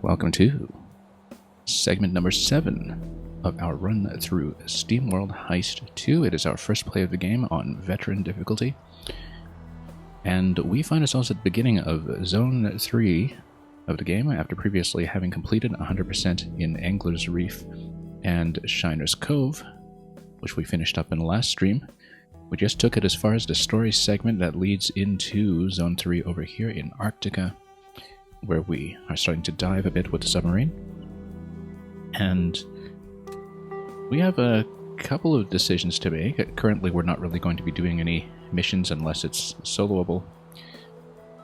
Welcome to segment number 7 of our run through SteamWorld Heist 2. It is our first play of the game on veteran difficulty. And we find ourselves at the beginning of Zone 3 of the game after previously having completed 100% in Angler's Reef and Shiner's Cove, which we finished up in the last stream. We just took it as far as the story segment that leads into Zone 3 over here in Arctica, where we are starting to dive a bit with the submarine. And we have a couple of decisions to make. Currently, we're not really going to be doing any missions unless it's soloable,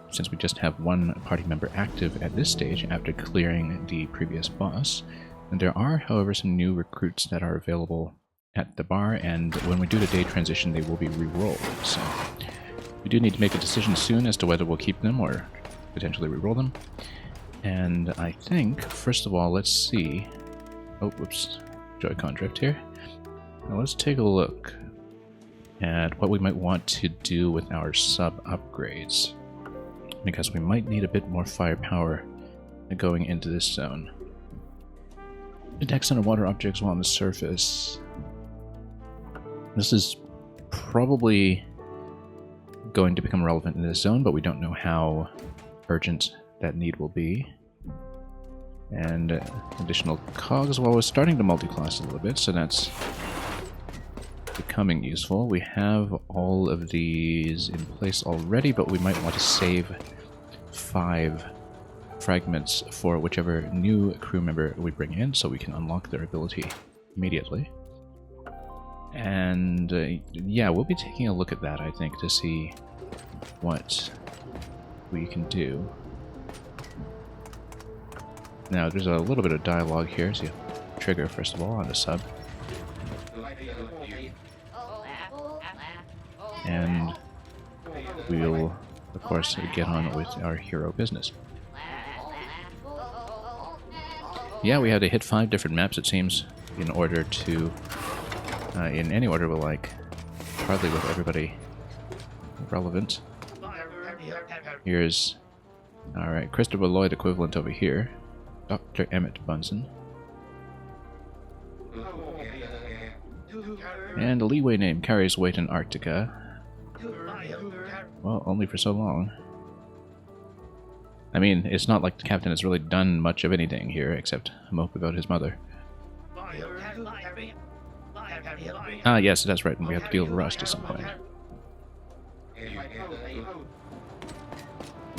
since we just have one party member active at this stage after clearing the previous boss. And there are, however, some new recruits that are available at the bar, and when we do the day transition, they will be re-rolled. So we do need to make a decision soon as to whether we'll keep them or potentially re-roll them. And I think, first of all, let's see. Oh, whoops. Joy-Con drift here. Now let's take a look at what we might want to do with our sub upgrades, because we might need a bit more firepower going into this zone. Detects underwater objects while on the surface. This is probably going to become relevant in this zone, but we don't know how urgent that need will be. And additional cogs. Well, we're starting to multi-class a little bit, so that's becoming useful. We have all of these in place already, but we might want to save 5 fragments for whichever new crew member we bring in, so we can unlock their ability immediately. And yeah, we'll be taking a look at that, I think, to see what we can do. Now, there's a little bit of dialogue here, so you trigger, first of all, on the sub. And we'll, of course, get on with our hero business. Yeah, we had to hit 5 different maps, it seems, in order to... in any order, but like, hardly with everybody relevant. Here's, alright, Christopher Lloyd equivalent over here. Dr. Emmett Bunsen. And a leeway name carries weight in Arctica. Well, only for so long. I mean, it's not like the captain has really done much of anything here, except mope about his mother. Ah, yes, that's right, and we have to deal with Rust at some point.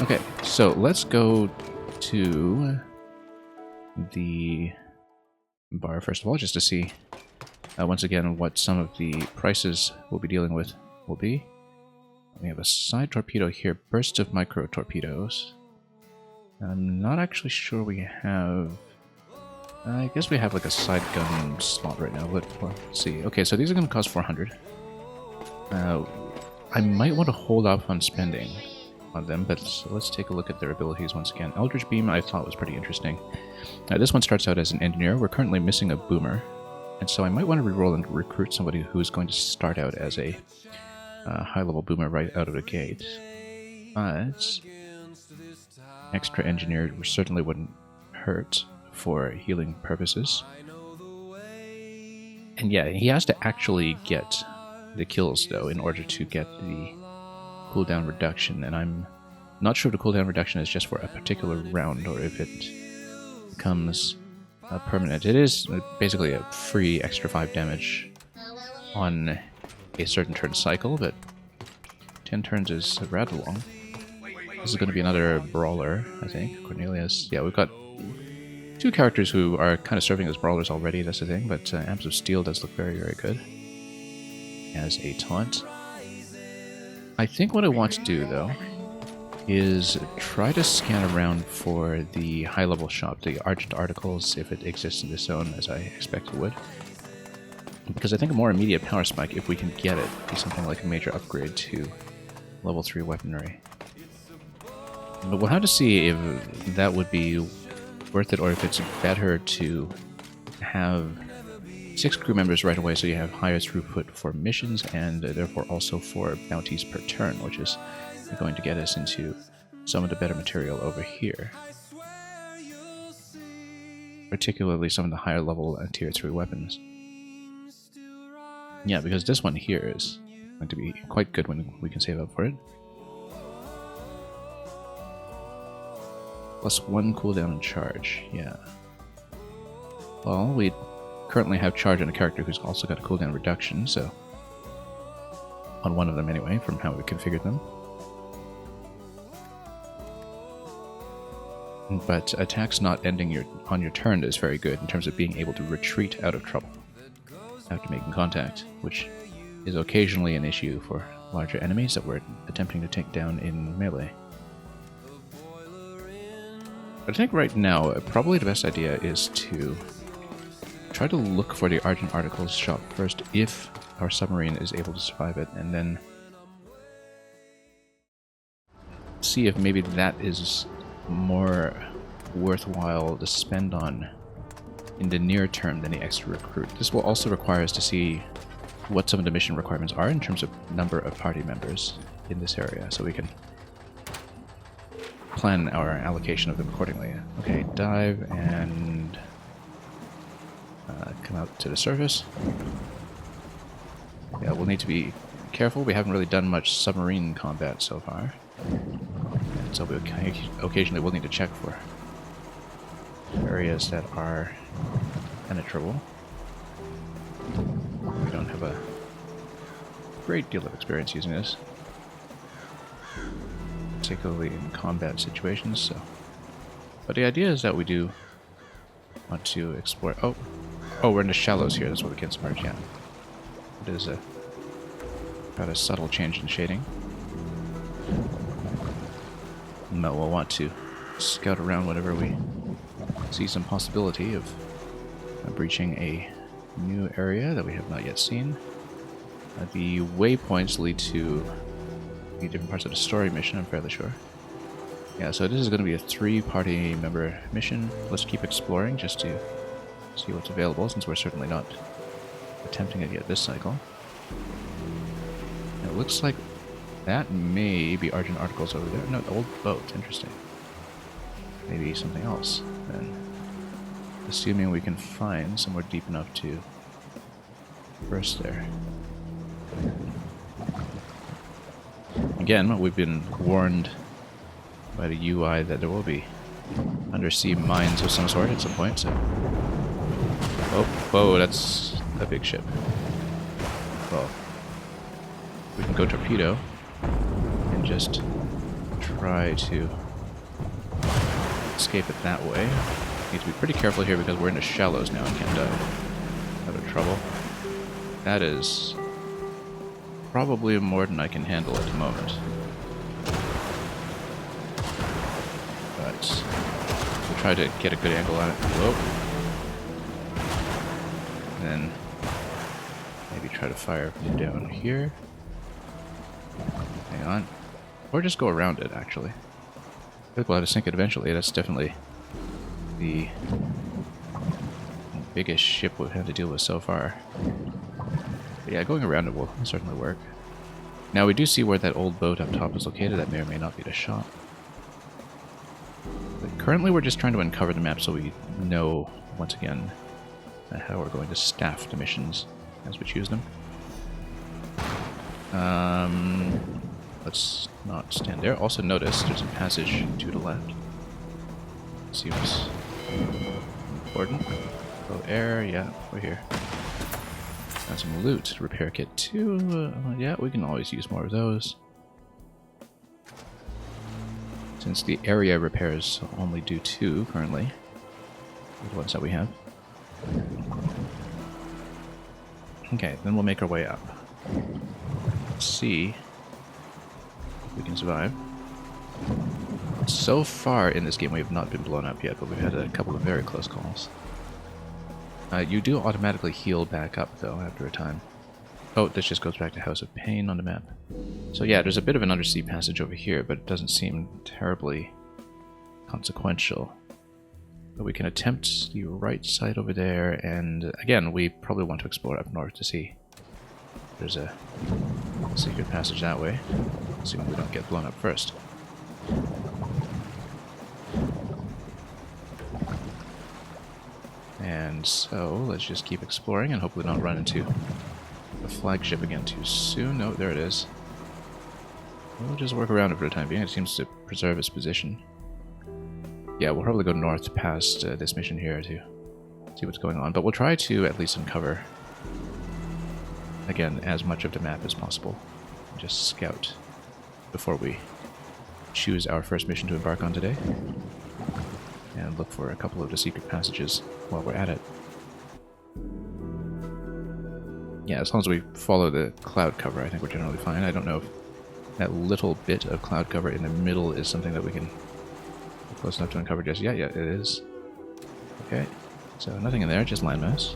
Okay, so let's go to the bar first of all, just to see once again what some of the prices we'll be dealing with will be. We have a side torpedo here, burst of micro torpedoes. I'm not actually sure we have... I guess we have like a side gun slot right now, but let's see. Okay, so these are going to cost 400. I might want to hold off on spending on them, but let's take a look at their abilities once again. Eldritch Beam I thought was pretty interesting. This one starts out as an engineer. We're currently missing a boomer, and so I might want to reroll and recruit somebody who's going to start out as a high-level boomer right out of the gate. But extra engineer certainly wouldn't hurt for healing purposes. And yeah, he has to actually get the kills, though, in order to get the cooldown reduction, and I'm not sure if the cooldown reduction is just for a particular round or if it becomes permanent. It is basically a free extra 5 damage on a certain turn cycle, but 10 turns is rather long. This is going to be another brawler, I think. Cornelius. Yeah, we've got 2 characters who are kind of serving as brawlers already, that's the thing, but Amps of Steel does look very, very good as a taunt. I think what I want to do, though, is try to scan around for the high-level shop, the Argent Articles, if it exists in this zone, as I expect it would. Because I think a more immediate power spike, if we can get it, be something like a major upgrade to level 3 weaponry. But we'll have to see if that would be worth it, or if it's better to have 6 crew members right away, so you have higher throughput for missions, and therefore also for bounties per turn, which is going to get us into some of the better material over here. particularly some of the higher level tier 3 weapons. Yeah, because this one here is going to be quite good when we can save up for it. +1 cooldown and charge, yeah. Well, we currently have charge on a character who's also got a cooldown reduction, so... on one of them anyway, from how we configured them. But attacks not ending on your turn is very good in terms of being able to retreat out of trouble after making contact, which is occasionally an issue for larger enemies that we're attempting to take down in melee. But I think right now, probably the best idea is to try to look for the Argent Articles shop first if our submarine is able to survive it, and then see if maybe that is more worthwhile to spend on in the near term than the extra recruit. This will also require us to see what some of the mission requirements are in terms of number of party members in this area, so we can plan our allocation of them accordingly. Okay, dive and come out to the surface. Yeah, we'll need to be careful. We haven't really done much submarine combat so far, so we occasionally will need to check for areas that are penetrable. We don't have a great deal of experience using this, particularly in combat situations. So, but the idea is that we do want to explore. Oh, we're in the shallows here. That's what we can submerge. Yeah, it is got a subtle change in shading. No, we'll want to scout around whenever we see some possibility of breaching a new area that we have not yet seen. The waypoints lead to the different parts of the story mission, I'm fairly sure. Yeah, so this is going to be a 3-party member mission. Let's keep exploring just to see what's available, since we're certainly not attempting it yet this cycle. It looks like that may be Argent Articles over there. No, the old boat. Interesting. Maybe something else, then. Assuming we can find somewhere deep enough to burst there. Again, we've been warned by the UI that there will be undersea mines of some sort at some point, so... Oh, whoa, that's a big ship. Well, we can go torpedo and just try to escape it that way. Need to be pretty careful here because we're in the shallows now and can't die out of trouble. That is probably more than I can handle at the moment. But we'll try to get a good angle on it. Whoa. And then maybe try to fire from down here. Hang on. Or just go around it, actually. I think we'll have to sink it eventually. That's definitely the biggest ship we've had to deal with so far. But yeah, going around it will certainly work. Now we do see where that old boat up top is located. That may or may not be the shop. But currently we're just trying to uncover the map so we know, once again, how we're going to staff the missions as we choose them. Let's not stand there. Also notice there's a passage to the left. Seems important. Oh, air, yeah, we're here. Got some loot. Repair kit 2. Yeah, we can always use more of those. Since the area repairs only do 2 currently. The ones that we have. Okay, then we'll make our way up. Let's see if we can survive. So far in this game we have not been blown up yet, but we've had a couple of very close calls. You do automatically heal back up, though, after a time. Oh, this just goes back to House of Pain on the map. So yeah, there's a bit of an undersea passage over here, but it doesn't seem terribly consequential. But we can attempt the right side over there, and again, we probably want to explore up north to see if there's a secret passage that way, assuming we don't get blown up first. And so, let's just keep exploring and hopefully not run into the flagship again too soon. No, there it is. We'll just work around it for the time being. It seems to preserve its position. Yeah, we'll probably go north past this mission here to see what's going on. But we'll try to at least uncover, again, as much of the map as possible. Just scout before we choose our first mission to embark on today. And look for a couple of the secret passages while we're at it. Yeah, as long as we follow the cloud cover, I think we're generally fine. I don't know if that little bit of cloud cover in the middle is something that we can get close enough to uncover just yet. Yeah, it is. Okay, so nothing in there, just landmass.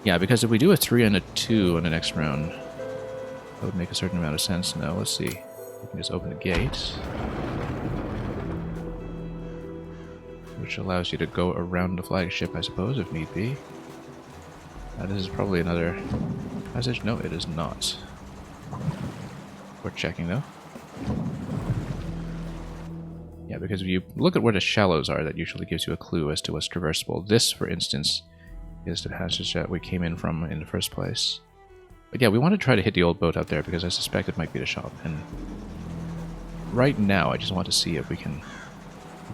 Yeah, because if we do a 3 and a 2 on the next round, that would make a certain amount of sense. Now, let's see. We can just open the gate, which allows you to go around the flagship, I suppose, if need be. This is probably another passage. No, it is not. We're checking, though. Yeah, because if you look at where the shallows are, that usually gives you a clue as to what's traversable. This, for instance, is the passage that we came in from in the first place. But yeah, we want to try to hit the old boat out there because I suspect it might be the shop. And right now, I just want to see if we can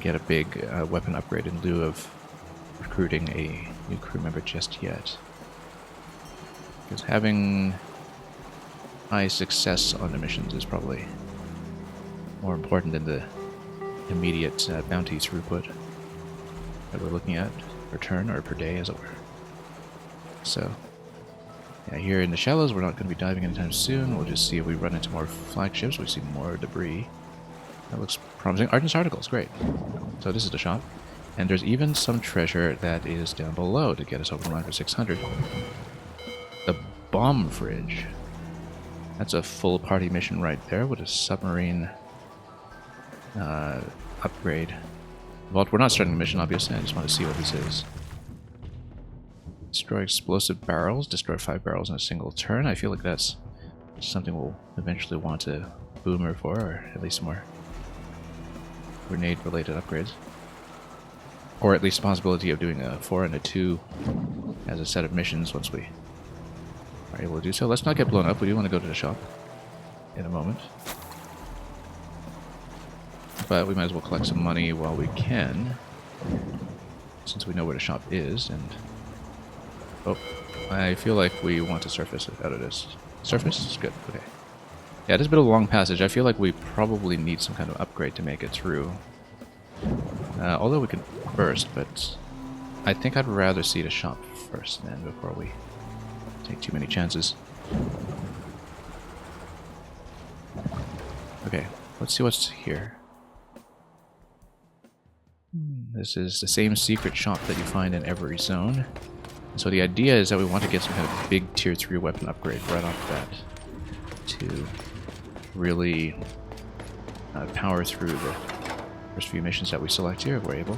get a big weapon upgrade in lieu of recruiting a new crew member just yet. Because having high success on the missions is probably more important than the immediate bounty throughput that we're looking at per turn or per day, as it were. So, yeah, here in the shallows, we're not going to be diving anytime soon. We'll just see if we run into more flagships. We see more debris. That looks promising. Argent's articles, great. So this is the shop. And there's even some treasure that is down below to get us over the line for 600. The bomb fridge. That's a full party mission right there with a submarine upgrade. Well, we're not starting the mission, obviously. I just want to see what this is. Destroy explosive barrels. Destroy 5 barrels in a single turn. I feel like that's something we'll eventually want to boomer for, or at least more grenade-related upgrades. Or at least the possibility of doing a 4 and a 2 as a set of missions once we are able to do so. Let's not get blown up. We do want to go to the shop in a moment. But we might as well collect some money while we can, since we know where the shop is. And oh, I feel like we want to surface it out of this. Surface? Good, okay. Yeah, this is a bit of a long passage. I feel like we probably need some kind of upgrade to make it through. Although we could burst, but I think I'd rather see the shop first then before we take too many chances. Okay, let's see what's here. This is the same secret shop that you find in every zone. So the idea is that we want to get some kind of big tier 3 weapon upgrade right off the bat to really power through the first few missions that we select here if we're able.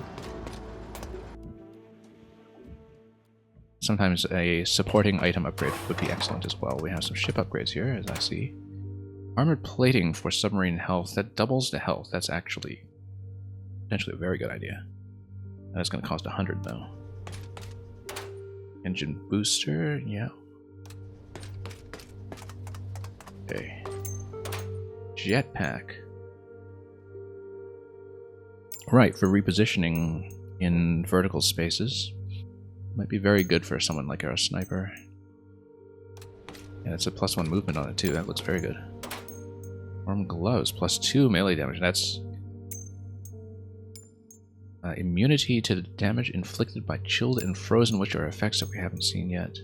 Sometimes a supporting item upgrade would be excellent as well. We have some ship upgrades here, as I see. Armored plating for submarine health. That doubles the health. That's actually potentially a very good idea. That's going to cost 100 though. Engine booster, yeah. Okay. Jetpack. Right, for repositioning in vertical spaces. Might be very good for someone like our sniper. And it's a +1 movement on it too, that looks very good. Warm gloves, +2 melee damage, that's immunity to the damage inflicted by chilled and frozen, which are effects that we haven't seen yet.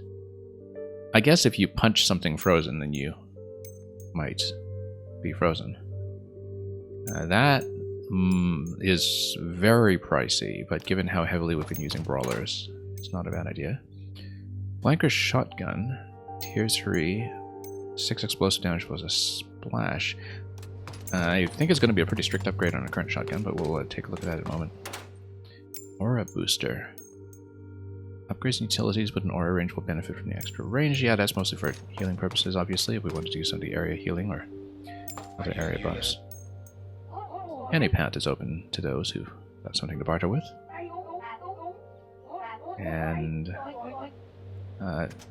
I guess if you punch something frozen, then you might be frozen. That is very pricey, but given how heavily we've been using brawlers, it's not a bad idea. Flanker shotgun, tier 3, 6 explosive damage plus a splash. I think it's going to be a pretty strict upgrade on a current shotgun, but we'll take a look at that in a moment. Aura booster. Upgrades and utilities with an aura range will benefit from the extra range. Yeah, that's mostly for healing purposes, obviously, if we wanted to do some of the area healing or other area buffs. Any path is open to those who Got something to barter with. And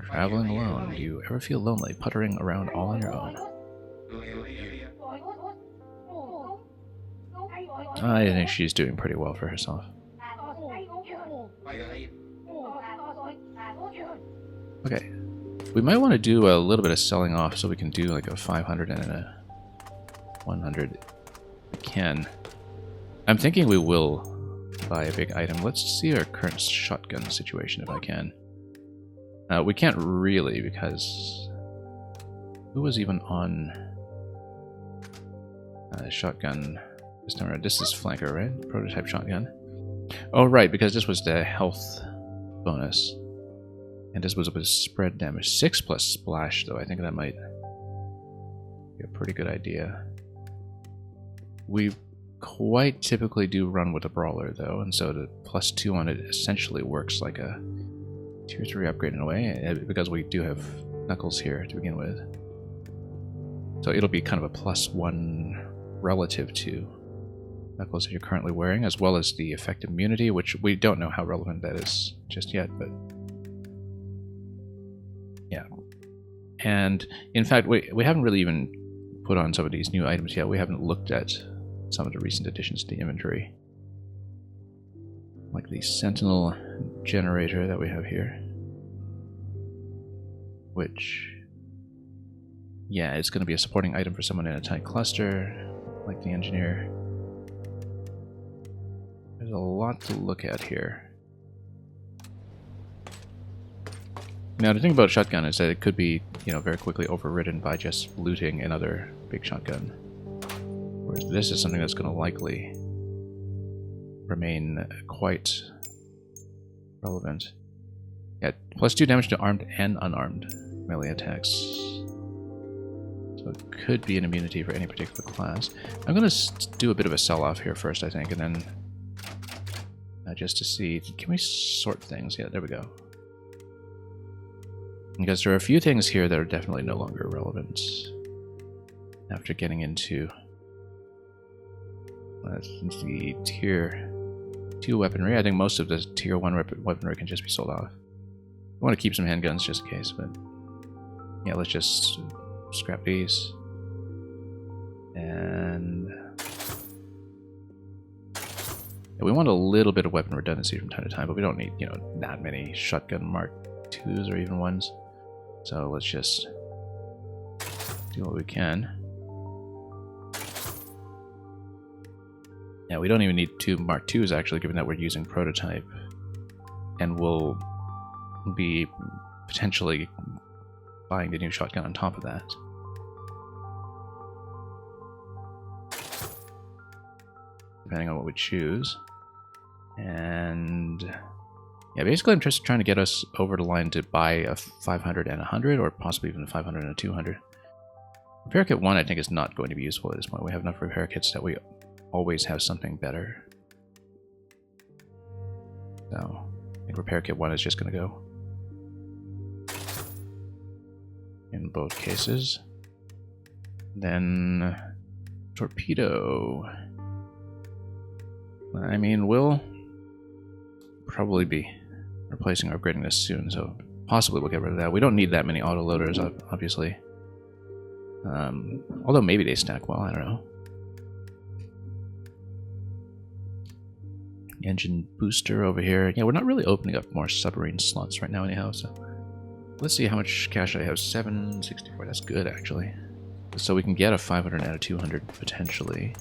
traveling alone. Do you ever feel lonely, puttering around all on your own? I think she's doing pretty well for herself. Okay. We might want to do a little bit of selling off so we can do like a 500 and a 100. We can. I'm thinking we will buy a big item. Let's see our current shotgun situation if I can. We can't really because who was even on shotgun this time around? This is flanker, right? Prototype shotgun. Oh, right, because this was the health bonus. And this was with spread damage. 6 plus splash, though. I think that might be a pretty good idea. We quite typically do run with a brawler, though, and so the +2 on it essentially works like a tier 3 upgrade in a way, because we do have Knuckles here to begin with. So it'll be kind of a +1 relative to Knuckles that you're currently wearing, as well as the effect immunity, which we don't know how relevant that is just yet, but yeah. And in fact, we haven't really even put on some of these new items yet. We haven't looked at some of the recent additions to the inventory. Like the Sentinel generator that we have here. Which, yeah, it's going to be a supporting item for someone in a tight cluster, like the engineer. There's a lot to look at here. Now, the thing about shotgun is that it could be, you know, very quickly overridden by just looting another big shotgun. Whereas this is something that's going to likely remain quite relevant. Yeah, +2 damage to armed and unarmed melee attacks. So it could be an immunity for any particular class. I'm going to do a bit of a sell-off here first, I think, and then just to see. Can we sort things? Yeah, there we go. Because there are a few things here that are definitely no longer relevant after getting into the tier 2 weaponry. I think most of the tier 1 weaponry can just be sold off. I want to keep some handguns just in case, but yeah, let's just scrap these. And yeah, we want a little bit of weapon redundancy from time to time, but we don't need, you know, that many shotgun Mark 2s or even 1s. So let's just do what we can. Yeah, we don't even need 2 Mark 2s actually, given that we're using prototype. And we'll be potentially buying the new shotgun on top of that. Depending on what we choose. And yeah, basically I'm just trying to get us over the line to buy a 500 and a 100, or possibly even a 500 and a 200. Repair kit 1 I think is not going to be useful at this point. We have enough repair kits that we always have something better. So I think repair kit 1 is just going to go in both cases. Then torpedo. I mean, we'll probably be replacing or upgrading this soon, so possibly we'll get rid of that. We don't need that many autoloaders, obviously. Although maybe they stack well, I don't know. Engine booster over here. Yeah, we're not really opening up more submarine slots right now anyhow, so let's see how much cash I have. 764, that's good actually. So we can get a 500 and a 200 potentially.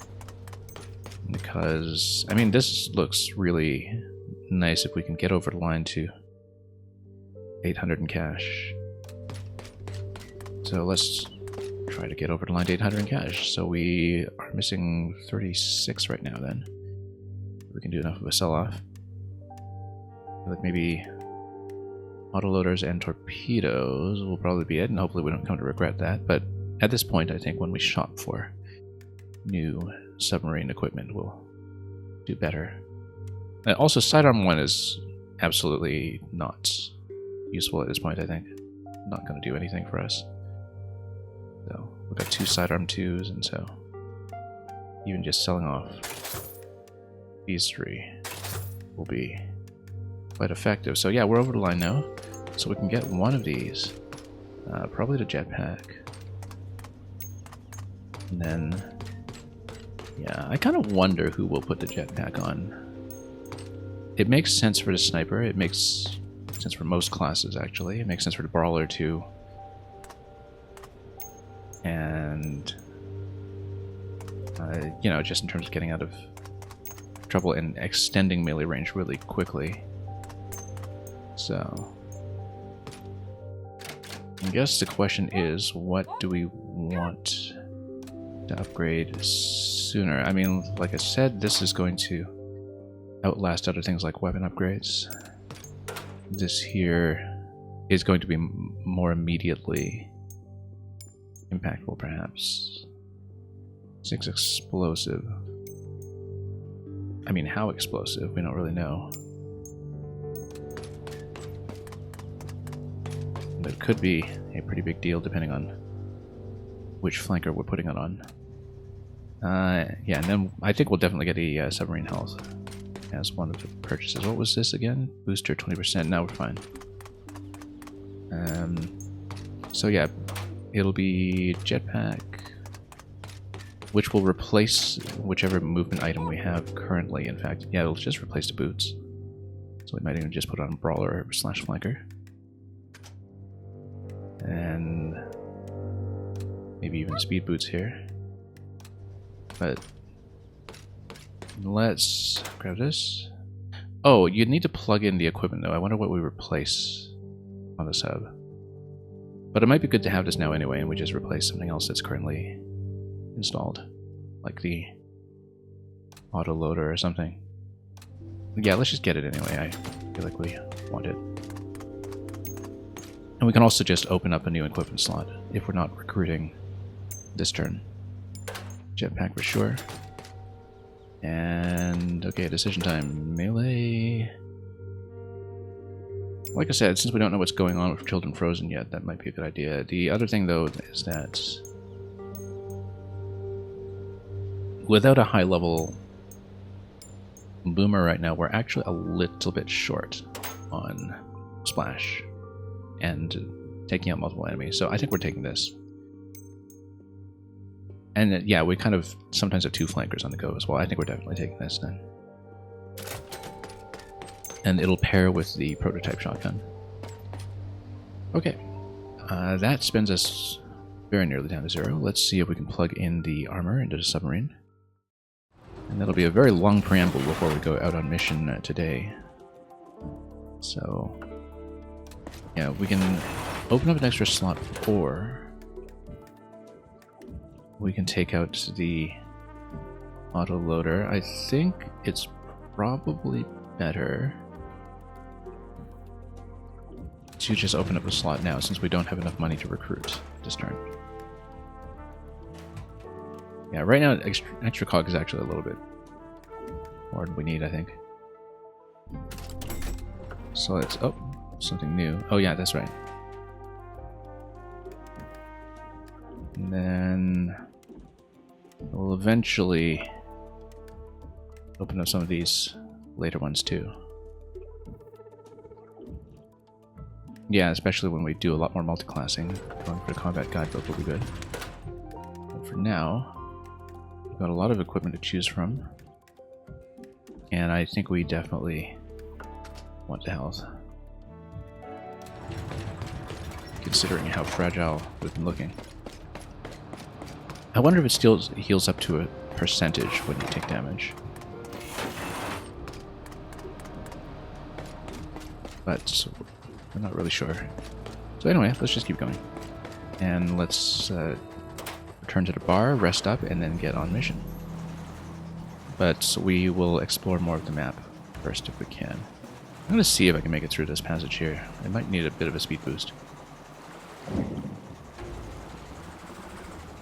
Because, I mean, this looks really nice if we can get over the line to 800 in cash. So let's try to get over the line to 800 in cash. So we are missing 36 right now then. We can do enough of a sell-off. Like maybe autoloaders and torpedoes will probably be it, and hopefully we don't come to regret that. But at this point, I think when we shop for new submarine equipment, we'll do better. Also, sidearm 1 is absolutely not useful at this point, I think. Not going to do anything for us. So, we've got 2 sidearm 2s, and so even just selling off these three will be quite effective. So yeah, we're over the line now. So we can get one of these. Probably the jetpack. And then... yeah, I kind of wonder who will put the jetpack on. It makes sense for the sniper. It makes sense for most classes, actually. It makes sense for the brawler, too. And... you know, just in terms of getting out of trouble and extending melee range really quickly. So... I guess the question is, what do we want to upgrade sooner? I mean, like I said, this is going to outlast other things like weapon upgrades. This here is going to be more immediately impactful, perhaps. 6 explosive. I mean, how explosive? We don't really know. But it could be a pretty big deal depending on which flanker we're putting it on. Yeah, and then I think we'll definitely get a submarine health as one of the purchases. What was this again? Booster 20%. Now we're fine. So yeah, it'll be jetpack, which will replace whichever movement item we have currently. In fact, yeah, it'll just replace the boots. So we might even just put on brawler / flanker. And maybe even speed boots here. But let's grab this. Oh, you'd need to plug in the equipment though. I wonder what we replace on the sub. But it might be good to have this now anyway, and we just replace something else that's currently installed. Like the autoloader or something. Yeah, let's just get it anyway. I feel like we want it. And we can also just open up a new equipment slot if we're not recruiting this turn. Jetpack for sure. And okay, decision time. Melee. Like I said, since we don't know what's going on with Children Frozen yet, that might be a good idea. The other thing though is that without a high level boomer right now, we're actually a little bit short on splash and taking out multiple enemies. So I think we're taking this. And yeah, we kind of sometimes have 2 flankers on the go as well. I think we're definitely taking this then. And it'll pair with the prototype shotgun. Okay. That spins us very nearly down to 0. Let's see if we can plug in the armor into the submarine. And that'll be a very long preamble before we go out on mission today. So... yeah, we can open up an extra slot, or we can take out the autoloader. I think it's probably better to just open up a slot now, since we don't have enough money to recruit this turn. Yeah, right now extra cog is actually a little bit more than we need, I think. So let's... oh, something new. Oh yeah, that's right. And then we'll eventually open up some of these later ones too. Yeah, especially when we do a lot more multi-classing. Going for the combat guidebook will be good. But for now, we've got a lot of equipment to choose from. And I think we definitely want the health, considering how fragile we've been looking. I wonder if it still heals up to a percentage when you take damage. But we're not really sure. So anyway, let's just keep going. And let's return to the bar, rest up, and then get on mission. But we will explore more of the map first if we can. I'm going to see if I can make it through this passage here. I might need a bit of a speed boost.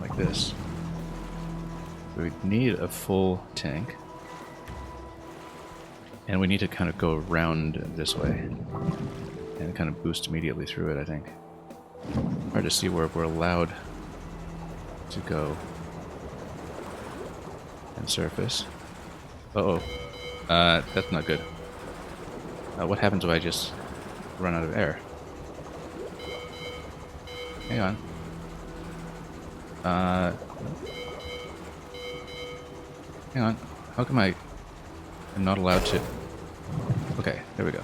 Like this. We need a full tank. And we need to kind of go around this way. And kind of boost immediately through it, I think. Hard to see where we're allowed to go and surface. Uh-oh. That's not good. What happens if I just run out of air? Hang on. Hang on. How come I'm not allowed to... Okay, there we go.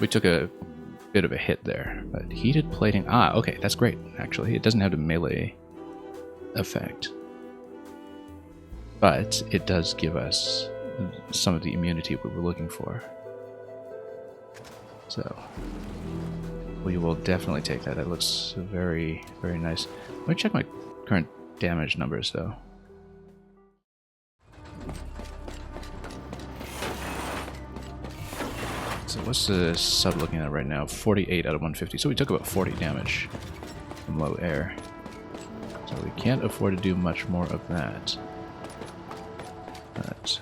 We took a bit of a hit there, but heated plating... Ah, okay, that's great, actually. It doesn't have the melee effect. But it does give us some of the immunity we were looking for. So, we will definitely take that. That looks very, very nice. Let me check my current damage numbers, though. So what's the sub looking at right now? 48 out of 150. So we took about 40 damage from low air. So we can't afford to do much more of that. But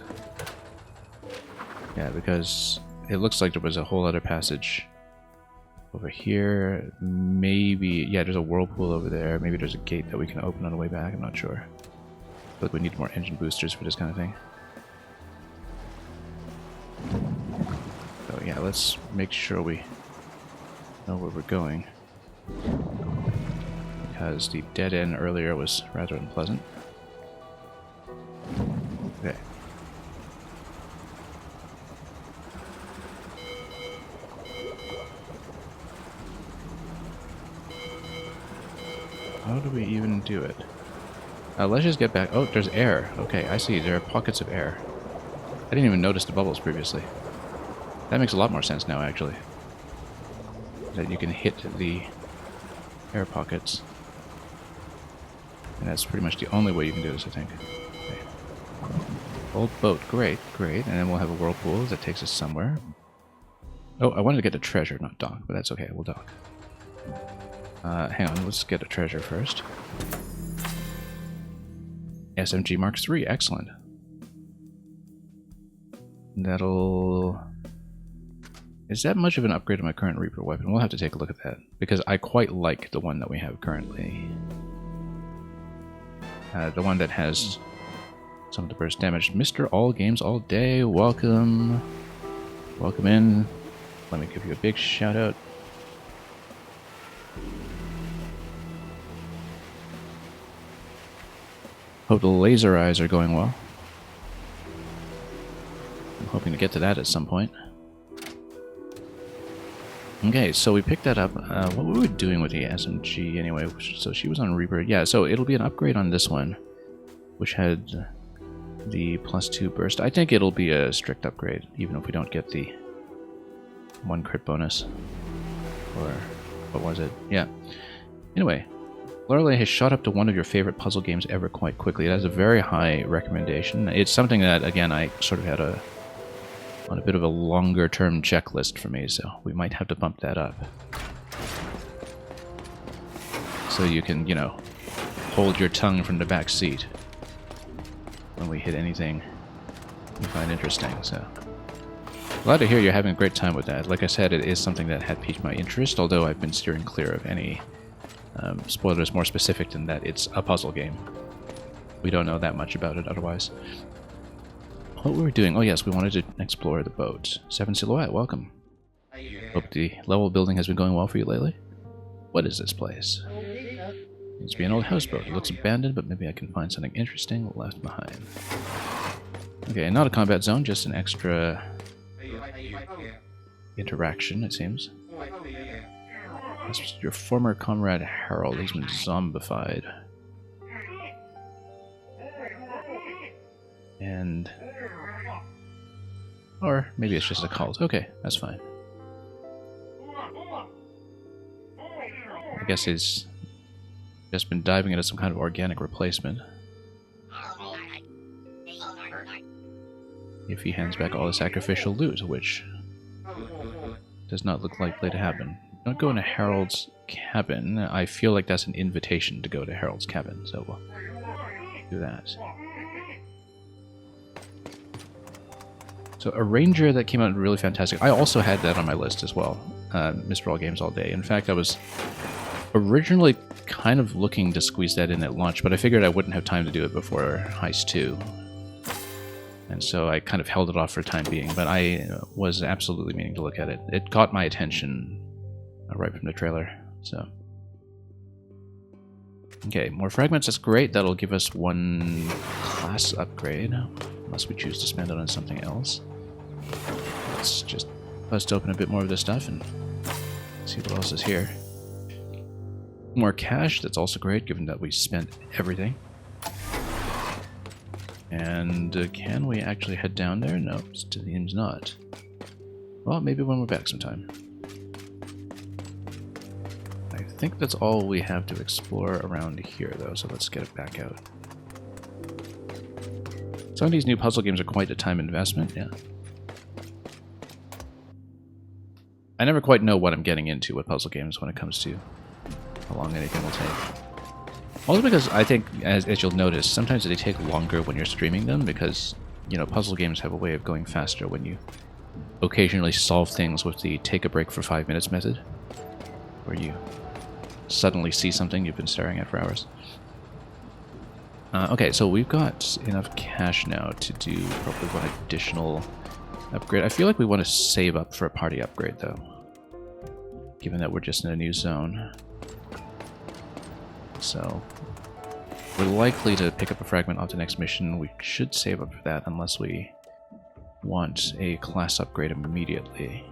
yeah, because it looks like there was a whole other passage over here. Maybe, yeah, there's a whirlpool over there. Maybe there's a gate that we can open on the way back. I'm not sure. But we need more engine boosters for this kind of thing. So yeah, let's make sure we know where we're going. Because the dead end earlier was rather unpleasant. Okay. How do we even do it? Let's just get back. Oh, there's air. Okay, I see. There are pockets of air. I didn't even notice the bubbles previously. That makes a lot more sense now, actually. That you can hit the air pockets. And that's pretty much the only way you can do this, I think. Okay. Old boat. Great, great. And then we'll have a whirlpool that takes us somewhere. Oh, I wanted to get the treasure, not dock, but that's okay. We'll dock. Hang on, let's get a treasure first. SMG Mark III, excellent. That'll... Is that much of an upgrade to my current Reaper weapon? We'll have to take a look at that, because I quite like the one that we have currently. The one that has some of the burst damage. Mr. All Games All Day, welcome. Welcome in. Let me give you a big shout out. Hope the laser eyes are going well. I'm hoping to get to that at some point. Okay, so we picked that up. What were we doing with the SMG anyway? So she was on Reaper. Yeah, so it'll be an upgrade on this one, which had the +2 burst. I think it'll be a strict upgrade, even if we don't get the 1 crit bonus. Or what was it? Yeah. Anyway, Lorelei has shot up to one of your favorite puzzle games ever quite quickly. It has a very high recommendation. It's something that, again, I sort of had on a bit of a longer term checklist for me, so we might have to bump that up. So you can, you know, hold your tongue from the back seat when we hit anything you find interesting, so. Glad to hear you're having a great time with that. Like I said, it is something that had piqued my interest, although I've been steering clear of any spoilers more specific than that it's a puzzle game. We don't know that much about it otherwise. What were we doing? Oh yes, we wanted to explore the boat. 7 Silhouette, welcome. Hope the level building has been going well for you lately. What is this place? Seems to be an old houseboat. It looks abandoned, but maybe I can find something interesting left behind. Okay, not a combat zone, just an extra interaction, it seems. That's your former comrade Harold. He's been zombified. And... or maybe it's just a cult. Okay, that's fine. I guess he's just been diving into some kind of organic replacement. If he hands back all the sacrificial loot, which does not look likely to happen. Don't go into Harold's cabin. I feel like that's an invitation to go to Harold's cabin, so we'll do that. So a ranger that came out really fantastic. I also had that on my list as well. Mr. All Games All Day. In fact, I was originally kind of looking to squeeze that in at launch, but I figured I wouldn't have time to do it before Heist 2. And so I kind of held it off for the time being, but I was absolutely meaning to look at it. It caught my attention right from the trailer, so... Okay, more fragments, that's great. That'll give us one class upgrade, unless we choose to spend it on something else. Let's just bust open a bit more of this stuff and see what else is here. More cash, that's also great, given that we spent everything. And can we actually head down there? No, it seems not. Well, maybe when we're back sometime. I think that's all we have to explore around here, though, so let's get it back out. Some of these new puzzle games are quite a time investment, yeah. I never quite know what I'm getting into with puzzle games when it comes to how long anything will take. Also because I think, as you'll notice, sometimes they take longer when you're streaming them because, you know, puzzle games have a way of going faster when you occasionally solve things with the take a break for 5 minutes method, where you suddenly see something you've been staring at for hours. Okay, so we've got enough cash now to do probably one additional upgrade. I feel like we want to save up for a party upgrade, though, given that we're just in a new zone. So we're likely to pick up a fragment off the next mission. We should save up for that unless we want a class upgrade immediately.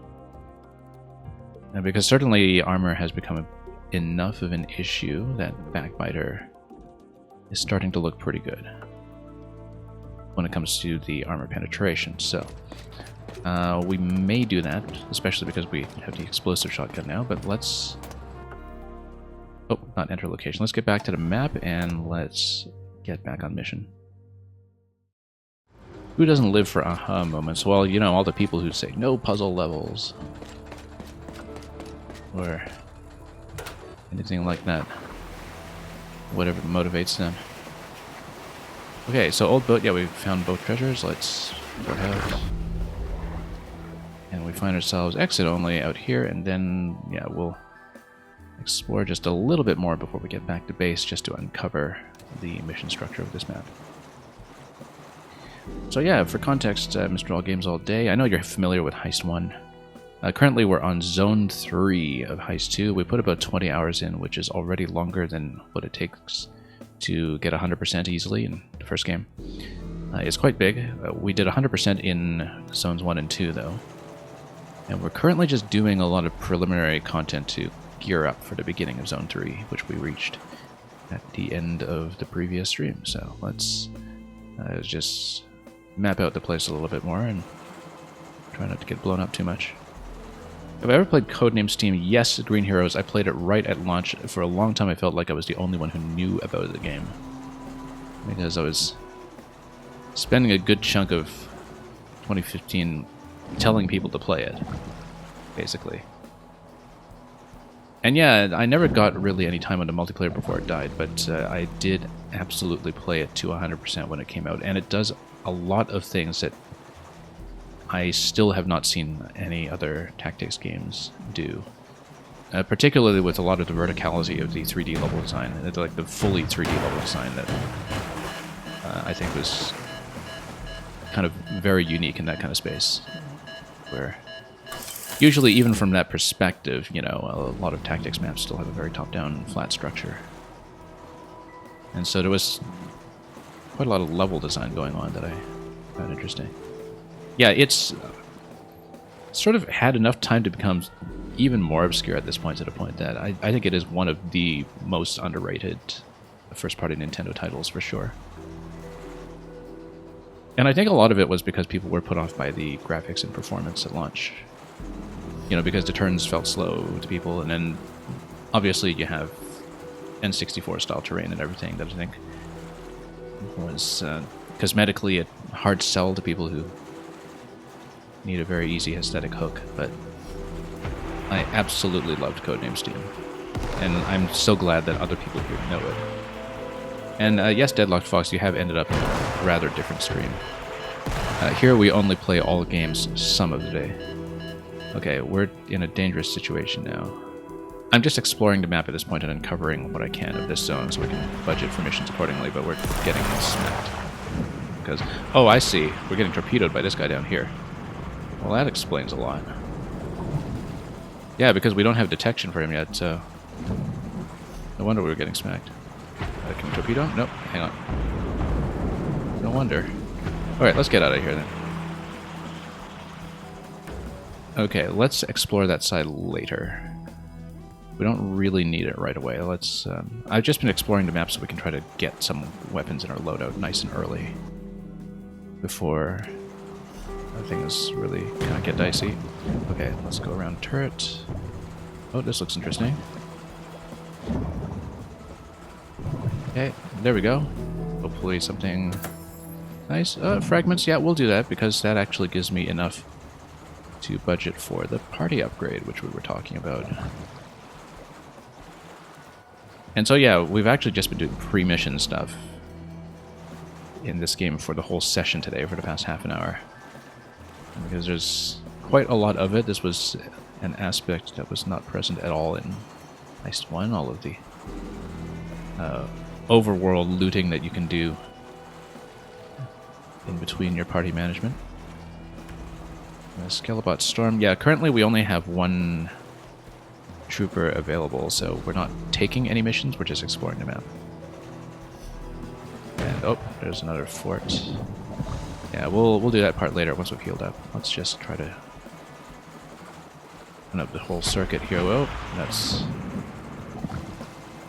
And because certainly armor has become enough of an issue that Backbiter is starting to look pretty good when it comes to the armor penetration. So we may do that, especially because we have the explosive shotgun now, but let's... Oh, not enter location. Let's get back to the map and let's get back on mission. Who doesn't live for aha moments? Well, you know, all the people who say no puzzle levels or anything like that. Whatever motivates them. Okay, so old boat. Yeah, we found both treasures. Let's go out. And we find ourselves exit only out here, and then, yeah, we'll explore just a little bit more before we get back to base, just to uncover the mission structure of this map. So yeah, for context, Mr. All Games All Day, I know you're familiar with Heist 1. Currently we're on Zone 3 of Heist 2. We put about 20 hours in, which is already longer than what it takes to get 100% easily in the first game. It's quite big. We did 100% in Zones 1 and 2, though. And we're currently just doing a lot of preliminary content to gear up for the beginning of Zone 3, which we reached at the end of the previous stream. So let's just map out the place a little bit more and try not to get blown up too much. Have I ever played Codename Steam? Yes, Green Heroes. I played it right at launch. For a long time I felt like I was the only one who knew about the game, because I was spending a good chunk of 2015 telling people to play it, basically. And yeah, I never got really any time on the multiplayer before it died, but I did absolutely play it to 100% when it came out, and it does a lot of things that I still have not seen any other tactics games do. Particularly with a lot of the verticality of the 3D level design, like the fully 3D level design that I think was kind of very unique in that kind of space, where usually even from that perspective, you know, a lot of tactics maps still have a very top-down flat structure. And so there was quite a lot of level design going on that I found interesting. Yeah, it's sort of had enough time to become even more obscure at this point, to the point that I think it is one of the most underrated first-party Nintendo titles for sure. And I think a lot of it was because people were put off by the graphics and performance at launch. You know, because the turns felt slow to people, and then obviously you have N64 style terrain and everything that I think was cosmetically a hard sell to people who need a very easy aesthetic hook, but I absolutely loved Codename Steam, and I'm so glad that other people here know it. And yes, Deadlocked Fox, you have ended up in a rather different stream. Here we only play all games some of the day. Okay, we're in a dangerous situation now. I'm just exploring the map at this point and uncovering what I can of this zone so we can budget for missions accordingly, but we're getting smacked. because... Oh, I see. We're getting torpedoed by this guy down here. Well, that explains a lot. Yeah, because we don't have detection for him yet, so... No wonder we were getting smacked. Can we torpedo him? Nope, hang on. No wonder. Alright, let's get out of here then. Okay, let's explore that side later. We don't really need it right away. Let's... I've just been exploring the map so we can try to get some weapons in our loadout nice and early. Before things really kind of get dicey. Okay, let's go around turret. Oh, this looks interesting. Okay, there we go. Hopefully something nice. Fragments, yeah, we'll do that because that actually gives me enough to budget for the party upgrade, which we were talking about. And so yeah, we've actually just been doing pre-mission stuff in this game for the whole session today for the past half an hour. Because there's quite a lot of it. This was an aspect that was not present at all in Heist 1. All of the overworld looting that you can do in between your party management. Skelebot Storm. Yeah, currently we only have one trooper available, so we're not taking any missions, we're just exploring the map. And oh, there's another fort. Yeah, we'll do that part later once we've healed up. Let's just try to open up the whole circuit here. Oh, that's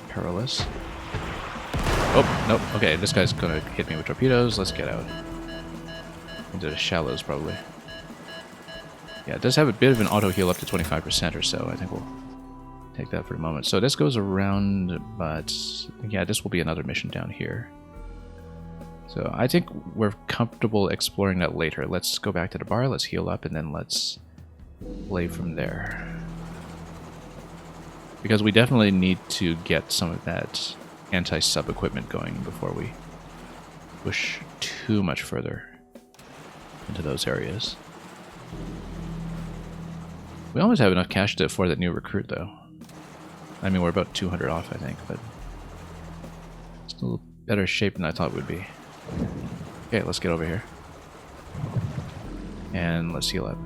perilous. Oh, nope. Okay, this guy's gonna hit me with torpedoes. Let's get out. Into the shallows, probably. Yeah, it does have a bit of an auto heal up to 25% or so. I think we'll take that for the moment. So this goes around, but yeah, this will be another mission down here. So I think we're comfortable exploring that later. Let's go back to the bar, let's heal up, and then let's play from there. Because we definitely need to get some of that anti-sub equipment going before we push too much further into those areas. We almost have enough cash to afford that new recruit, though. I mean, we're about 200 off, I think, but still better shape than I thought we'd be. Okay, let's get over here. And let's heal up.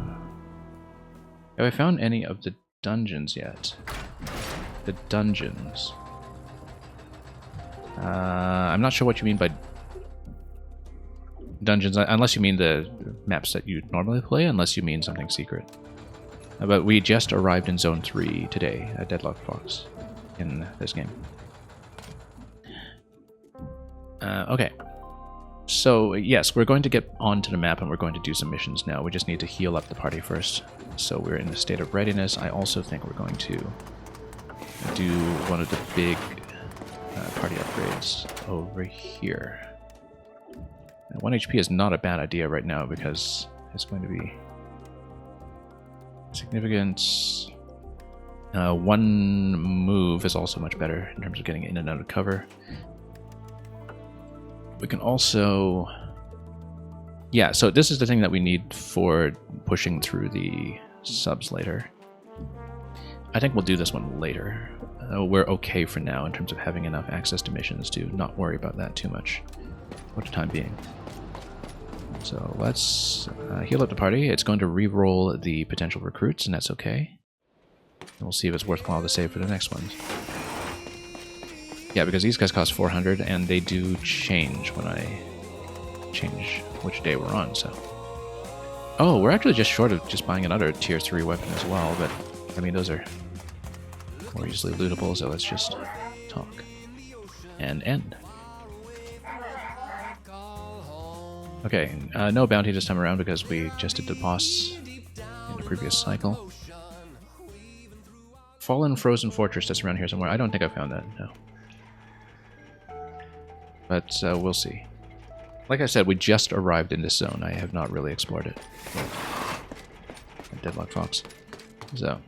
Have I found any of the dungeons yet? The dungeons. I'm not sure what you mean by dungeons, unless you mean the maps that you normally play, unless you mean something secret. But we just arrived in Zone 3 today, at Deadlock Fox, in this game. Okay. So, yes, we're going to get onto the map and we're going to do some missions now. We just need to heal up the party first, so we're in a state of readiness. I also think we're going to do one of the big party upgrades over here. Now, 1 HP is not a bad idea right now because it's going to be significant. One move is also much better in terms of getting in and out of cover. We can also... Yeah, so this is the thing that we need for pushing through the subs later. I think we'll do this one later. We're okay for now in terms of having enough access to missions to not worry about that too much for the time being. So let's heal up the party. It's going to re-roll the potential recruits, and that's okay. And we'll see if it's worthwhile to save for the next ones. Yeah, because these guys cost 400, and they do change when I change which day we're on, so... Oh, we're actually just short of just buying another tier 3 weapon as well, but, I mean, those are more easily lootable, so let's just talk. And end. Okay, no bounty this time around because we just did the boss in the previous cycle. Fallen Frozen Fortress that's around here somewhere. I don't think I found that, no. But we'll see. Like I said, we just arrived in this zone. I have not really explored it. Deadlock Fox. So.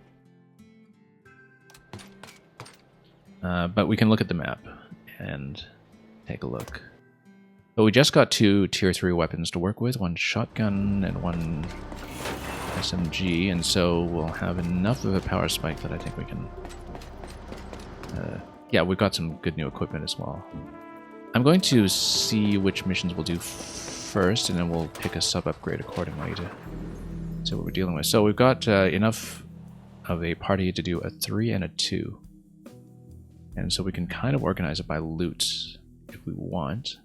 But we can look at the map and take a look. But we just got 2 tier 3 weapons to work with. One shotgun and one SMG. And so we'll have enough of a power spike that I think we can... yeah, we've got some good new equipment as well. I'm going to see which missions we'll do first, and then we'll pick a sub-upgrade accordingly to see what we're dealing with. So we've got enough of a party to do a 3 and a 2. And so we can kind of organize it by loot if we want.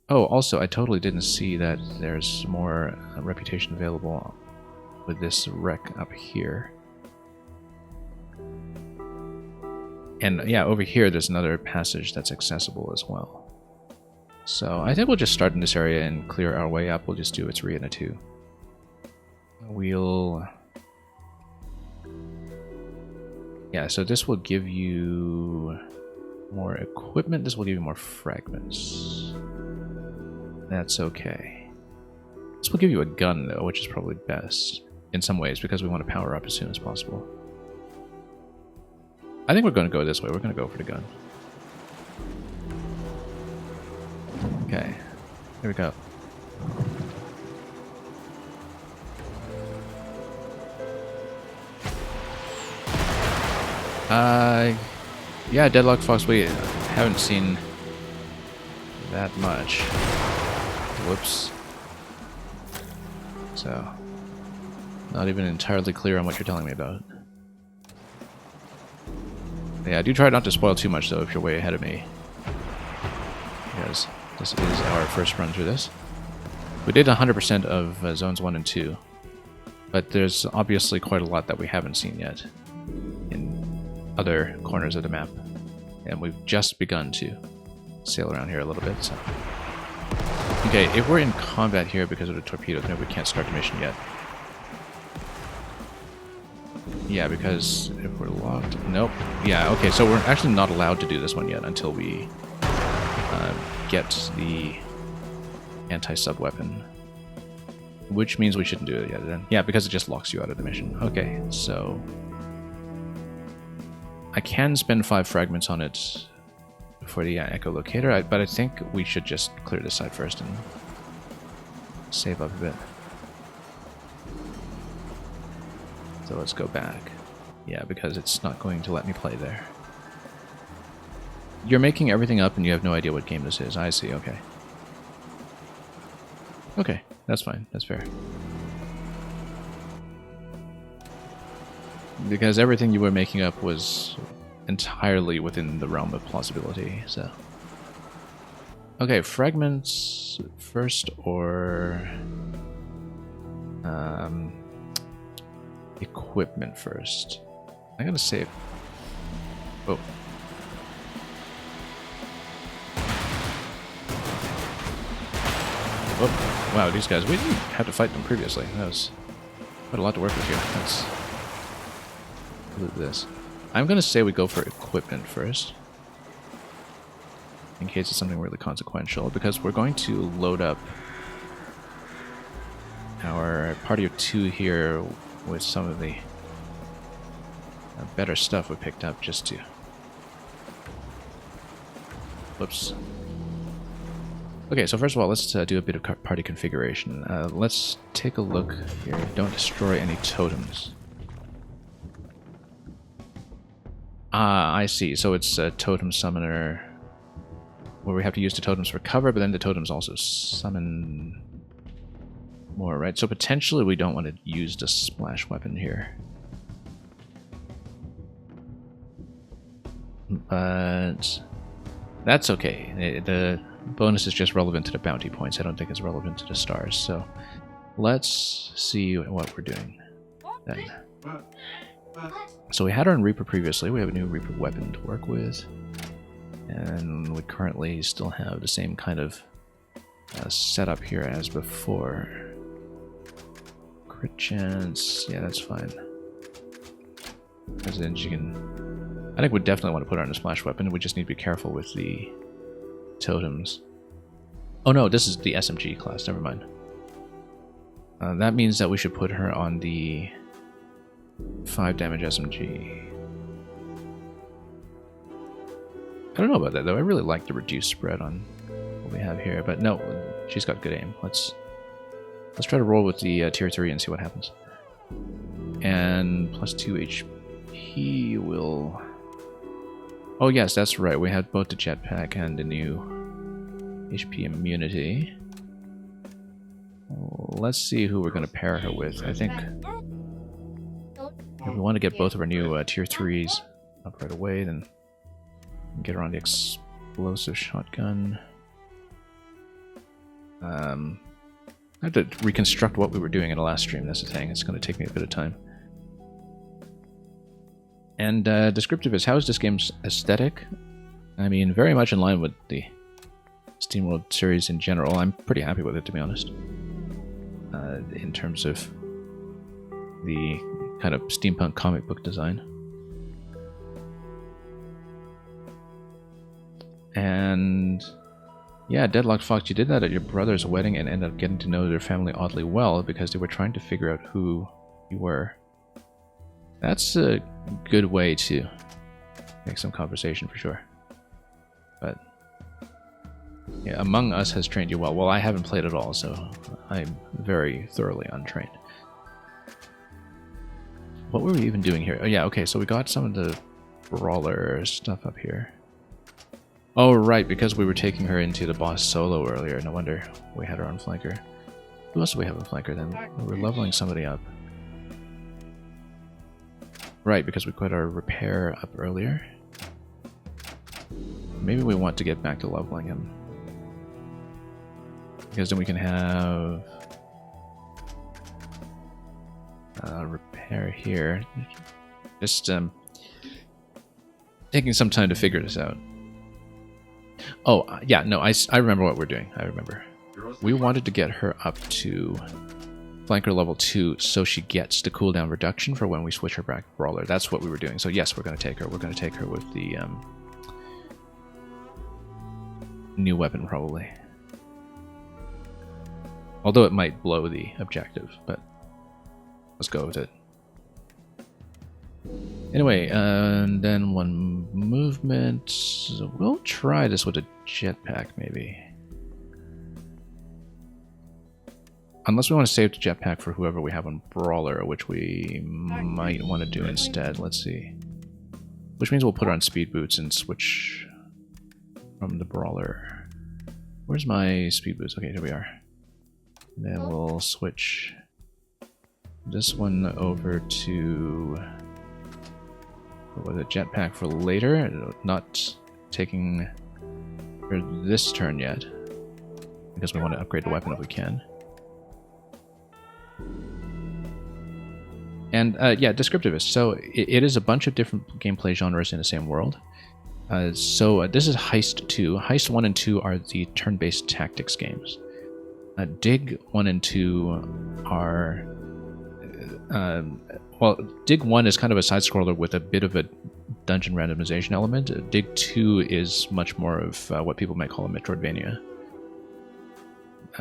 Oh, also, I totally didn't see that there's more reputation available with this wreck up here. And yeah, over here there's another passage that's accessible as well. So I think we'll just start in this area and clear our way up. We'll just do a 3 and a 2. Yeah, so this will give you more equipment. This will give you more fragments. That's okay. This will give you a gun, though, which is probably best in some ways because we want to power up as soon as possible. I think we're going to go this way. We're going to go for the gun. Okay. Here we go. Yeah, Deadlock Fox, we haven't seen that much. Whoops. So, not even entirely clear on what you're telling me about. Yeah, do try not to spoil too much, though, if you're way ahead of me. Because this is our first run through this. We did 100% of Zones 1 and 2. But there's obviously quite a lot that we haven't seen yet in other corners of the map. And we've just begun to sail around here a little bit, so... Okay, if we're in combat here because of the torpedoes, no, we can't start the mission yet. Yeah, because if we're locked... Nope. Yeah, okay, so we're actually not allowed to do this one yet until we get the anti-sub weapon. Which means we shouldn't do it yet then. Yeah, because it just locks you out of the mission. Okay, so... I can spend 5 fragments on it for the echolocator, but I think we should just clear this side first and save up a bit. So let's go back. Yeah, because it's not going to let me play there. You're making everything up and you have no idea what game this is. I see, okay. Okay, that's fine. That's fair. Because everything you were making up was entirely within the realm of plausibility, so... Okay, fragments first, or... equipment first. I'm gonna save... Oh. Oh, wow, these guys, we didn't have to fight them previously. That was quite a lot to work with here. Let's loot this. I'm going to say we go for equipment first, in case it's something really consequential, because we're going to load up our party of 2 here with some of the better stuff we picked up just to... Whoops. Okay, so first of all, let's do a bit of party configuration. Let's take a look here. Don't destroy any totems. Ah, I see. So it's a totem summoner where we have to use the totems for cover, but then the totems also summon more, right? So potentially we don't want to use the splash weapon here. But that's okay. The bonus is just relevant to the bounty points. I don't think it's relevant to the stars. So let's see what we're doing then. So we had our Reaper previously. We have a new Reaper weapon to work with. And we currently still have the same kind of setup here as before. Crit chance. Yeah, that's fine. Because then you can... I think we definitely want to put her on a splash weapon. We just need to be careful with the totems. Oh no, this is the SMG class. Never mind. That means that we should put her on the 5 damage SMG. I don't know about that though. I really like the reduced spread on what we have here, but no, she's got good aim. Let's try to roll with the tier 3 and see what happens. And plus 2 HP will... Oh yes, that's right. We had both the jetpack and the new HP immunity. Let's see who we're going to pair her with. I think if we want to get both of our new tier 3s up right away, then get her on the explosive shotgun. I have to reconstruct what we were doing in the last stream. That's the thing. It's going to take me a bit of time. And descriptive is, how is this game's aesthetic? I mean, very much in line with the SteamWorld series in general. I'm pretty happy with it, to be honest. In terms of the kind of steampunk comic book design. And yeah, Deadlocked Fox, you did that at your brother's wedding and ended up getting to know their family oddly well because they were trying to figure out who you were. That's a good way to make some conversation for sure. But yeah, Among Us has trained you well. Well, I haven't played at all, so I'm very thoroughly untrained. What were we even doing here? Oh yeah, okay, so we got some of the brawler stuff up here. Oh right, because we were taking her into the boss solo earlier. No wonder we had her on flanker. Who else do we have on flanker then? We were leveling somebody up. Right, because we put our repair up earlier. Maybe we want to get back to leveling him. Because then we can have repair here. Just taking some time to figure this out. Oh, yeah, no, I remember what we're doing. I remember. We wanted to get her up to flanker level 2 so she gets the cooldown reduction for when we switch her back to brawler. That's what we were doing. So yes, we're going to take her. We're going to take her with the new weapon, probably. Although it might blow the objective, but let's go with it. Anyway, and then one movement. We'll try this with a jetpack, maybe. Unless we want to save the jetpack for whoever we have on Brawler, which we might want to do instead. Let's see. Which means we'll put her on speed boots and switch from the Brawler. Where's my speed boots? Okay, here we are. Then we'll switch this one over to with a jetpack for later. Not taking for this turn yet, because we want to upgrade the weapon if we can. And yeah, descriptivist. So it is a bunch of different gameplay genres in the same world. So this is Heist 2. Heist 1 and 2 are the turn-based tactics games. Dig 1 and 2 are... well, Dig 1 is kind of a side-scroller with a bit of a dungeon randomization element. Dig 2 is much more of what people might call a Metroidvania,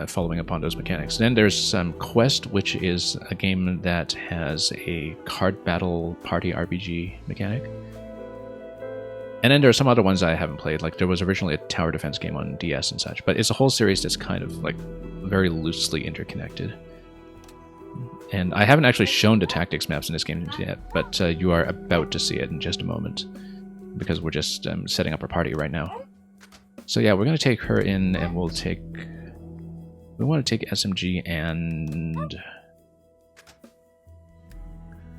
following upon those mechanics. Then there's Quest, which is a game that has a card battle party RPG mechanic. And then there are some other ones I haven't played, like there was originally a tower defense game on DS and such, but it's a whole series that's kind of like very loosely interconnected. And I haven't actually shown the tactics maps in this game yet, but you are about to see it in just a moment, because we're just setting up our party right now. So yeah, we're going to take her in, and we'll take... We want to take SMG and...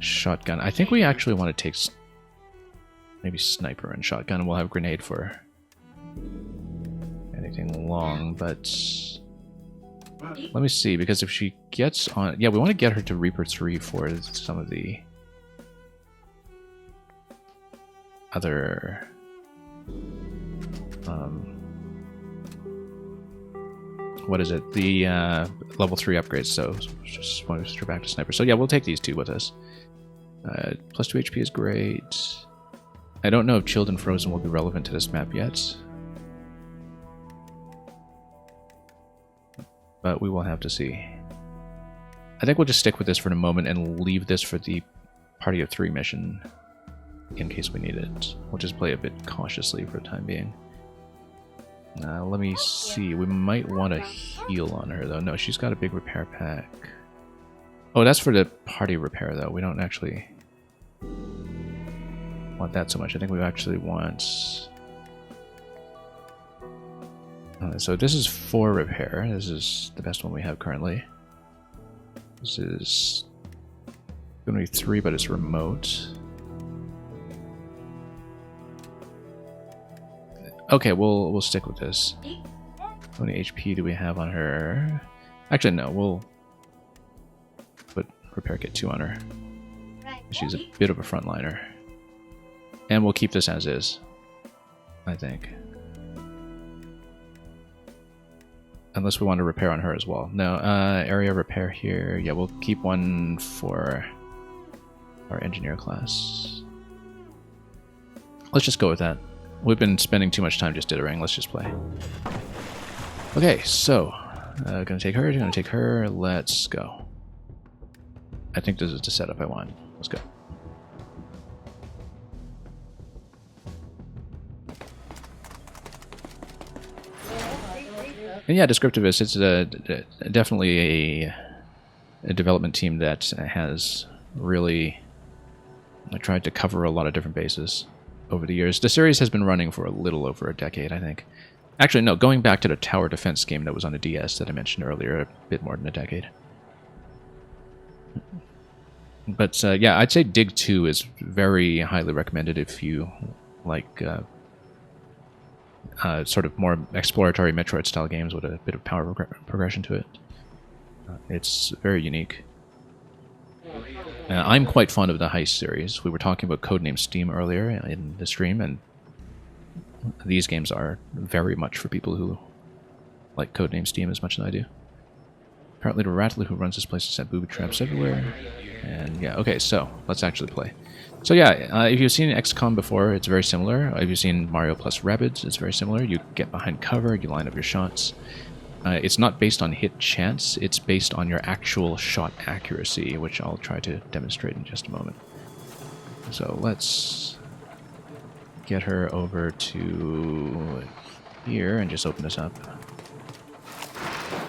shotgun. I think we actually want to take maybe sniper and shotgun, and we'll have grenade for anything long, but... Let me see, because if she gets on... Yeah, we want to get her to Reaper 3 for some of the other... what is it? The level 3 upgrades, so just want to switch her back to sniper. So yeah, we'll take these two with us. Plus 2 HP is great. I don't know if Chilled and Frozen will be relevant to this map yet, but we will have to see. I think we'll just stick with this for the moment and leave this for the Party of 3 mission in case we need it. We'll just play a bit cautiously for the time being. Let me see. We might want to heal on her, though. No, she's got a big repair pack. Oh, that's for the party repair, though. We don't actually want that so much. I think we actually want... So this is for repair. This is the best one we have currently. This is going to be 3, but it's remote. Okay, we'll stick with this. How many HP do we have on her? Actually, no. We'll put repair kit 2 on her. She's a bit of a frontliner, and we'll keep this as is, I think. Unless we want to repair on her as well. No, area repair here. Yeah, we'll keep one for our engineer class. Let's just go with that. We've been spending too much time just dithering. Let's just play. Okay, so gonna take her, gonna take her. Let's go. I think this is the setup I want. Let's go. And yeah, Descriptivist, it's definitely a development team that has really tried to cover a lot of different bases over the years. The series has been running for a little over a decade, I think. Actually, no, going back to the tower defense game that was on the DS that I mentioned earlier, a bit more than a decade. But yeah, I'd say Dig 2 is very highly recommended if you like sort of more exploratory Metroid-style games with a bit of power progression to it. It's very unique. I'm quite fond of the Heist series. We were talking about Codename Steam earlier in the stream, and these games are very much for people who like Codename Steam as much as I do. Apparently the Rattler who runs this place has set booby traps everywhere. And yeah, okay, so let's actually play. So yeah, if you've seen XCOM before, it's very similar. If you've seen Mario plus Rabbids, it's very similar. You get behind cover, you line up your shots. It's not based on hit chance, it's based on your actual shot accuracy, which I'll try to demonstrate in just a moment. So let's get her over to here and just open this up.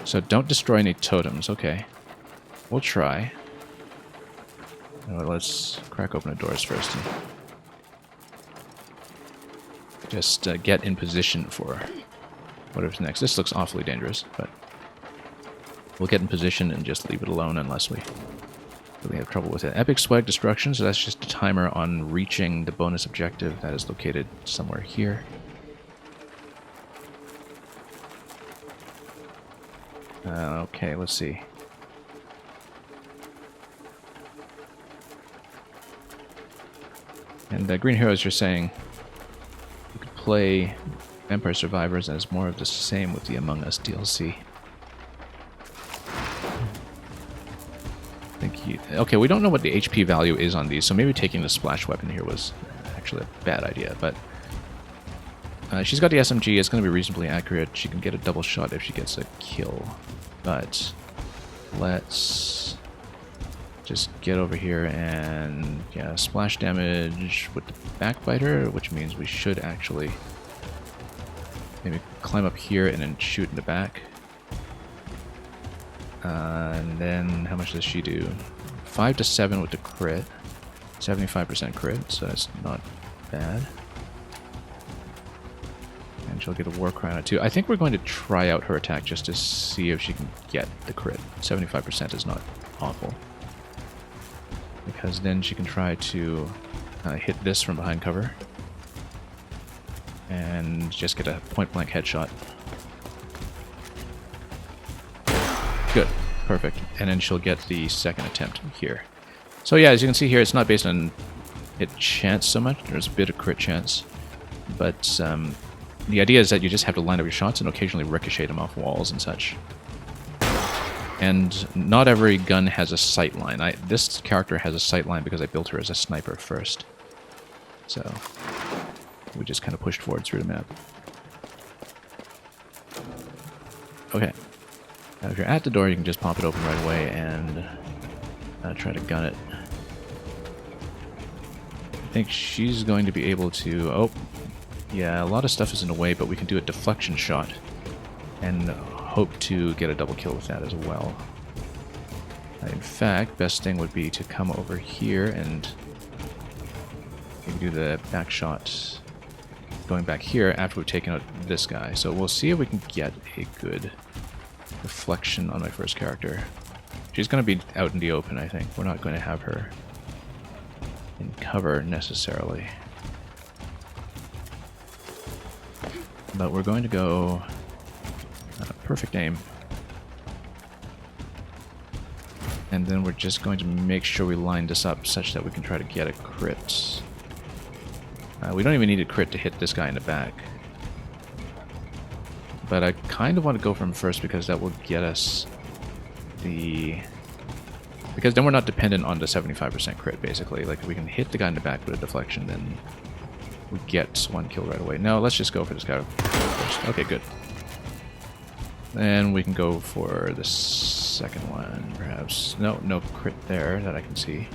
So don't destroy any totems, okay. We'll try. Let's crack open the doors first. Just get in position for whatever's next. This looks awfully dangerous, but we'll get in position and just leave it alone unless we really have trouble with it. Epic Swag Destruction, so that's just a timer on reaching the bonus objective that is located somewhere here. Okay, let's see. And Green Heroes, you're saying you could play Vampire Survivors as more of the same with the Among Us DLC. Okay, we don't know what the HP value is on these, so maybe taking the splash weapon here was actually a bad idea, but she's got the SMG, it's going to be reasonably accurate. She can get a double shot if she gets a kill, but let's just get over here and, yeah, splash damage with the backbiter, which means we should actually maybe climb up here and then shoot in the back. And then, how much does she do? 5 to 7 with the crit. 75% crit, so that's not bad. And she'll get a War Crown too. I think we're going to try out her attack just to see if she can get the crit. 75% is not awful. Because then she can try to hit this from behind cover. And just get a point-blank headshot. Good. Perfect. And then she'll get the second attempt here. So yeah, as you can see here, it's not based on hit chance so much. There's a bit of crit chance. But the idea is that you just have to line up your shots and occasionally ricochet them off walls and such. And not every gun has a sight line. This character has a sight line because I built her as a sniper first. So we just kind of pushed forward through the map. Okay. Now if you're at the door, you can just pop it open right away and try to gun it. I think she's going to be able to... Oh, yeah, a lot of stuff is in the way, but we can do a deflection shot and hope to get a double kill with that as well. In fact, best thing would be to come over here and maybe do the back shot going back here after we've taken out this guy. So we'll see if we can get a good reflection on my first character. She's going to be out in the open, I think. We're not going to have her in cover necessarily. But we're going to go perfect aim. And then we're just going to make sure we line this up such that we can try to get a crit. We don't even need a crit to hit this guy in the back. But I kind of want to go for him first because that will get us the... Because then we're not dependent on the 75% crit, basically. Like, if we can hit the guy in the back with a deflection, then we get one kill right away. No, let's just go for this guy first. Okay, good. Then we can go for the second one, perhaps. No crit there that I can see.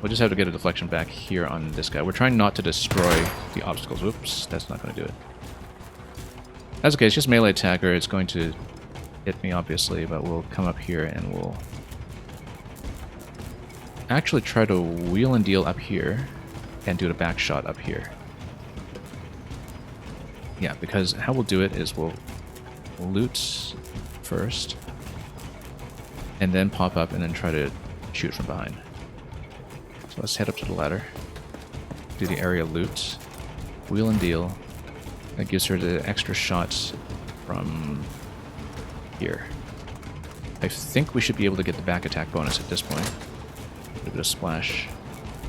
We'll just have to get a deflection back here on this guy. We're trying not to destroy the obstacles. Whoops, that's not going to do it. That's okay, it's just melee attacker. It's going to hit me, obviously, but we'll come up here and we'll actually try to wheel and deal up here and do the back shot up here. Yeah, because how we'll do it is we'll loot first and then pop up and then try to shoot from behind. So let's head up to the ladder, do the area loot, wheel and deal. That gives her the extra shots from here. I think we should be able to get the back attack bonus at this point. With a bit of splash.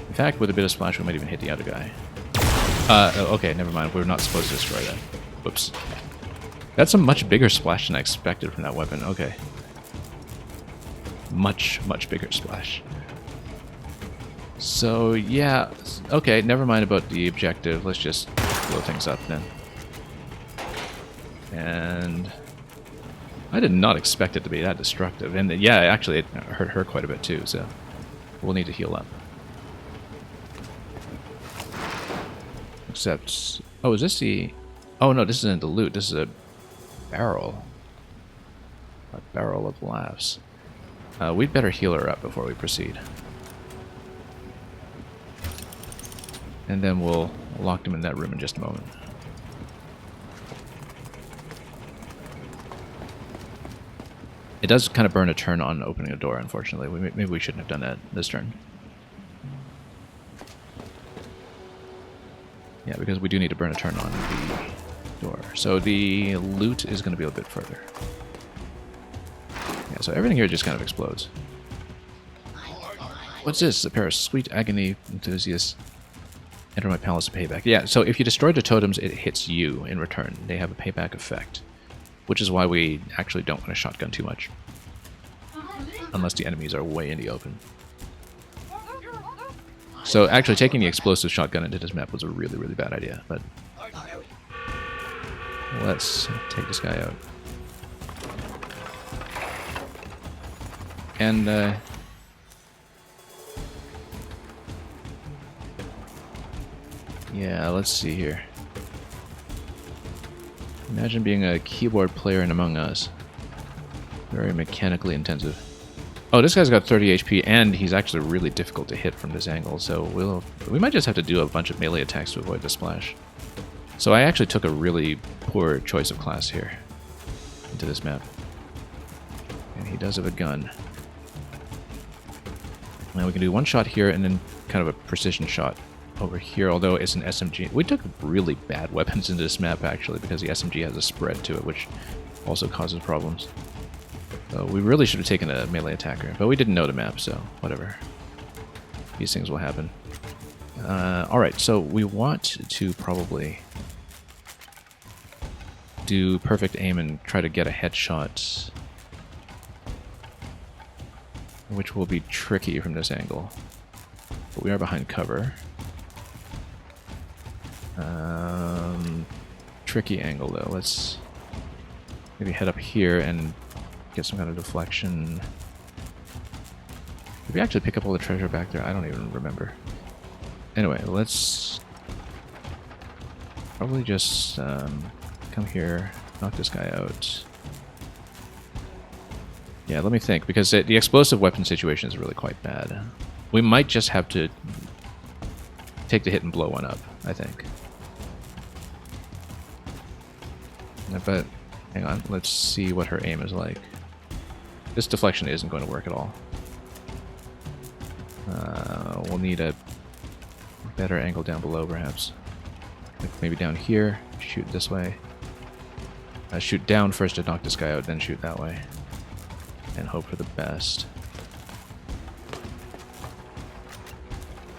In fact, with a bit of splash, we might even hit the other guy. Okay, never mind. We're not supposed to destroy that. Whoops. That's a much bigger splash than I expected from that weapon. Okay. Much bigger splash. So, yeah. Okay, never mind about the objective. Let's just blow things up then. And I did not expect it to be that destructive. And yeah, actually, it hurt her quite a bit too, so we'll need to heal up. Except... Oh, is this the... Oh, no, this isn't the loot. This is a barrel. A barrel of laughs. We'd better heal her up before we proceed. And then we'll lock them in that room in just a moment. It does kind of burn a turn on opening a door, unfortunately. Maybe we shouldn't have done that this turn. Yeah, because we do need to burn a turn on the door. So the loot is going to be a bit further. Yeah, so everything here just kind of explodes. What's this? A pair of sweet agony enthusiasts. Enter my palace to payback. Yeah, so if you destroy the totems, it hits you in return. They have a payback effect. Which is why we actually don't want to shotgun too much. Unless the enemies are way in the open. So actually taking the explosive shotgun into this map was a really bad idea, but... Let's take this guy out. And, yeah, let's see here. Imagine being a keyboard player in Among Us. Very mechanically intensive. Oh, this guy's got 30 HP, and he's actually really difficult to hit from this angle, so we might just have to do a bunch of melee attacks to avoid the splash. So I actually took a really poor choice of class here into this map. And he does have a gun. Now we can do one shot here, and then kind of a precision shot over here, although it's an SMG. We took really bad weapons into this map, actually, because the SMG has a spread to it, which also causes problems. So we really should have taken a melee attacker, but we didn't know the map, so whatever. These things will happen. Alright, so we want to probably do perfect aim and try to get a headshot, which will be tricky from this angle. But we are behind cover. Tricky angle though. Let's maybe head up here and get some kind of deflection. Did we actually pick up all the treasure back there? I don't even remember. Anyway, let's probably just come here, knock this guy out. Yeah, let me think, because the explosive weapon situation is really quite bad. We might just have to take the hit and blow one up, I think. But hang on, let's see what her aim is like. This deflection isn't going to work at all. We'll need a better angle down below, perhaps. Like maybe down here, shoot this way. Shoot down first to knock this guy out, then shoot that way. And hope for the best.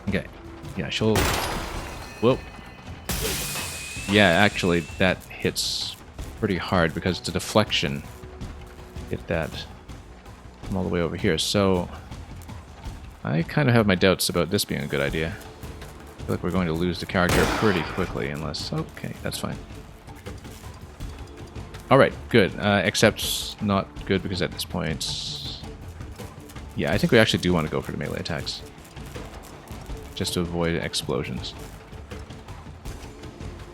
Okay. Yeah, she'll... Whoa. Yeah, actually, that hits pretty hard because the deflection hit that from all the way over here. So, I kind of have my doubts about this being a good idea. I feel like we're going to lose the character pretty quickly unless... Okay, that's fine. Alright, good. Except not good because at this point... Yeah, I think we actually do want to go for the melee attacks. Just to avoid explosions.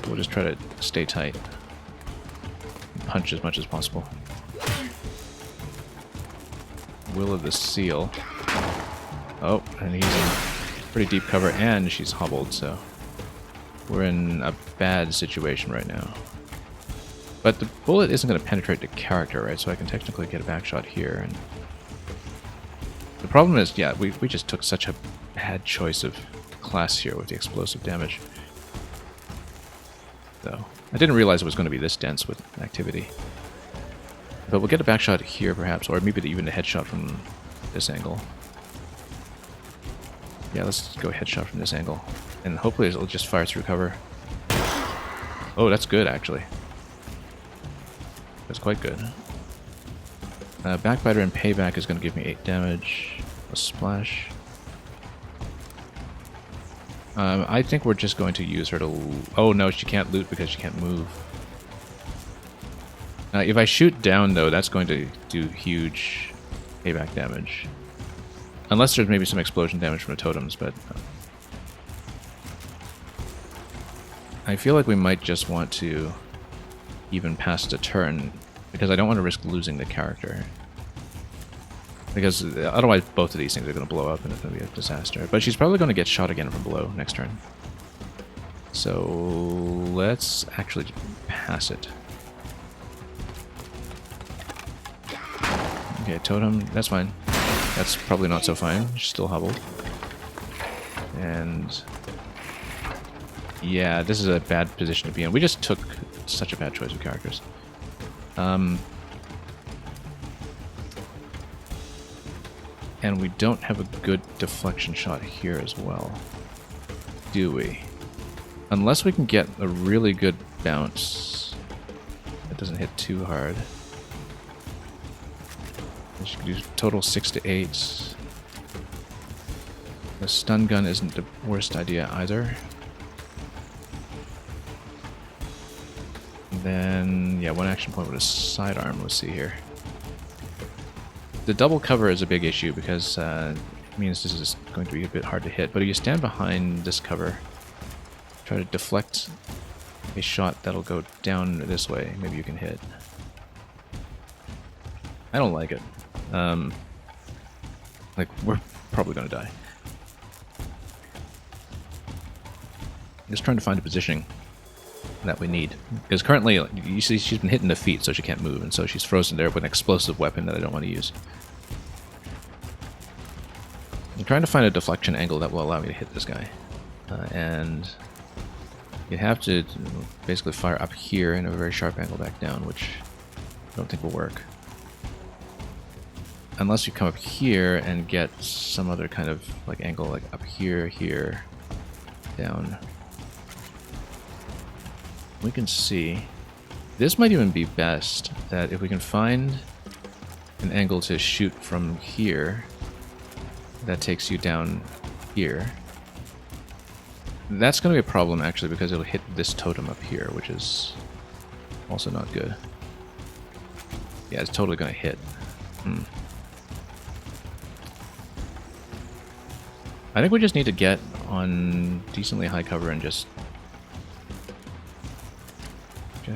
We'll just try to stay tight. Punch as much as possible. Will of the Seal. Oh, and he's in pretty deep cover and she's hobbled, so... We're in a bad situation right now. But the bullet isn't going to penetrate the character, right? So I can technically get a back shot here. And the problem is, yeah, we just took such a bad choice of class here with the explosive damage. So I didn't realize it was going to be this dense with activity. But we'll get a back shot here, perhaps, or maybe even a headshot from this angle. Yeah, let's go headshot from this angle. And hopefully it'll just fire through cover. Oh, that's good, actually. That's quite good. Backbiter and Payback is going to give me 8 damage. A splash. I think we're just going to use her to... Oh no, she can't loot because she can't move. If I shoot down, though, that's going to do huge payback damage. Unless there's maybe some explosion damage from the totems, but... I feel like we might just want to even pass the turn, because I don't want to risk losing the character. Because otherwise both of these things are going to blow up and it's going to be a disaster. But she's probably going to get shot again from below next turn. So let's actually pass it. Okay, totem, that's fine. That's probably not so fine. She's still hobbled. And yeah, this is a bad position to be in. We just took such a bad choice of characters. And we don't have a good deflection shot here as well, do we? Unless we can get a really good bounce that doesn't hit too hard. She can do total 6 to 8. The stun gun isn't the worst idea either. And then, yeah, one action point with a sidearm. Let's see here. The double cover is a big issue because it means this is going to be a bit hard to hit. But if you stand behind this cover, try to deflect a shot that'll go down this way, maybe you can hit. I don't like it. Like, we're probably going to die. Just trying to find a positioning that we need. Because currently, you see, she's been hitting the feet, so she can't move, and so she's frozen there with an explosive weapon that I don't want to use. I'm trying to find a deflection angle that will allow me to hit this guy. And you have to basically fire up here in a very sharp angle back down, which I don't think will work. Unless you come up here and get some other kind of like angle, like up here, here, down. We can see. This might even be best, that if we can find an angle to shoot from here, that takes you down here. That's going to be a problem, actually, because it'll hit this totem up here, which is also not good. Yeah, it's totally going to hit. I think we just need to get on decently high cover and just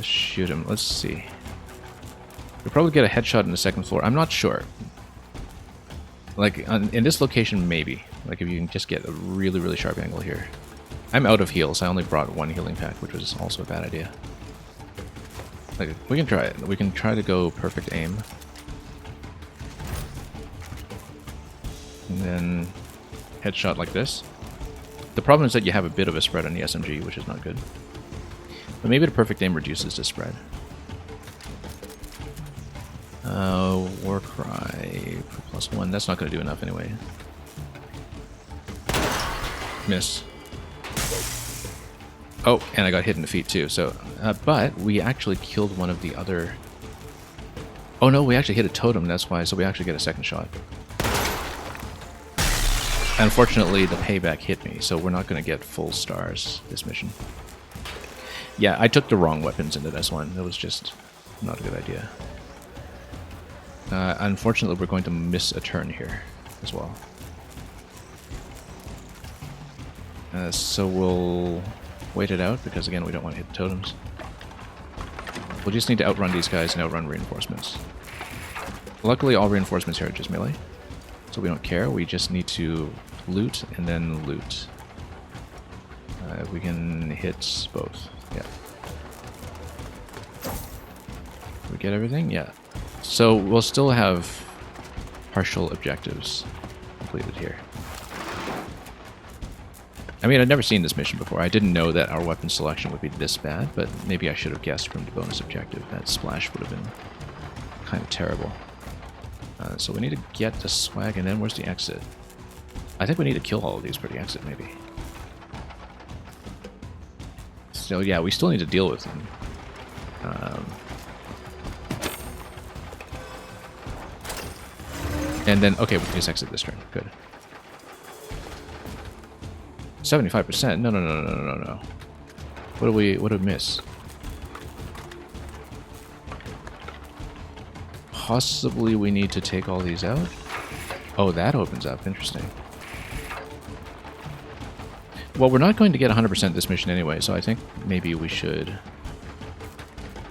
shoot him. Let's see. We'll probably get a headshot in the second floor. I'm not sure. Like, in this location, maybe. Like, if you can just get a really, really sharp angle here. I'm out of heals. I only brought one healing pack, which was also a bad idea. Like, we can try it. We can try to go perfect aim. And then headshot like this. The problem is that you have a bit of a spread on the SMG, which is not good. But maybe the perfect aim reduces the spread. Warcry for +1. That's not going to do enough anyway. Miss. Oh, and I got hit in the feet too. So, but we actually killed one of the other. Oh no, we actually hit a totem. That's why. So we actually get a second shot. Unfortunately, the payback hit me, so we're not going to get full stars this mission. Yeah, I took the wrong weapons into this one. It was just not a good idea. Unfortunately, we're going to miss a turn here as well. So we'll wait it out, because again, we don't want to hit the totems. We'll just need to outrun these guys and outrun reinforcements. Luckily, all reinforcements here are just melee, so we don't care. We just need to loot and then loot. We can hit both. Yeah. We get everything? Yeah. So we'll still have partial objectives completed here. I mean, I'd never seen this mission before. I didn't know that our weapon selection would be this bad, but maybe I should have guessed from the bonus objective. That splash would have been kind of terrible. So we need to get the swag, and then where's the exit? I think we need to kill all of these for the exit, maybe. So yeah, we still need to deal with them. And then, okay, we can just exit this turn. Good. 75%? No, no, no, no, no, no. What do we miss? Possibly we need to take all these out? Oh, that opens up. Interesting. Well, we're not going to get 100% this mission anyway, so I think maybe we should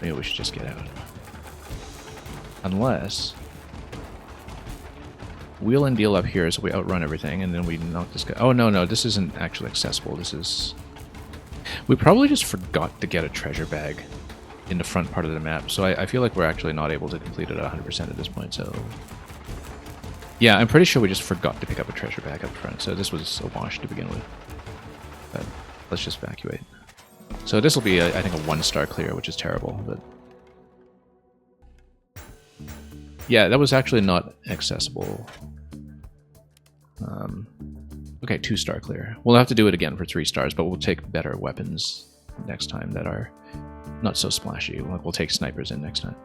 just get out. Unless wheel and deal up here so we outrun everything, and then we knock this guy. Oh, no, no, this isn't actually accessible. This is... We probably just forgot to get a treasure bag in the front part of the map, so I feel like we're actually not able to complete it at 100% at this point, so... Yeah, I'm pretty sure we just forgot to pick up a treasure bag up front, so this was a wash to begin with. But let's just evacuate. So this will be, I think, a 1-star clear, which is terrible, but... Yeah, that was actually not accessible. Okay, 2-star clear. We'll have to do it again for 3 stars, but we'll take better weapons next time that are not so splashy. Like, we'll take snipers in next time.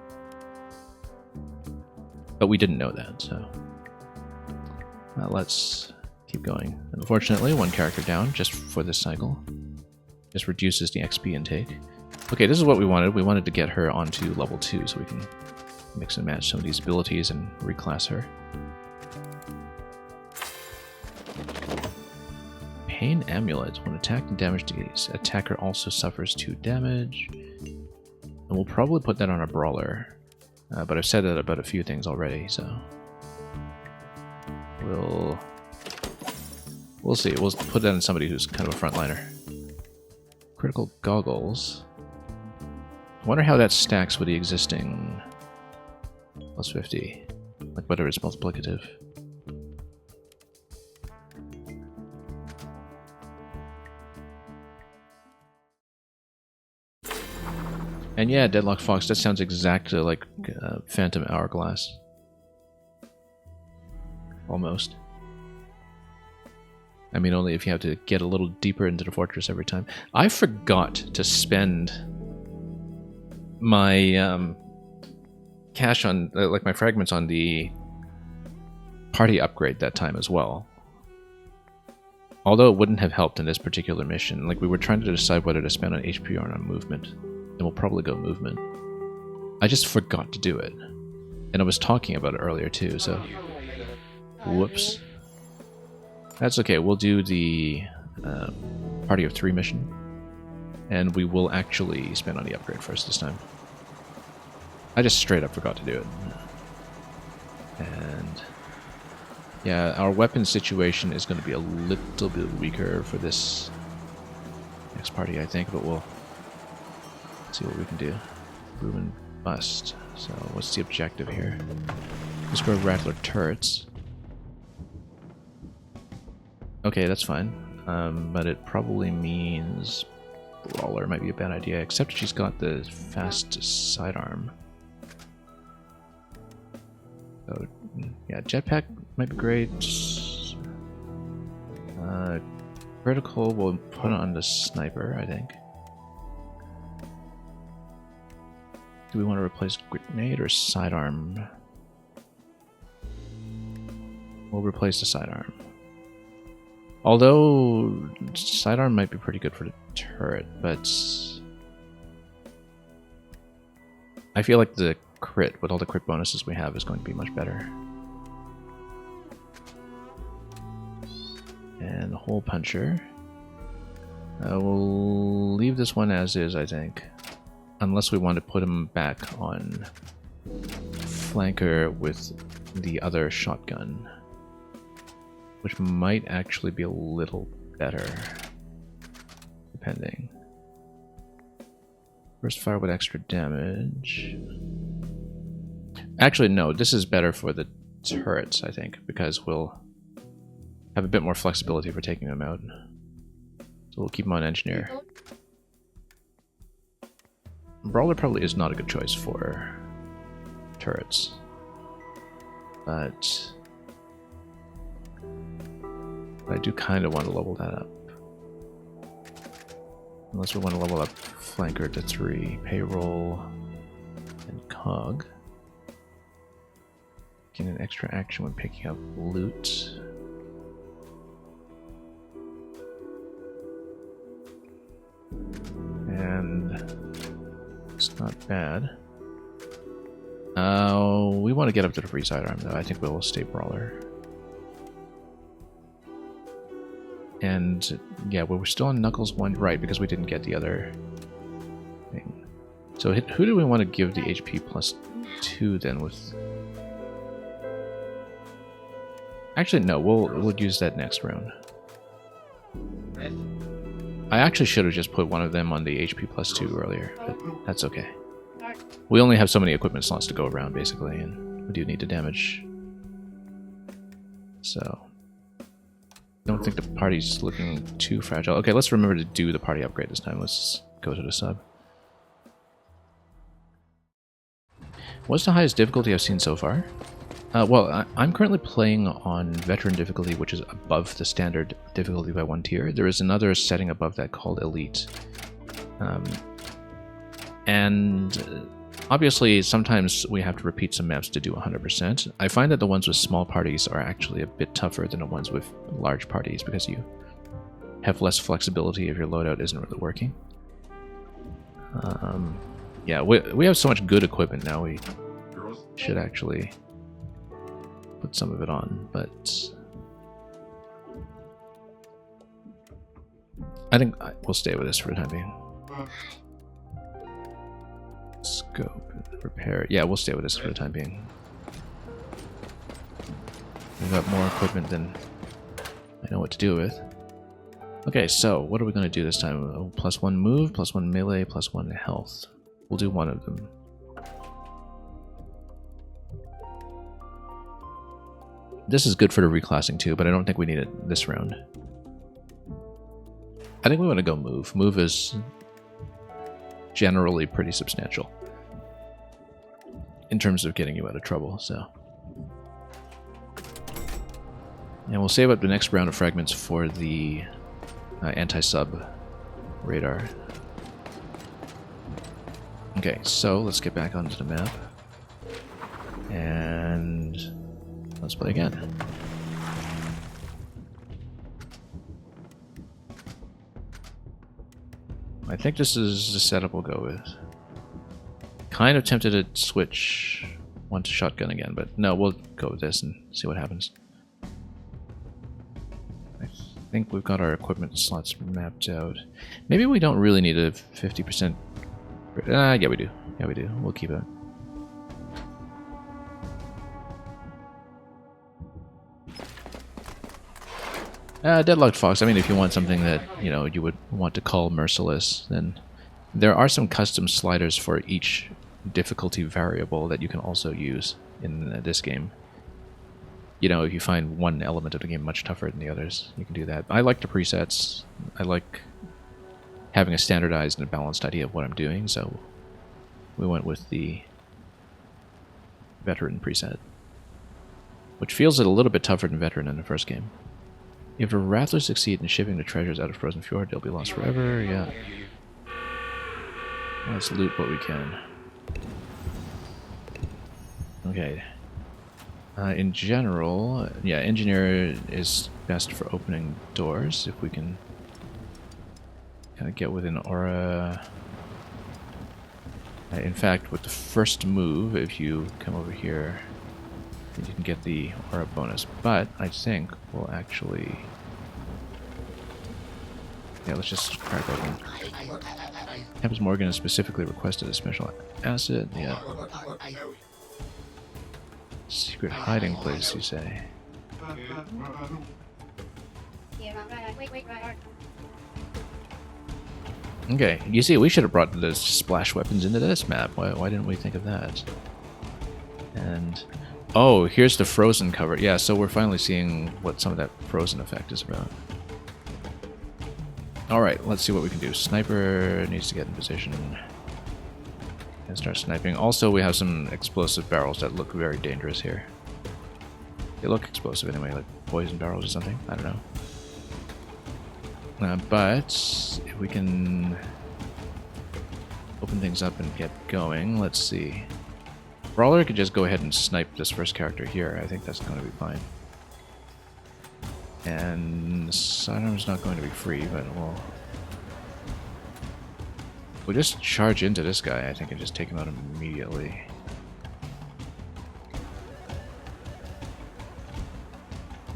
But we didn't know that, so... let's keep going. Unfortunately, 1 character down just for this cycle. Just reduces the XP intake. Okay, this is what we wanted. We wanted to get her onto level 2 so we can mix and match some of these abilities and reclass her. Pain Amulet. When attacked and damaged, the attacker also suffers 2 damage. And we'll probably put that on a brawler. But I've said that about a few things already, so... We'll see. We'll put that in somebody who's kind of a frontliner. Critical Goggles. I wonder how that stacks with the existing plus 50. Like whether it's multiplicative. And yeah, Deadlock Fox, that sounds exactly like Phantom Hourglass. Almost. I mean, only if you have to get a little deeper into the fortress every time. I forgot to spend my cash on, like my fragments on the party upgrade that time as well. Although it wouldn't have helped in this particular mission. Like, we were trying to decide whether to spend on HP or on movement. And we'll probably go movement. I just forgot to do it. And I was talking about it earlier too, so... Whoops. That's okay, we'll do the Party of 3 mission. And we will actually spend on the upgrade first this time. I just straight up forgot to do it. And... yeah, our weapon situation is going to be a little bit weaker for this next party, I think, but we'll see what we can do. boom and bust. So what's the objective here? Destroy Rattler turrets. Okay, that's fine. But it probably means Brawler might be a bad idea, except she's got the fast sidearm. So, yeah, jetpack might be great. Critical, we'll put on the sniper, I think. Do we want to replace grenade or sidearm? We'll replace the sidearm. Although sidearm might be pretty good for the turret, but I feel like the crit, with all the crit bonuses we have, is going to be much better. And hole puncher. We'll leave this one as is, I think. Unless we want to put him back on flanker with the other shotgun. Which might actually be a little better. Depending. First fire with extra damage. Actually, no, this is better for the turrets, I think, because we'll have a bit more flexibility for taking them out. So we'll keep them on engineer. Brawler probably is not a good choice for turrets. But I do kind of want to level that up. Unless we want to level up flanker to 3, payroll, and cog. Gain an extra action when picking up loot. And it's not bad. We want to get up to the free sidearm though. I think we'll stay brawler. And yeah, we're still on Knuckles 1, right, because we didn't get the other thing. So who do we want to give the HP plus 2 then with? Actually, no, we'll use that next round. I actually should have just put one of them on the HP plus 2 earlier, but that's okay. We only have so many equipment slots to go around, basically, and we do need the damage. So I don't think the party's looking too fragile. Okay, let's remember to do the party upgrade this time. Let's go to the sub. What's the highest difficulty I've seen so far? Well, I'm currently playing on Veteran difficulty, which is above the standard difficulty by 1 tier. There is another setting above that called Elite. And obviously, sometimes we have to repeat some maps to do 100%. I find that the ones with small parties are actually a bit tougher than the ones with large parties because you have less flexibility if your loadout isn't really working. Yeah, we have so much good equipment now, we should actually put some of it on, but I think we'll stay with this for the time being. Scope, repair. Yeah, we'll stay with this for the time being. We've got more equipment than I know what to do with. Okay, so what are we going to do this time? Oh, +1 move, +1 melee, +1 health. We'll do one of them. This is good for the reclassing too, but I don't think we need it this round. I think we want to go move. Move is generally pretty substantial in terms of getting you out of trouble, so. And we'll save up the next round of fragments for the anti-sub radar. Okay, so let's get back onto the map. And let's play again. I think this is the setup we'll go with. Kind of tempted to switch one to shotgun again, but no, we'll go with this and see what happens. I think we've got our equipment slots mapped out. Maybe we don't really need a 50%. Yeah, we do. Yeah, we do. We'll keep it. Deadlocked Fox. I mean, if you want something that, you know, you would want to call merciless, then there are some custom sliders for each difficulty variable that you can also use in this game. You know, if you find one element of the game much tougher than the others, you can do that. I like the presets. I like having a standardized and a balanced idea of what I'm doing, so we went with the Veteran preset, which feels a little bit tougher than Veteran in the first game. If the Rattlers succeed in shipping the treasures out of Frozen Fjord, they'll be lost forever. Yeah. Let's loot what we can. Okay. In general, yeah, Engineer is best for opening doors, if we can kind of get within aura. In fact, with the first move, if you come over here, you can get the aura bonus. But I think we'll actually... Yeah, let's just crack open. Tempest Morgan has specifically requested a special asset. Yeah. Secret hiding place, you say? Okay, you see, we should have brought the splash weapons into this map. Why didn't we think of that? And... oh, here's the frozen cover. Yeah, so we're finally seeing what some of that frozen effect is about. Alright, let's see what we can do. Sniper needs to get in position and start sniping. Also, we have some explosive barrels that look very dangerous here. They look explosive anyway, like poison barrels or something. I don't know. But if we can open things up and get going, let's see. Brawler could just go ahead and snipe this first character here. I think that's going to be fine. And sidearm's not going to be free, but we'll just charge into this guy, I think, and just take him out immediately.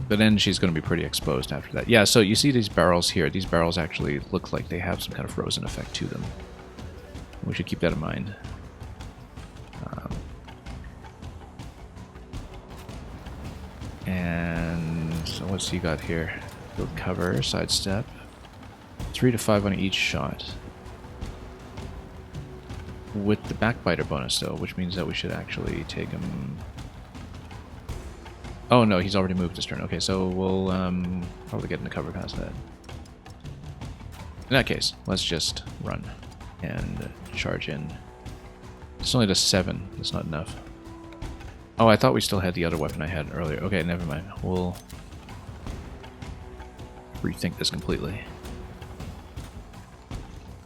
But then she's going to be pretty exposed after that. Yeah, so you see these barrels here. These barrels actually look like they have some kind of frozen effect to them. We should keep that in mind. And so what's he got here? Build cover, sidestep. 3 to 5 on each shot. With the backbiter bonus though, which means that we should actually take him... oh no, he's already moved his turn. Okay, so we'll probably get in the cover past that. In that case, let's just run and charge in. It's only the 7, that's not enough. Oh, I thought we still had the other weapon I had earlier. Okay, never mind. We'll rethink this completely.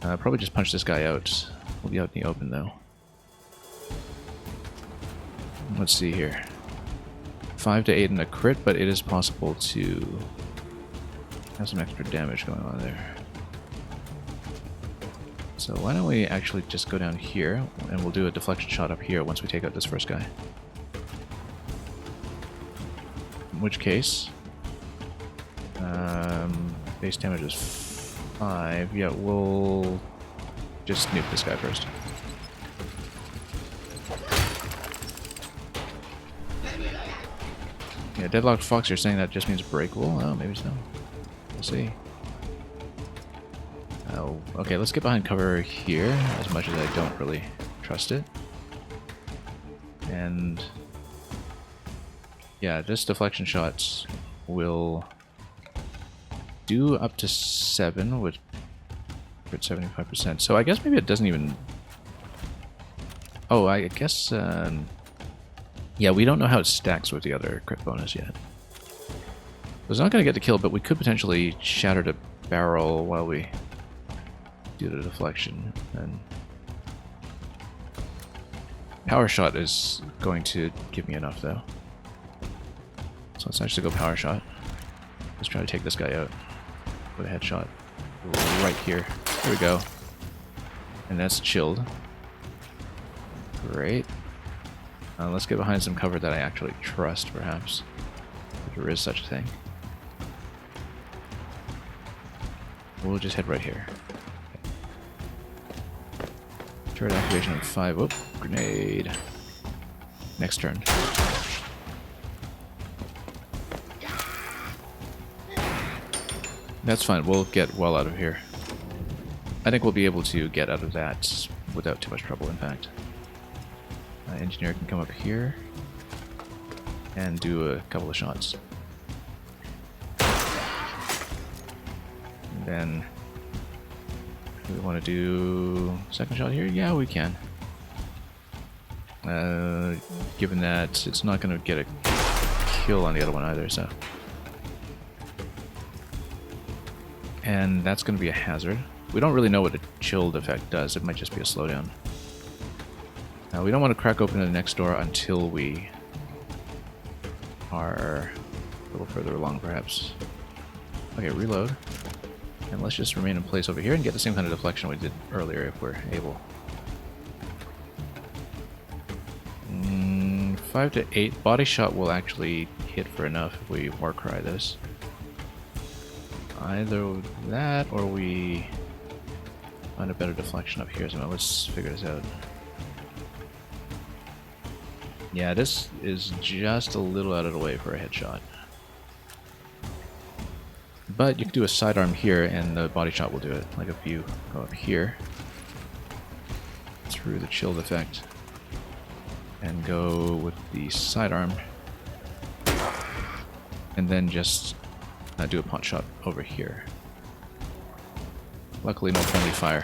Probably just punch this guy out. We'll be out in the open, though. Let's see here. 5 to 8 in a crit, but it is possible to have some extra damage going on there. So why don't we actually just go down here, and we'll do a deflection shot up here once we take out this first guy. In which case, base damage is 5. Yeah, we'll just nuke this guy first. Yeah, Deadlocked Fox, you're saying that just means breakable? Oh, maybe so. We'll see. Oh, okay, let's get behind cover here, as much as I don't really trust it. And... yeah, this deflection shots will do up to 7 with 75%. So I guess maybe it doesn't even... oh, I guess... yeah, we don't know how it stacks with the other crit bonus yet. So it's not going to get the kill, but we could potentially shatter the barrel while we do the deflection. And power shot is going to give me enough, though. So let's actually go power shot. Let's try to take this guy out with a headshot right here. There we go. And that's chilled. Great. Let's get behind some cover that I actually trust, perhaps. If there is such a thing. We'll just head right here. Okay. Turret activation on 5. Oop, grenade. Next turn. That's fine, we'll get well out of here. I think we'll be able to get out of that without too much trouble, in fact. Engineer can come up here and do a couple of shots. And then we want to do second shot here? Yeah, we can. Given that it's not going to get a kill on the other one either, so. And that's going to be a hazard. We don't really know what a chilled effect does. It might just be a slowdown. Now, we don't want to crack open the next door until we are a little further along, perhaps. Okay, reload. And let's just remain in place over here and get the same kind of deflection we did earlier if we're able. 5 to 8. Body shot will actually hit for enough if we Warcry this. Either that or we find a better deflection up here. So let's figure this out. Yeah, this is just a little out of the way for a headshot. But you can do a sidearm here and the body shot will do it. Like if you go up here through the chilled effect and go with the sidearm and then just do a punch shot over here. Luckily no friendly fire.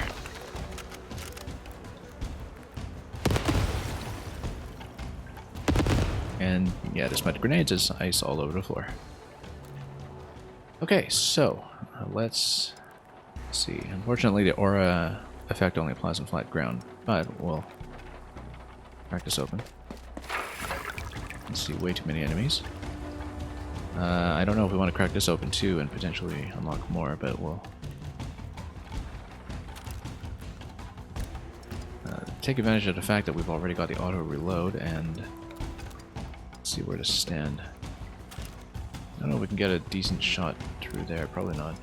And yeah, despite the grenades, there's ice all over the floor. Okay, so let's see. Unfortunately, the aura effect only applies on flat ground, but we'll crack this open. Let's see, way too many enemies. I don't know if we want to crack this open too and potentially unlock more, but we'll take advantage of the fact that we've already got the auto reload and see where to stand. I don't know if we can get a decent shot through there, probably not.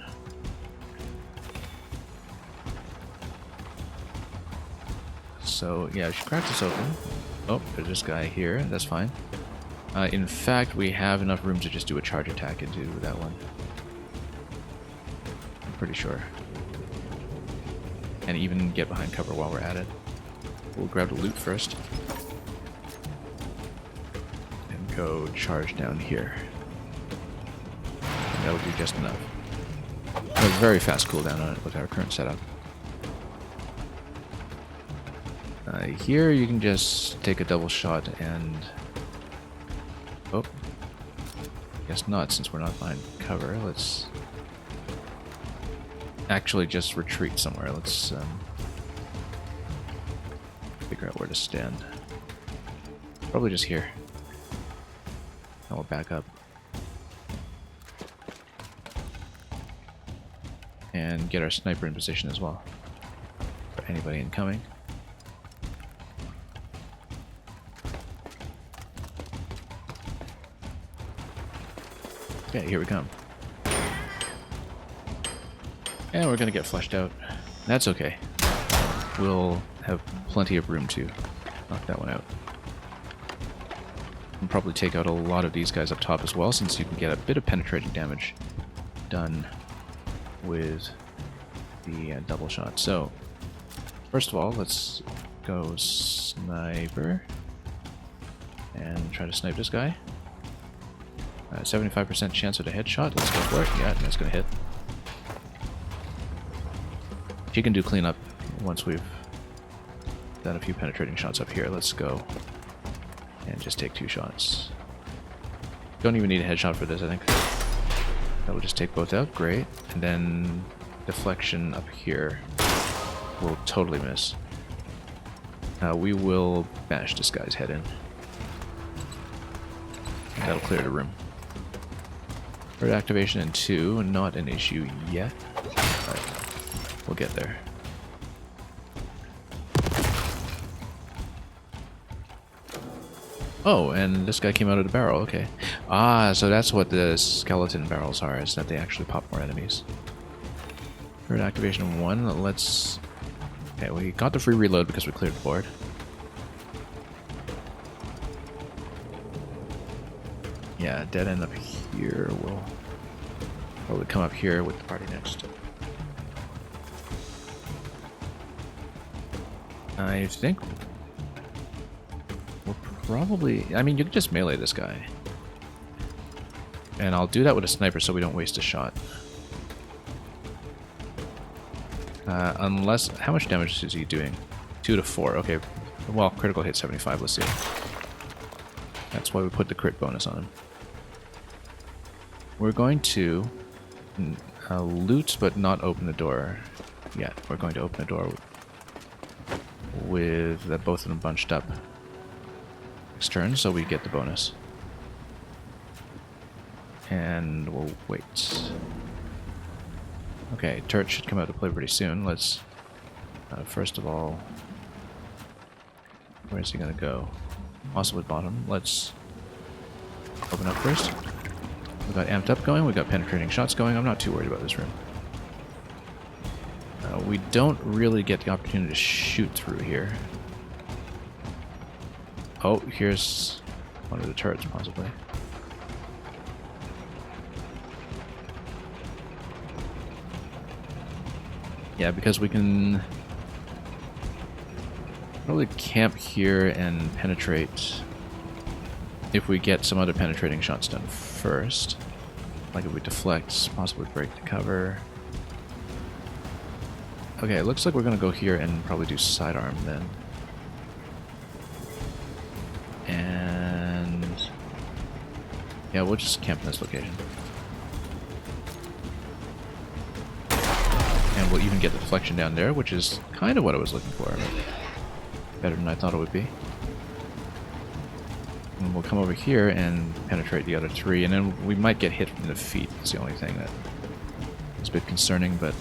So yeah, we should crack this open. Oh, there's this guy here, that's fine. In fact, we have enough room to just do a charge attack into that one. I'm pretty sure. And even get behind cover while we're at it. We'll grab the loot first. And go charge down here. And that'll do just enough. A very fast cooldown on it with our current setup. Here you can just take a double shot and... Oh, guess not, since we're not behind cover. Let's actually just retreat somewhere. Let's figure out where to stand. Probably just here. And we'll back up. And get our sniper in position as well. For anybody incoming. Okay, here we come. And we're gonna get flushed out. That's okay. We'll have plenty of room to knock that one out. And probably take out a lot of these guys up top as well, since you can get a bit of penetrating damage done with the double shot. So, first of all, let's go sniper and try to snipe this guy. 75% chance of a headshot. Let's go for it. Yeah, that's gonna hit. She can do cleanup once we've done a few penetrating shots up here. Let's go and just take 2 shots. Don't even need a headshot for this, I think. That will just take both out. Great. And then deflection up here will totally miss. We will bash this guy's head in. That'll clear the room. Third activation in 2, not an issue yet. But we'll get there. Oh, and this guy came out of the barrel, okay. Ah, so that's what the skeleton barrels are, is that they actually pop more enemies. Third activation 1, let's... Okay, we got the free reload because we cleared the board. Yeah, dead end up here. We'll probably come up here with the party next. I think probably... I mean, you can just melee this guy. And I'll do that with a sniper so we don't waste a shot. Unless... How much damage is he doing? 2 to 4. Okay. Well, critical hit 75. Let's see. That's why we put the crit bonus on him. We're going to loot, but not open the door yet. We're going to open the door with both of them bunched up next turn, so we get the bonus. And we'll wait. Okay, turret should come out to play pretty soon. Let's, first of all, where is he going to go? Possibly bottom. Let's open up first. We've got amped up going, we've got penetrating shots going. I'm not too worried about this room. We don't really get the opportunity to shoot through here. Oh, here's one of the turrets, possibly. Yeah, because we can probably camp here and penetrate if we get some other penetrating shots done first. Like if we deflect, possibly break the cover. Okay, it looks like we're going to go here and probably do sidearm then. And... yeah, we'll just camp in this location. And we'll even get the deflection down there, which is kind of what I was looking for. Better than I thought it would be. And we'll come over here and penetrate the other 3, and then we might get hit from the feet. That's the only thing that is a bit concerning, but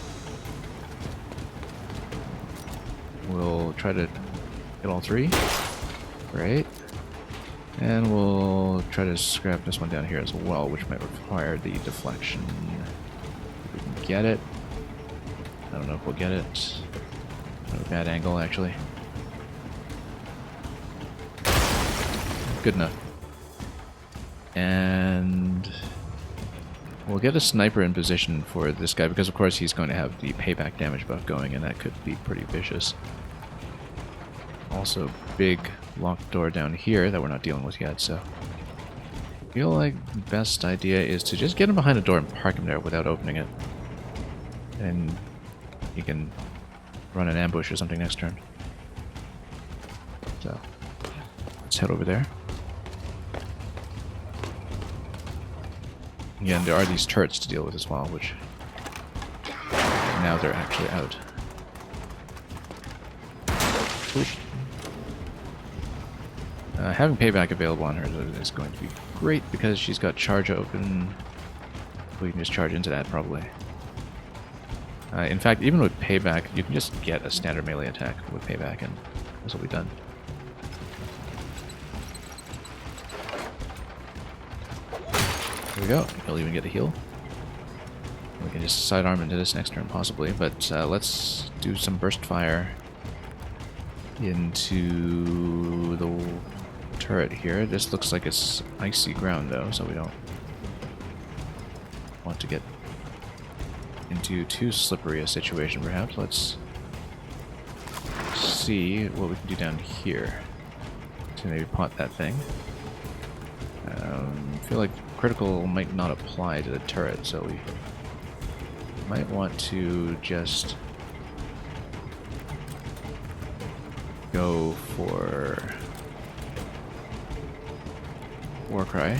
we'll try to get all 3. Great. And we'll try to scrap this one down here as well, which might require the deflection. If we can get it. I don't know if we'll get it. Not a bad angle, actually. Good enough. And we'll get a sniper in position for this guy, because of course he's going to have the payback damage buff going, and that could be pretty vicious. Also, big locked door down here that we're not dealing with yet, so I feel like the best idea is to just get him behind a door and park him there without opening it. And he can run an ambush or something next turn. So, let's head over there. Again, there are these turrets to deal with as well, which now they're actually out. Ooh. Having payback available on her is going to be great because she's got charge open. We can just charge into that probably. In fact, even with payback, you can just get a standard melee attack with payback, and this will be done. There we go. He'll even get a heal. We can just sidearm into this next turn, possibly, but let's do some burst fire into the turret here. This looks like it's icy ground, though, so we don't want to get into too slippery a situation, perhaps. Let's see what we can do down here to maybe pot that thing. I feel like critical might not apply to the turret, so we might want to just go for Warcry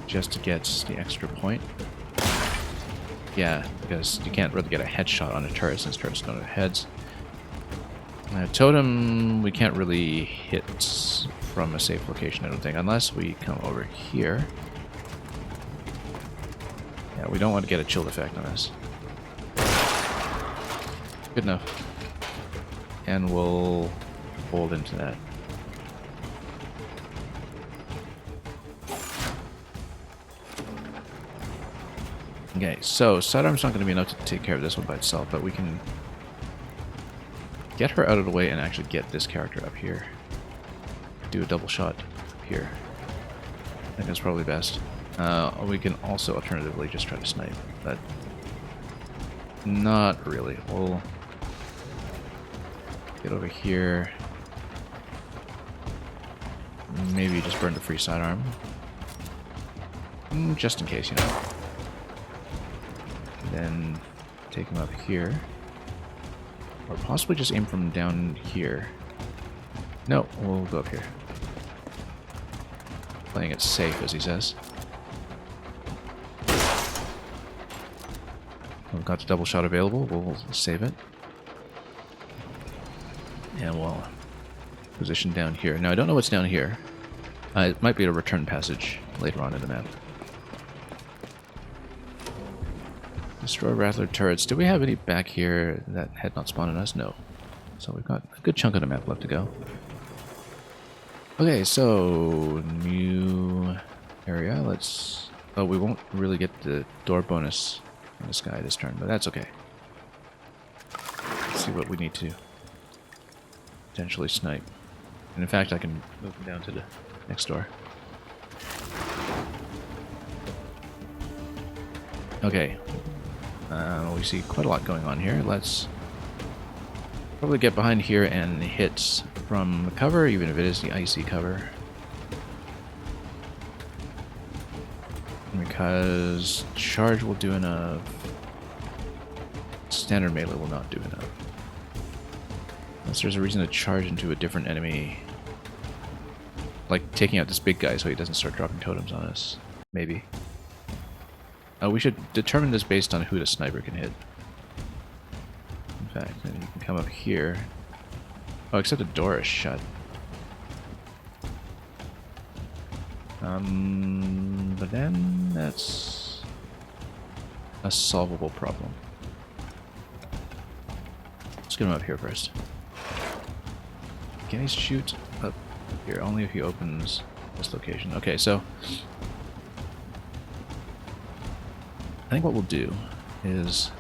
just to get the extra point. Yeah, because you can't really get a headshot on a turret since turrets don't have heads. Totem, we can't really hit from a safe location, I don't think, unless we come over here. Yeah, we don't want to get a chilled effect on this. Good enough. And we'll hold into that. Okay, so sidearm's not going to be enough to take care of this one by itself, but we can get her out of the way and actually get this character up here. Do a double shot up here. I think that's probably best. We can also alternatively just try to snipe, but not really. We'll get over here. maybe just burn the free sidearm. Just in case, you know. And then take him up here. Or possibly just aim from down here. No, we'll go up here. Playing it safe, as he says. We've got the double shot available. We'll save it. And we'll position down here. Now, I don't know what's down here. It might be a return passage later on in the map. Destroy Rattler turrets. Do we have any back here that had not spawned on us? No. So we've got a good chunk of the map left to go. Okay, so new area. Let's... Oh, we won't really get the door bonus in the sky this turn, but that's okay. Let's see what we need to potentially snipe. And in fact, I can move them down to the next door. Okay. We see quite a lot going on here. Let's probably get behind here and hit from the cover, even if it is the icy cover. Because charge will do enough. Standard melee will not do enough. Unless there's a reason to charge into a different enemy. Like taking out this big guy so he doesn't start dropping totems on us. Maybe. We should determine this based on who the sniper can hit. In fact, then you can come up here. Oh, except the door is shut. But then that's a solvable problem. Let's get him up here first. Can he shoot up here? Only if he opens this location. Okay, so I think what we'll do is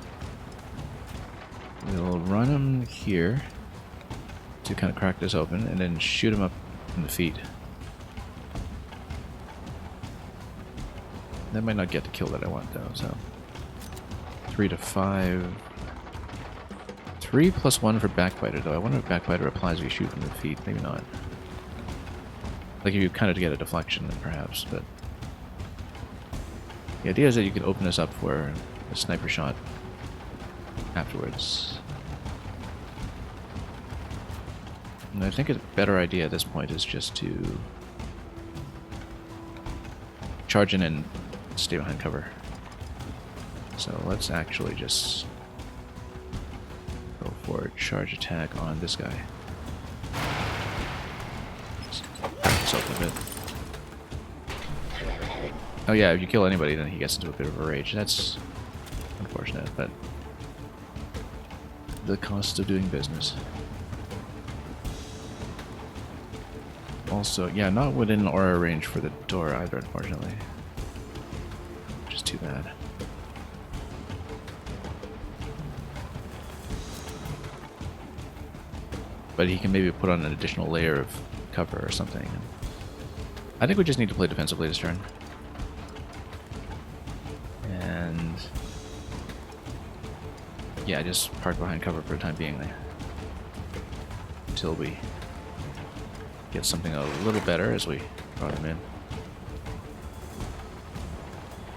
we'll run him here to kind of crack this open and then shoot him up in the feet. That might not get the kill that I want though, so 3 to 5. 3 plus 1 for backbiter though. I wonder if backbiter applies if you shoot from the feet. Maybe not. Like if you kind of get a deflection then perhaps, but the idea is that you can open this up for a sniper shot afterwards. And I think a better idea at this point is just to charge in and stay behind cover. So let's actually just go for a charge attack on this guy. Just back this up a bit. Oh yeah, if you kill anybody, then he gets into a bit of a rage. That's unfortunate, but the cost of doing business. Also, yeah, not within aura range for the door either, unfortunately. Which is too bad. But he can maybe put on an additional layer of cover or something. I think we just need to play defensively this turn. And yeah, just park behind cover for the time being until we get something a little better as we brought him in.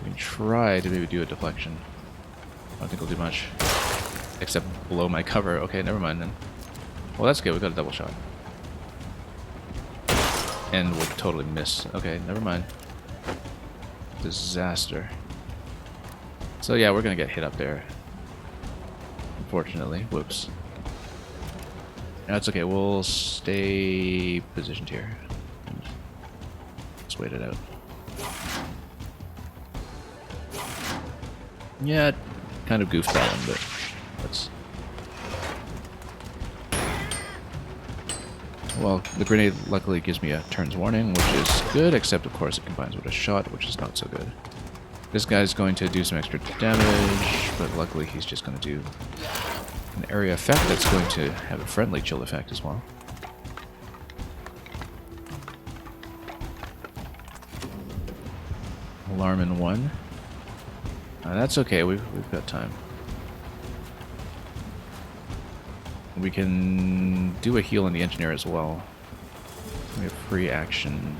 We can try to maybe do a deflection. I don't think we'll do much. Except below my cover. Okay, never mind then. Well, that's good. We got a double shot. And we'll totally miss. Okay, never mind. Disaster. So yeah, we're gonna get hit up there. Unfortunately. Whoops. That's okay, we'll stay positioned here. Let's wait it out. Yeah, kind of goofed that one, but let's... Well, the grenade luckily gives me a turn's warning, which is good, except of course it combines with a shot, which is not so good. This guy's going to do some extra damage, but luckily he's just going to do an area effect that's going to have a friendly chill effect as well. Alarm in 1. That's okay, we've got time. We can do a heal on the engineer as well. We have free action.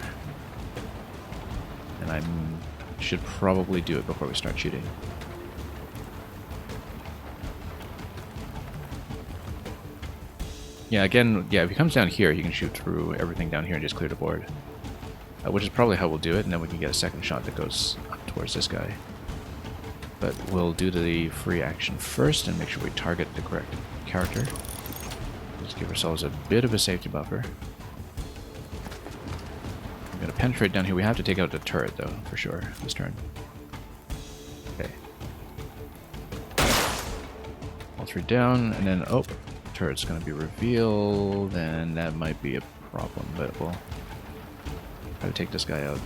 And I should probably do it before we start shooting. Yeah, again, yeah, if he comes down here, he can shoot through everything down here and just clear the board. Which is probably how we'll do it, and then we can get a second shot that goes up towards this guy. But we'll do the free action first and make sure we target the correct character. Let's give ourselves a bit of a safety buffer. I'm going to penetrate down here. We have to take out the turret, though, for sure, this turn. Okay. All three down, and then, oh, turret's going to be revealed, and that might be a problem, but we'll try to take this guy out.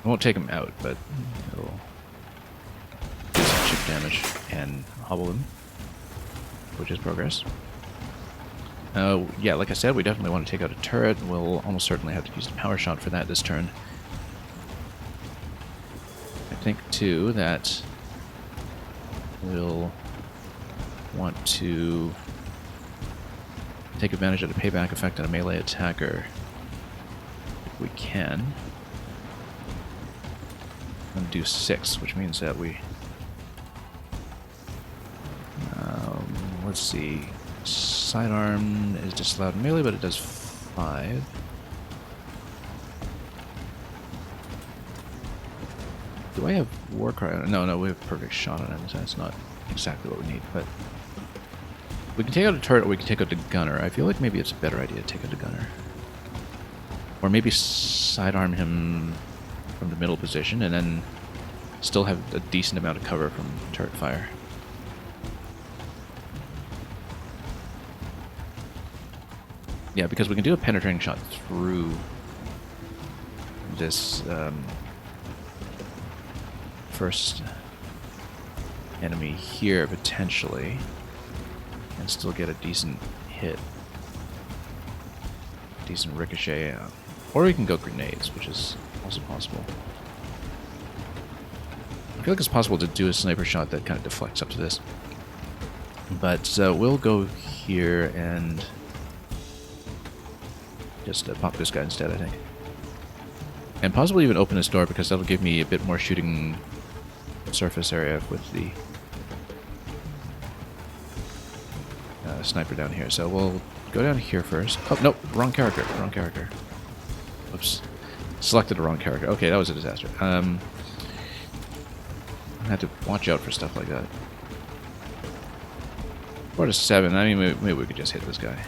I won't take him out, but it'll do some chip damage and hobble him, which is progress. Yeah, like I said, we definitely want to take out a turret. We'll almost certainly have to use the power shot for that this turn. I think, too, that we'll want to take advantage of the payback effect on a melee attacker if we can. And do 6, which means that we... let's see... Sidearm is disallowed in melee, but it does 5. Do I have Warcry? No, we have perfect shot on it, so that's not exactly what we need, but... We can take out a turret, or we can take out the gunner. I feel like maybe it's a better idea to take out the gunner. Or maybe sidearm him from the middle position, and then still have a decent amount of cover from turret fire. Yeah, because we can do a penetrating shot through this first enemy here, potentially, and still get a decent hit. Decent ricochet. Or we can go grenades, which is also possible. I feel like it's possible to do a sniper shot that kind of deflects up to this. But we'll go here and just pop this guy instead, I think. And possibly even open this door, because that'll give me a bit more shooting surface area with the sniper down here. So we'll go down here first. Oh, nope, wrong character, wrong character. Oops. Selected the wrong character. Okay, that was a disaster. I had to watch out for stuff like that. 4 to 7. I mean, maybe we could just hit this guy.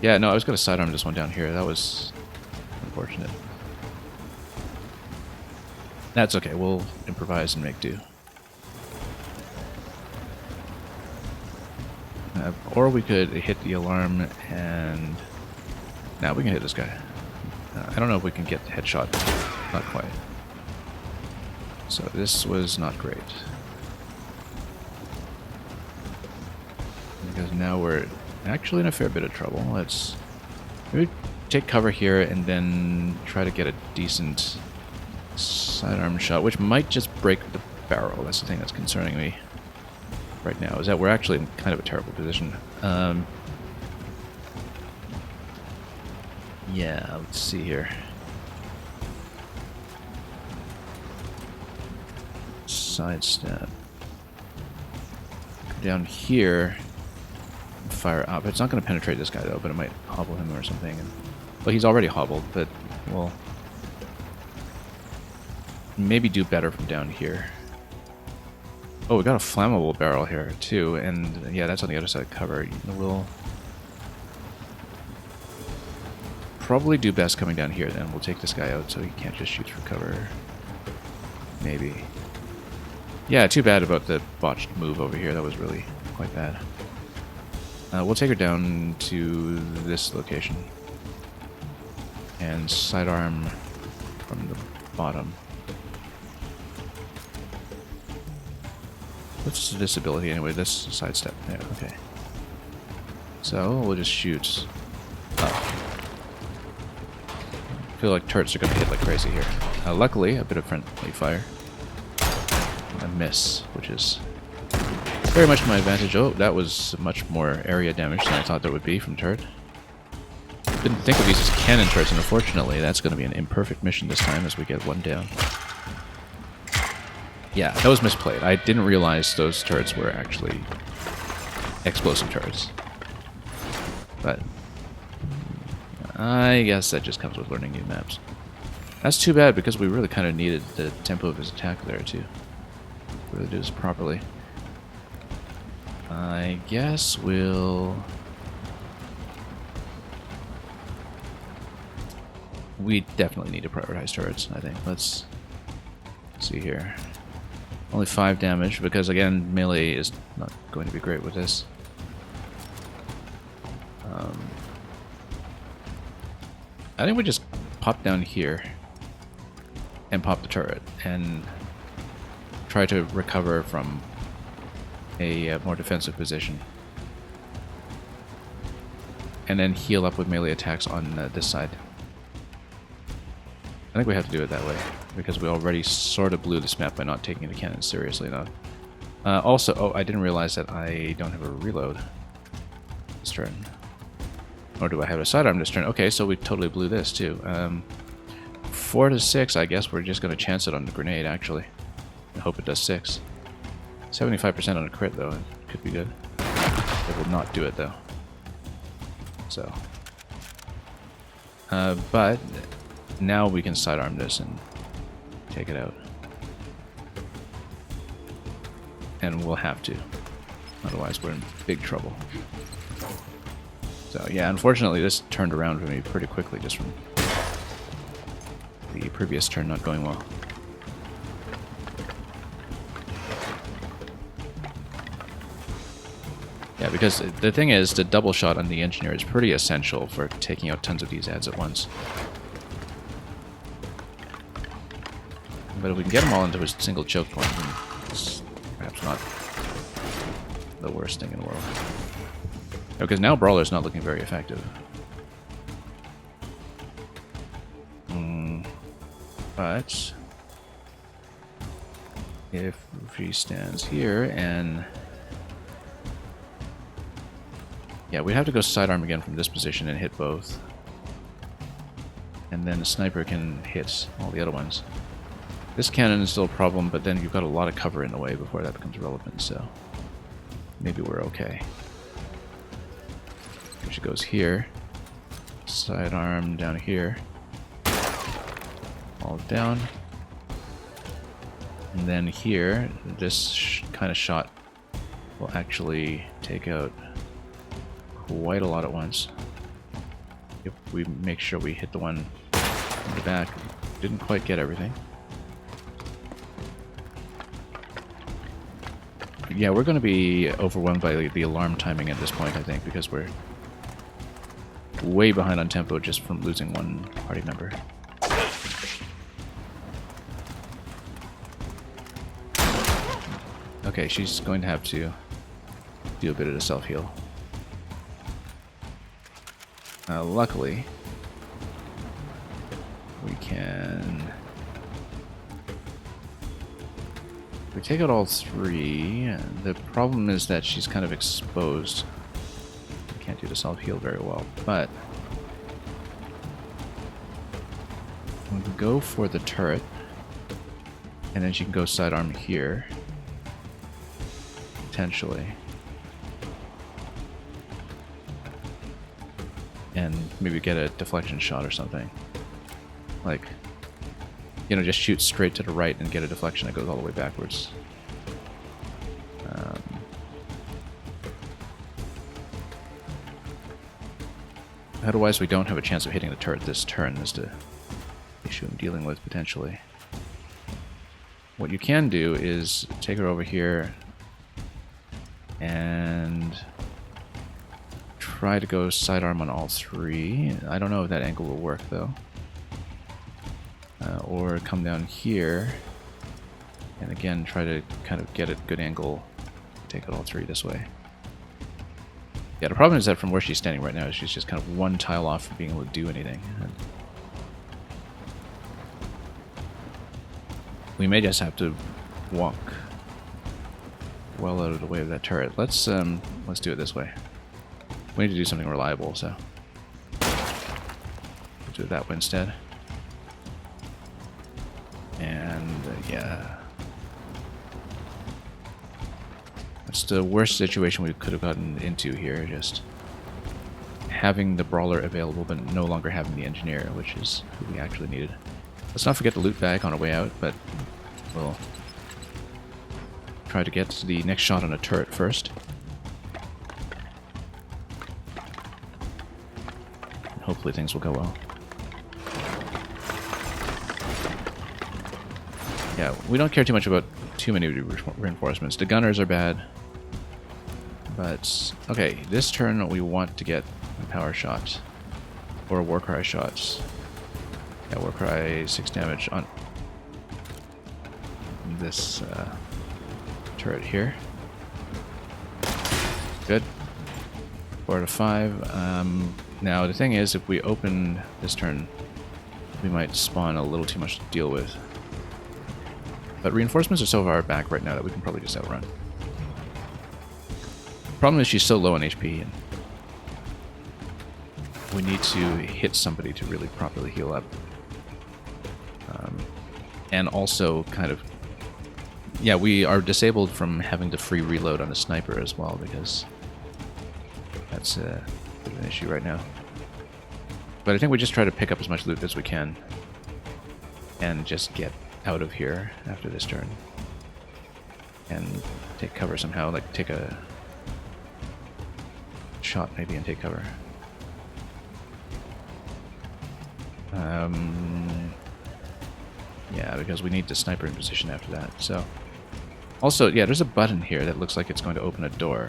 Yeah, no, I was going to sidearm this one down here. That was unfortunate. That's okay. We'll improvise and make do. Or we could hit the alarm and... Now we can hit this guy. I don't know if we can get the headshot. Not quite. So this was not great. Because now we're actually in a fair bit of trouble. Let's maybe take cover here and then try to get a decent sidearm shot, which might just break the barrel. That's the thing that's concerning me right now, is that we're actually in kind of a terrible position. Yeah, let's see here. Sidestep. Go down here. Fire up. It's not going to penetrate this guy though, but it might hobble him or something. Well, he's already hobbled, but we'll maybe do better from down here. Oh, we got a flammable barrel here too, and yeah, that's on the other side of cover. We'll probably do best coming down here. Then we'll take this guy out so he can't just shoot through cover. Maybe. Yeah, too bad about the botched move over here. That was really quite bad. We'll take her down to this location and sidearm from the bottom. What's this ability anyway? This sidestep. Yeah, okay. So we'll just shoot up. I feel like turrets are going to hit like crazy here. Luckily, a bit of friendly fire. A miss, which is very much to my advantage. Oh, that was much more area damage than I thought there would be from turret. didn't think of these as cannon turrets, and unfortunately that's going to be an imperfect mission this time as we get one down. Yeah, that was misplayed. I didn't realize those turrets were actually explosive turrets. But I guess that just comes with learning new maps. That's too bad because we really kind of needed the tempo of his attack there to really do this properly. I guess we'll... We definitely need to prioritize turrets, I think. Let's see here. Only 5 damage because, again, melee is not going to be great with this. I think we just pop down here and pop the turret and try to recover from a more defensive position. And then heal up with melee attacks on this side. I think we have to do it that way, because we already sort of blew this map by not taking the cannons seriously enough. Also, oh, I didn't realize that I don't have a reload this turn. Or do I have a sidearm this turn? Okay, so we totally blew this too. 4 to 6, I guess we're just going to chance it on the grenade, actually. I hope it does 6. 75% on a crit, though. It could be good. It will not do it, though. So. But now we can sidearm this and take it out. And we'll have to. Otherwise, we're in big trouble. So, yeah, unfortunately, this turned around for me pretty quickly just from the previous turn not going well. Yeah, because the thing is, the double shot on the engineer is pretty essential for taking out tons of these ads at once. But if we can get them all into a single choke point, then it's perhaps not the worst thing in the world. Because now Brawler's not looking very effective. But if he stands here and... Yeah, we'd have to go sidearm again from this position and hit both. And then the sniper can hit all the other ones. This cannon is still a problem, but then you've got a lot of cover in the way before that becomes relevant, so maybe we're okay. She goes here. Sidearm down here. All down. And then here, this kind of shot will actually take out quite a lot at once. If we make sure we hit the one in the back. Didn't quite get everything. Yeah, we're going to be overwhelmed by the alarm timing at this point, I think, because we're way behind on tempo just from losing one party member. Okay, she's going to have to do a bit of the self-heal. Luckily, we can... We take out all 3. The problem is that she's kind of exposed. We can't do the self-heal very well, but we can go for the turret, and then she can go sidearm here, potentially, and maybe get a deflection shot or something. Like, you know, just shoot straight to the right and get a deflection that goes all the way backwards. Otherwise, we don't have a chance of hitting the turret this turn. Is the issue I'm dealing with, potentially. What you can do is take her over here and try to go sidearm on all 3. I don't know if that angle will work, though. Or come down here and again try to kind of get a good angle, take out all 3 this way. Yeah, the problem is that from where she's standing right now, she's just kind of one tile off from being able to do anything. And we may just have to walk well out of the way of that turret. Let's do it this way. We need to do something reliable, so. do it that way instead. And yeah, that's the worst situation we could have gotten into here, just having the brawler available but no longer having the engineer, which is who we actually needed. Let's not forget the loot bag on our way out, but we'll try to get the next shot on a turret first. And hopefully things will go well. Yeah, we don't care too much about too many reinforcements. The gunners are bad. But, okay, this turn we want to get a power shot. Or a Warcry shot. Yeah, Warcry 6 damage on this turret here. Good. 4 out of 5. Now, the thing is, if we open this turn, we might spawn a little too much to deal with. But reinforcements are so far back right now that we can probably just outrun. Problem is she's so low on HP, and we need to hit somebody to really properly heal up. And also kind of... Yeah, we are disabled from having to free reload on a sniper as well, because that's a bit of an issue right now. But I think we just try to pick up as much loot as we can and just get out of here after this turn. And take cover somehow, like take a shot maybe and take cover. Yeah, because we need the sniper in position after that. So, also, yeah, there's a button here that looks like it's going to open a door.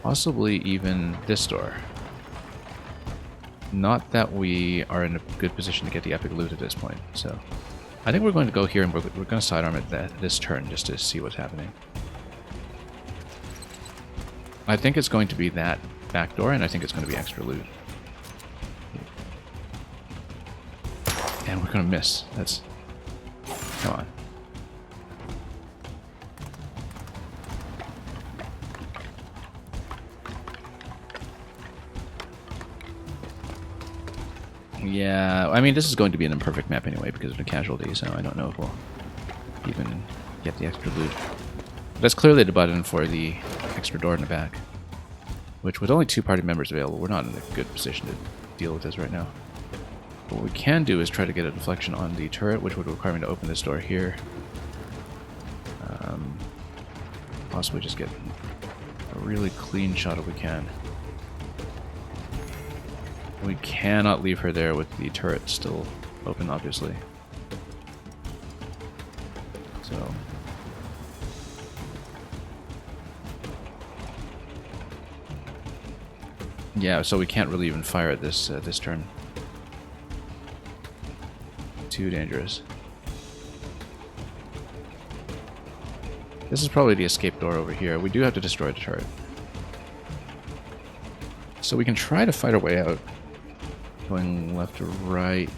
Possibly even this door. Not that we are in a good position to get the epic loot at this point. So, I think we're going to go here and we're going to sidearm it this turn just to see what's happening. I think it's going to be that back door, and I think it's going to be extra loot. And we're going to miss. That's... Come on. Yeah, I mean, this is going to be an imperfect map anyway because of the casualty, so I don't know if we'll even get the extra loot. But that's clearly the button for the extra door in the back. Which, with only 2 party members available, we're not in a good position to deal with this right now. What we can do is try to get a deflection on the turret, which would require me to open this door here. Possibly just get a really clean shot if we can. We cannot leave her there with the turret still open, obviously. So... yeah, so we can't really even fire at this this turn. Too dangerous. This is probably the escape door over here. We do have to destroy the turret. So we can try to fight our way out. Going left to right.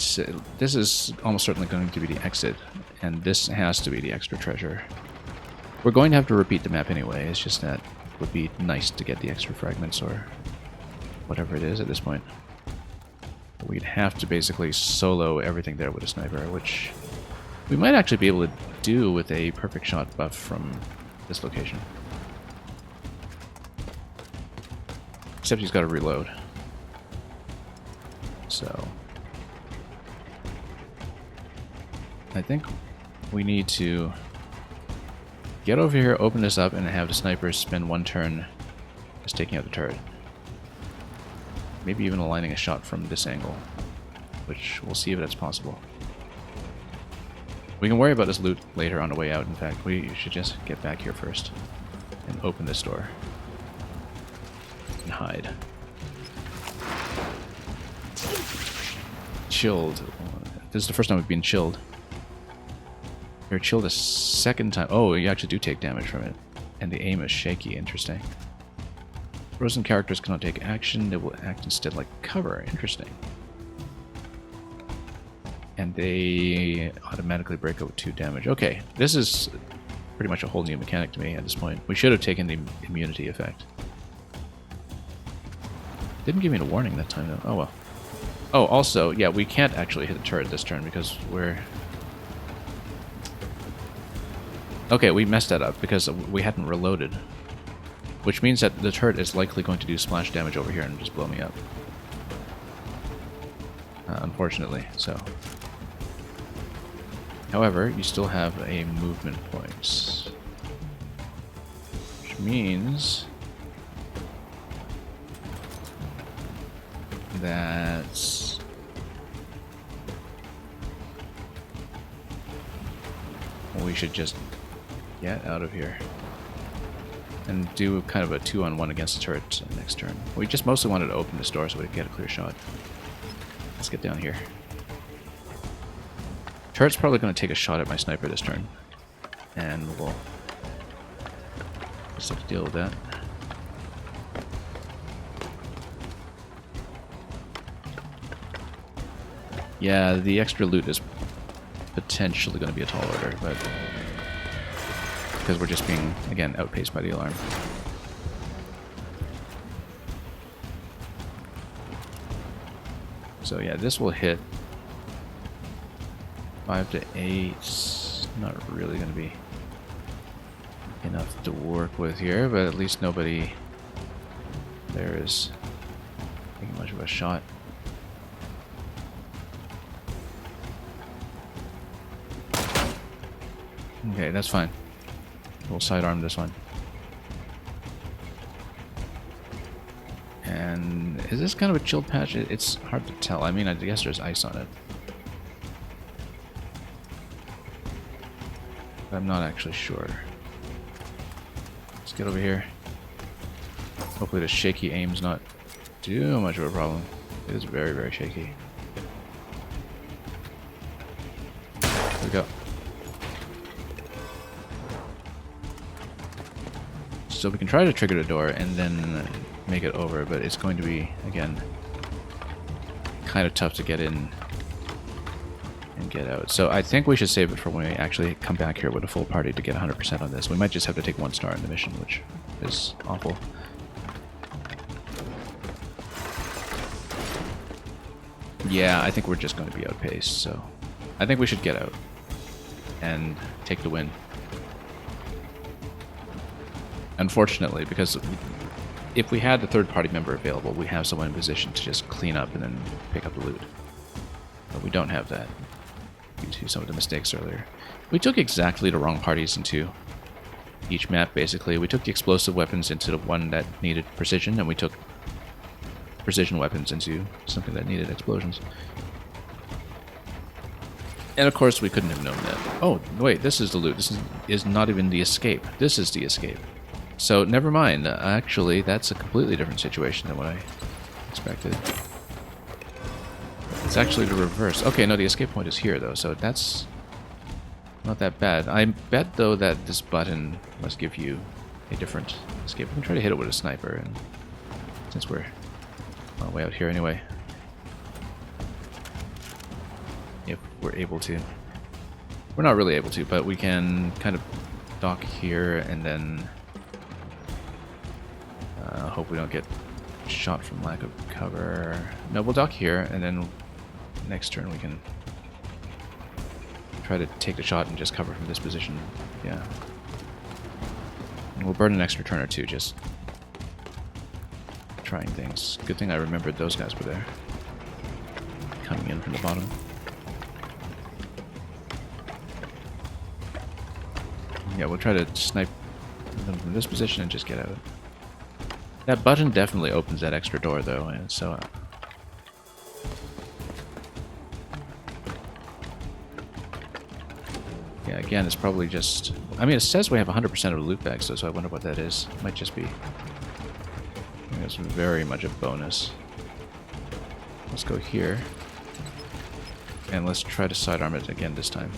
This is almost certainly going to be the exit. And this has to be the extra treasure. We're going to have to repeat the map anyway. It's just that it would be nice to get the extra fragments or whatever it is at this point. We'd have to basically solo everything there with a sniper, which we might actually be able to do with a perfect shot buff from this location. Except he's got to reload. So I think we need to get over here, open this up, and have the sniper spend 1 turn just taking out the turret. Maybe even aligning a shot from this angle, which we'll see if that's possible. We can worry about this loot later on the way out. In fact, we should just get back here first and open this door and hide. Chilled. This is the first time we've been chilled. You're chilled a second time. Oh, you actually do take damage from it. And the aim is shaky. Interesting. Frozen characters cannot take action. They will act instead like cover. Interesting. And they automatically break out with 2 damage. Okay, this is pretty much a whole new mechanic to me at this point. We should have taken the immunity effect. Didn't give me a warning that time though. Oh well. Oh, also, yeah, we can't actually hit the turret this turn because we're... Okay, we messed that up because we hadn't reloaded. Which means that the turret is likely going to do splash damage over here and just blow me up. Unfortunately, so... However, you still have a movement point. Which means... that... we should just get out of here. And do kind of a 2-on-1 against the turret next turn. We just mostly wanted to open this door so we could get a clear shot. Let's get down here. Turret's probably going to take a shot at my sniper this turn. And we'll just have to deal with that. Yeah, the extra loot is potentially going to be a tall order, but... because we're just being, again, outpaced by the alarm. So yeah, this will hit 5 to 8. Not really going to be enough to work with here, but at least nobody there is taking much of a shot. Okay, that's fine. We'll sidearm this one. And is this kind of a chilled patch? It's hard to tell. I mean, I guess there's ice on it. But I'm not actually sure. Let's get over here. Hopefully the shaky aim's not too much of a problem. It is very, very shaky. There we go. So we can try to trigger the door and then make it over, but it's going to be, again, kind of tough to get in and get out. So I think we should save it for when we actually come back here with a full party to get 100% on this. We might just have to take 1 star in the mission, which is awful. Yeah, I think we're just going to be outpaced, so I think we should get out and take the win. Unfortunately, because if we had the third-party member available, we have someone in position to just clean up and then pick up the loot. But we don't have that due to some of the mistakes earlier. We took exactly the wrong parties into each map, basically. We took the explosive weapons into the one that needed precision, and we took precision weapons into something that needed explosions. And of course, we couldn't have known that. Oh, wait, this is the loot. This is not even the escape. This is the escape. So, never mind. Actually, that's a completely different situation than what I expected. It's actually the reverse. Okay, no, the escape point is here, though, so that's not that bad. I bet, though, that this button must give you a different escape. We can try to hit it with a sniper, and since we're way out here anyway. If we're able to. We're not really able to, but we can kind of dock here and then hope we don't get shot from lack of cover. No, we'll dock here and then next turn we can try to take the shot and just cover from this position. Yeah. And we'll burn an extra turn or two just trying things. Good thing I remembered those guys were there. Coming in from the bottom. Yeah, we'll try to snipe them from this position and just get out. That button definitely opens that extra door, though, and so... yeah, again, it's probably just... I mean, it says we have 100% of the loot bags, so I wonder what that is. It might just be... I think it's very much a bonus. Let's go here. And let's try to sidearm it again this time.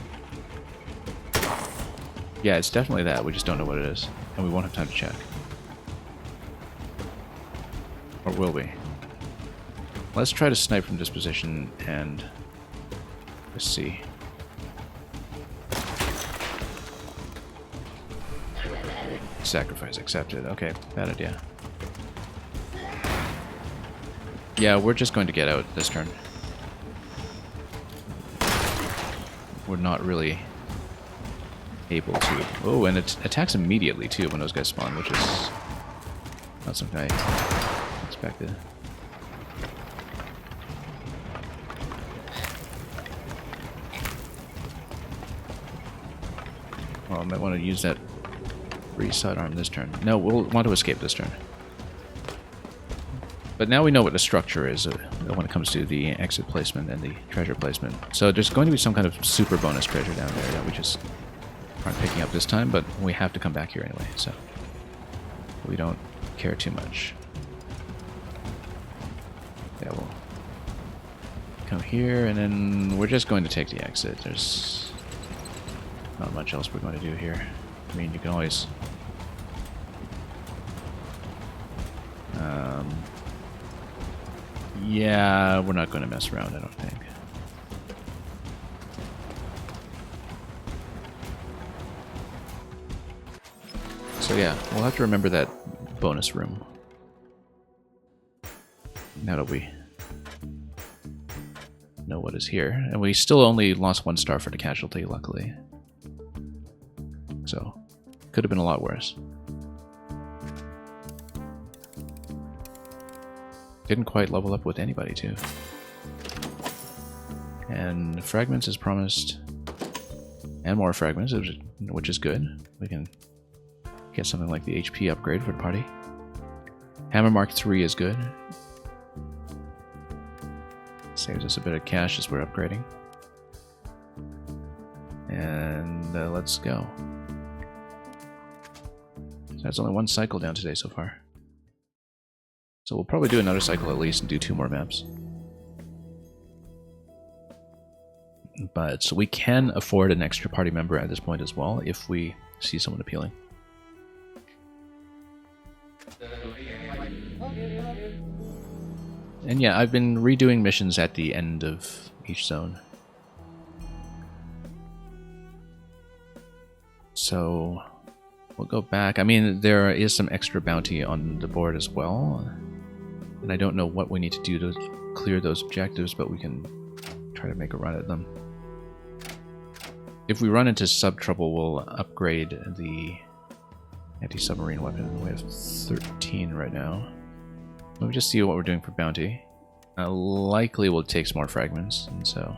Yeah, it's definitely that. We just don't know what it is. And we won't have time to check. Or will we? Let's try to snipe from this position and let's see. Sacrifice accepted. Okay, bad idea. Yeah, we're just going to get out this turn. we're not really able to. Oh, and it attacks immediately too when those guys spawn, which is not something I expected. Well, I might want to use that free sidearm this turn. No, we'll want to escape this turn. But now we know what the structure is when it comes to the exit placement and the treasure placement. So there's going to be some kind of super bonus treasure down there that we just aren't picking up this time, but we have to come back here anyway, so we don't care too much. Yeah, we'll come here, and then we're just going to take the exit. There's not much else we're going to do here. I mean, you can always... yeah, we're not going to mess around, I don't think. So yeah, we'll have to remember that bonus room. Now that we know what is here. And we still only lost 1 star for the casualty, luckily. So, could have been a lot worse. Didn't quite level up with anybody, too. And fragments is promised. And more fragments, which is good. We can get something like the HP upgrade for the party. Hammer Mark III is good. Saves us a bit of cash as we're upgrading. And let's go. So that's only 1 cycle down today so far. So we'll probably do another cycle at least and do 2 more maps. But so we can afford an extra party member at this point as well if we see someone appealing. And yeah, I've been redoing missions at the end of each zone. So we'll go back. I mean, there is some extra bounty on the board as well. And I don't know what we need to do to clear those objectives, but we can try to make a run at them. If we run into sub trouble, we'll upgrade the anti-submarine weapon. We have 13 right now. Let me just see what we're doing for bounty. Likely we'll take some more fragments, and so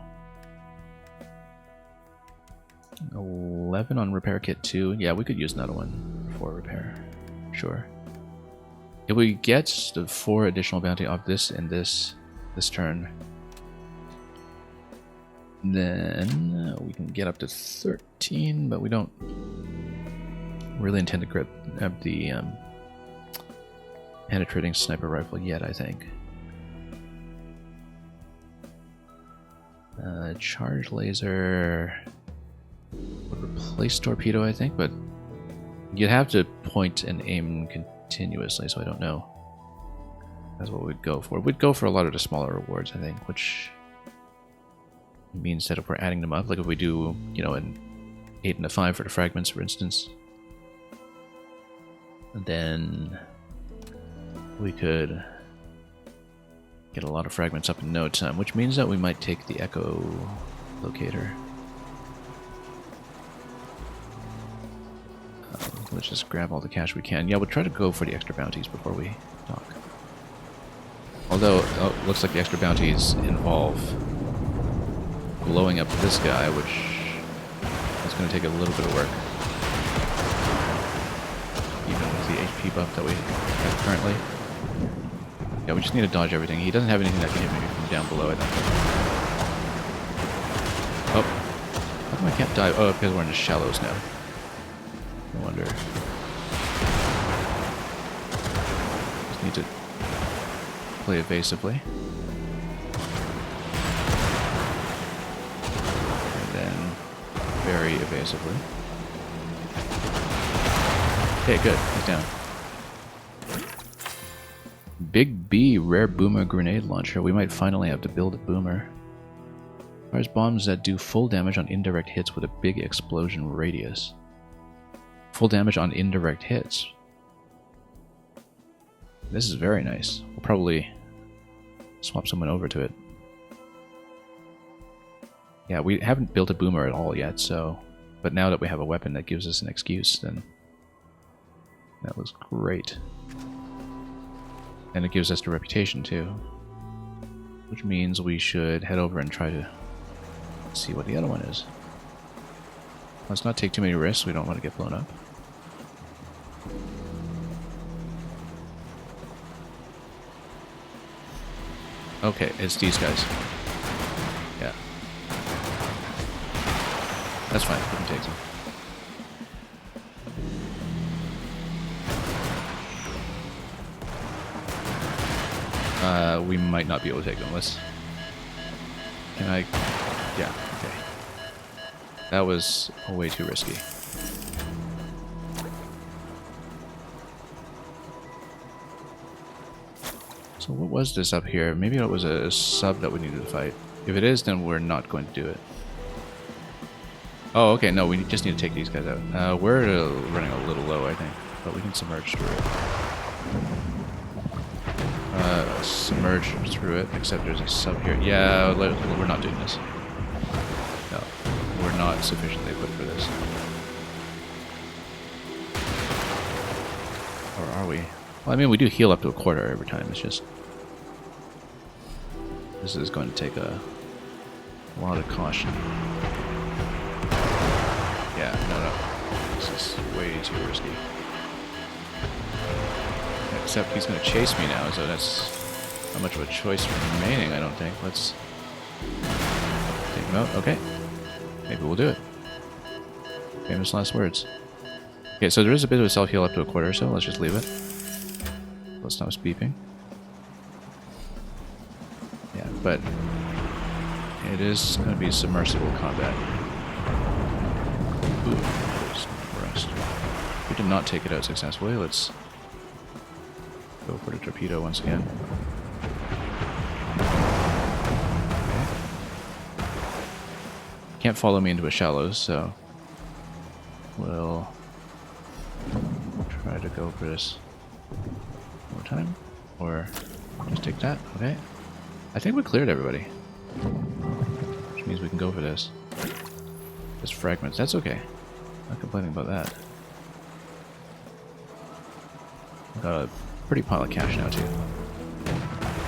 11 on repair kit 2. Yeah, we could use another one for repair. Sure. If we get the 4 additional bounty off this and this turn, then we can get up to 13, but we don't really intend to grab the penetrating sniper rifle yet, I think. Charge laser would replace torpedo, I think, but you'd have to point and aim continuously, so I don't know. That's what we'd go for. We'd go for a lot of the smaller rewards, I think, which means that if we're adding them up, like if we do, you know, an 8 and a 5 for the fragments, for instance, then we could get a lot of fragments up in no time, which means that we might take the echo locator. Let's just grab all the cash we can. Yeah, we'll try to go for the extra bounties before we dock. Although, looks like the extra bounties involve blowing up this guy, which is going to take a little bit of work. Even with the HP buff that we have currently. Yeah, we just need to dodge everything. He doesn't have anything that can hit me from down below, I don't think. Oh. How come I can't dive? Oh, because we're in the shallows now. No wonder. Just need to play evasively. And then very evasively. Okay, good. He's down. Big B, rare boomer grenade launcher. We might finally have to build a boomer. Fires bombs that do full damage on indirect hits with a big explosion radius. Full damage on indirect hits. This is very nice. We'll probably swap someone over to it. Yeah, we haven't built a boomer at all yet, so... But now that we have a weapon that gives us an excuse, then... That was great. And it gives us the reputation, too. Which means we should head over and try to see what the other one is. Let's not take too many risks, we don't want to get blown up. Okay, it's these guys. Yeah. That's fine, we can take them. We might not be able to take them. Let's... Can I... Yeah, okay. That was way too risky. So what was this up here? Maybe it was a sub that we needed to fight. If it is, then we're not going to do it. Oh, okay, no, we just need to take these guys out. We're running a little low, I think, but we can submerge through it. Submerge through it, except there's a sub here. Yeah, we're not doing this. No, we're not sufficiently equipped for this. Or are we? Well, I mean, we do heal up to a quarter every time. It's just... This is going to take a lot of caution. Yeah, no. This is way too risky. Except he's going to chase me now, so that's not much of a choice remaining, I don't think. Let's take him out. Okay. Maybe we'll do it. Famous last words. Okay, so there is a bit of a self-heal up to a quarter, so let's just leave it. Let's stop beeping. Yeah, but it is going to be submersible combat. Ooh, there's no rest. We did not take it out successfully. Let's go for the torpedo once again. Okay. Can't follow me into a shallows, so we'll try to go for this one more time. Or just take that. Okay. I think we cleared everybody. Which means we can go for this. Just fragments. That's okay. Not complaining about that. Got a pretty pile of cash now too.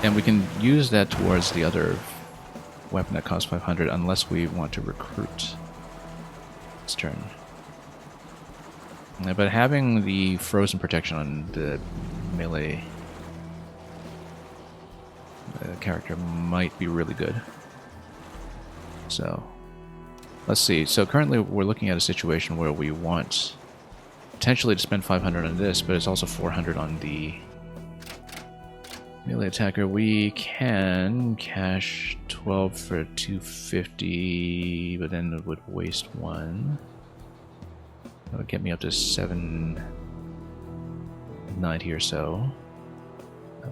And we can use that towards the other weapon that costs 500 unless we want to recruit this turn. But having the frozen protection on the melee character might be really good. So, let's see. So currently we're looking at a situation where we want potentially to spend 500 on this, but it's also 400 on the melee attacker. We can cash 12 for 250, but then it would waste one. That would get me up to 790 or so.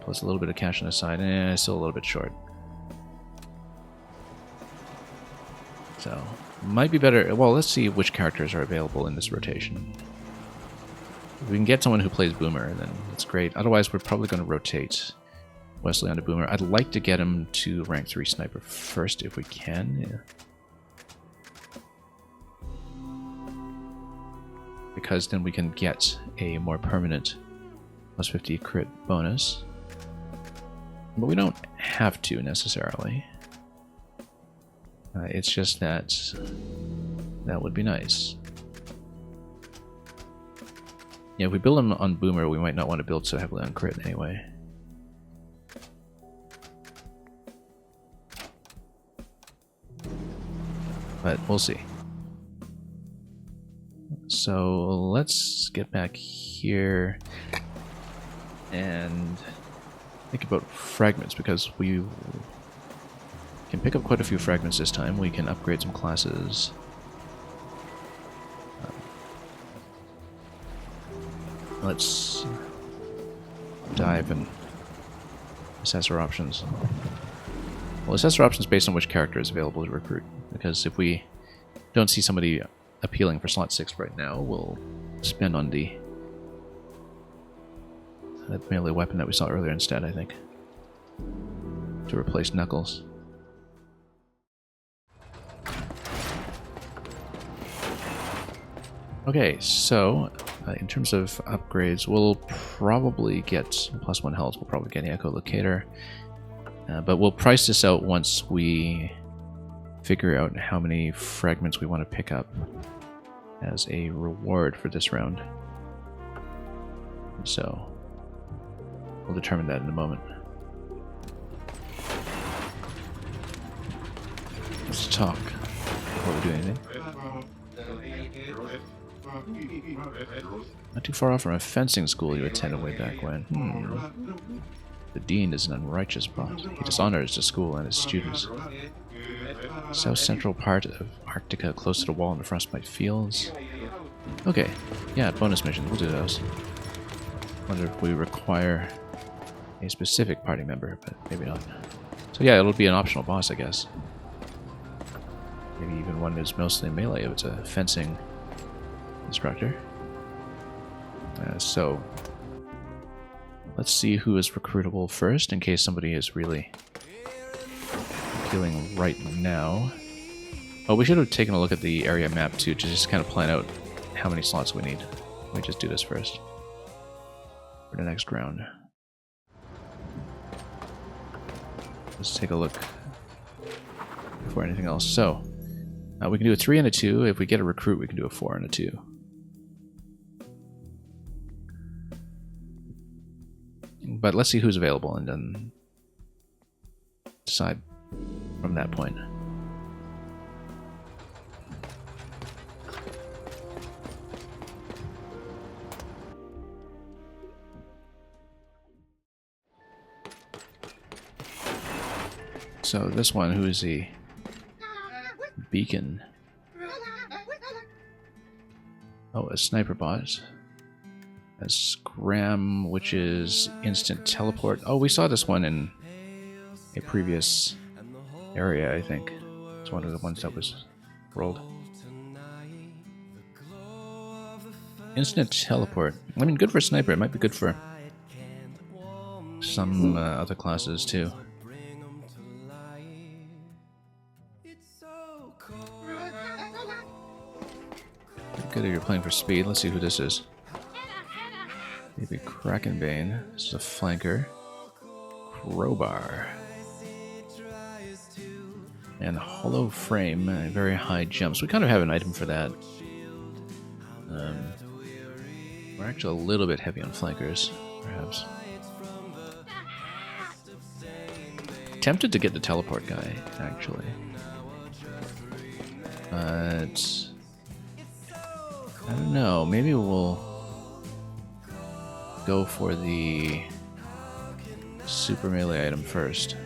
Plus a little bit of cash on the side. Still a little bit short. So, might be better. Well, let's see which characters are available in this rotation. If we can get someone who plays Boomer, then that's great. Otherwise, we're probably going to rotate Wesley onto Boomer. I'd like to get him to rank 3 Sniper first if we can. Yeah. Because then we can get a more permanent plus 50 crit bonus. But we don't have to necessarily. It's just that that would be nice. Yeah, if we build him on Boomer, we might not want to build so heavily on crit anyway. But we'll see. So let's get back here and think about fragments, because we can pick up quite a few fragments this time. We can upgrade some classes. Let's dive and assess our options. Well, assess our options based on which character is available to recruit, because if we don't see somebody appealing for slot 6 right now, we'll spend on the that melee weapon that we saw earlier instead, I think, to replace Knuckles. Okay, so in terms of upgrades, we'll probably get +1 health. We'll probably get the echolocator, but we'll price this out once we figure out how many fragments we want to pick up as a reward for this round. So we'll determine that in a moment. Let's talk before we do anything. Not too far off from a fencing school you attended way back when. The dean is an unrighteous bot. He dishonors the school and its students. South central part of Arctica, close to the wall in the frostbite fields. Okay, yeah, bonus missions. We'll do those. Wonder if we require a specific party member, but maybe not. So yeah, it'll be an optional boss, I guess. Maybe even one that's mostly melee if it's a fencing instructor. So let's see who is recruitable first, in case somebody is really appealing right now. Oh, we should have taken a look at the area map too, to just kind of plan out how many slots we need. Let me just do this first for the next round. Let's take a look before anything else. So we can do a 3 and a 2. If we get a recruit, we can do a 4 and a 2. But let's see who's available and then decide from that point. So this one, who is he? Beacon. Oh, a sniper bot. A scram, which is instant teleport. Oh, we saw this one in a previous area, I think. It's one of the ones that was rolled. Instant teleport. I mean, good for sniper. It might be good for some other classes too. Good if you're playing for speed. Let's see who this is. Maybe Krakenbane. This is a flanker. Crowbar. And Hollow Frame. Very high jumps. We kind of have an item for that. We're actually a little bit heavy on flankers, perhaps. Tempted to get the teleport guy, actually. But I don't know. Maybe we'll go for the super melee item first.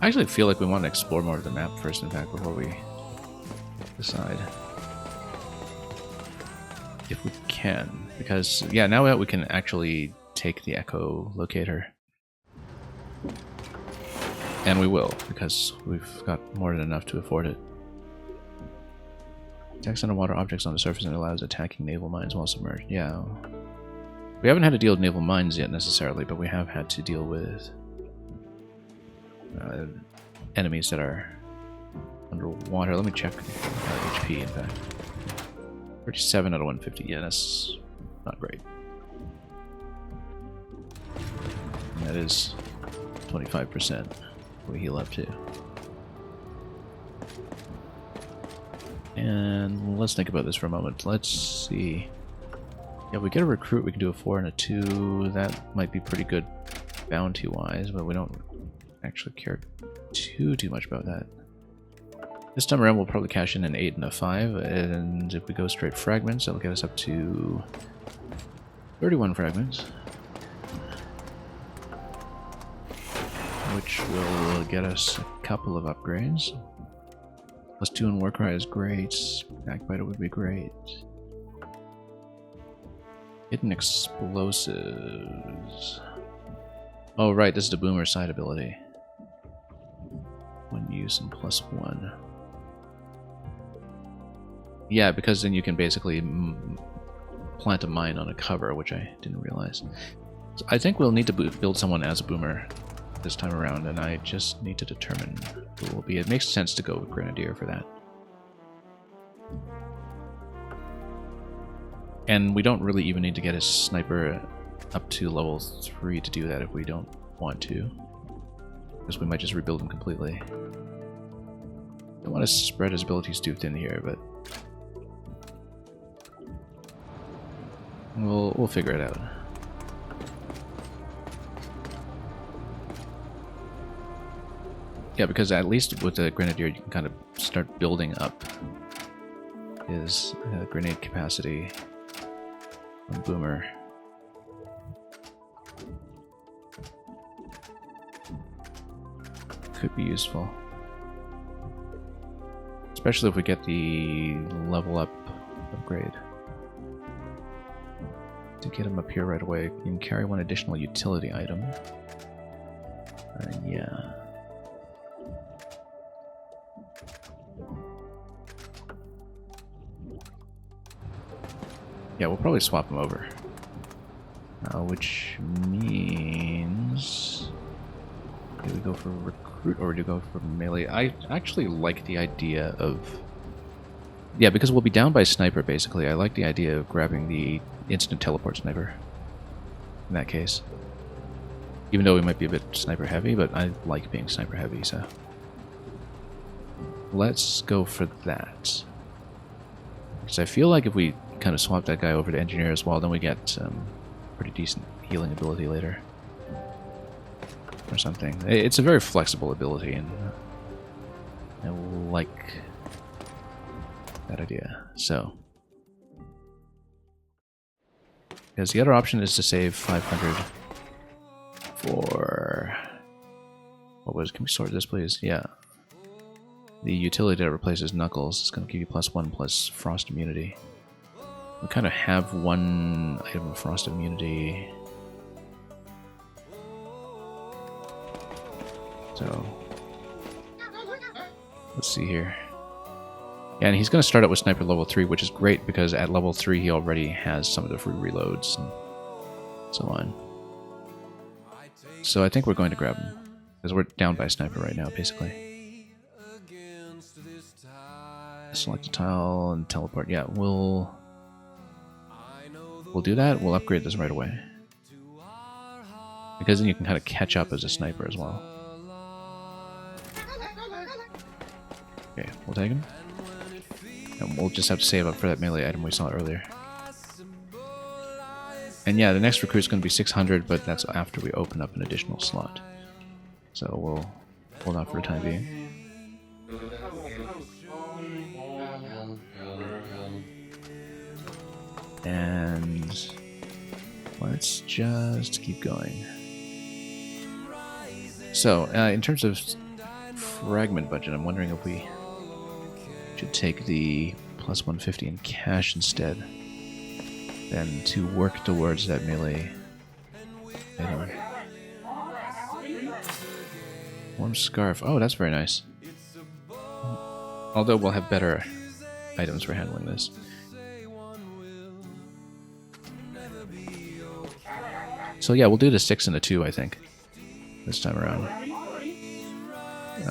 I actually feel like we want to explore more of the map first, in fact, before we decide. If we can. Because, yeah, now that we can actually take the echo locator. And we will, because we've got more than enough to afford it. Attacks underwater objects on the surface and allows attacking naval mines while submerged. Yeah. We haven't had to deal with naval mines yet, necessarily, but we have had to deal with enemies that are underwater. Let me check HP, in fact. 37 out of 150. Yeah, that's not great. And that is 25% we heal up to. And let's think about this for a moment. Let's see. Yeah, if we get a recruit, we can do a 4 and a 2. That might be pretty good bounty-wise, but we don't actually care too much about that. This time around, we'll probably cash in an 8 and a 5, and if we go straight fragments, that'll get us up to 31 fragments. Which will get us a couple of upgrades. +2 in Warcry is great. Backbiter would be great. Hidden explosives. Oh right, this is the boomer side ability. When used and +1. Yeah, because then you can basically plant a mine on a cover, which I didn't realize. So I think we'll need to build someone as a boomer this time around, and I just need to determine who will be. It makes sense to go with Grenadier for that. And we don't really even need to get his sniper up to level 3 to do that if we don't want to. Because we might just rebuild him completely. Don't want to spread his abilities too thin here, but we'll figure it out. Yeah, because at least with the Grenadier, you can kind of start building up his grenade capacity on Boomer. Could be useful. Especially if we get the level up upgrade. To get him up here right away, you can carry one additional utility item. Yeah. Yeah, we'll probably swap him over. Which means... do we go for recruit or do we go for melee? I actually like the idea of... yeah, because we'll be down by sniper, basically. I like the idea of grabbing the instant teleport sniper. In that case. Even though we might be a bit sniper heavy, but I like being sniper heavy, so... let's go for that. Because I feel like if we kind of swap that guy over to engineer as well, then we get pretty decent healing ability later. Or something. It's a very flexible ability, and I like that idea. So, because the other option is to save 500 for... what was... can we sort this, please? Yeah. The utility that replaces Knuckles is going to give you +1 plus Frost immunity. We kind of have one item of Frost immunity. So, let's see here. Yeah, and he's going to start out with Sniper level 3, which is great because at level 3 he already has some of the free reloads and so on. So I think we're going to grab him, because we're down by Sniper right now, basically. Select a tile and teleport. Yeah, we'll do that. We'll upgrade this right away. Because then you can kind of catch up as a sniper as well. Okay, we'll take him. And we'll just have to save up for that melee item we saw earlier. And yeah, the next recruit's going to be 600, but that's after we open up an additional slot. So we'll hold on for the time being. And let's just keep going. So, in terms of fragment budget, I'm wondering if we should take the +150 in cash instead, than to work towards that melee item. Warm scarf. Oh, that's very nice. Although we'll have better items for handling this. So yeah, we'll do the 6 and the 2, I think, this time around.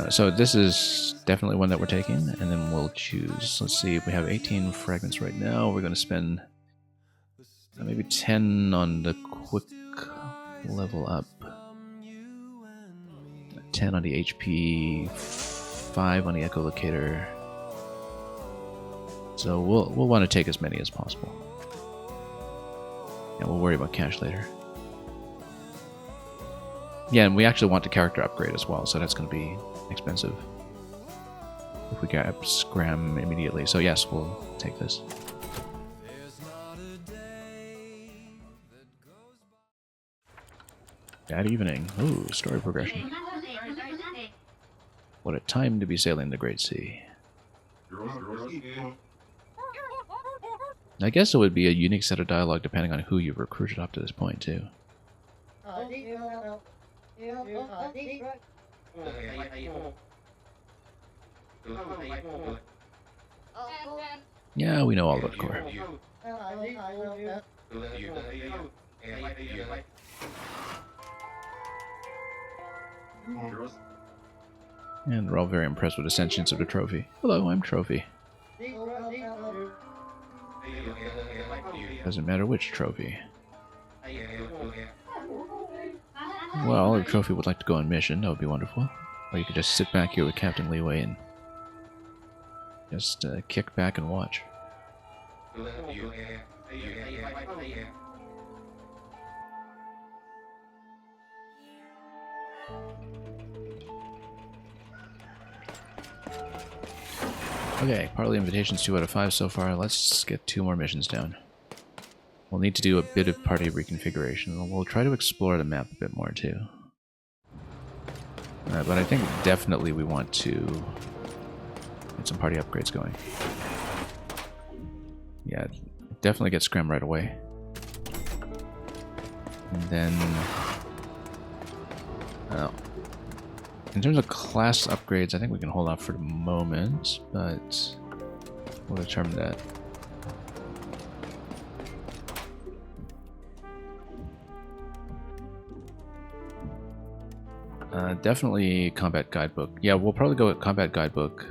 So this is definitely one that we're taking, and then we'll choose. Let's see, if we have 18 fragments right now, we're going to spend maybe 10 on the quick level up, 10 on the HP, 5 on the echolocator. So we'll want to take as many as possible, and we'll worry about cash later. Yeah, and we actually want the character upgrade as well, so that's going to be expensive if we grab Scram immediately. So yes, we'll take this. That evening. Ooh, story progression. What a time to be sailing the Great Sea. I guess it would be a unique set of dialogue depending on who you've recruited up to this point, too. Yeah, we know all about the core. And we're all very impressed with the sentience of the trophy. Hello, I'm Trophy. Doesn't matter which trophy. Well, if trophy would like to go on mission, that would be wonderful. Or you could just sit back here with Captain Leeway and just kick back and watch. Okay, partly invitations 2 out of 5 so far. Let's get 2 more missions down. We'll need to do a bit of party reconfiguration. We'll try to explore the map a bit more too. But I think definitely we want to get some party upgrades going. Yeah, definitely get Scram right away. And then... in terms of class upgrades, I think we can hold off for the moment, but we'll determine that. Definitely Combat Guidebook. Yeah, we'll probably go with Combat Guidebook,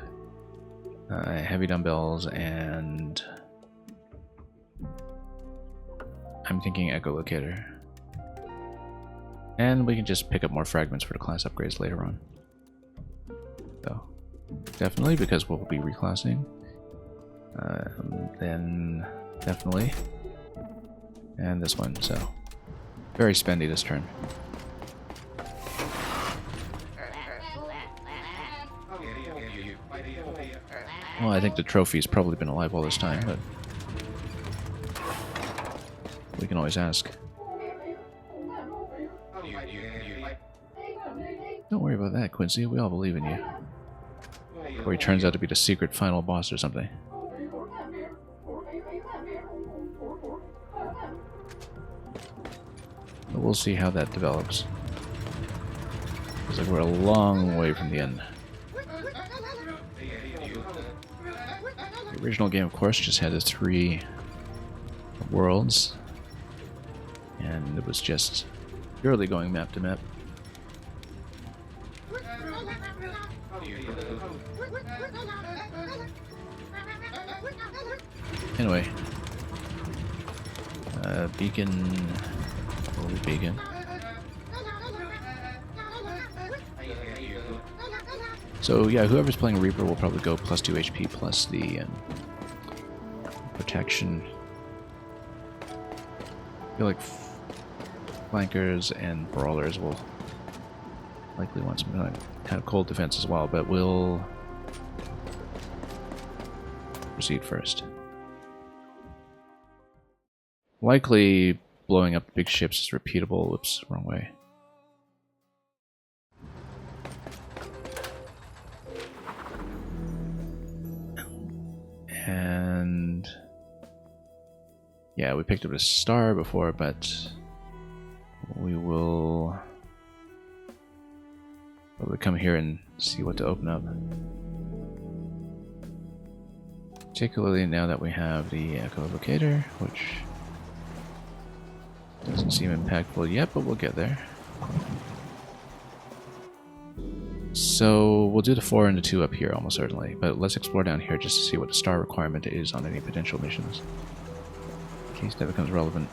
Heavy Dumbbells, and I'm thinking Echolocator. And we can just pick up more fragments for the class upgrades later on. So, definitely, because we'll be reclassing. Then, definitely. And this one, so. Very spendy this turn. Well, I think the trophy's probably been alive all this time, but we can always ask. Don't worry about that, Quincy. We all believe in you. Or he turns out to be the secret final boss or something. But we'll see how that develops. Looks like we're a long way from the end. The original game, of course, just had the 3 worlds. And it was just purely going map to map. Anyway, beacon, beacon. So yeah, whoever's playing Reaper will probably go plus 2 HP plus the protection. I feel like flankers and brawlers will likely want some kind of cold defense as well, but we'll proceed first. Likely blowing up big ships is repeatable. Whoops, wrong way. And yeah, we picked up a star before, but we will probably come here and see what to open up. Particularly now that we have the echolocator, which doesn't seem impactful yet, but we'll get there. So we'll do the 4 and the 2 up here almost certainly, but let's explore down here just to see what the star requirement is on any potential missions, in case that becomes relevant.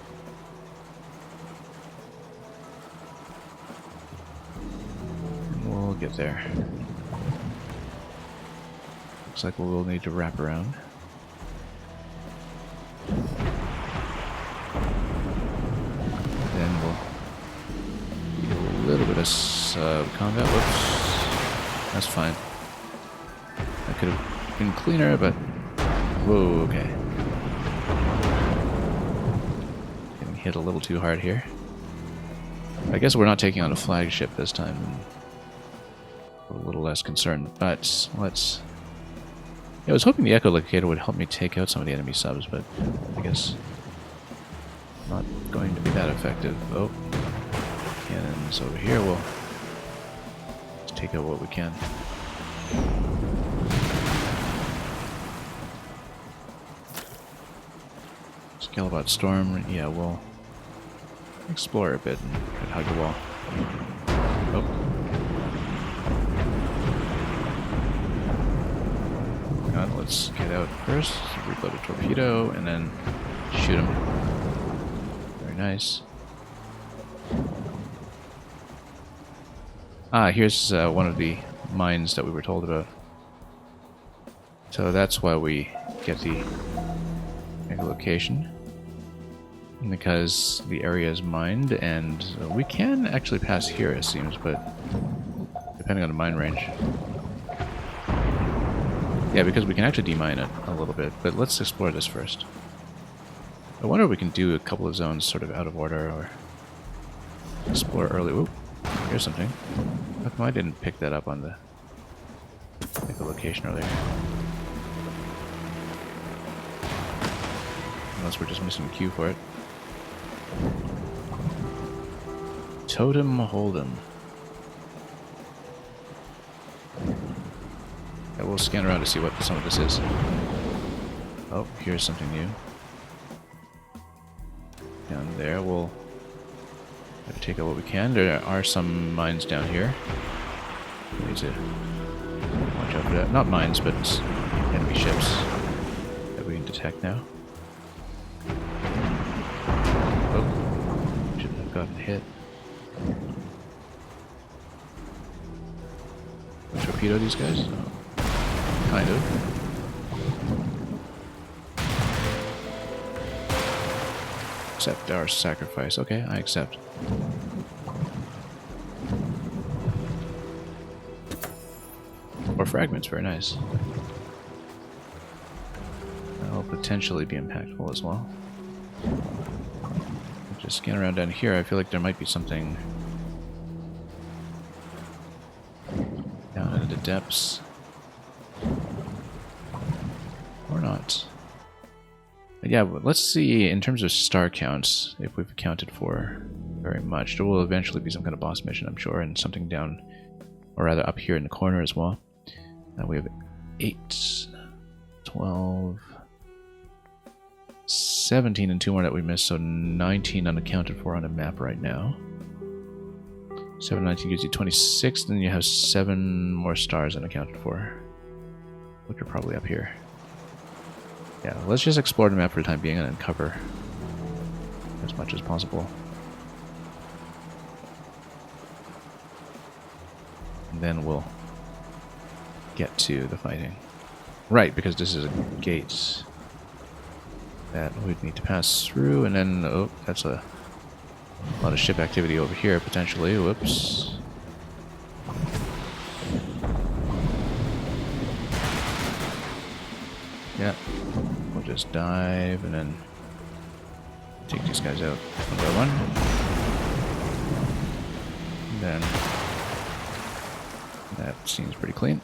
And we'll get there. Looks like we'll need to wrap around. Then we'll do a little bit of combat. Whoops. That's fine. That could have been cleaner, but... Whoa, okay. Getting hit a little too hard here. I guess we're not taking on a flagship this time. We're a little less concerned, but let's... Yeah, I was hoping the echolocator would help me take out some of the enemy subs, but I guess not going to be that effective. Oh, cannons over here. We'll just take out what we can. Scalabot Storm. Yeah, we'll explore a bit and hug the wall. Oh. Let's get out first, reload a torpedo, and then shoot him. nice. Ah, here's one of the mines that we were told about. So that's why we get the echolocation. Because the area is mined, and we can actually pass here, it seems, but depending on the mine range. Yeah, because we can actually demine it a little bit, but let's explore this first. I wonder if we can do a couple of zones sort of out of order, or explore early. Ooh, here's something. How come I didn't pick that up on the echolocation earlier? Unless we're just missing a cue for it. Totem Hold'em. Yeah, we'll scan around to see what some of this is. Oh, here's something new. Down there, we'll have to take out what we can. There are some mines down here. We need to watch out for that. Not mines, but enemy ships that we can detect now. Oh, shouldn't have gotten hit. Torpedo these guys? Oh, kind of. Accept our sacrifice. Okay, I accept. Or fragments, very nice. That'll potentially be impactful as well. Just scan around down here. I feel like there might be something down in the depths. Or not. But yeah, let's see in terms of star counts if we've accounted for very much. There will eventually be some kind of boss mission, I'm sure, and something down, or rather up here in the corner as well. We have 8, 12, 17 and 2 more that we missed, so 19 unaccounted for on the map right now. 7, 19 gives you 26, then you have 7 more stars unaccounted for, which are probably up here. Yeah, let's just explore the map for the time being and then cover as much as possible. And then we'll get to the fighting. Right, because this is a gate that we'd need to pass through, and then, oh, that's a lot of ship activity over here, potentially. Whoops. Yeah, we'll just dive and then take these guys out one by one. And then that seems pretty clean.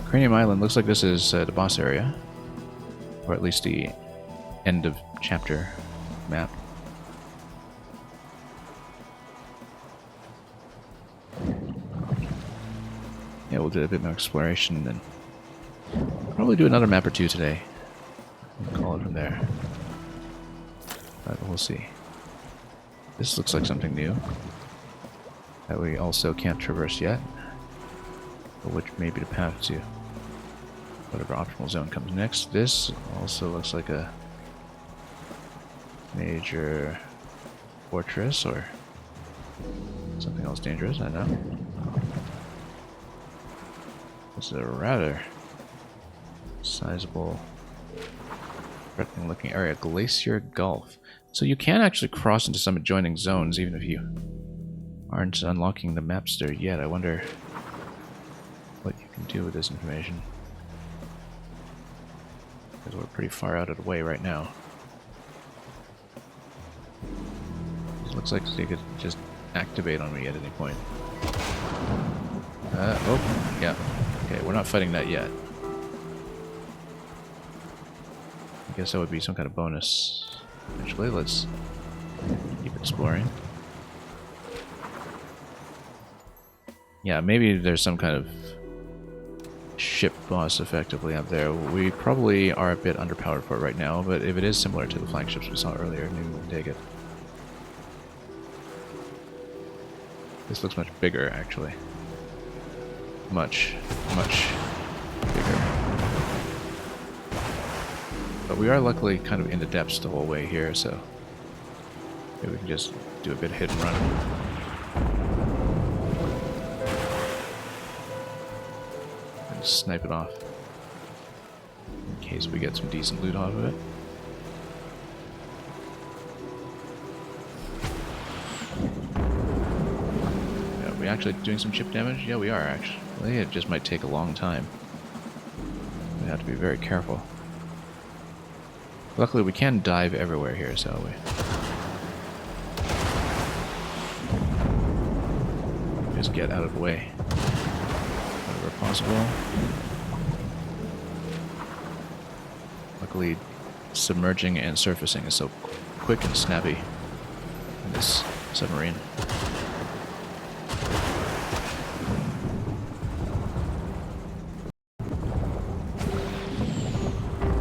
Cranium Island looks like this is the boss area, or at least the end of chapter map. Yeah, we'll do a bit more exploration and then probably do another map or two today. We'll call it from there. But we'll see. This looks like something new that we also can't traverse yet, but which may be the path to whatever optimal zone comes next. This also looks like a major fortress or something else dangerous, I don't know. This is a rather sizable, threatening looking area. Glacier Gulf. So you can actually cross into some adjoining zones even if you aren't unlocking the maps there yet. I wonder what you can do with this information. Because we're pretty far out of the way right now. It looks like they could just activate on me at any point. Oh, yeah. Okay, we're not fighting that yet. I guess that would be some kind of bonus. Eventually, let's keep exploring. Yeah, maybe there's some kind of ship boss effectively up there. We probably are a bit underpowered for it right now, but if it is similar to the flagships we saw earlier, maybe we'll take it. This looks much bigger, actually. Much, much bigger. But we are luckily kind of in the depths the whole way here, so maybe we can just do a bit of hit and run. And snipe it off. In case we get some decent loot off of it. Are we actually doing some chip damage? Yeah, we are actually. It just might take a long time. We have to be very careful. Luckily, we can dive everywhere here, so we just get out of the way whenever possible. Luckily, submerging and surfacing is so quick and snappy in this submarine.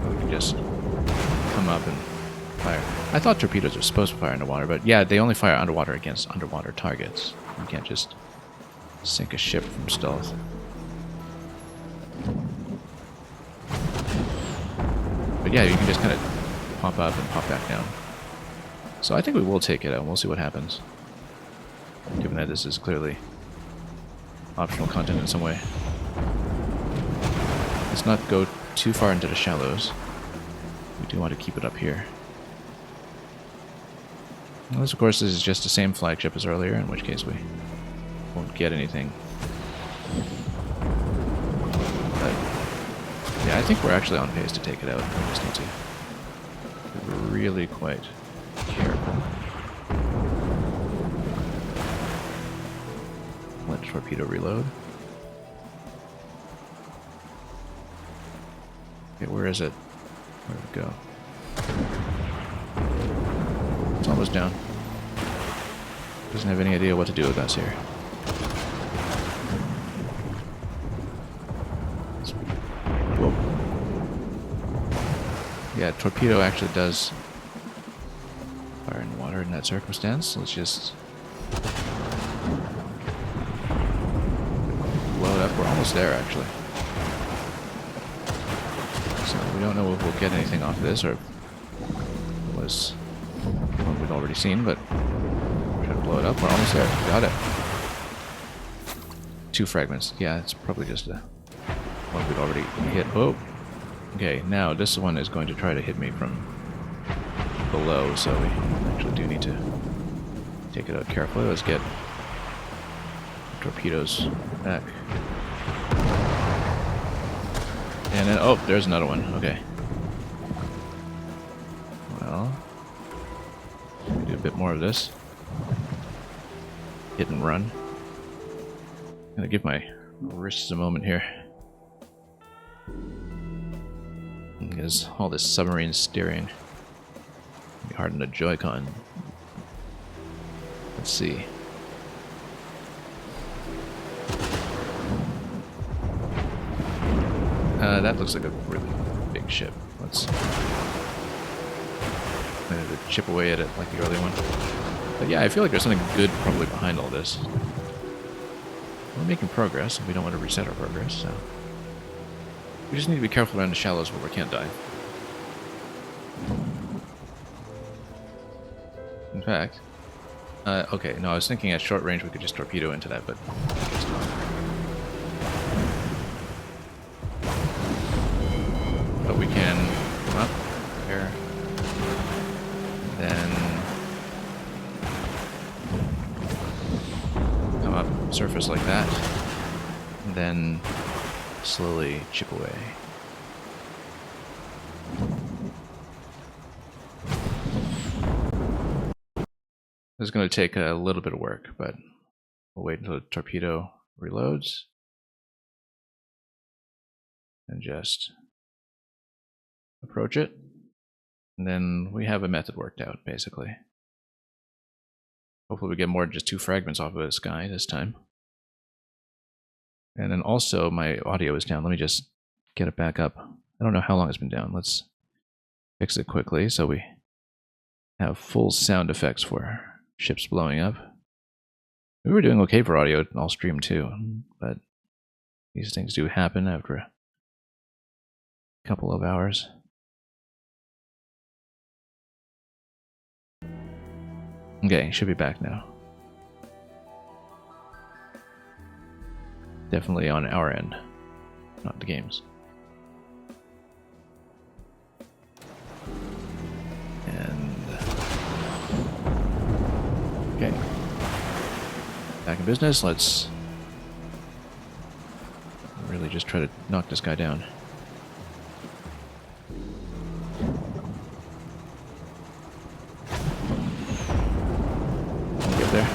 We can just come up and fire. I thought torpedoes were supposed to fire underwater, but yeah, they only fire underwater against underwater targets. You can't just sink a ship from stealth. But yeah, you can just kind of pop up and pop back down. So I think we will take it out, and we'll see what happens. Given that this is clearly optional content in some way. Let's not go too far into the shallows. We do want to keep it up here. Unless, of course, this is just the same flagship as earlier, in which case we won't get anything. But yeah, I think we're actually on pace to take it out. We just need to be really quite careful. Let torpedo reload. Okay, where is it? Where'd it go? It's almost down. Doesn't have any idea what to do with us here. Whoa. Yeah, torpedo actually does fire in water in that circumstance. Let's just blow it up. We're almost there, actually. So we don't know if we'll get anything off of this, or if it was one we'd already seen, but try to blow it up. We're almost there. Got it. 2 fragments. Yeah, it's probably just a one we'd already hit. Oh! Okay, now this one is going to try to hit me from below, so we actually do need to take it out carefully. Let's get torpedoes back. And then, oh, there's another one. Okay. Well, do a bit more of this. Hit and run. Gonna give my wrists a moment here. Because all this submarine steering can be hard on the Joy-Con. Let's see. That looks like a really big ship. Let's chip away at it like the early one. But yeah, I feel like there's something good probably behind all this. We're making progress, and we don't want to reset our progress, so we just need to be careful around the shallows where we can't dive. In fact, okay, no, I was thinking at short range we could just torpedo into that, but I guess not. But we can come up here, then come up, surface like that, and then slowly chip away. This is going to take a little bit of work, but we'll wait until the torpedo reloads and just approach it. And then we have a method worked out, basically. Hopefully we get more than just 2 fragments off of this guy this time. And then also my audio is down. Let me just get it back up. I don't know how long it's been down. Let's fix it quickly so we have full sound effects for ships blowing up. We were doing okay for audio all stream too, but these things do happen after a couple of hours. Okay, should be back now. Definitely on our end, not the game's. And okay, back in business. Let's really just try to knock this guy down. Get there.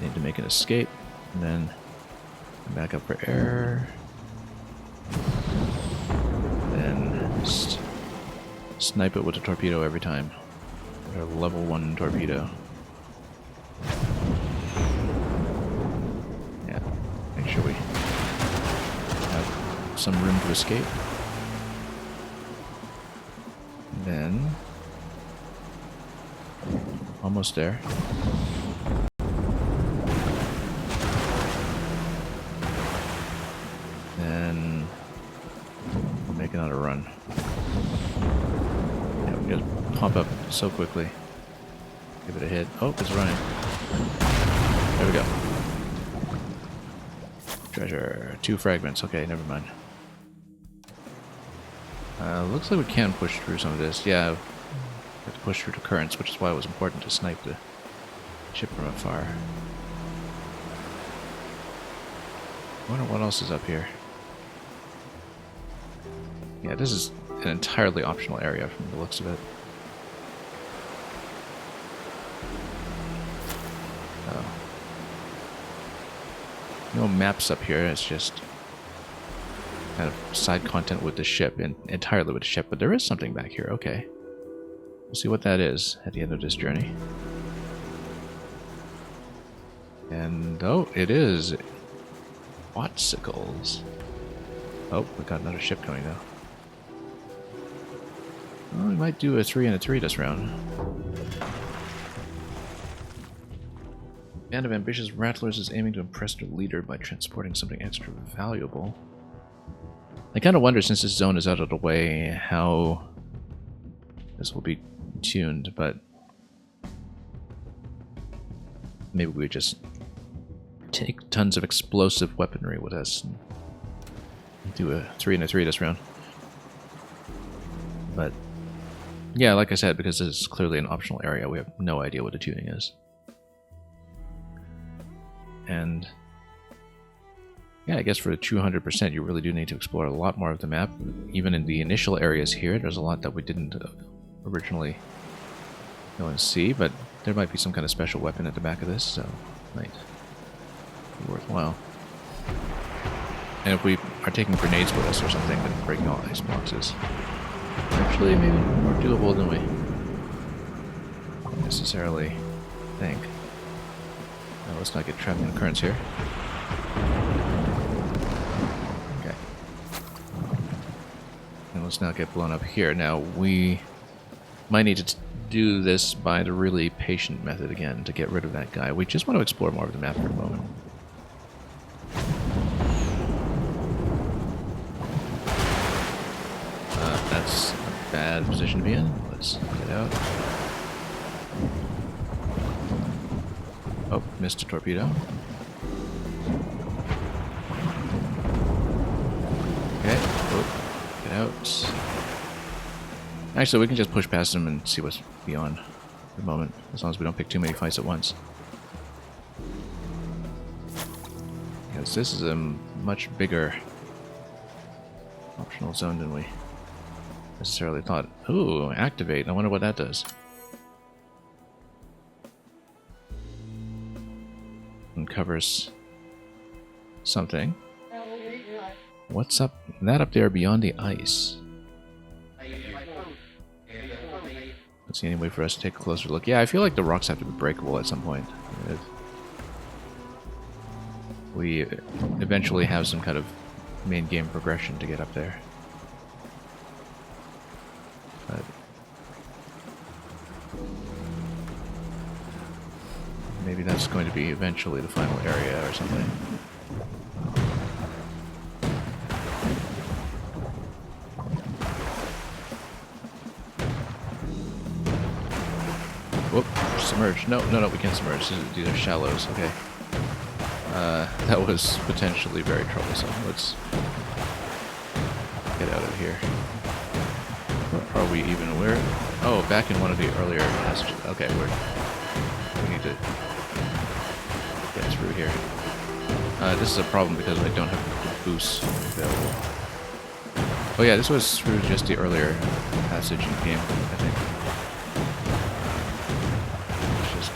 Need to make an escape, and then back up for air. Then just snipe it with a torpedo every time. Our level 1 torpedo. Yeah, make sure we have some room to escape. Then almost there. Then we'll make another run. Yeah, we just pump up so quickly. Give it a hit. Oh, it's running. There we go. Treasure. 2 fragments. Okay, never mind. Looks like we can push through some of this. Yeah, we have to push through the currents, which is why it was important to snipe the ship from afar. I wonder what else is up here. Yeah, this is an entirely optional area from the looks of it. No maps up here, it's just kind of side content with the ship, and entirely with the ship, but there is something back here, okay. We'll see what that is at the end of this journey. And, oh, it is Watsicles. Oh, we got another ship coming now. Well, we might do a 3 and a 3 this round. Band of ambitious rattlers is aiming to impress their leader by transporting something extra valuable. I kind of wonder, since this zone is out of the way, how this will be tuned, but maybe we just take tons of explosive weaponry with us and do a 3 and a 3 this round. But yeah, like I said, because this is clearly an optional area, we have no idea what the tuning is. And yeah, I guess for 200%, you really do need to explore a lot more of the map. Even in the initial areas here, there's a lot that we didn't originally go and see, but there might be some kind of special weapon at the back of this, so it might be worthwhile. And if we are taking grenades with us or something, then breaking all ice boxes, actually maybe more doable than we necessarily think. Now, let's not get trapped in the currents here. Okay. And let's not get blown up here. Now, we might need to do this by the really patient method again to get rid of that guy. We just want to explore more of the map for a moment. That's a bad position to be in. Let's get out. Oh, missed a torpedo. Okay, oh, get out. Actually, we can just push past them and see what's beyond for the moment, as long as we don't pick too many fights at once. Because this is a much bigger optional zone than we necessarily thought. Ooh, activate. I wonder what that does. Uncovers something. What's up? That up there beyond the ice. Let's see any way for us to take a closer look. Yeah, I feel like the rocks have to be breakable at some point. If we eventually have some kind of main game progression to get up there. But maybe that's going to be eventually the final area or something. submerge. No, no, no, we can't submerge. These are shallows. Okay. That was potentially very troublesome. Let's get out of here. Are we even aware? Oh, back in one of the earlier passages. Okay, we need to get through here. This is a problem because I don't have the boost available. Oh yeah, this was through just the earlier passage in the game, I think. It's just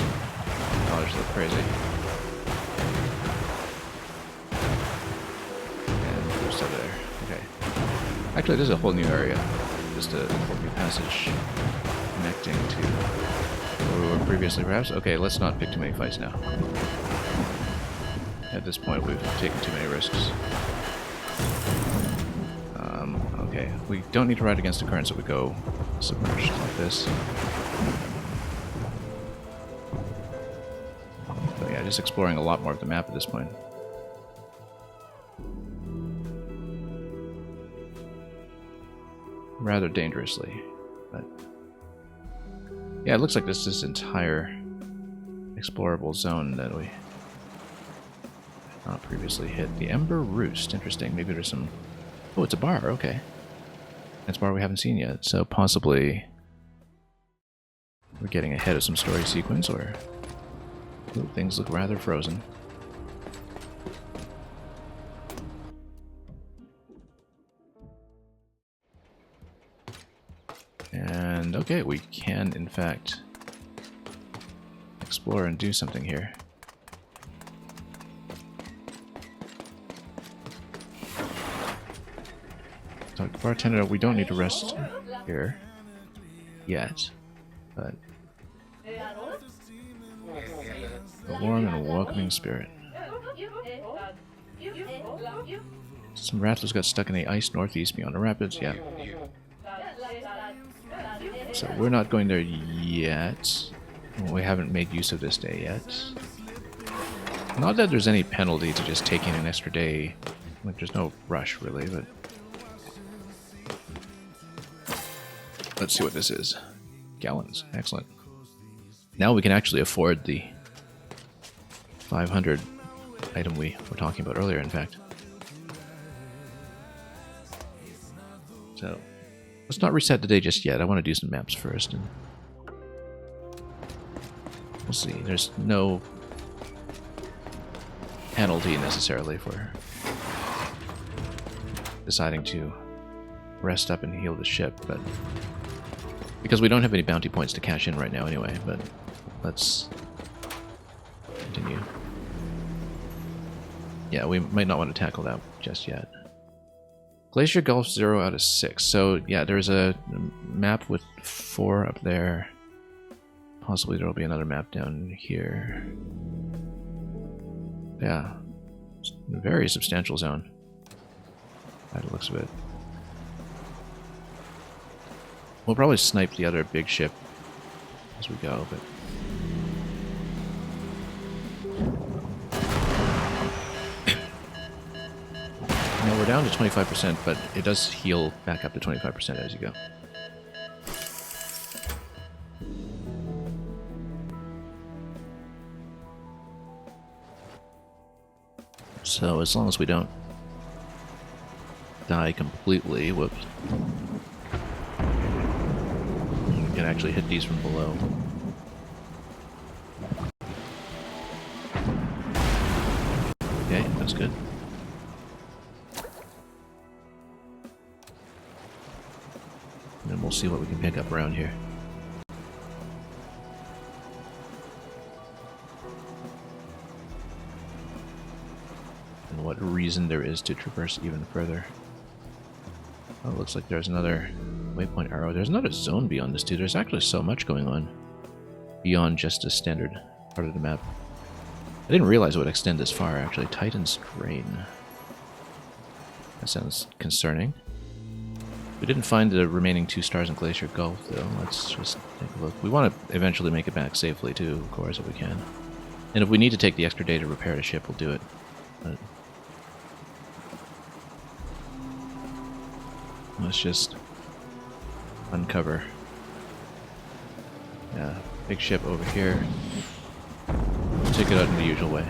knowledge look crazy. And boost over there. Okay. Actually, this is a whole new area. Just a whole new passage connecting to where we were previously, perhaps. Okay, let's not pick too many fights now. At this point, we've taken too many risks. Okay, we don't need to ride against the current, so we go submerged like this. So yeah, just exploring a lot more of the map at this point. Rather dangerously, but yeah, it looks like this entire explorable zone that we not previously hit. The Ember Roost, interesting. Maybe there's some... Oh, it's a bar, okay. That's a bar we haven't seen yet, so possibly we're getting ahead of some story sequence, or ooh, things look rather frozen. And okay, we can in fact explore and do something here. Talk to bartender, we don't need to rest here yet, but a warm and welcoming spirit. Some rattlers got stuck in the ice northeast beyond the rapids, yeah. So we're not going there yet. We haven't made use of this day yet. Not that there's any penalty to just taking an extra day. Like, there's no rush, really, but... Let's see what this is. Gallons. Excellent. Now we can actually afford the 500 item we were talking about earlier, in fact. So, let's not reset the day just yet. I want to do some maps first. And we'll see. There's no penalty necessarily for deciding to rest up and heal the ship, but because we don't have any bounty points to cash in right now anyway, but let's continue. Yeah, we might not want to tackle that just yet. Glacier Gulf 0 out of 6. So yeah, there's a map with 4 up there. Possibly there will be another map down here. Yeah, it's a very substantial zone by the looks of it. We'll probably snipe the other big ship as we go, but... Now we're down to 25%, but it does heal back up to 25% as you go. So as long as we don't die completely, whoops. We can actually hit these from below. Okay, that's good. And then we'll see what we can pick up around here. And what reason there is to traverse even further. Oh, it looks like there's another waypoint arrow. There's another zone beyond this too. There's actually so much going on beyond just a standard part of the map. I didn't realize it would extend this far, actually. Titan's Drain. That sounds concerning. We didn't find the remaining 2 stars in Glacier Gulf, though. Let's just take a look. We want to eventually make it back safely, too, of course, if we can. And if we need to take the extra day to repair the ship, we'll do it. But let's just uncover. Yeah, Big ship over here. Take it out in the usual way.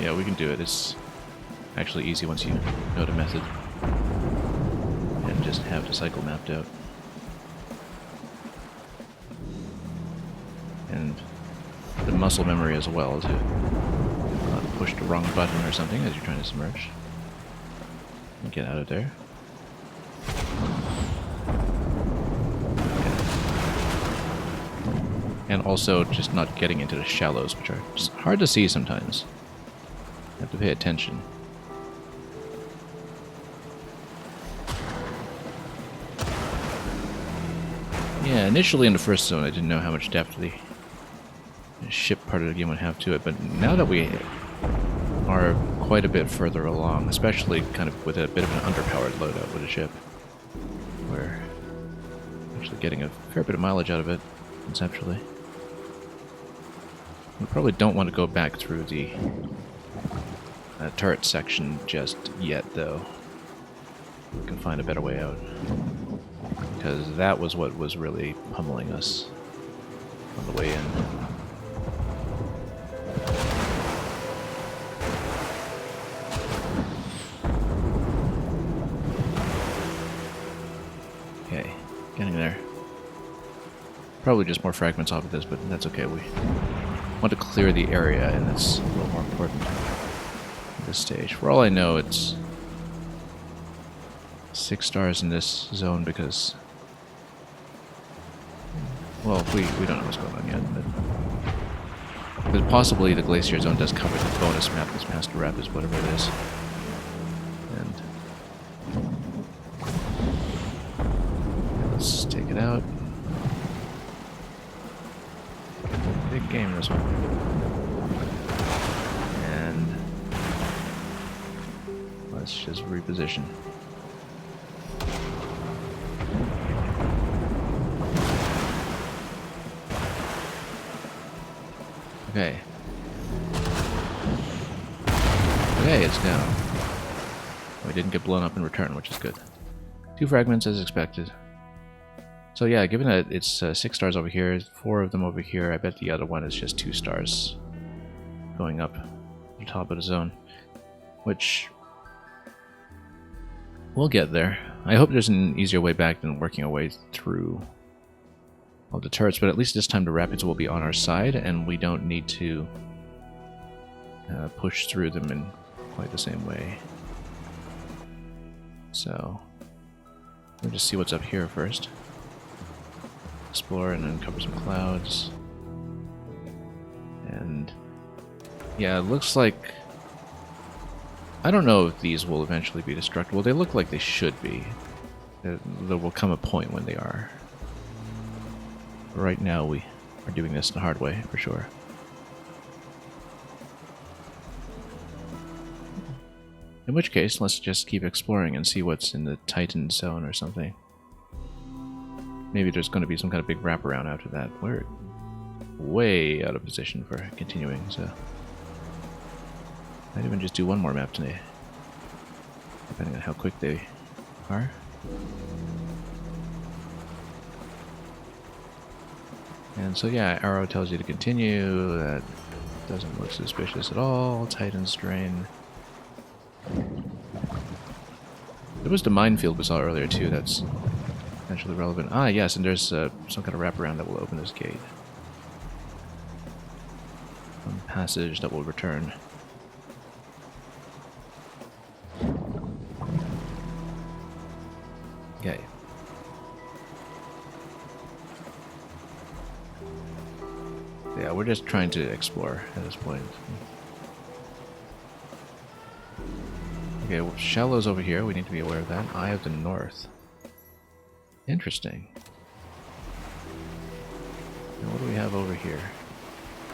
Yeah, we can do it. It's actually easy once you know the method. And just have the cycle mapped out. And the muscle memory as well to not push the wrong button or something as you're trying to submerge. Get out of there. And also just not getting into the shallows, which are just hard to see sometimes. You have to pay attention. Yeah, initially in the first zone I didn't know how much depth the ship part of the game would have to it, but now that we are quite a bit further along, especially kind of with a bit of an underpowered loadout with a ship, we're actually getting a fair bit of mileage out of it, conceptually. We probably don't want to go back through the turret section just yet, though. We can find a better way out. Because that was what was really pummeling us on the way in. Okay, getting there. Probably just more fragments off of this, but that's okay. We want to clear the area, and that's a little more important at this stage. For all I know, it's 6 stars in this zone because, well, we don't know what's going on yet, but possibly the glacier zone does cover the bonus map that's past the rapids, whatever it is. And let's take it out. Big game, this one. And let's just reposition. Okay. Okay, it's down. We didn't get blown up in return, which is good. 2 fragments as expected. So yeah, given that it's 6 stars over here, 4 of them over here, I bet the other one is just 2 stars going up the top of the zone, which we'll get there. I hope there's an easier way back than working our way through all the turrets, but at least this time the rapids will be on our side and we don't need to push through them in quite the same way. So we'll just see what's up here first. Explore and uncover some clouds. And yeah, it looks like, I don't know if these will eventually be destructible. They look like they should be. There will come a point when they are. But right now we are doing this the hard way, for sure. In which case, let's just keep exploring and see what's in the Titan zone or something. Maybe there's going to be some kind of big wraparound after that. We're way out of position for continuing, so might even just do one more map today, depending on how quick they are. And so yeah, arrow tells you to continue. That doesn't look suspicious at all. Titan's drain. There was the minefield we saw earlier too. That's potentially relevant. Ah, yes, and there's some kind of wraparound that will open this gate. One passage that will return. Okay. Yeah, we're just trying to explore at this point. Okay, well, shallows over here. We need to be aware of that. Eye of the North. Interesting. And what do we have over here?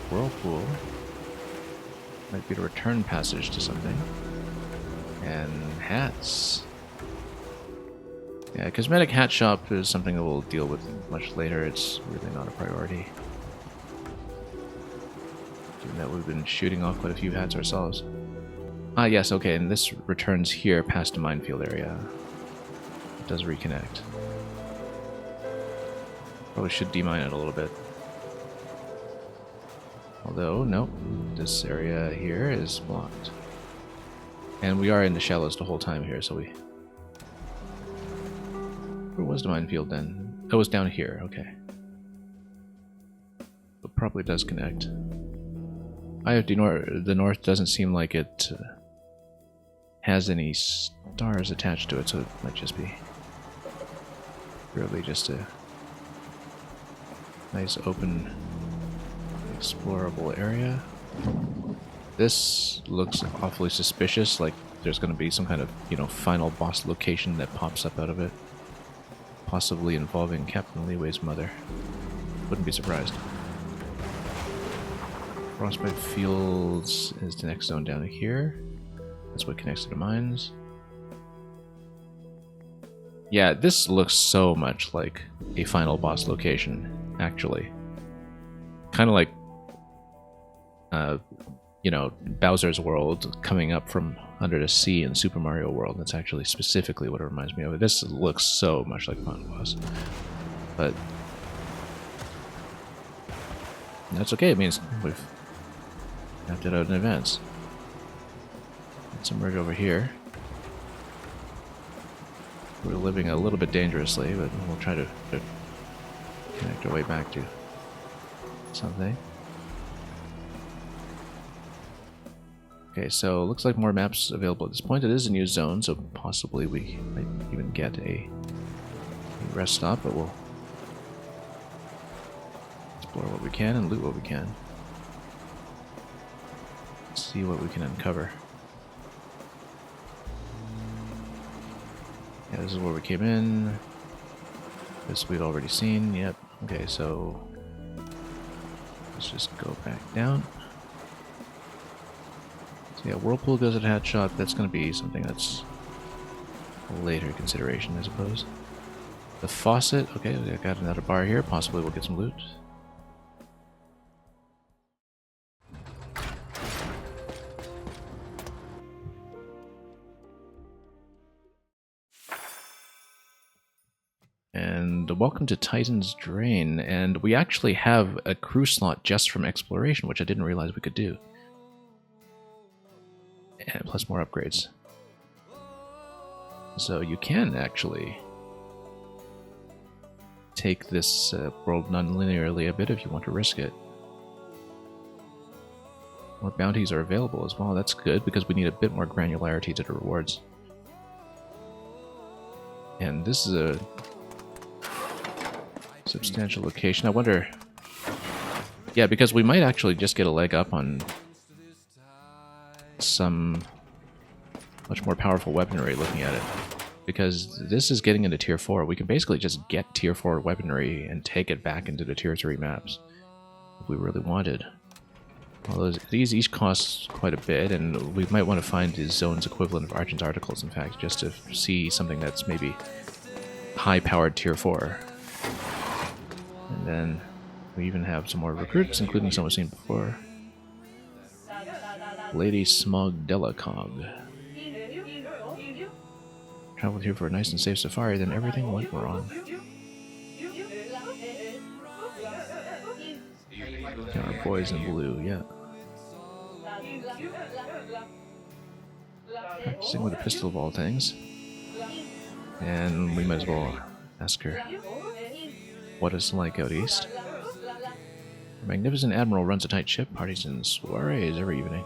Whirlpool. Might be the return passage to something. And hats. Yeah, cosmetic hat shop is something that we'll deal with much later. It's really not a priority. Given that we've been shooting off quite a few hats ourselves. Ah, yes, okay, and this returns here past the minefield area. does reconnect. Probably should demine it a little bit. Although, nope, this area here is blocked. And we are in the shallows the whole time here, so we... Where was the minefield then? Oh, it was down here, okay. It probably does connect. The north doesn't seem like it has any stars attached to it, so it might just be really just a nice open explorable area. This looks awfully suspicious, like there's going to be some kind of, you know, final boss location that pops up out of it. Possibly involving Captain Leeway's mother. Wouldn't be surprised. Frostbite Fields is the next zone down here. That's what connects to the mines. Yeah, this looks so much like a final boss location, actually. Kind of like, you know, Bowser's World coming up from under the sea in Super Mario World. That's actually specifically what it reminds me of. This looks so much like a final boss. But that's okay, it means we've mapped it out in advance. Let's emerge over here. We're living a little bit dangerously, but we'll try to connect our way back to something. Okay, so looks like more maps available at this point. It is a new zone, so possibly we might even get a rest stop, but we'll explore what we can and loot what we can. See what we can uncover. Yeah, this is where we came in. This we've already seen. Yep. Okay, so let's just go back down. So yeah, Whirlpool goes at Hat Shop. That's going to be something that's a later consideration, I suppose. The faucet. Okay, we got another bar here. Possibly we'll get some loot. And welcome to Titan's Drain, and we actually have a crew slot just from exploration, which I didn't realize we could do. And plus more upgrades. So you can actually take this world non-linearly a bit if you want to risk it. More bounties are available as well. That's good because we need a bit more granularity to the rewards. And this is a substantial location. I wonder... Yeah, because we might actually just get a leg up on some much more powerful weaponry looking at it. Because this is getting into Tier 4. We can basically just get Tier 4 weaponry and take it back into the Tier 3 maps if we really wanted. Although these each cost quite a bit, and we might want to find the zone's equivalent of Argent's Articles, in fact, just to see something that's maybe high-powered Tier 4. And then we even have some more recruits, including some we've seen before. Lady Smog Delacog. Traveled here for a nice and safe safari, then everything went wrong. Yeah, our boys in blue, yeah. Practicing with a pistol of all things. And we might as well ask her what it's like out east. Our magnificent admiral runs a tight ship, parties and soirees every evening.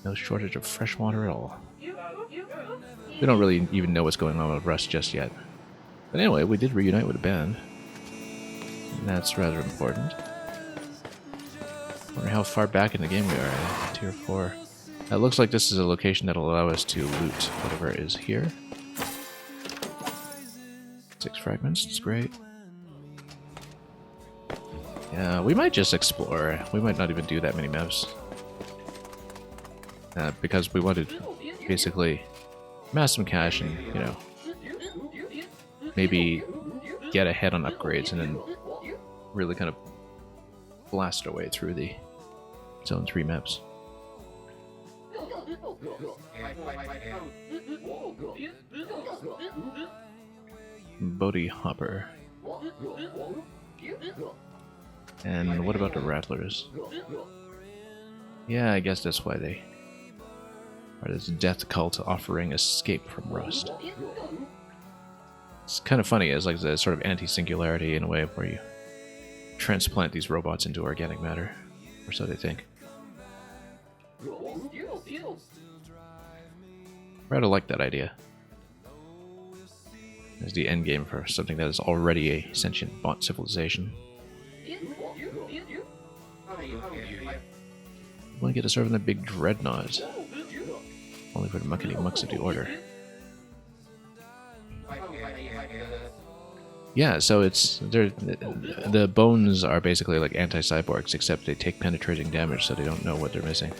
No shortage of fresh water at all. We don't really even know what's going on with Rust just yet. But anyway, we did reunite with a band. And that's rather important. Wonder how far back in the game we are at Tier 4. It looks like this is a location that'll allow us to loot whatever is here. 6 fragments, it's great. Yeah, we might just explore. We might not even do that many maps. Because we wanted basically amass some cash and, you know, maybe get ahead on upgrades and then really kind of blast our way through the Zone 3 maps. Bodie Hopper. And what about the Rattlers? Yeah, I guess that's why they are this death cult offering escape from rust. It's kind of funny as like the sort of anti-singularity in a way where you transplant these robots into organic matter, or so they think. Rather like that idea. As the end game for something that is already a sentient bot civilization. I want to get to serve in the big dreadnought. Only for the muckety mucks of the Order. Yeah, so it's the bones are basically like anti-cyborgs, except they take penetrating damage, so they don't know what they're missing.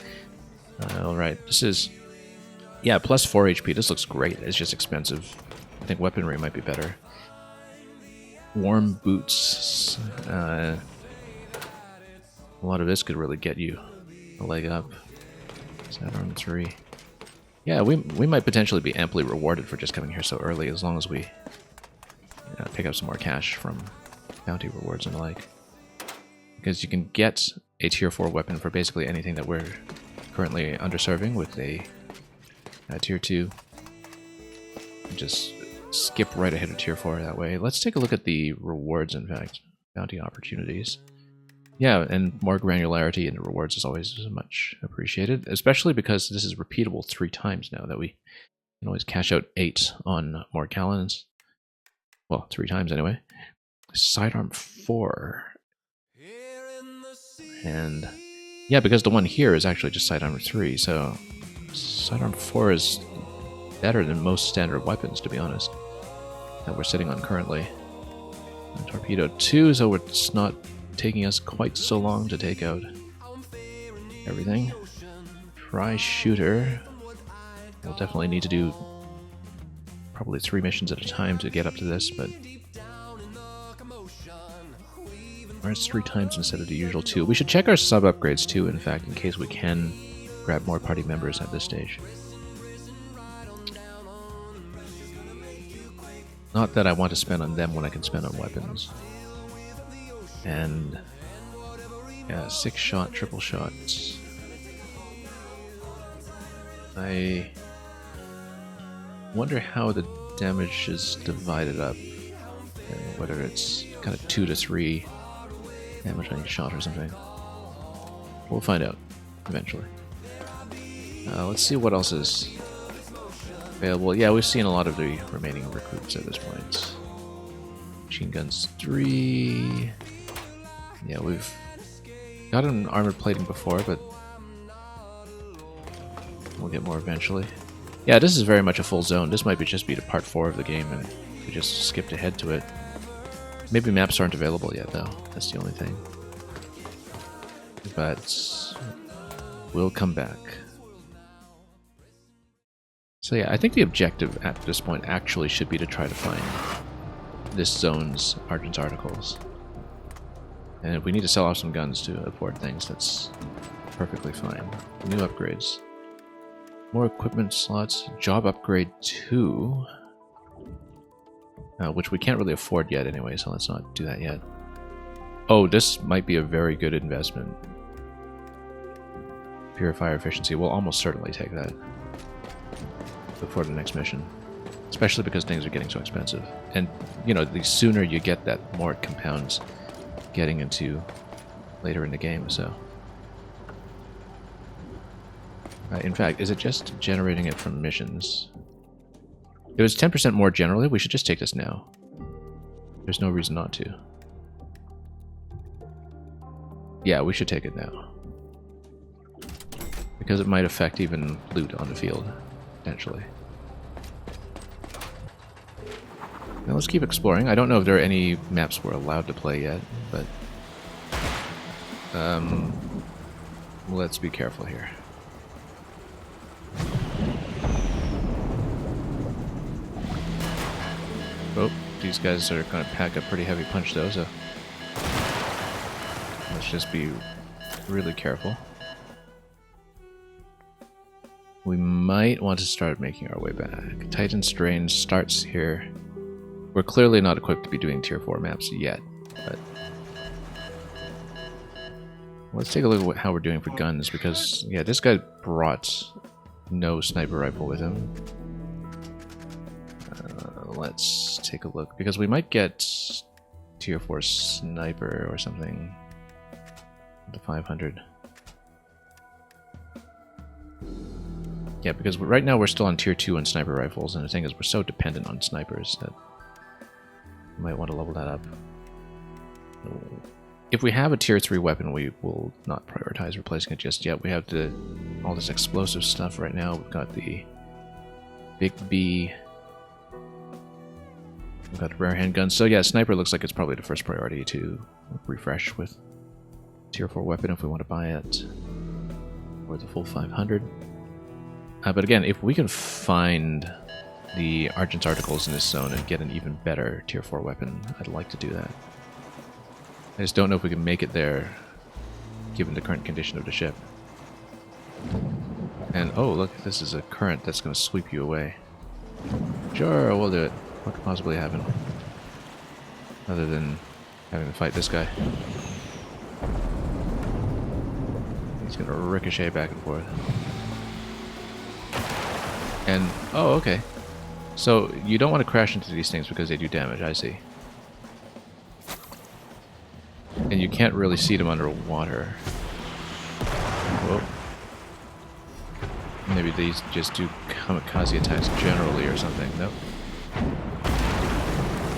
Alright, this is... Yeah, plus 4 HP. This looks great. It's just expensive. I think weaponry might be better. Warm boots. A lot of this could really get you a leg up. Sidearm 3. Yeah, we might potentially be amply rewarded for just coming here so early, as long as we pick up some more cash from bounty rewards and the like. Because you can get a tier 4 weapon for basically anything that we're currently underserving with a tier 2. Just skip right ahead of tier 4 that way. Let's take a look at the rewards, in fact. Bounty opportunities. Yeah, and more granularity in the rewards is always much appreciated, especially because this is repeatable 3 times now, that we can always cash out 8 on more gallons. Well, 3 times anyway. Sidearm 4. And yeah, because the one here is actually just sidearm 3, so sidearm 4 is better than most standard weapons, to be honest, that we're sitting on currently. And torpedo 2, so it's not taking us quite so long to take out everything. Try shooter. We'll definitely need to do probably 3 missions at a time to get up to this, but where's 3 times instead of the usual 2? We should check our sub upgrades too, in fact, in case we can grab more party members at this stage. Not that I want to spend on them when I can spend on weapons. And yeah, 6 shot, triple shots. I wonder how the damage is divided up, and whether it's kind of 2 to 3 damage on each shot or something. We'll find out eventually. Let's see what else is available. Yeah, we've seen a lot of the remaining recruits at this point. Machine guns 3. Yeah, we've got an armored plating before, but we'll get more eventually. Yeah, this is very much a full zone. This might just be the part 4 of the game, and we just skipped ahead to it. Maybe maps aren't available yet, though. That's the only thing. But we'll come back. So yeah, I think the objective at this point actually should be to try to find this zone's Argent's articles. And if we need to sell off some guns to afford things, that's perfectly fine. New upgrades. More equipment slots. Job upgrade 2. Which we can't really afford yet anyway, so let's not do that yet. Oh, this might be a very good investment. Purifier efficiency. We'll almost certainly take that before the next mission. Especially because things are getting so expensive. And, you know, the sooner you get that, the more it compounds getting into later in the game, so. In fact, is it just generating it from missions? It was 10% more generally. We should just take this now. There's no reason not to. Yeah, we should take it now. Because it might affect even loot on the field, potentially. Now let's keep exploring. I don't know if there are any maps we're allowed to play yet, but let's be careful here. Oh, these guys are going to pack a pretty heavy punch though, so let's just be really careful. We might want to start making our way back. Titan Strain starts here. We're clearly not equipped to be doing tier 4 maps yet, but let's take a look at how we're doing for guns, because yeah, this guy brought no sniper rifle with him. Let's take a look, because we might get tier 4 sniper or something. The 500. Yeah, because right now we're still on tier 2 on sniper rifles, and the thing is we're so dependent on snipers that we might want to level that up. If we have a tier 3 weapon, we will not prioritize replacing it just yet. We have all this explosive stuff right now. We've got the Big B. We've got the rare handgun. So yeah, sniper looks like it's probably the first priority to refresh with tier 4 weapon if we want to buy it. Or the full 500. But again, if we can find the Argent's articles in this zone and get an even better tier 4 weapon, I'd like to do that. I just don't know if we can make it there, given the current condition of the ship. And, oh look, this is a current that's going to sweep you away. Sure, we'll do it. What could possibly happen? Other than having to fight this guy. He's going to ricochet back and forth. And, oh, okay. So, you don't want to crash into these things because they do damage, I see. And you can't really see them underwater. Whoa. Maybe these just do kamikaze attacks generally or something. Nope.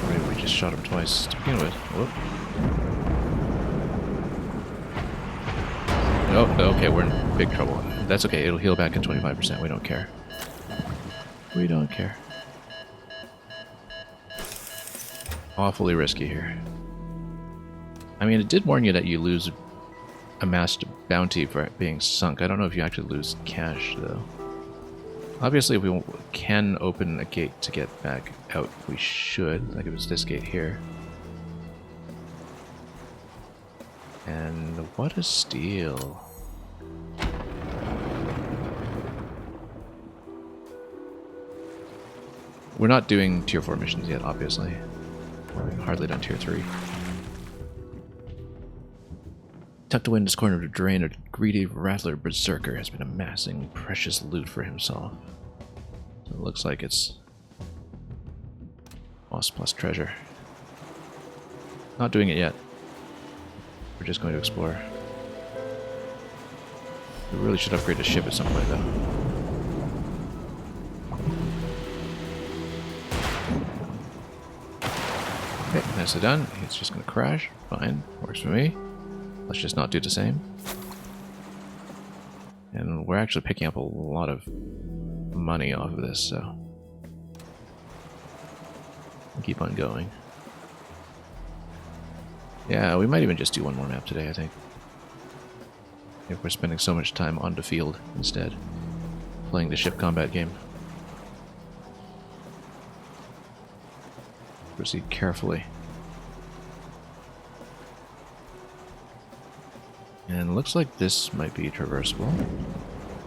Maybe we just shot him twice to begin with. Whoop. Oh, okay, we're in big trouble. That's okay, it'll heal back at 25%. We don't care. We don't care. Awfully risky here. I mean, it did warn you that you lose amassed bounty for being sunk. I don't know if you actually lose cash, though. Obviously, if we can open a gate to get back out, we should. Like if it's this gate here. And what a steal. We're not doing tier 4 missions yet, obviously. We're hardly done tier 3. Tucked away in this corner of the drain, a greedy rattler berserker has been amassing precious loot for himself. So it looks like it's boss plus treasure. Not doing it yet. We're just going to explore. We really should upgrade the ship at some point, though. Okay, nicely done. It's just going to crash. Fine. Works for me. Let's just not do the same. And we're actually picking up a lot of money off of this, so we'll keep on going. Yeah, we might even just do one more map today, I think. If we're spending so much time on the field instead, playing the ship combat game. Proceed carefully. And it looks like this might be traversable.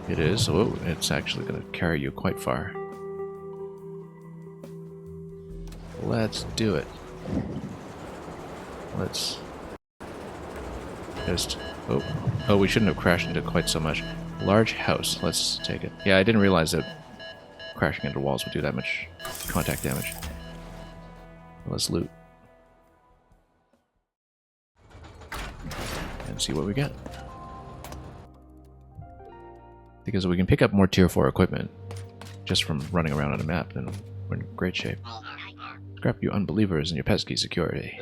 It is. Oh, it's actually going to carry you quite far. Let's do it. Let's just... Oh, we shouldn't have crashed into quite so much. Large house. Let's take it. Yeah, I didn't realize that crashing into walls would do that much contact damage. Let's loot. And see what we get. Because if we can pick up more tier 4 equipment just from running around on a map, then we're in great shape. Scrap you unbelievers and your pesky security.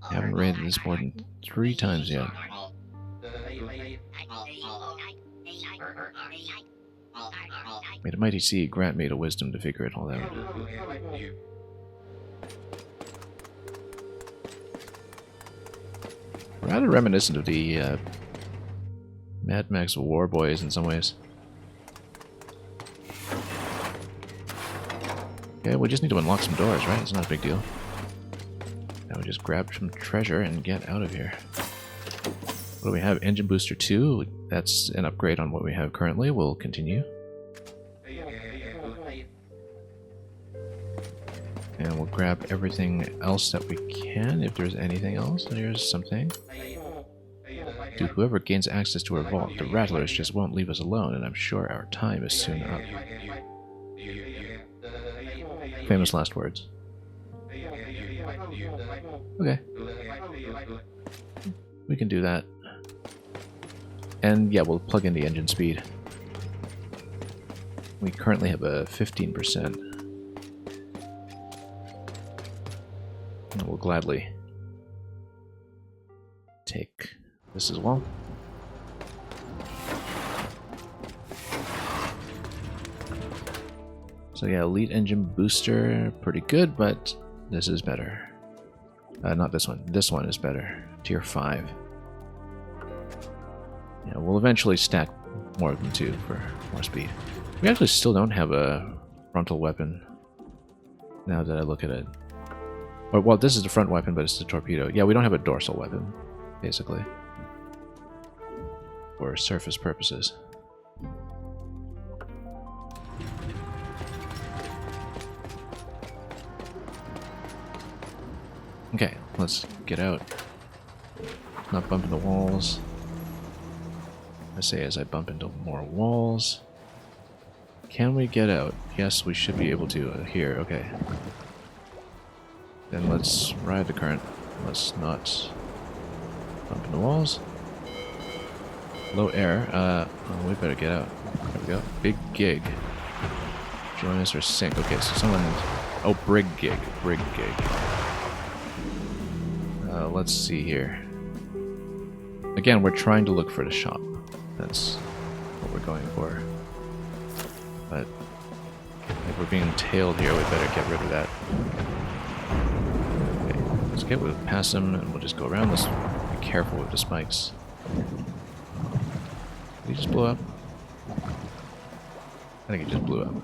I haven't raided this more than 3 times yet. May the mighty sea grant me the wisdom to figure it all out. Rather reminiscent of the Mad Max War Boys in some ways. Okay, we just need to unlock some doors, right? It's not a big deal. Now we just grab some treasure and get out of here. What do we have? Engine booster 2. That's an upgrade on what we have currently. We'll continue. And we'll grab everything else that we can, if there's anything else. There's something. Dude, whoever gains access to our vault, the Rattlers just won't leave us alone, and I'm sure our time is soon up. Famous last words. Okay. We can do that. And yeah, we'll plug in the engine speed. We currently have a 15%. And we'll gladly take this as well. So yeah, elite engine booster, pretty good, but this is better. Not this one. This one is better. Tier 5. Yeah, we'll eventually stack more than 2 for more speed. We actually still don't have a frontal weapon, now that I look at it. Or, well, this is the front weapon, but it's the torpedo. Yeah, we don't have a dorsal weapon, basically. For surface purposes. Okay, let's get out. Not bump into walls. I say as I bump into more walls. Can we get out? Yes, we should be able to here. Okay. Then let's ride the current. Let's not bump into walls. Low air. Oh, we better get out. There we go. Big gig. Join us or sink. Okay, so someone... Oh, brig gig. Brig gig. Let's see here. Again, we're trying to look for the shop. That's what we're going for. But if we're being tailed here, we better get rid of that. Okay, let's get past them and we'll just go around. Let's be careful with the spikes. Did he just blow up? I think he just blew up.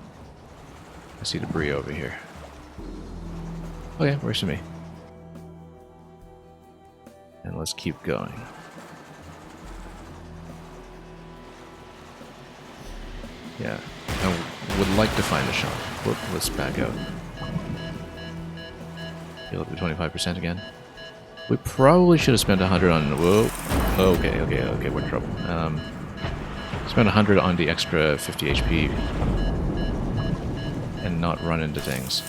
I see debris over here. Okay, works for me. And let's keep going. Yeah, I would like to find a shop. Whoop, let's back out. Heal up to 25% again. We probably should have spent 100 on... Whoa. Okay, we're in trouble. Spend 100 on the extra 50 HP. And not run into things.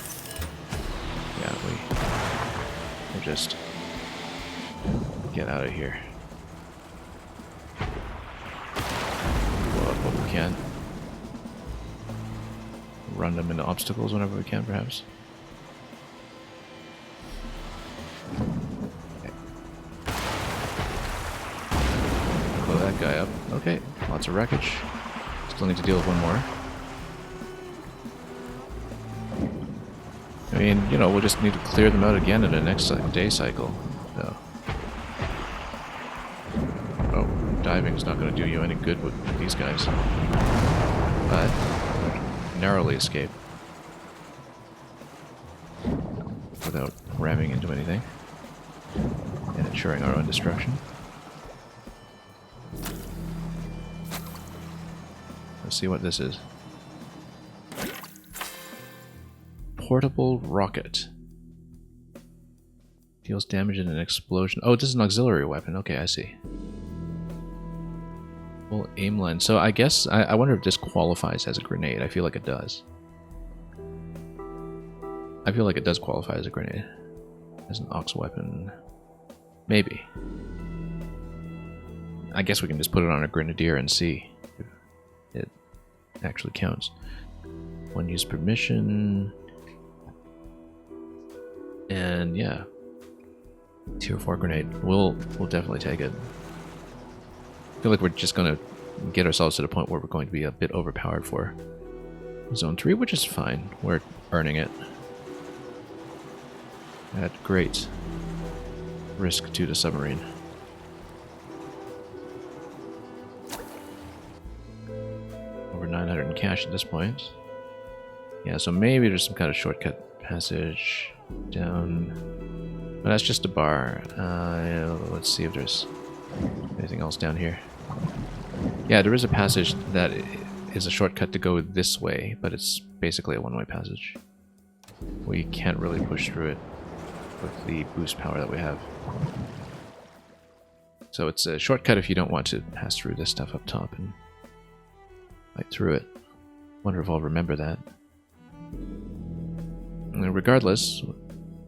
Yeah, we'll just... get out of here. Blow up what we can. Run them into obstacles whenever we can, perhaps. Okay. Blow that guy up. Okay, lots of wreckage. Still need to deal with one more. I mean, you know, we'll just need to clear them out again in the next day cycle. So. Oh, diving is not going to do you any good with these guys. But narrowly escape without ramming into anything and ensuring our own destruction. Let's see what this is. Portable rocket. Deals damage in an explosion. Oh, this is an auxiliary weapon. Okay, I see. Full aim line. So I guess, I wonder if this qualifies as a grenade. I feel like it does. I feel like it does qualify as a grenade. As an aux weapon. Maybe. I guess we can just put it on a grenadier and see if it actually counts. One use permission. And yeah. Tier 4 grenade. We'll definitely take it. I feel like we're just going to get ourselves to the point where we're going to be a bit overpowered for Zone 3, which is fine. We're earning it. At great risk to the submarine. Over 900 in cash at this point. Yeah, so maybe there's some kind of shortcut passage down. But that's just a bar. Let's see if there's... Anything else down here? Yeah, there is a passage that is a shortcut to go this way, but it's basically a one-way passage. We can't really push through it with the boost power that we have. So it's a shortcut if you don't want to pass through this stuff up top and fight through it. Wonder if I'll remember that. And regardless,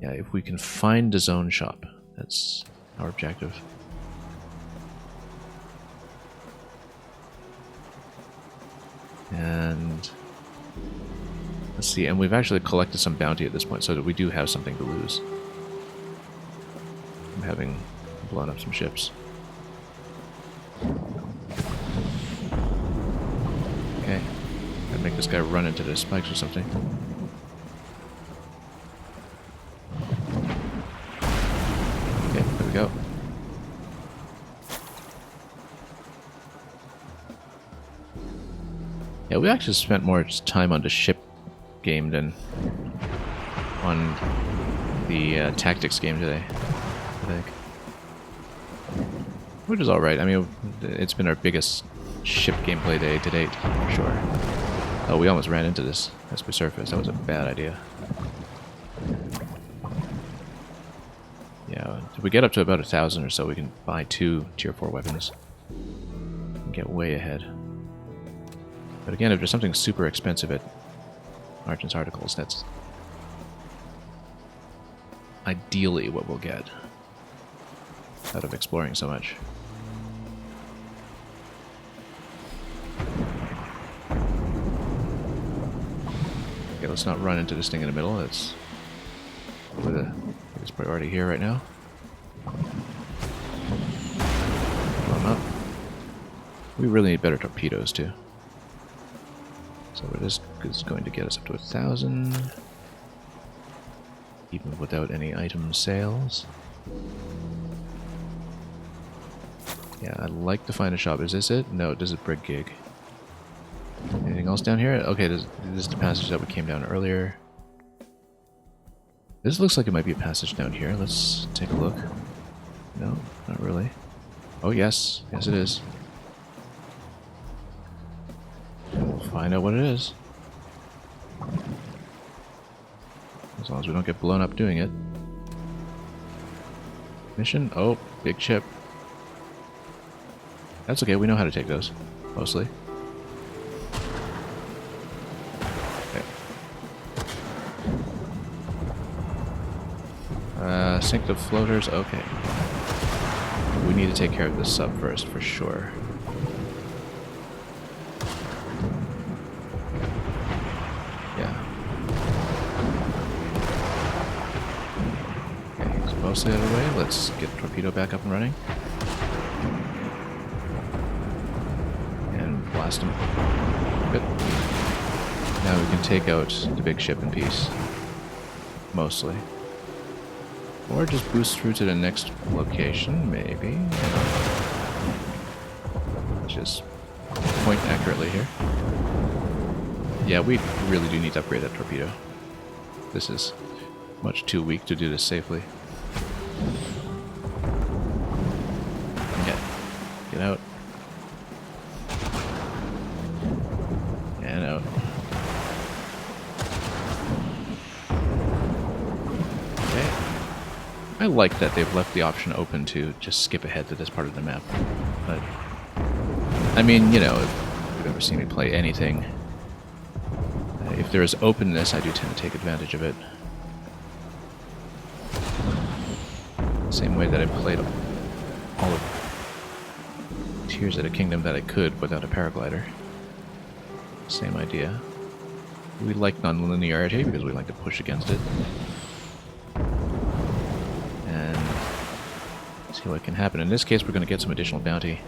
yeah, if we can find the zone shop, that's our objective. And let's see, and we've actually collected some bounty at this point, so that we do have something to lose from having blown up some ships. Okay, gotta make this guy run into the spikes or something. Okay, there we go. Yeah, we actually spent more time on the ship game than on the tactics game today, I think. Which is alright. I mean, it's been our biggest ship gameplay day to date, for sure. Oh, we almost ran into this as we surfaced. That was a bad idea. Yeah, if we get up to about 1,000 or so, we can buy 2 tier 4 weapons and get way ahead. But again, if there's something super expensive at Argent's Articles, that's ideally what we'll get out of exploring so much. Okay, let's not run into this thing in the middle. That's probably the biggest priority here right now. Blown up. We really need better torpedoes too. So this is going to get us up to 1,000, even without any item sales. Yeah, I'd like to find a shop. Is this it? No, this is a brig gig. Anything else down here? Okay, this is the passage that we came down earlier. This looks like it might be a passage down here. Let's take a look. No, not really. Oh yes, yes it is. We'll find out what it is. As long as we don't get blown up doing it. Mission? Oh, big ship. That's okay, we know how to take those, mostly. Okay. Sink the floaters, okay. We need to take care of this sub first, for sure. Mostly out of the way. Let's get the torpedo back up and running. And blast him. Good. Now we can take out the big ship in peace. Mostly. Or just boost through to the next location, maybe. Just point accurately here. Yeah, we really do need to upgrade that torpedo. This is much too weak to do this safely. Get out. And out. Okay. I like that they've left the option open to just skip ahead to this part of the map. But, I mean, you know, if you've ever seen me play anything, if there is openness, I do tend to take advantage of it. Same way that I played all of Tears of the Kingdom that I could without a paraglider. Same idea. We like non-linearity because we like to push against it. And see what can happen. In this case, we're going to get some additional bounty.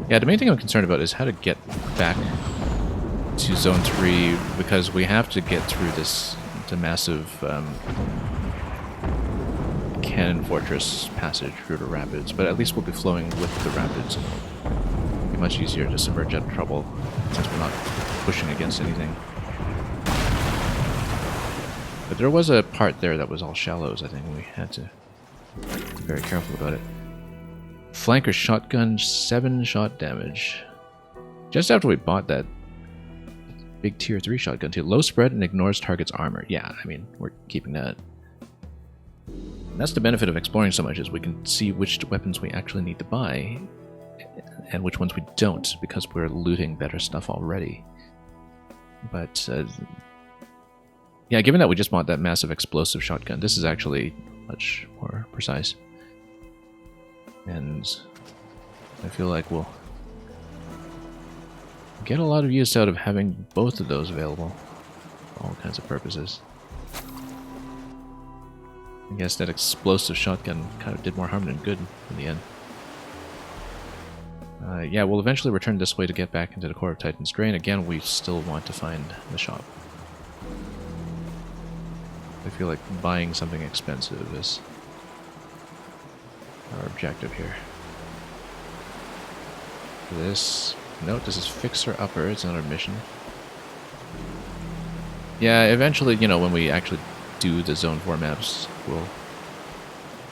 Yeah, the main thing I'm concerned about is how to get back to Zone 3, because we have to get through this the massive cannon fortress passage through the rapids, but at least we'll be flowing with the rapids. It'll be much easier to submerge out of trouble since we're not pushing against anything. But there was a part there that was all shallows. I think we had to be very careful about it. Flanker shotgun, 7 shot damage. Just after we bought that big tier 3 shotgun too. Low spread and ignores target's armor. Yeah, I mean, we're keeping that. And that's the benefit of exploring so much, is we can see which weapons we actually need to buy and which ones we don't, because we're looting better stuff already. But yeah, given that we just bought that massive explosive shotgun, this is actually much more precise. And I feel like we'll get a lot of use out of having both of those available for all kinds of purposes. I guess that explosive shotgun kind of did more harm than good in the end. Yeah, we'll eventually return this way to get back into the core of Titan's Drain. Again, we still want to find the shop. I feel like buying something expensive is our objective here. This... Note, this is Fixer Upper. It's another mission. Yeah, eventually, you know, when we actually do the Zone 4 maps, we'll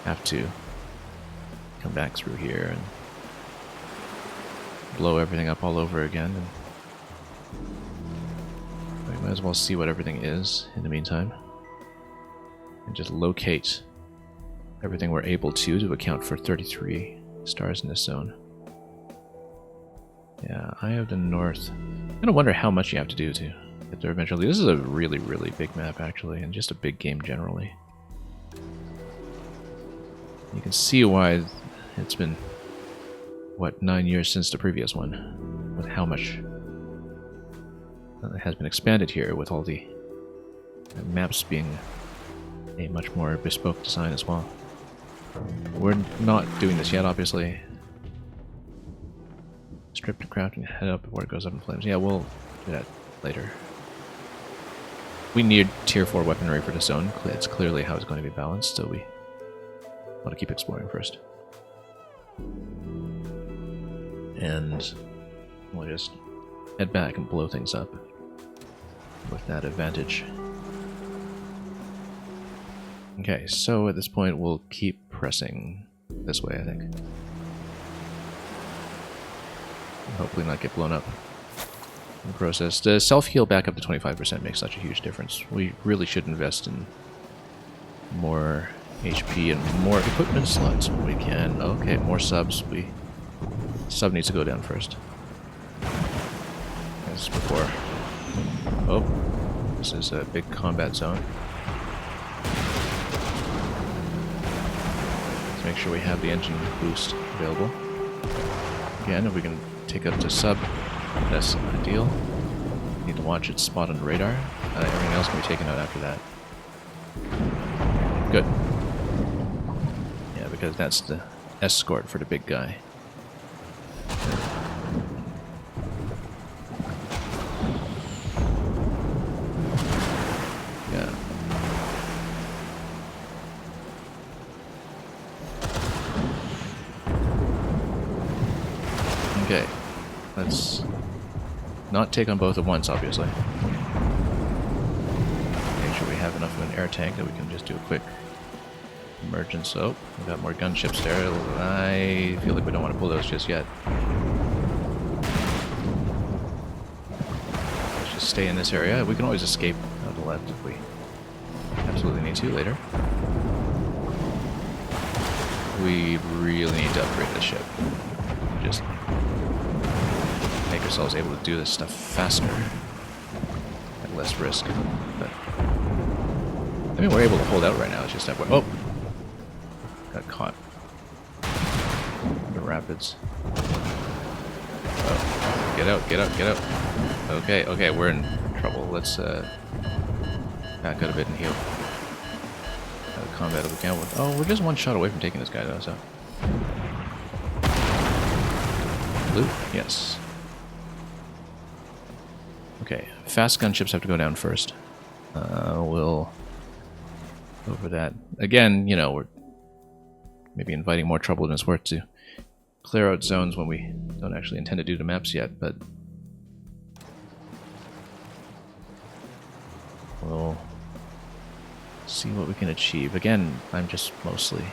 have to come back through here and blow everything up all over again. And we might as well see what everything is in the meantime. And just locate everything we're able to account for 33 stars in this zone. Yeah, Eye of the North. I kind of wonder how much you have to do to get there eventually. This is a really, really big map, actually, and just a big game generally. You can see why it's been, what, 9 years since the previous one, with how much has been expanded here, with all the maps being a much more bespoke design as well. We're not doing this yet, obviously. Strip to craft and head up before it goes up in flames. Yeah, we'll do that later. We need tier 4 weaponry for the zone. It's clearly how it's going to be balanced, so we want to keep exploring first. And we'll just head back and blow things up with that advantage. Okay, so at this point we'll keep pressing this way, I think. Hopefully not get blown up in the process. The self-heal back up to 25% makes such a huge difference. We really should invest in more HP and more equipment slots when we can. Okay, more subs. Sub needs to go down first. As before. Oh, this is a big combat zone. Let's make sure we have the engine boost available. Again, if we can take up to sub, that's ideal. Need to watch its spot on the radar. Everything else can be taken out after that. Good. Yeah, because that's the escort for the big guy. Yeah. Okay. Let's not take on both at once, obviously. Make sure we have enough of an air tank that we can just do a quick emergence. Oh, we've got more gunships there. I feel like we don't want to pull those just yet. Let's just stay in this area. We can always escape out the left if we absolutely need to later. We really need to upgrade this ship. Just make ourselves able to do this stuff faster at less risk. But I mean, we're able to hold out right now. It's just that we're... Oh! Got caught. The rapids. Oh. Get out, get out, get out. Okay, okay, we're in trouble. Let's back out a bit and heal. Out of combat if we can. Oh, we're just one shot away from taking this guy though, so... Loot? Yes. Okay, fast gunships have to go down first. We'll over that. Again, you know, we're maybe inviting more trouble than it's worth to clear out zones when we don't actually intend to do the maps yet, but we'll see what we can achieve. Again, I'm just mostly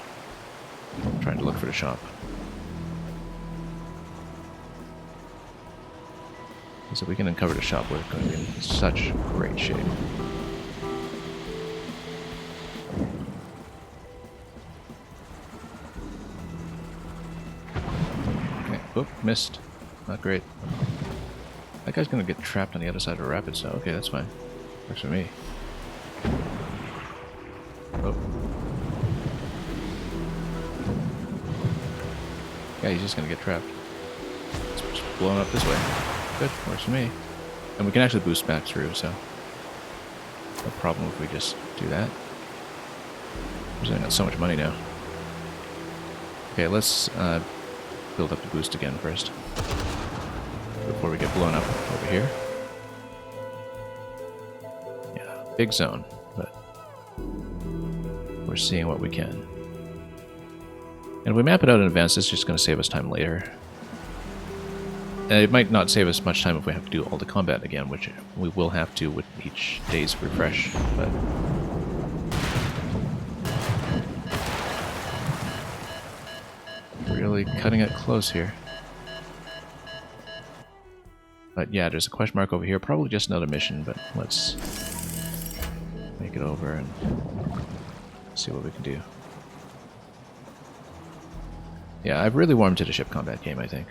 trying to look for the shop. So if we can uncover the shop, we're going to be in such great shape. Okay, oop, missed. Not great. That guy's going to get trapped on the other side of a rapid, so okay, that's fine. Works for me. Oh. Yeah, he's just going to get trapped. It's just blowing up this way. Good, works for me. And we can actually boost back through, so no problem if we just do that. We're got so much money now. Okay, let's build up the boost again first before we get blown up over here. Yeah, big zone, but we're seeing what we can. And if we map it out in advance, it's just going to save us time later. And it might not save us much time if we have to do all the combat again, which we will have to with each day's refresh, but really cutting it close here. But yeah, there's a question mark over here. Probably just another mission, but let's make it over and see what we can do. Yeah, I've really warmed to the ship combat game, I think.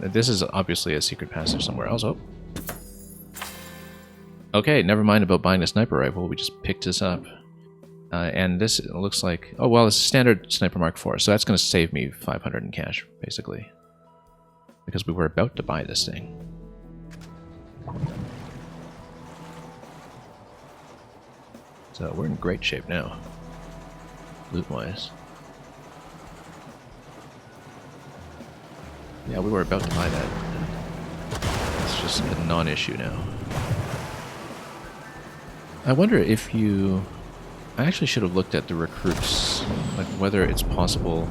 This is obviously a secret passive somewhere else. Oh. Okay, never mind about buying a sniper rifle. We just picked this up. And this looks like... Oh, well, it's a standard Sniper Mark IV, so that's going to save me 500 in cash, basically. Because we were about to buy this thing. So we're in great shape now. Loot-wise. Yeah, we were about to buy that. It's just a non-issue now. I wonder if you... I actually should have looked at the recruits, like whether it's possible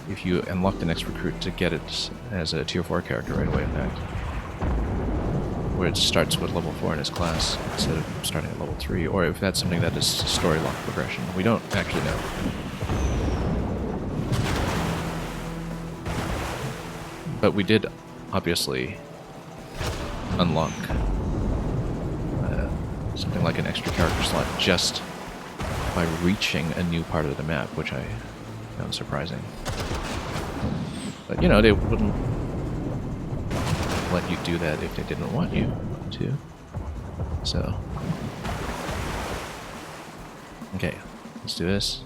if you unlock the next recruit to get it as a tier 4 character right away, in fact. Where it starts with level 4 in his class instead of starting at level 3, or if that's something that is story lock progression. We don't actually know. But we did obviously unlock something like an extra character slot just by reaching a new part of the map, which I found surprising. But, you know, they wouldn't let you do that if they didn't want you to. So. Okay, let's do this.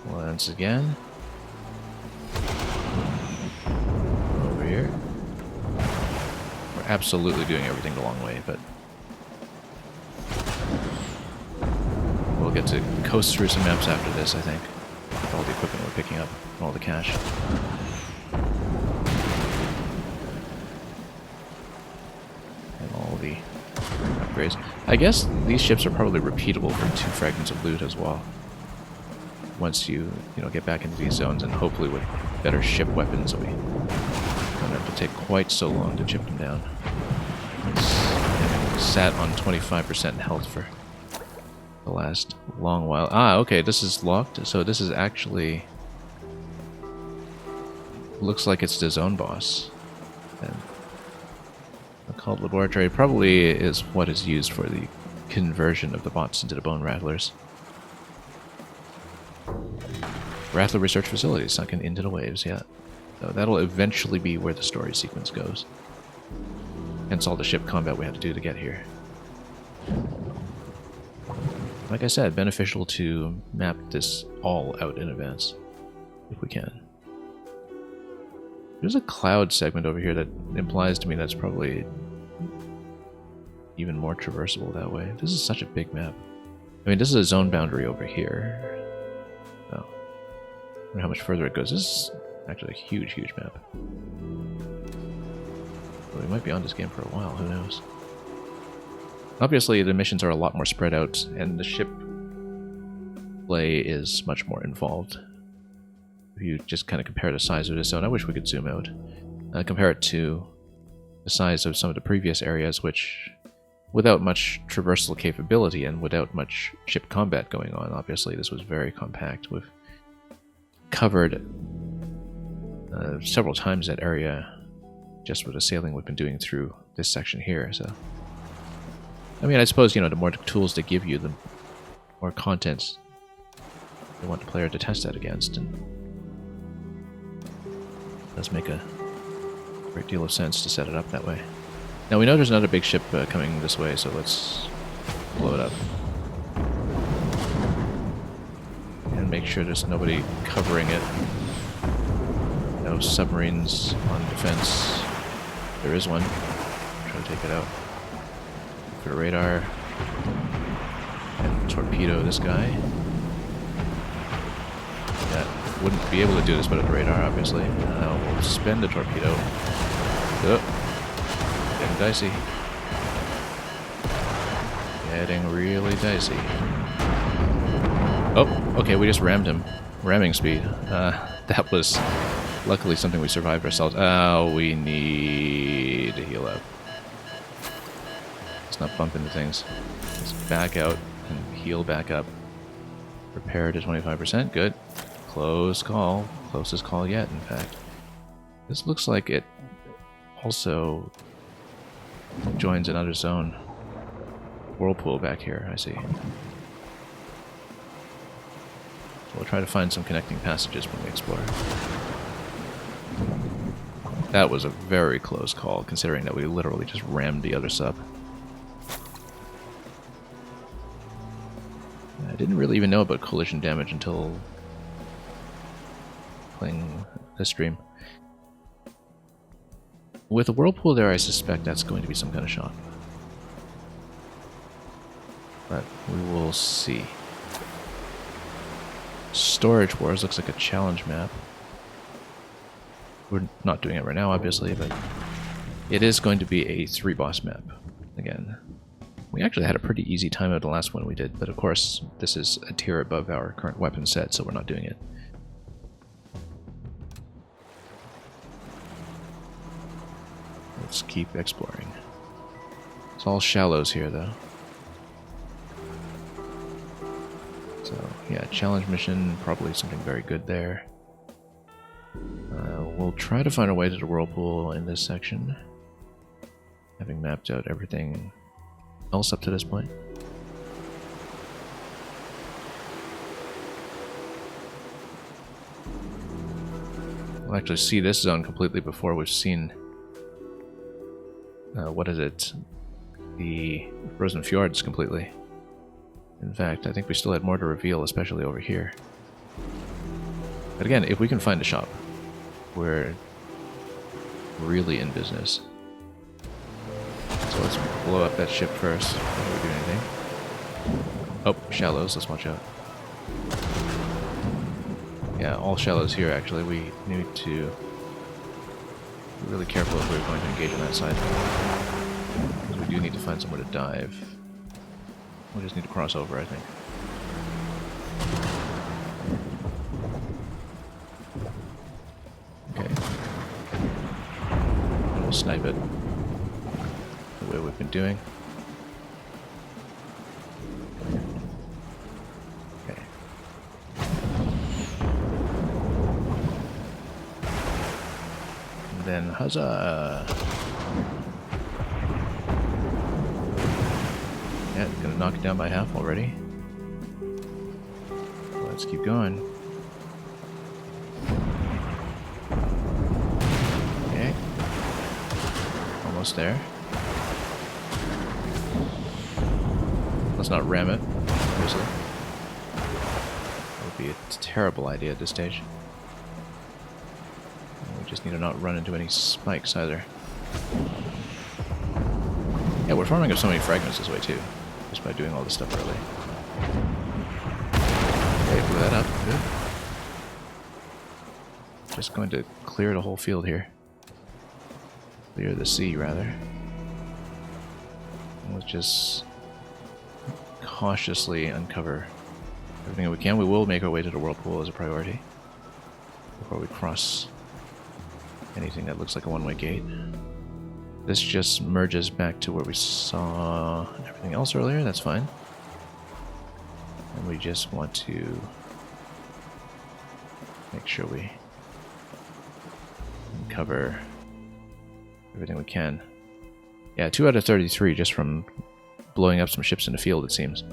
Once again. Over here. We're absolutely doing everything the long way, but we'll get to coast through some maps after this, I think. With all the equipment we're picking up, and all the cash. And all the upgrades. I guess these ships are probably repeatable for 2 fragments of loot as well. Once you get back into these zones, and hopefully with better ship weapons, we don't have to take quite so long to chip them down. It's sat on 25% health for the last long while. Ah, okay, this is locked, so this is actually... looks like it's the zone boss. And the cult laboratory probably is what is used for the conversion of the bots into the bone rattlers. Rattler Research Facility sunken into the waves, yeah. So that'll eventually be where the story sequence goes. Hence all the ship combat we had to do to get here. Like I said, beneficial to map this all out in advance, if we can. There's a cloud segment over here that implies to me that's probably even more traversable that way. This is such a big map. I mean, this is a zone boundary over here. Oh. I wonder how much further it goes. This is actually a huge, huge map. Well, we might be on this game for a while, who knows. Obviously, the missions are a lot more spread out, and the ship play is much more involved. If you just kind of compare the size of this zone, I wish we could zoom out. Compare it to the size of some of the previous areas, which, without much traversal capability and without much ship combat going on, obviously this was very compact. We've covered several times that area just with the sailing we've been doing through this section here. So, I mean, I suppose, you know, the more tools they give you, the more content they want the player to test that against, and it does make a great deal of sense to set it up that way. Now we know there's another big ship coming this way, so let's blow it up. And make sure there's nobody covering it. No submarines on defense. There is one. Try to take it out. For the radar. And torpedo this guy. That wouldn't be able to do this but at the radar, obviously. We'll suspend the torpedo. Oh. Getting dicey. Getting really dicey. Oh, okay, we just rammed him. Ramming speed. That was luckily something we survived ourselves. Oh, we need to heal up. Let's not bump into things. Let's back out and heal back up. Repair to 25%. Good. Close call. Closest call yet, in fact. This looks like it also joins another zone. Whirlpool back here, I see. We'll try to find some connecting passages when we explore. That was a very close call, considering that we literally just rammed the other sub. I didn't really even know about collision damage until playing this stream. With a whirlpool there, I suspect that's going to be some kind of shot. But we will see. Storage Wars looks like a challenge map. We're not doing it right now, obviously, but it is going to be a 3-boss map again. We actually had a pretty easy time at the last one we did, but of course this is a tier above our current weapon set, so we're not doing it. Let's keep exploring. It's all shallows here, though. So, yeah, challenge mission, probably something very good there. We'll try to find a way to the whirlpool in this section, having mapped out everything else up to this point. We'll actually see this zone completely before we've seen what is it? The Frozen Fjords completely. In fact, I think we still had more to reveal, especially over here. But again, if we can find a shop, we're really in business. So let's blow up that ship first before we do anything. Oh, shallows, let's watch out. Yeah, all shallows here actually. We need to be really careful if we're going to engage on that side. Because we do need to find somewhere to dive. We just need to cross over, I think. Okay. And we'll snipe it the way we've been doing. Okay. And then, huzzah! Yeah, it's gonna knock it down by half already. Let's keep going. Okay. Almost there. Let's not ram it, obviously. That would be a terrible idea at this stage. And we just need to not run into any spikes either. Yeah, we're farming up so many fragments this way too. Just by doing all this stuff early. Okay, blew that up. Good. Just going to clear the whole field here. Clear the sea, rather. And let's just cautiously uncover everything that we can. We will make our way to the whirlpool as a priority before we cross anything that looks like a one-way gate. This just merges back to where we saw everything else earlier, that's fine. And we just want to make sure we cover everything we can. Yeah, 2 out of 33 just from blowing up some ships in the field, it seems.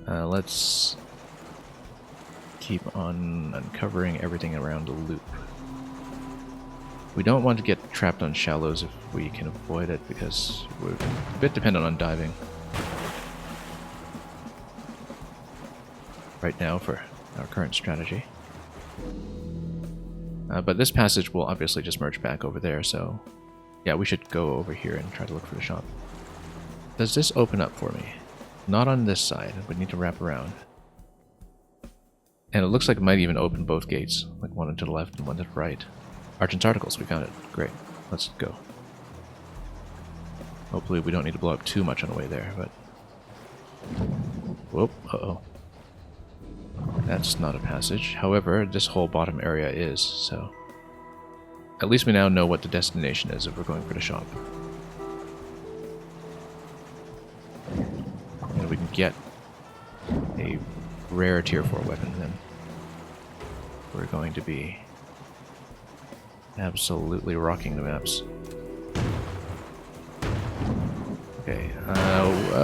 Let's keep on uncovering everything around the loop. We don't want to get trapped on shallows if we can avoid it, because we're a bit dependent on diving right now for our current strategy. But this passage will obviously just merge back over there, so yeah, we should go over here and try to look for the shop. Does this open up for me? Not on this side. We need to wrap around. And it looks like it might even open both gates, like one to the left and one to the right. Argent's Articles, we found it. Great. Let's go. Hopefully we don't need to blow up too much on the way there, but... Whoop, uh-oh. That's not a passage. However, this whole bottom area is, so... At least we now know what the destination is if we're going for the shop. And we can get a rare tier 4 weapon, then we're going to be absolutely rocking the maps. Okay,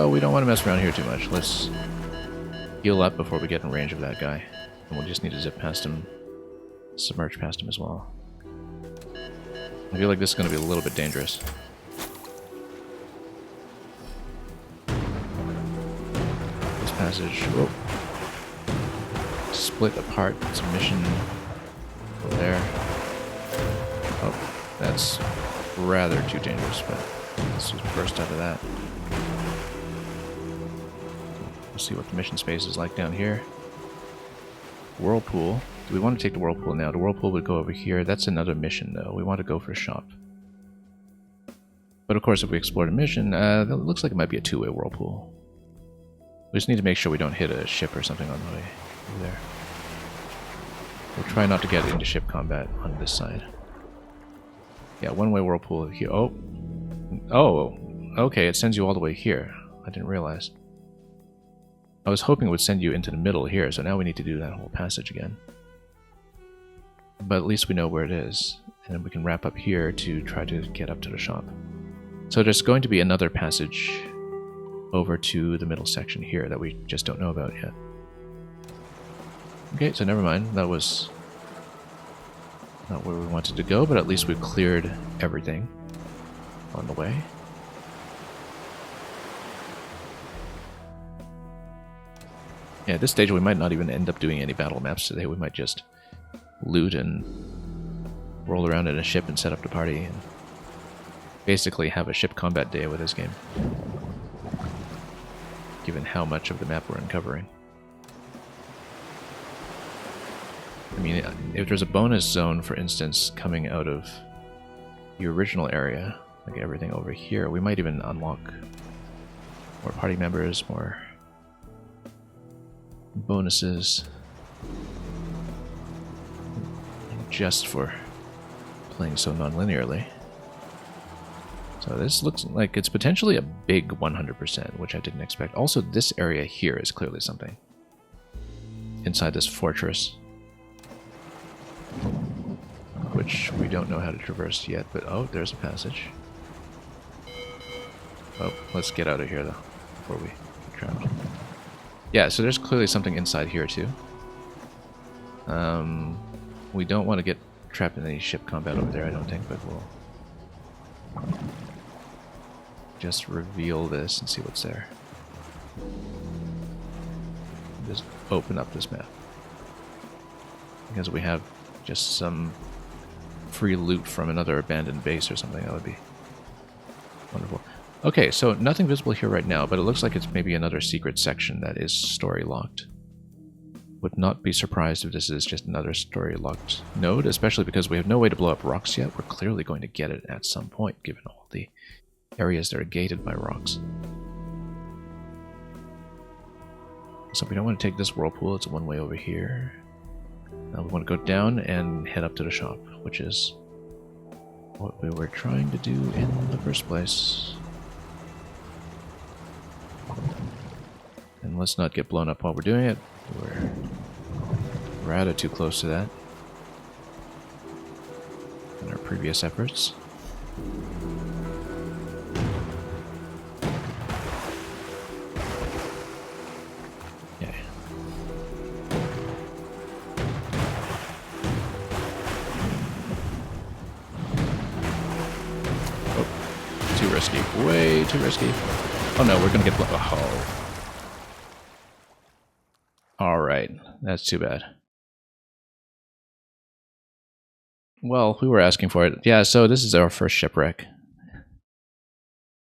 we don't want to mess around here too much. Let's heal up before we get in range of that guy. And we'll just need to zip past him, submerge past him as well. I feel like this is going to be a little bit dangerous. This passage, whoa. Split apart, it's a mission over there. Oh, that's rather too dangerous, but let's just burst out of that. We'll see what the mission space is like down here. Whirlpool. Do we want to take the Whirlpool now? The Whirlpool would go over here. That's another mission, though. We want to go for a shop. But of course, if we explore the mission, it looks like it might be a two-way Whirlpool. We just need to make sure we don't hit a ship or something on the way over there. We'll try not to get into ship combat on this side. Yeah, one-way Whirlpool here. Oh! Oh! Okay, it sends you all the way here. I didn't realize. I was hoping it would send you into the middle here, so now we need to do that whole passage again. But at least we know where it is, and then we can wrap up here to try to get up to the shop. So there's going to be another passage over to the middle section here that we just don't know about yet. Okay, so never mind. That was not where we wanted to go, but at least we've cleared everything on the way. Yeah, at this stage we might not even end up doing any battle maps today. We might just loot and roll around in a ship and set up the party and basically have a ship combat day with this game, given how much of the map we're uncovering. I mean, if there's a bonus zone, for instance, coming out of the original area, like everything over here, we might even unlock more party members, more bonuses, just for playing so non-linearly. So this looks like it's potentially a big 100%, which I didn't expect. Also, this area here is clearly something. Inside this fortress, which we don't know how to traverse yet, but oh, there's a passage. Oh, let's get out of here, though, before we get trapped. Yeah, so there's clearly something inside here, too. We don't want to get trapped in any ship combat over there, I don't think, but we'll just reveal this and see what's there. Just open up this map. Because we have just some free loot from another abandoned base or something, that would be wonderful. Okay, so nothing visible here right now, but it looks like it's maybe another secret section that is story locked. Would not be surprised if this is just another story locked node, especially because we have no way to blow up rocks yet. We're clearly going to get it at some point, given all the areas that are gated by rocks. So we don't want to take this whirlpool, it's one way over here. Now we want to go down and head up to the shop, which is what we were trying to do in the first place. And let's not get blown up while we're doing it. We're rather too close to that. in our previous efforts. Okay. Oh, too risky. Way too risky. Oh no, we're gonna get... Oh. Alright, that's too bad. Well, we were asking for it. Yeah, so this is our first shipwreck.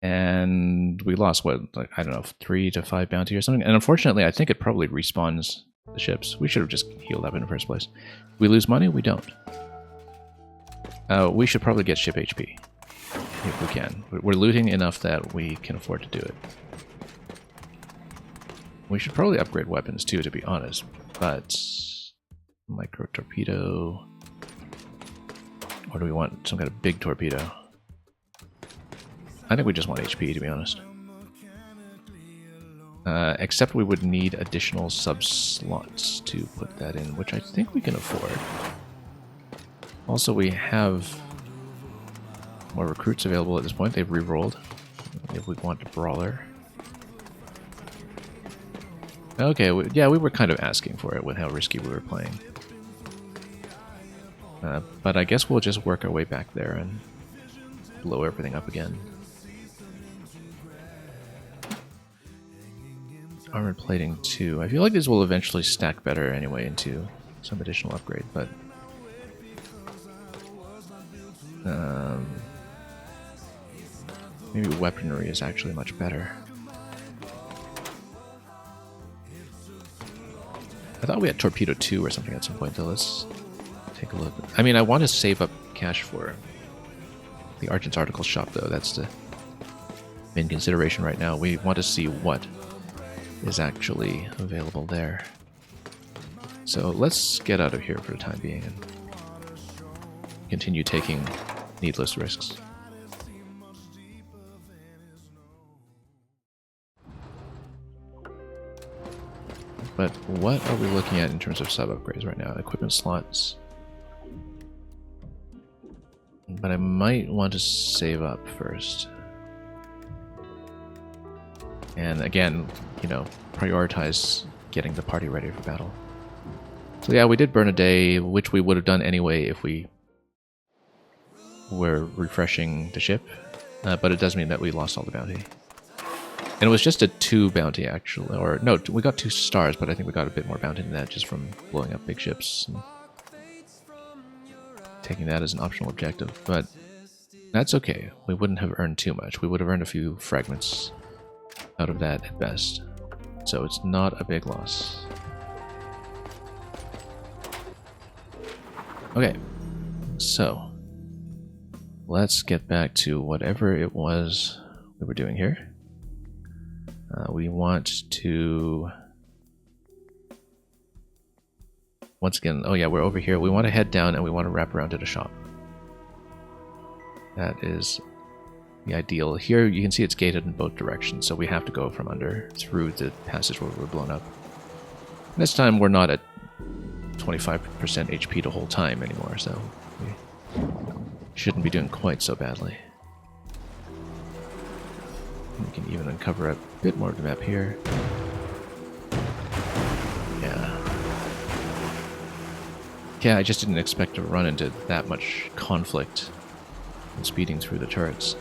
And we lost, what, like, I don't know, 3 to 5 bounty or something. And unfortunately, I think it probably respawns the ships. We should have just healed up in the first place. We lose money? We don't. We should probably get ship HP. If we can. We're looting enough that we can afford to do it. We should probably upgrade weapons too, to be honest. But... micro torpedo... Or do we want some kind of big torpedo? I think we just want HP, to be honest. Except we would need additional sub-slots to put that in, which I think we can afford. Also, we have more recruits available at this point. They've re-rolled. If we want a brawler. Okay, yeah, we were kind of asking for it with how risky we were playing. But I guess we'll just work our way back there and blow everything up again. Armored plating 2. I feel like these will eventually stack better anyway into some additional upgrade, but... maybe weaponry is actually much better. I thought we had Torpedo 2 or something at some point, though. Let's take a look. I mean, I want to save up cash for the Argent's Article shop, though. That's the main consideration right now. We want to see what is actually available there. So let's get out of here for the time being and continue taking needless risks. But what are we looking at in terms of sub-upgrades right now? Equipment slots. But I might want to save up first. And again, you know, prioritize getting the party ready for battle. So yeah, we did burn a day, which we would have done anyway if we were refreshing the ship. But it does mean that we lost all the bounty. And it was just a 2 bounty, actually. Or, no, we got 2 stars, but I think we got a bit more bounty than that just from blowing up big ships and taking that as an optional objective. But that's okay. We wouldn't have earned too much. We would have earned a few fragments out of that at best. So it's not a big loss. Okay. So, let's get back to whatever it was we were doing here. We want to... Once again, oh yeah, we're over here. We want to head down and we want to wrap around to the shop. That is the ideal. Here you can see it's gated in both directions, so we have to go from under through the passage where we're blown up. This time we're not at 25% HP the whole time anymore, so we shouldn't be doing quite so badly. We can even uncover a bit more of the map here. Yeah, I just didn't expect to run into that much conflict and speeding through the turrets.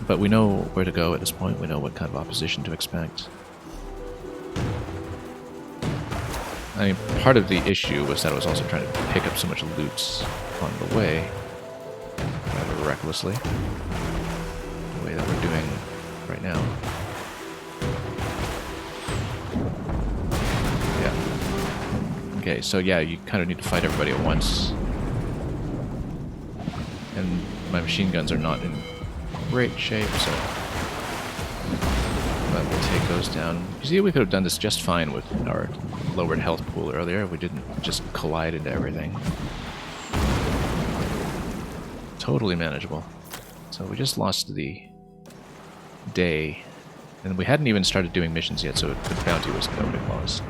But we know where to go at this point. We know what kind of opposition to expect. I mean, part of the issue was that I was also trying to pick up so much loot on the way, rather recklessly, the way that we're doing right now. Okay, so yeah, you kind of need to fight everybody at once. And my machine guns are not in great shape, so... But we'll take those down. You see, we could have done this just fine with our lowered health pool earlier. We didn't just collide into everything. Totally manageable. So we just lost the day. And we hadn't even started doing missions yet, so the bounty was no big loss.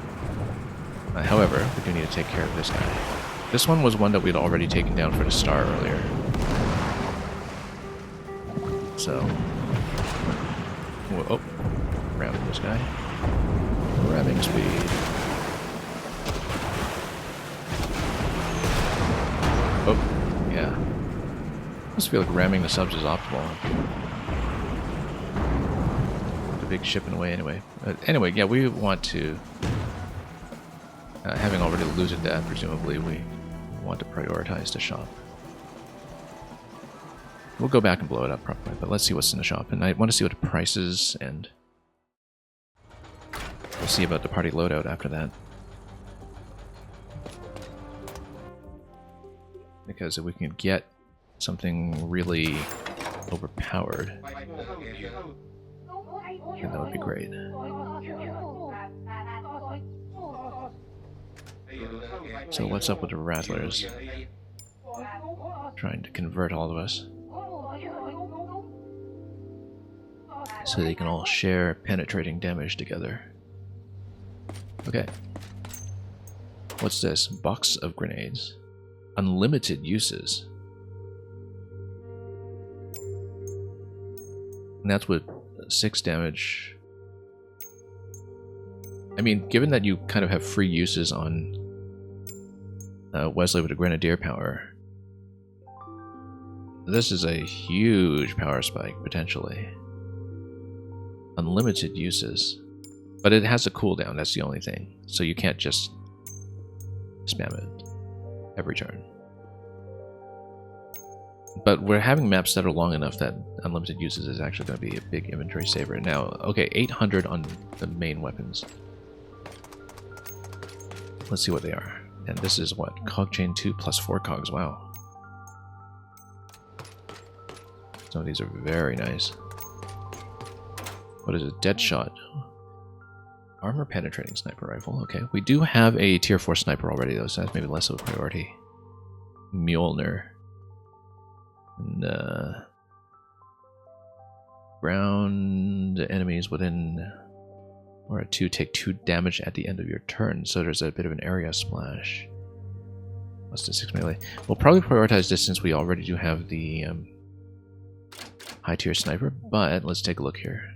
However, we do need to take care of this guy. This one was one that we'd already taken down for the star earlier. So... Whoa, oh, ramming this guy. Ramming speed. Oh, yeah. Must feel like ramming the subs is optimal. The big shipping away anyway. Anyway, yeah, we want to... having already looted that, presumably, we want to prioritize the shop. We'll go back and blow it up probably, but let's see what's in the shop. And I want to see what the price is, and we'll see about the party loadout after that. Because if we can get something really overpowered, then that would be great. So what's up with the Rattlers? Trying to convert all of us. So they can all share penetrating damage together. Okay. What's this? Box of grenades. Unlimited uses. And that's with 6 damage. I mean, given that you kind of have free uses on Wesley with a Grenadier power, this is a huge power spike, potentially. Unlimited uses. But it has a cooldown, that's the only thing. So you can't just spam it every turn. But we're having maps that are long enough that unlimited uses is actually going to be a big inventory saver. Now, okay, 800 on the main weapons. Let's see what they are. And this is what? Cog chain 2 plus 4 cogs, wow. Some of these are very nice. What is it? Dead shot. Armor penetrating sniper rifle. Okay, we do have a tier 4 sniper already though, so that's maybe less of a priority. Mjolnir. And, ground enemies within or 2 take 2 damage at the end of your turn, so there's a bit of an area splash. Plus the 6 melee. We'll probably prioritize this since we already do have the high tier sniper, but let's take a look here.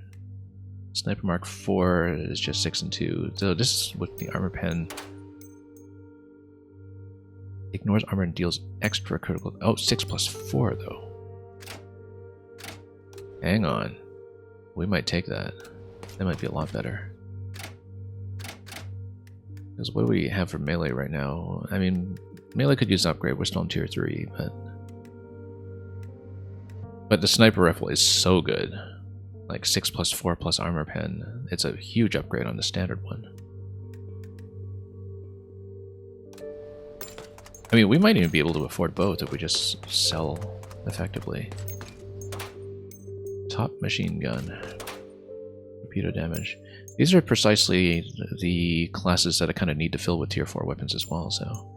Sniper Mark 4 is just 6 and 2. So this is with the armor pen. Ignores armor and deals extra critical. Oh, 6 plus 4 though. Hang on. We might take that. That might be a lot better. Because what do we have for melee right now? I mean, melee could use an upgrade. We're still on tier 3, but the sniper rifle is so good. Like 6 plus 4 plus armor pen. It's a huge upgrade on the standard one. I mean, we might even be able to afford both if we just sell effectively. Top machine gun. Torpedo damage. These are precisely the classes that I kind of need to fill with tier 4 weapons as well, so...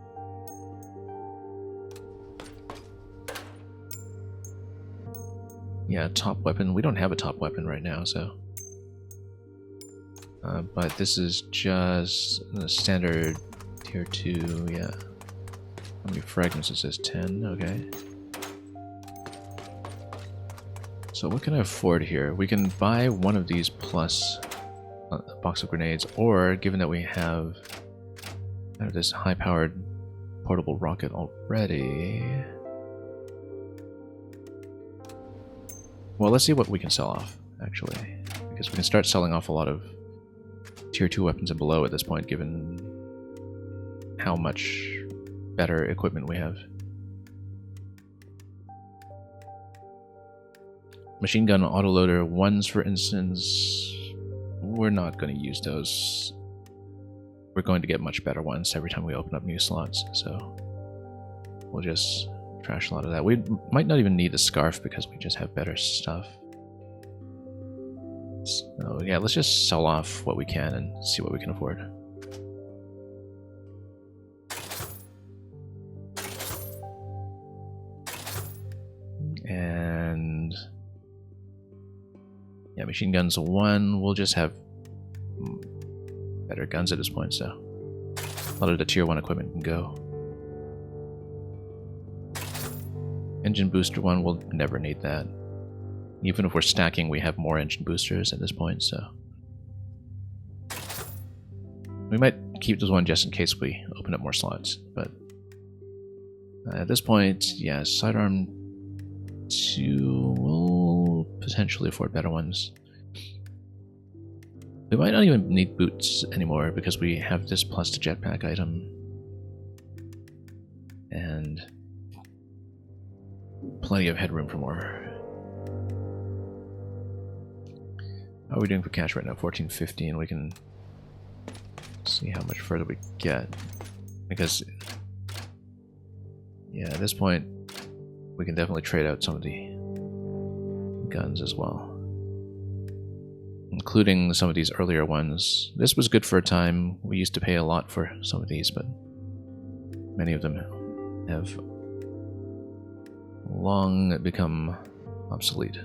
Yeah, top weapon. We don't have a top weapon right now, so... but this is just the standard tier 2, yeah. How many fragments? It says 10, okay. So what can I afford here? We can buy one of these plus a box of grenades, or given that we have this high-powered portable rocket already... Well, let's see what we can sell off, actually. Because we can start selling off a lot of tier 2 weapons and below at this point, given how much better equipment we have. Machine gun autoloader 1s, for instance, we're not going to use those. We're going to get much better ones every time we open up new slots, so we'll just trash a lot of that. We might not even need the scarf because we just have better stuff. So yeah, let's just sell off what we can and see what we can afford. And yeah, machine guns 1. We'll just have better guns at this point, so A lot of the tier 1 equipment can go. Engine booster 1, we'll never need that. Even if we're stacking, we have more engine boosters at this point, so... We might keep this one just in case we open up more slots, but... at this point, yeah, sidearm 2 will potentially afford better ones. We might not even need boots anymore because we have this plus the jetpack item. And plenty of headroom for more. How are we doing for cash right now? 14.15. We can see how much further we get. Because, yeah, at this point, we can definitely trade out some of the guns as well. Including some of these earlier ones. This was good for a time. We used to pay a lot for some of these, but many of them have long become obsolete.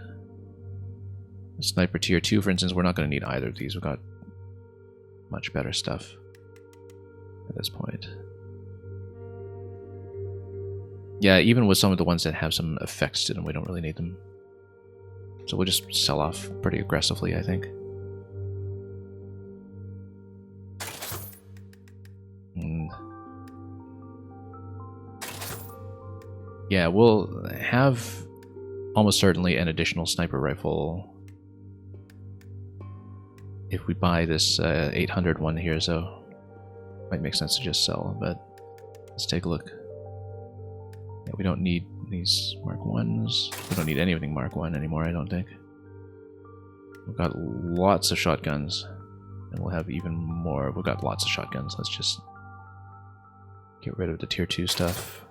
Sniper tier 2, for instance, we're not going to need either of these. We've got much better stuff at this point. Yeah, even with some of the ones that have some effects to them, we don't really need them. So we'll just sell off pretty aggressively, I think. Yeah, we'll have almost certainly an additional sniper rifle if we buy this 800 one here, so might make sense to just sell, but let's take a look. Yeah, we don't need these Mark 1s. We don't need anything Mark 1 anymore, I don't think. We've got lots of shotguns, and we'll have even more. We've got lots of shotguns. Let's just get rid of the tier 2 stuff.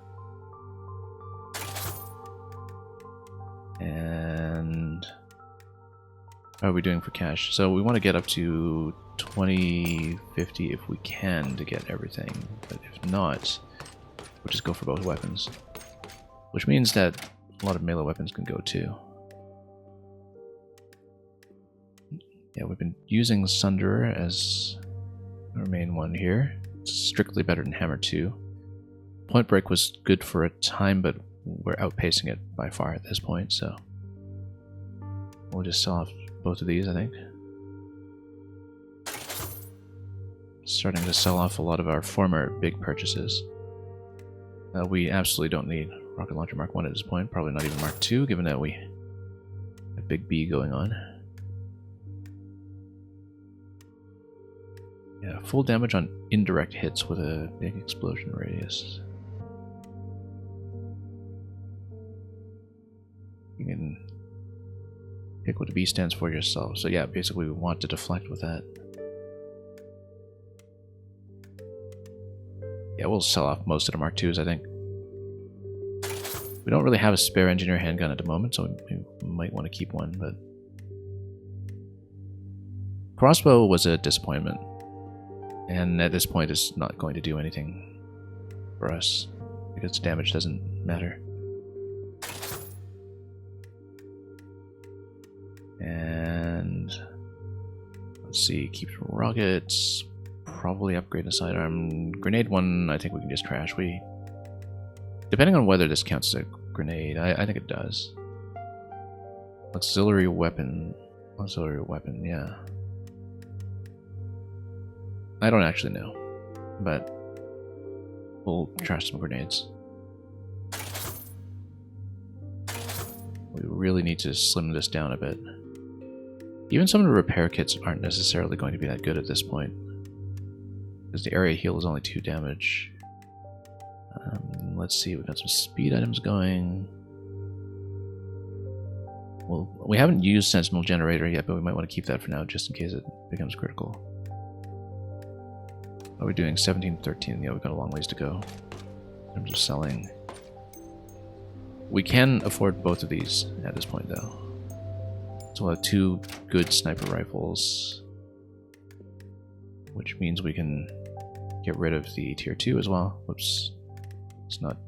And how are we doing for cash? So we want to get up to 2050 if we can to get everything, but if not, we'll just go for both weapons. Which means that a lot of melee weapons can go too. Yeah, we've been using Sunderer as our main one here. It's strictly better than Hammer 2. Point Break was good for a time, but we're outpacing it by far at this point, so we'll just sell off both of these, I think. Starting to sell off a lot of our former big purchases. We absolutely don't need Rocket Launcher Mark 1 at this point, probably not even Mark 2, given that we have Big B going on. Yeah, full damage on indirect hits with a big explosion radius. You can pick what the B stands for yourself. So yeah, basically we want to deflect with that. Yeah, we'll sell off most of the Mark 2s, I think. We don't really have a spare engineer handgun at the moment, so we might want to keep one, but... Crossbow was a disappointment. And at this point it's not going to do anything for us, because damage doesn't matter. And let's see, keep rockets, probably upgrade the sidearm. Grenade 1, I think we can just trash. Depending on whether this counts as a grenade, I think it does. Auxiliary weapon, yeah. I don't actually know, but we'll trash some grenades. We really need to slim this down a bit. Even some of the repair kits aren't necessarily going to be that good at this point, because the area heal is only 2 damage. Let's see, we've got some speed items going. Well, we haven't used Sentinel Generator yet, but we might want to keep that for now, just in case it becomes critical. Are we doing 17-13? Yeah, we've got a long ways to go in terms of selling. We can afford both of these at this point, though. So we'll have 2 good sniper rifles, which means we can get rid of the tier 2 as well. Whoops. Let's not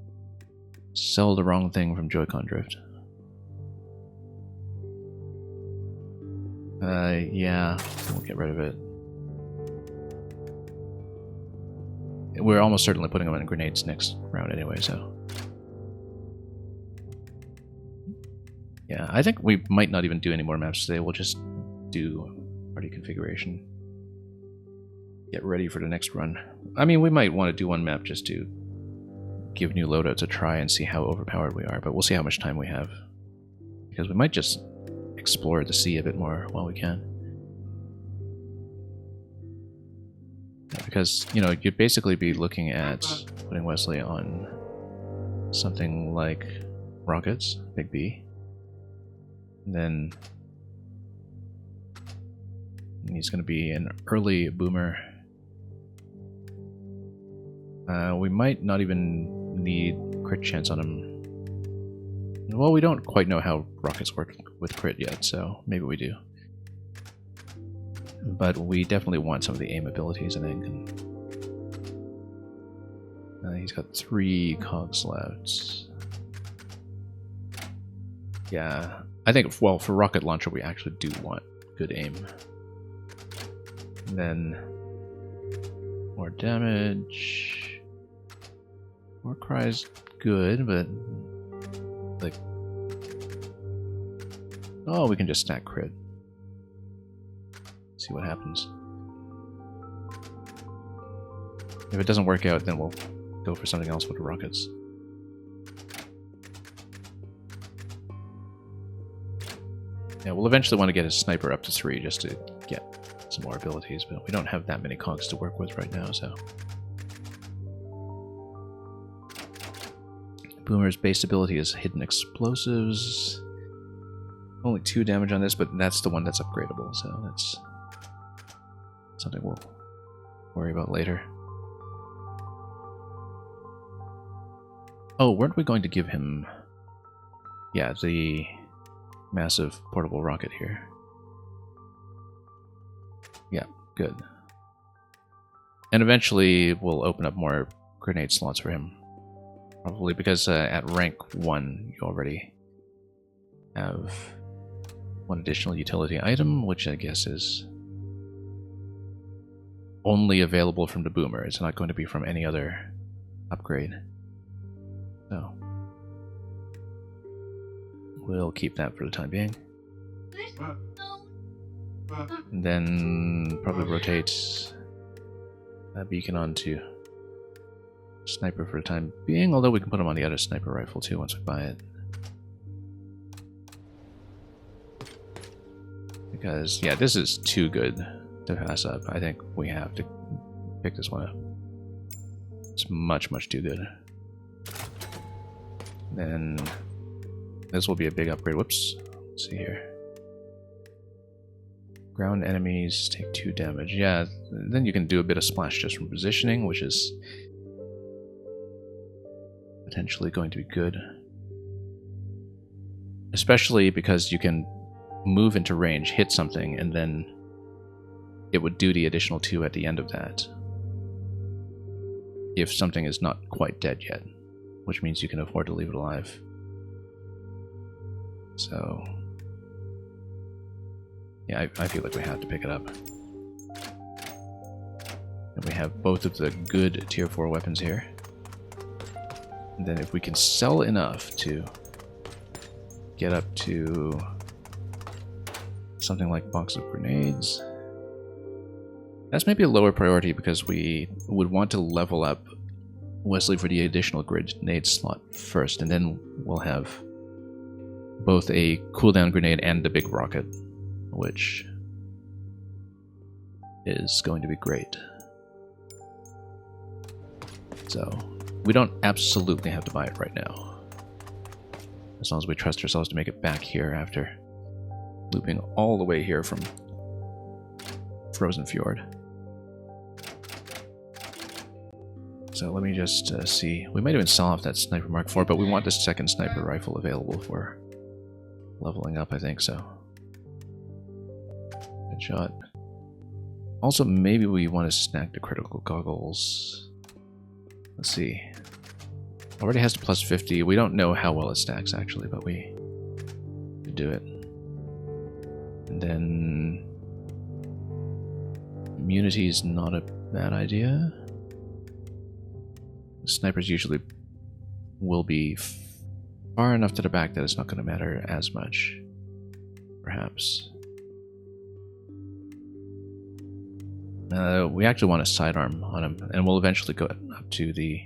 sell the wrong thing from Joy-Con Drift. Yeah, we'll get rid of it. we're almost certainly putting them in grenades next round anyway, so... Yeah, I think we might not even do any more maps today. We'll just do party configuration. Get ready for the next run. I mean, we might want to do one map just to give new loadouts a try and see how overpowered we are, but we'll see how much time we have. Because we might just explore the sea a bit more while we can. Yeah, because, you know, you'd basically be looking at putting Wesley on something like rockets, Big B. And then he's going to be an early boomer. We might not even need crit chance on him. Well, we don't quite know how rockets work with crit yet, so maybe we do. But we definitely want some of the aim abilities, I think. And, he's got 3 cogs left. Yeah, I think, well, for rocket launcher, we actually do want good aim. And then more damage. More cries good, but like, oh, we can just stack crit. See what happens. If it doesn't work out, then we'll go for something else with the rockets. Yeah, we'll eventually want to get a sniper up to 3 just to get some more abilities, but we don't have that many cogs to work with right now, so... Boomer's base ability is hidden explosives. Only 2 damage on this, but that's the one that's upgradable, so that's something we'll worry about later. Oh, weren't we going to give him... Yeah, the massive portable rocket here. Yeah, good. And eventually we'll open up more grenade slots for him. Probably because at rank 1 you already have 1 additional utility item, which I guess is only available from the boomer. It's not going to be from any other upgrade. So we'll keep that for the time being. And then probably rotate a beacon onto sniper for the time being, although we can put him on the other sniper rifle too once we buy it. Because, yeah, this is too good to pass up. I think we have to pick this one up. It's much, much too good. Then this will be a big upgrade. Whoops. Let's see here. Ground enemies take 2 damage. Yeah, then you can do a bit of splash just from positioning, which is potentially going to be good. Especially because you can move into range, hit something, and then it would do the additional 2 at the end of that. If something is not quite dead yet, which means you can afford to leave it alive. So, yeah, I feel like we have to pick it up. And we have both of the good tier 4 weapons here. And then if we can sell enough to get up to something like box of grenades, that's maybe a lower priority because we would want to level up Wesley for the additional grenade slot first, and then we'll have both a cooldown grenade and the big rocket, which is going to be great. So we don't absolutely have to buy it right now, as long as we trust ourselves to make it back here after looping all the way here from Frozen Fjord. So let me just see. We might even sell off that Sniper Mark IV, but we want the second sniper rifle available for leveling up, I think, so. Good shot. Also, maybe we want to snack the critical goggles. Let's see. Already has the plus 50. We don't know how well it stacks, actually, but we could do it. And then immunity is not a bad idea. Snipers usually will be far enough to the back that it's not going to matter as much, perhaps. We actually want a sidearm on him, and we'll eventually go up to the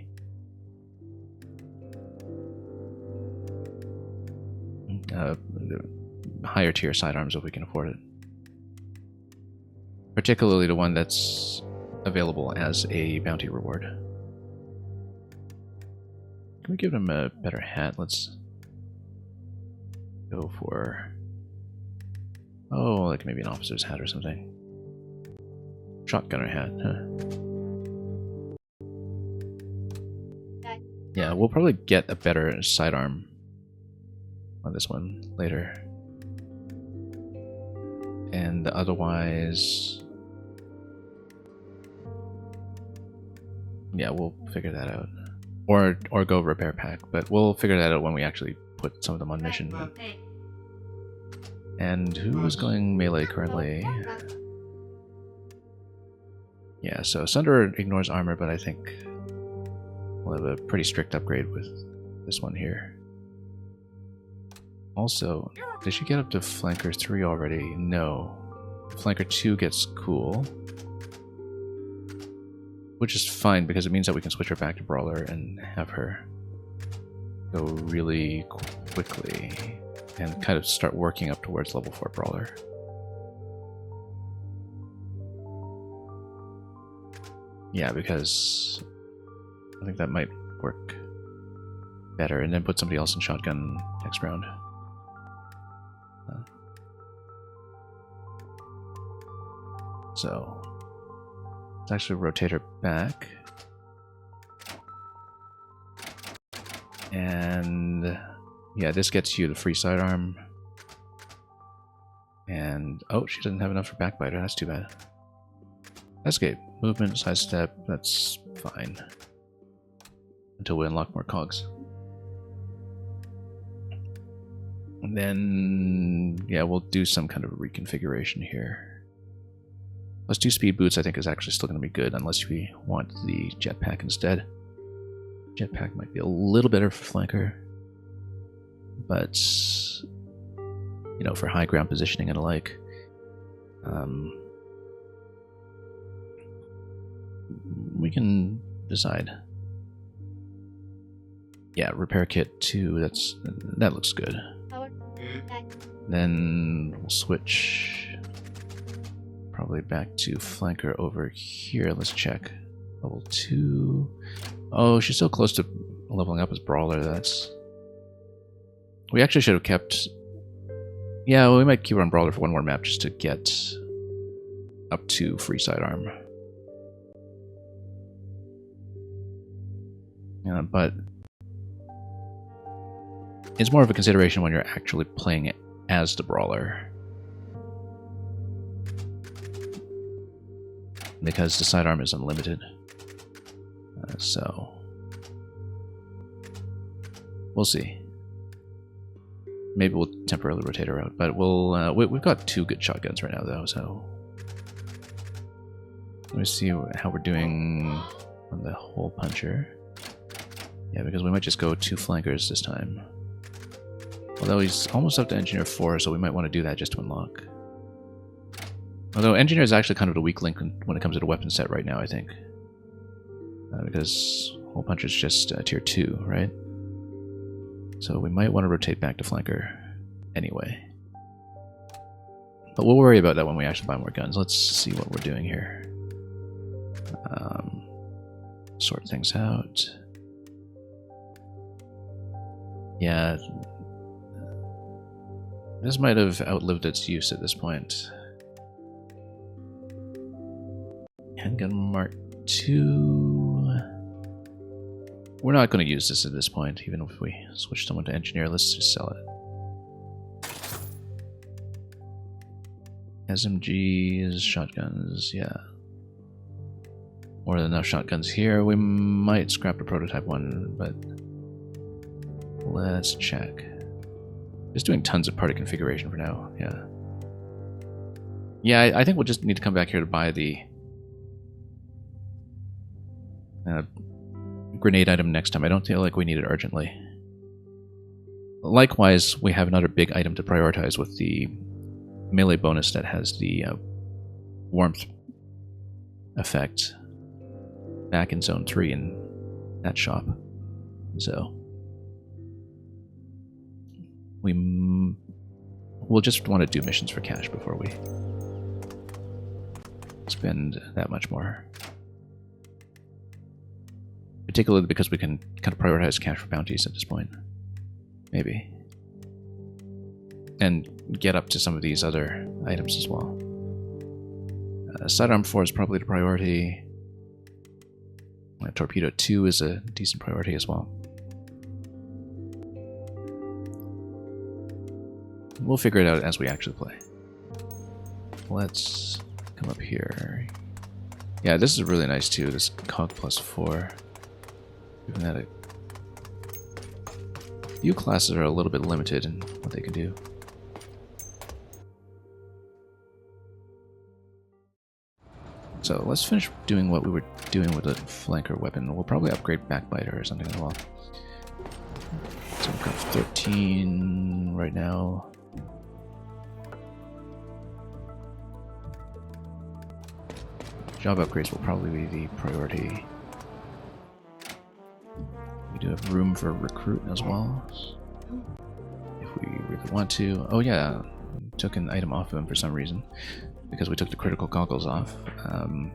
higher tier sidearms if we can afford it. Particularly the one that's available as a bounty reward. Can we give him a better hat? Let's go for... oh, like maybe an officer's hat or something. Shotgunner hat, huh? Yeah, we'll probably get a better sidearm on this one later. And otherwise... yeah, we'll figure that out. Or go repair pack, but we'll figure that out when we actually put some of them on mission. And who is going melee currently? Yeah, so Sunder ignores armor, but I think we'll have a pretty strict upgrade with this one here. Also, did she get up to Flanker 3 already? No. Flanker 2 gets cool. Which is fine, because it means that we can switch her back to Brawler and have her go really quickly and kind of start working up towards level 4 Brawler. Yeah, because I think that might work better, and then put somebody else in shotgun next round. So let's actually rotate her back. And yeah, this gets you the free sidearm. And oh, she doesn't have enough for backbiter. That's too bad. Escape, movement, sidestep. That's fine until we unlock more cogs. And then yeah, we'll do some kind of reconfiguration here. Plus 2 speed boots I think is actually still going to be good unless we want the jetpack instead. Jetpack might be a little better for flanker, but you know, for high ground positioning and alike. We can decide. Yeah, repair kit 2, that looks good. Then we'll switch probably back to flanker over here. Let's check. Level 2. Oh, she's so close to leveling up as Brawler. That's... we actually should have kept... yeah, well, we might keep her on Brawler for one more map just to get up to free sidearm. Yeah, but it's more of a consideration when you're actually playing it as the Brawler. Because the sidearm is unlimited. So we'll see. Maybe we'll temporarily rotate her out, but we've got 2 good shotguns right now though, so let me see how we're doing on the hole puncher. Yeah, because we might just go 2 flankers this time. Although he's almost up to Engineer 4, so we might want to do that just to unlock. Although Engineer is actually kind of the weak link when it comes to the weapon set right now, I think. Because hole puncher is just tier 2, right? So we might want to rotate back to flanker anyway. But we'll worry about that when we actually buy more guns. Let's see what we're doing here. Sort things out. Yeah, this might have outlived its use at this point. Handgun Mark II. We're not going to use this at this point, even if we switch someone to engineer. Let's just sell it. SMGs, shotguns, yeah. More than enough shotguns here. We might scrap the prototype one, but let's check. Just doing tons of party configuration for now, yeah. Yeah, I think we'll just need to come back here to buy the grenade item next time. I don't feel like we need it urgently. Likewise, we have another big item to prioritize with the melee bonus that has the warmth effect back in Zone 3 in that shop. So we'll just want to do missions for cash before we spend that much more. Particularly because we can kind of prioritize cash for bounties at this point. Maybe. And get up to some of these other items as well. Sidearm 4 is probably the priority. Torpedo 2 is a decent priority as well. We'll figure it out as we actually play. Let's come up here. Yeah, this is really nice too, this cog plus 4. Giving that a few classes are a little bit limited in what they can do. So let's finish doing what we were doing with the flanker weapon. We'll probably upgrade backbiter or something as well. So we've got 13 right now. Job upgrades will probably be the priority. We do have room for recruit as well, if we really want to. Oh yeah, took an item off of him for some reason, because we took the critical goggles off. In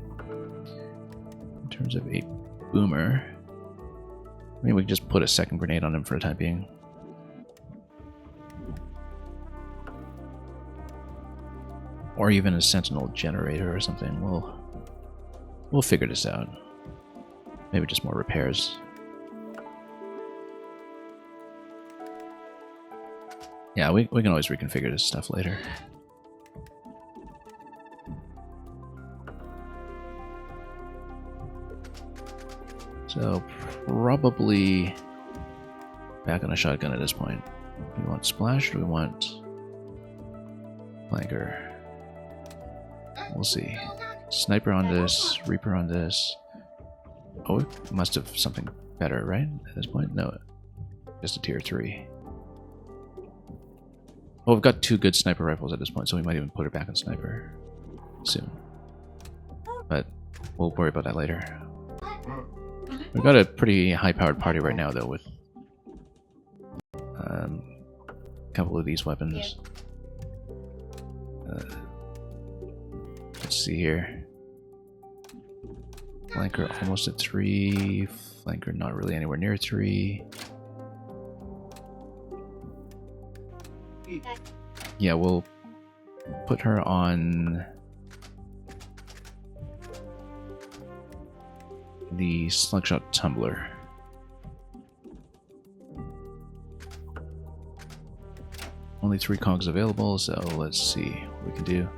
terms of a boomer, I mean, we can just put a second grenade on him for the time being. Or even a sentinel generator or something. We'll figure this out. Maybe just more repairs. Yeah, we can always reconfigure this stuff later. So, probably back on a shotgun at this point. Do we want splash or do we want flanker? We'll see. Sniper on this, Reaper on this. Oh, we must have something better, right? At this point? No, just a tier 3. Well, we've got 2 good sniper rifles at this point, so we might even put her back on sniper soon. But we'll worry about that later. We've got a pretty high-powered party right now, though, with a couple of these weapons. Let's see here. Flanker almost at 3. Flanker not really anywhere near 3. Yeah, we'll put her on the slingshot tumbler. Only 3 cogs available, so let's see what we can do.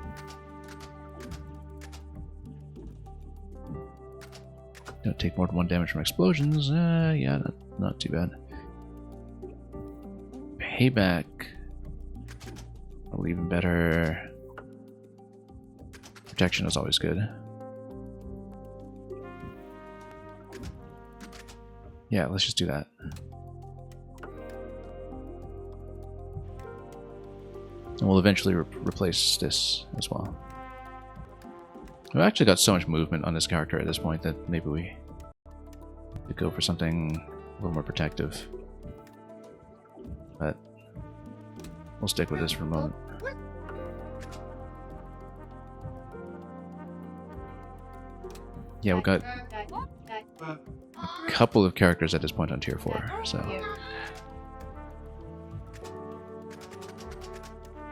Don't take more than 1 damage from explosions. Yeah, not too bad. Payback. Probably even better. Protection is always good. Yeah, let's just do that. And we'll eventually replace this as well. We've actually got so much movement on this character at this point that maybe we could go for something a little more protective. But we'll stick with this for a moment. Yeah, we've got a couple of characters at this point on tier 4, so...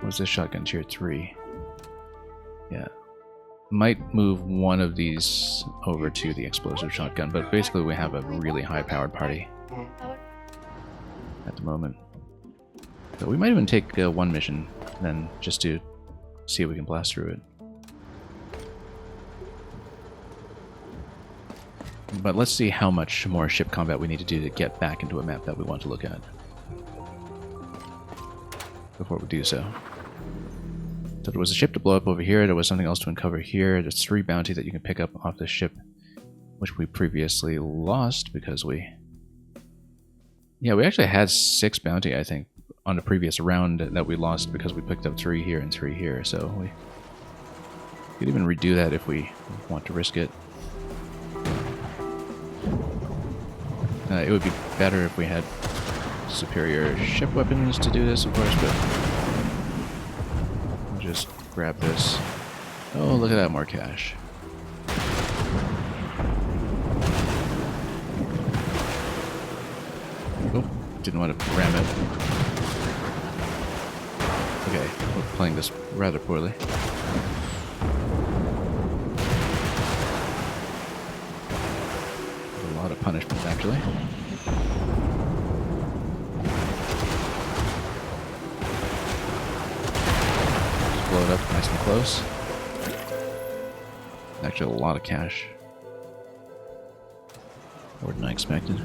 What's this shotgun? Tier 3. Yeah. Might move one of these over to the explosive shotgun, but basically we have a really high-powered party at the moment. So we might even take one mission, then, just to see if we can blast through it. But let's see how much more ship combat we need to do to get back into a map that we want to look at before we do so. So there was a ship to blow up over here, there was something else to uncover here, there's 3 bounty that you can pick up off the ship which we previously lost because we... Yeah, we actually had 6 bounty, I think, on the previous round that we lost because we picked up 3 here and 3 here, so we could even redo that if we want to risk it. It would be better if we had superior ship weapons to do this, of course, but we'll just grab this. Oh, look at that, more cash. Oh, didn't want to ram it. Okay, we're playing this rather poorly. A lot of punishment, actually. Just blow it up nice and close. Actually, a lot of cash. More than I expected.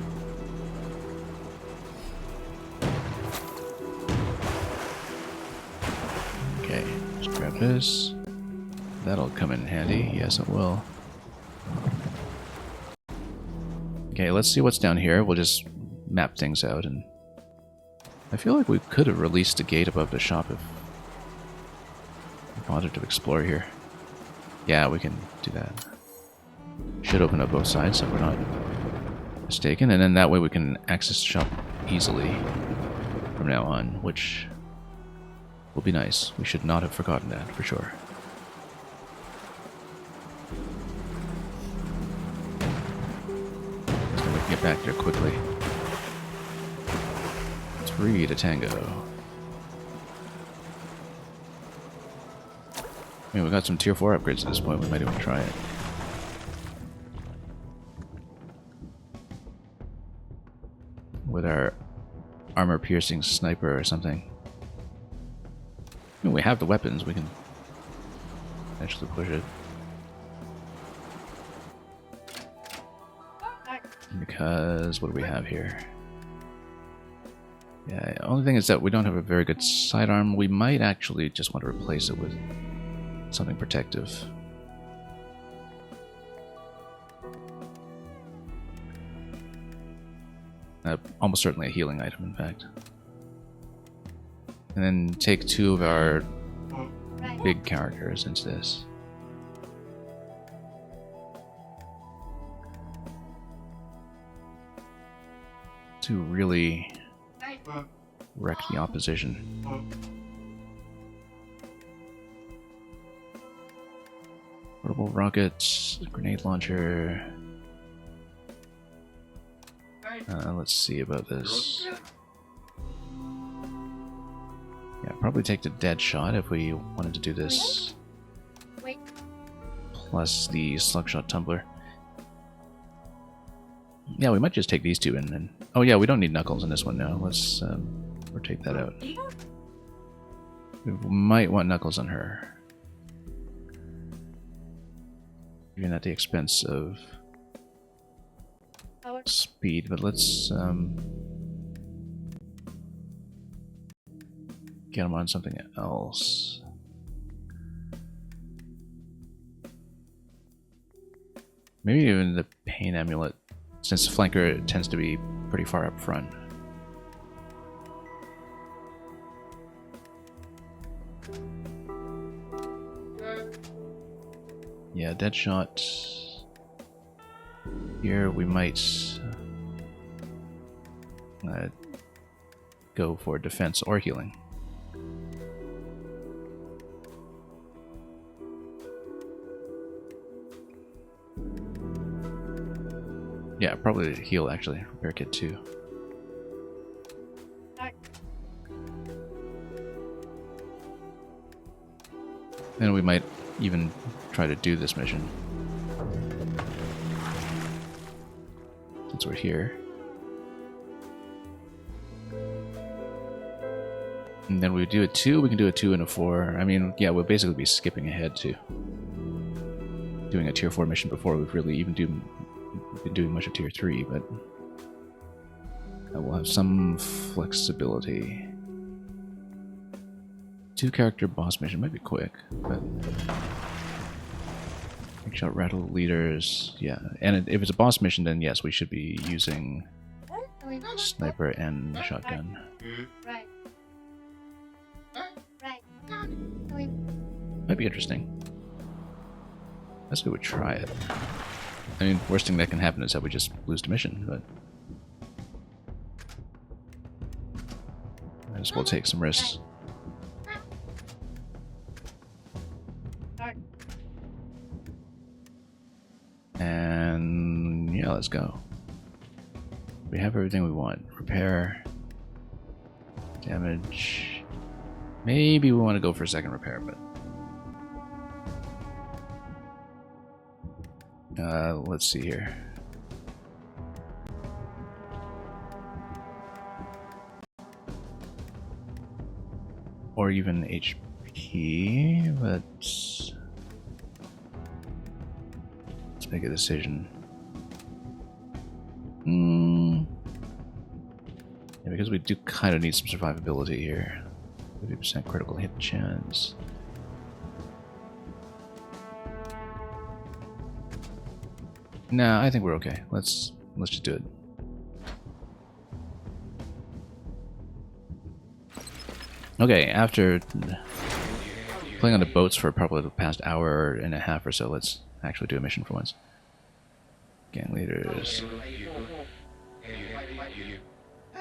Okay, let's grab this. That'll come in handy. Yes, it will. Okay, let's see what's down here. We'll just map things out, and I feel like we could have released a gate above the shop if we wanted to explore here. Yeah, we can do that. Should open up both sides so we're not mistaken, and then that way we can access the shop easily from now on, which will be nice. We should not have forgotten that, for sure. So we can get back there quickly. 3 to tango. I mean, we got some tier 4 upgrades at this point. We might even try it. With our armor-piercing sniper or something. I mean, we have the weapons. We can actually push it. Because, what do we have here? Yeah, the only thing is that we don't have a very good sidearm. We might actually just want to replace it with something protective. Almost certainly a healing item, in fact. And then take 2 of our big characters into this. To really wreck the opposition. Portable rockets, grenade launcher. Let's see about this. Yeah, probably take the dead shot if we wanted to do this. Plus the slugshot tumbler. Yeah, we might just take these 2 in then. Oh yeah, we don't need knuckles in this one now. Let's rotate that out. We might want knuckles on her. Even at the expense of speed, but let's get them on something else. Maybe even the pain amulet, since flanker tends to be pretty far up front. Yeah, dead shot. Here we might go for defense or healing. Yeah, probably heal actually. Repair kit 2. And we might even try to do this mission. Since we're here. And then we do a 2, we can do a 2 and a 4. I mean, yeah, we'll basically be skipping ahead to doing a tier 4 mission before we've really even been doing much of tier 3, but we'll have some flexibility. 2 character boss mission might be quick, but Shot rattle leaders. Yeah, and if it's a boss mission, then yes, we should be using sniper and shotgun. Might be interesting. I guess we would try it. I mean, worst thing that can happen is that we just lose the mission, but might as well take some risks. And yeah, let's go. We have everything we want. Repair, damage. Maybe we want to go for a second repair, but let's see here. Or even HP, but let's make a decision. Yeah, because we do kind of need some survivability here. 50% critical hit chance. Nah, I think we're okay. Let's just do it. Okay, after playing on the boats for probably the past hour and a half or so, let's actually do a mission for once. Gang leaders.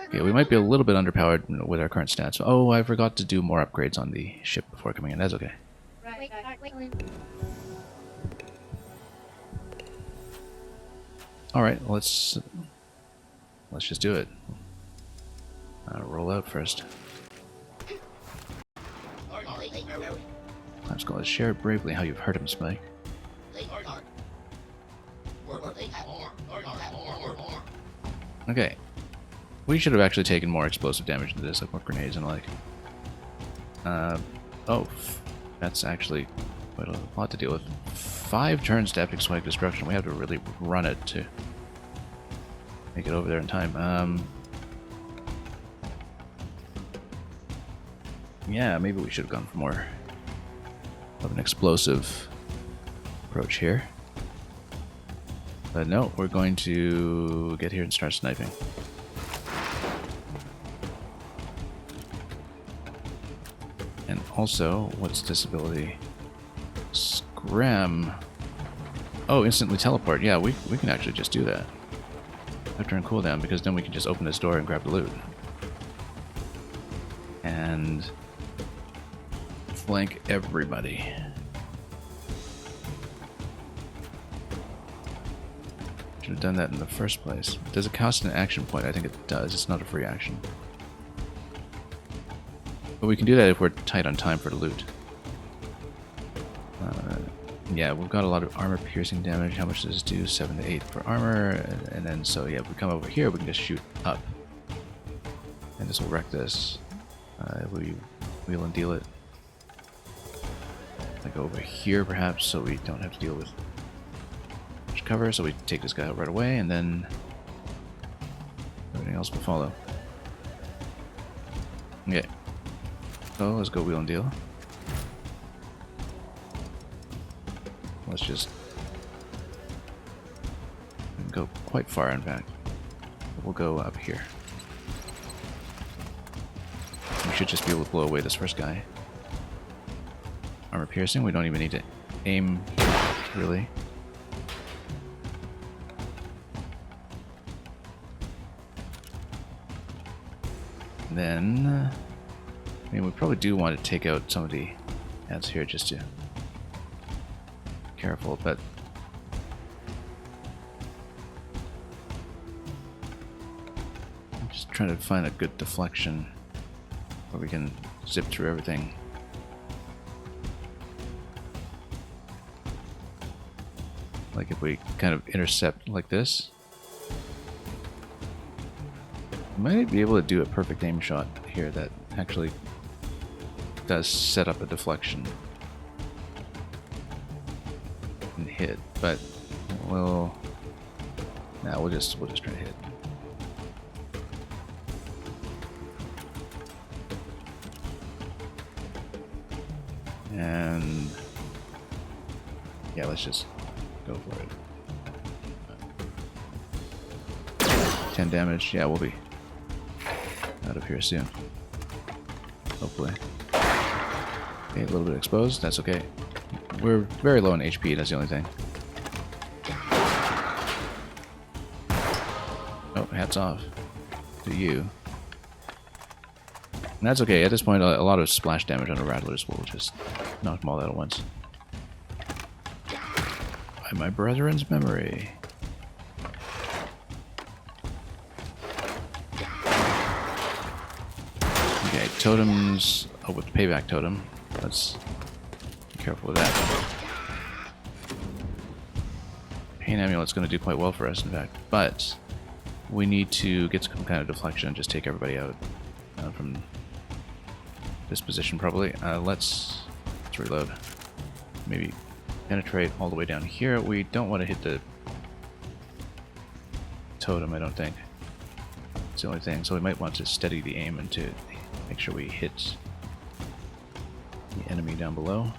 Okay, we might be a little bit underpowered with our current stats. Oh, I forgot to do more upgrades on the ship before coming in. That's okay. Alright, let's just do it. Roll out first. Time's called share bravely how you've heard him, Spike. Okay. We should have actually taken more explosive damage into this, like more grenades and like. Oh, that's actually quite a lot to deal with. 5 turns to epic swag destruction. We have to really run it to make it over there in time. Yeah, maybe we should have gone for more of an explosive approach here. But no, we're going to get here and start sniping. And also, what's this ability? Scram. Oh, instantly teleport. Yeah, we can actually just do that after on cooldown, because then we can just open this door and grab the loot. And flank everybody. Should have done that in the first place. Does it cost an action point? I think it does. It's not a free action. But we can do that if we're tight on time for the loot. Yeah, we've got a lot of armor piercing damage. How much does this do? 7 to 8 for armor. And then, so yeah, if we come over here, we can just shoot up. And this will wreck this. We wheel and deal it. Like over here, perhaps, so we don't have to deal with much cover. So we take this guy out right away, and then everything else will follow. Okay. So let's go wheel and deal. Let's just go quite far, in fact. We'll go up here. We should just be able to blow away this first guy. Armor piercing, we don't even need to aim, really. And then, I mean, we probably do want to take out some of the ads here just to be careful, but I'm just trying to find a good deflection where we can zip through everything. Like if we kind of intercept like this, we might be able to do a perfect aim shot here that actually does set up a deflection and hit, but we'll just try to hit. And yeah, let's just Go for it. 10 damage. Yeah, we'll be out of here soon. Hopefully. Okay, a little bit exposed. That's okay. We're very low on HP. That's the only thing. Oh, hats off to you. And that's okay. At this point, a lot of splash damage on the rattlers will just knock them all out at once. By my brethren's memory. Okay, totems. Oh, with the payback totem. Let's be careful with that. Pain amulet's going to do quite well for us, in fact. But we need to get some kind of deflection and just take everybody out from this position, probably. Let's reload. Maybe penetrate all the way down here. We don't want to hit the totem, I don't think. It's the only thing. So we might want to steady the aim and to make sure we hit the enemy down below.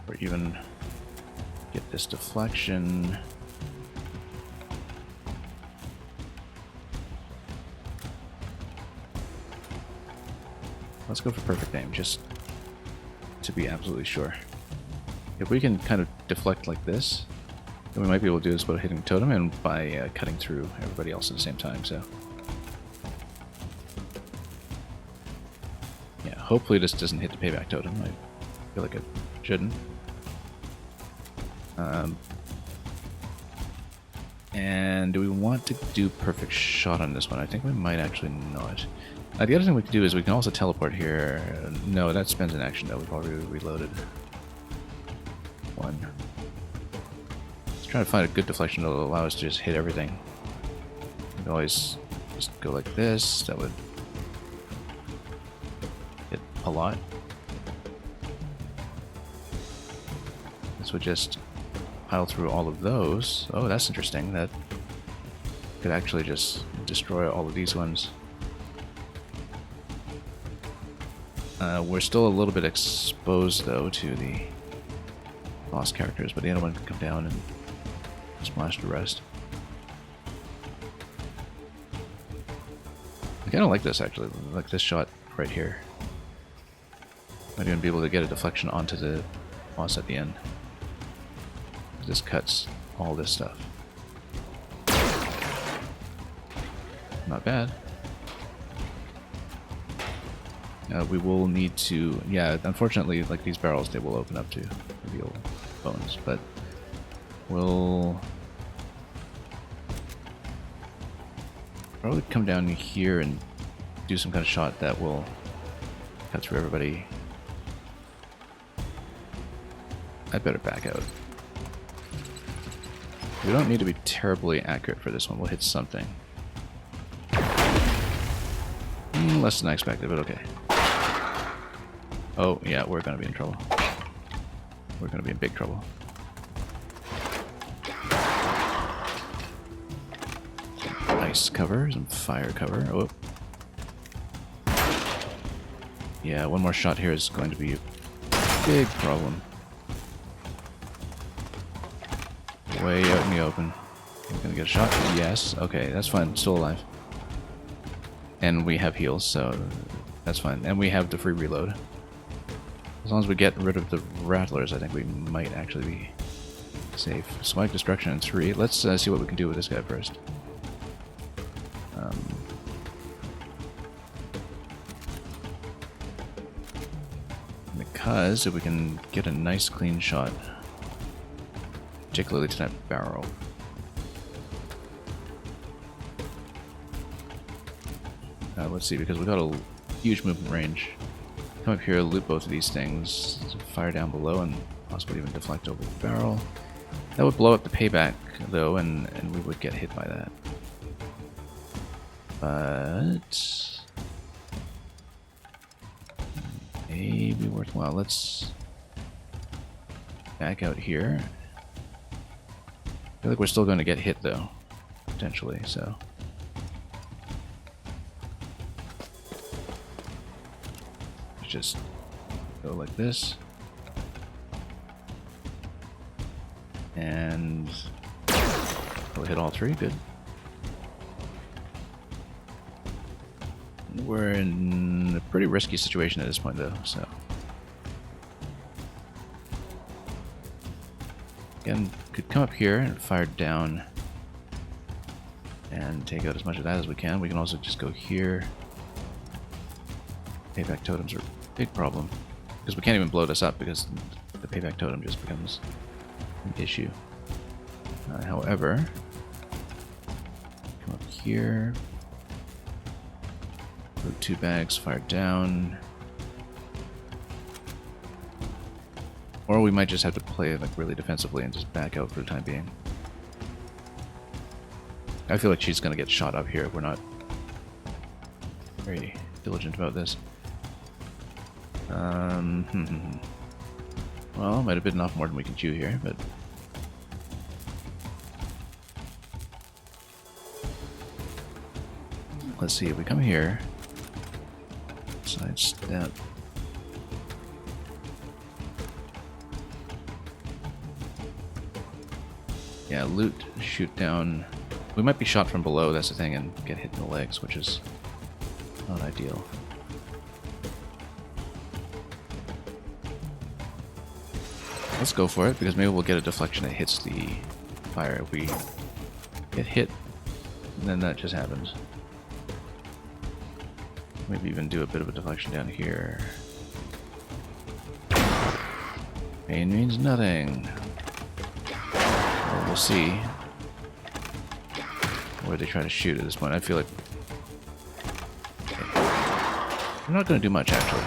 Or even get this deflection. Let's go for perfect aim, just to be absolutely sure. If we can kind of deflect like this, then we might be able to do this by hitting totem and by cutting through everybody else at the same time, so. Yeah, hopefully this doesn't hit the payback totem. I feel like it shouldn't. And do we want to do perfect shot on this one? I think we might actually not. The other thing we can do is we can also teleport here. No, that spends an action though. We've already reloaded. One. Let's try to find a good deflection that will allow us to just hit everything. We can always just go like this. That would hit a lot. This would just pile through all of those. Oh, that's interesting. That could actually just destroy all of these ones. We're still a little bit exposed, though, to the boss characters, but the other one can come down and splash the rest. I kind of like this, actually. Like this shot right here. Might even be able to get a deflection onto the boss at the end. This cuts all this stuff. Not bad. We will need to, yeah, unfortunately, like these barrels, they will open up to reveal bones, but we'll probably come down here and do some kind of shot that will cut through everybody. I'd better back out. We don't need to be terribly accurate for this one. We'll hit something. Less than I expected, but okay. Oh, yeah, we're going to be in trouble. We're going to be in big trouble. Some ice cover, some fire cover. Oh. Yeah, one more shot here is going to be a big problem. Way out in the open. We're going to get a shot. Yes. Okay, that's fine. Still alive. And we have heals, so that's fine. And we have the free reload. As long as we get rid of the rattlers, I think we might actually be safe. Spike destruction in 3. Let's see what we can do with this guy first. Because if we can get a nice clean shot, particularly to that barrel. Let's see, because we've got a huge movement range. Come up here, loot both of these things, fire down below, and possibly even deflect over the barrel. That would blow up the payback, though, and we would get hit by that. But maybe worthwhile. Let's back out here. I feel like we're still going to get hit, though, potentially, so. Just go like this. And we'll hit all three. Good. We're in a pretty risky situation at this point, though, so... Again, could come up here and fire down and take out as much of that as we can. We can also just go here. Payback totems are a big problem, because we can't even blow this up because the payback totem just becomes an issue. However, come up here, put 2 bags, fire down. Or we might just have to play like really defensively and just back out for the time being. I feel like she's going to get shot up here if we're not very diligent about this. Well, might have bitten off more than we can chew here, but... Let's see, if we come here... Sidestep... Yeah, loot, shoot down. We might be shot from below, that's the thing, and get hit in the legs, which is not ideal. Let's go for it, because maybe we'll get a deflection that hits the fire. If we get hit, then that just happens. Maybe even do a bit of a deflection down here. Pain means nothing. We'll see where they try to shoot at this point. I feel like I'm not going to do much, actually.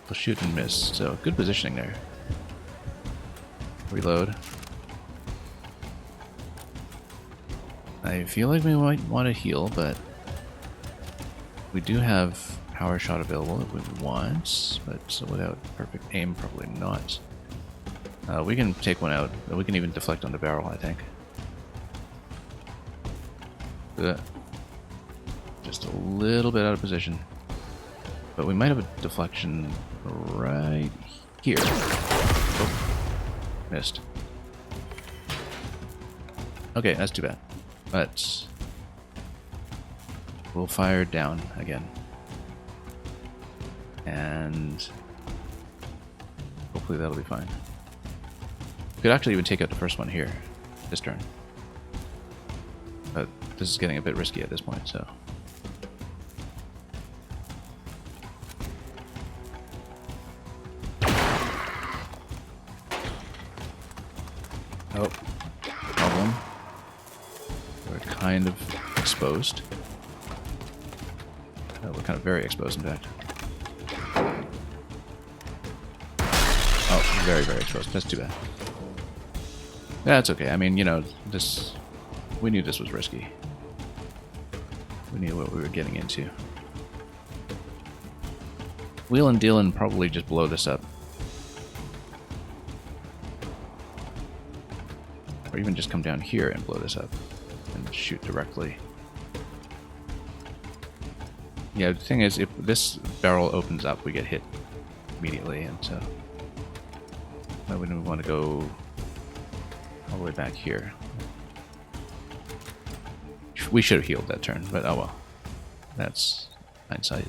They'll shoot and miss, so good positioning there. Reload. I feel like we might want to heal, but we do have power shot available if we want, but so without perfect aim, probably not. We can take one out. We can even deflect on the barrel, I think. Just a little bit out of position. But we might have a deflection right here. Oh, missed. Okay, that's too bad. But we'll fire down again. And hopefully that'll be fine. We could actually even take out the first one here, this turn. But this is getting a bit risky at this point, so... Oh, problem. We're kind of exposed. We're kind of very exposed, in fact. Oh, very, very exposed. That's too bad. That's okay. I mean, you know, this... We knew this was risky. We knew what we were getting into. Wheel and deal and probably just blow this up. Or even just come down here and blow this up. And shoot directly. Yeah, the thing is, if this barrel opens up, we get hit immediately, and so... Why wouldn't we want to go all the way back here? We should have healed that turn, but oh well. That's hindsight.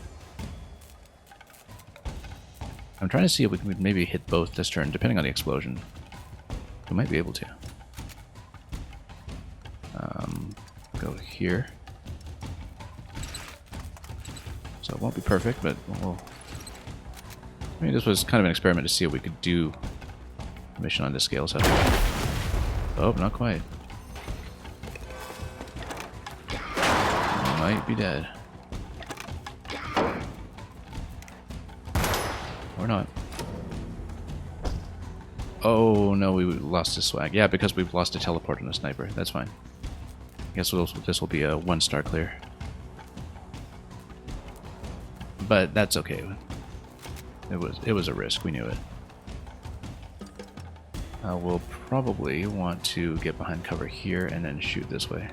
I'm trying to see if we can maybe hit both this turn, depending on the explosion. We might be able to. Go here. So it won't be perfect, but we'll... I mean, this was kind of an experiment to see if we could do a mission on this scale, so... Oh, not quite. Might be dead. Or not. Oh no, we lost his swag. Yeah, because we've lost a teleport and a sniper. That's fine. I guess this will be a 1-star clear. But that's okay. It was a risk. We knew it. We'll probably want to get behind cover here and then shoot this way.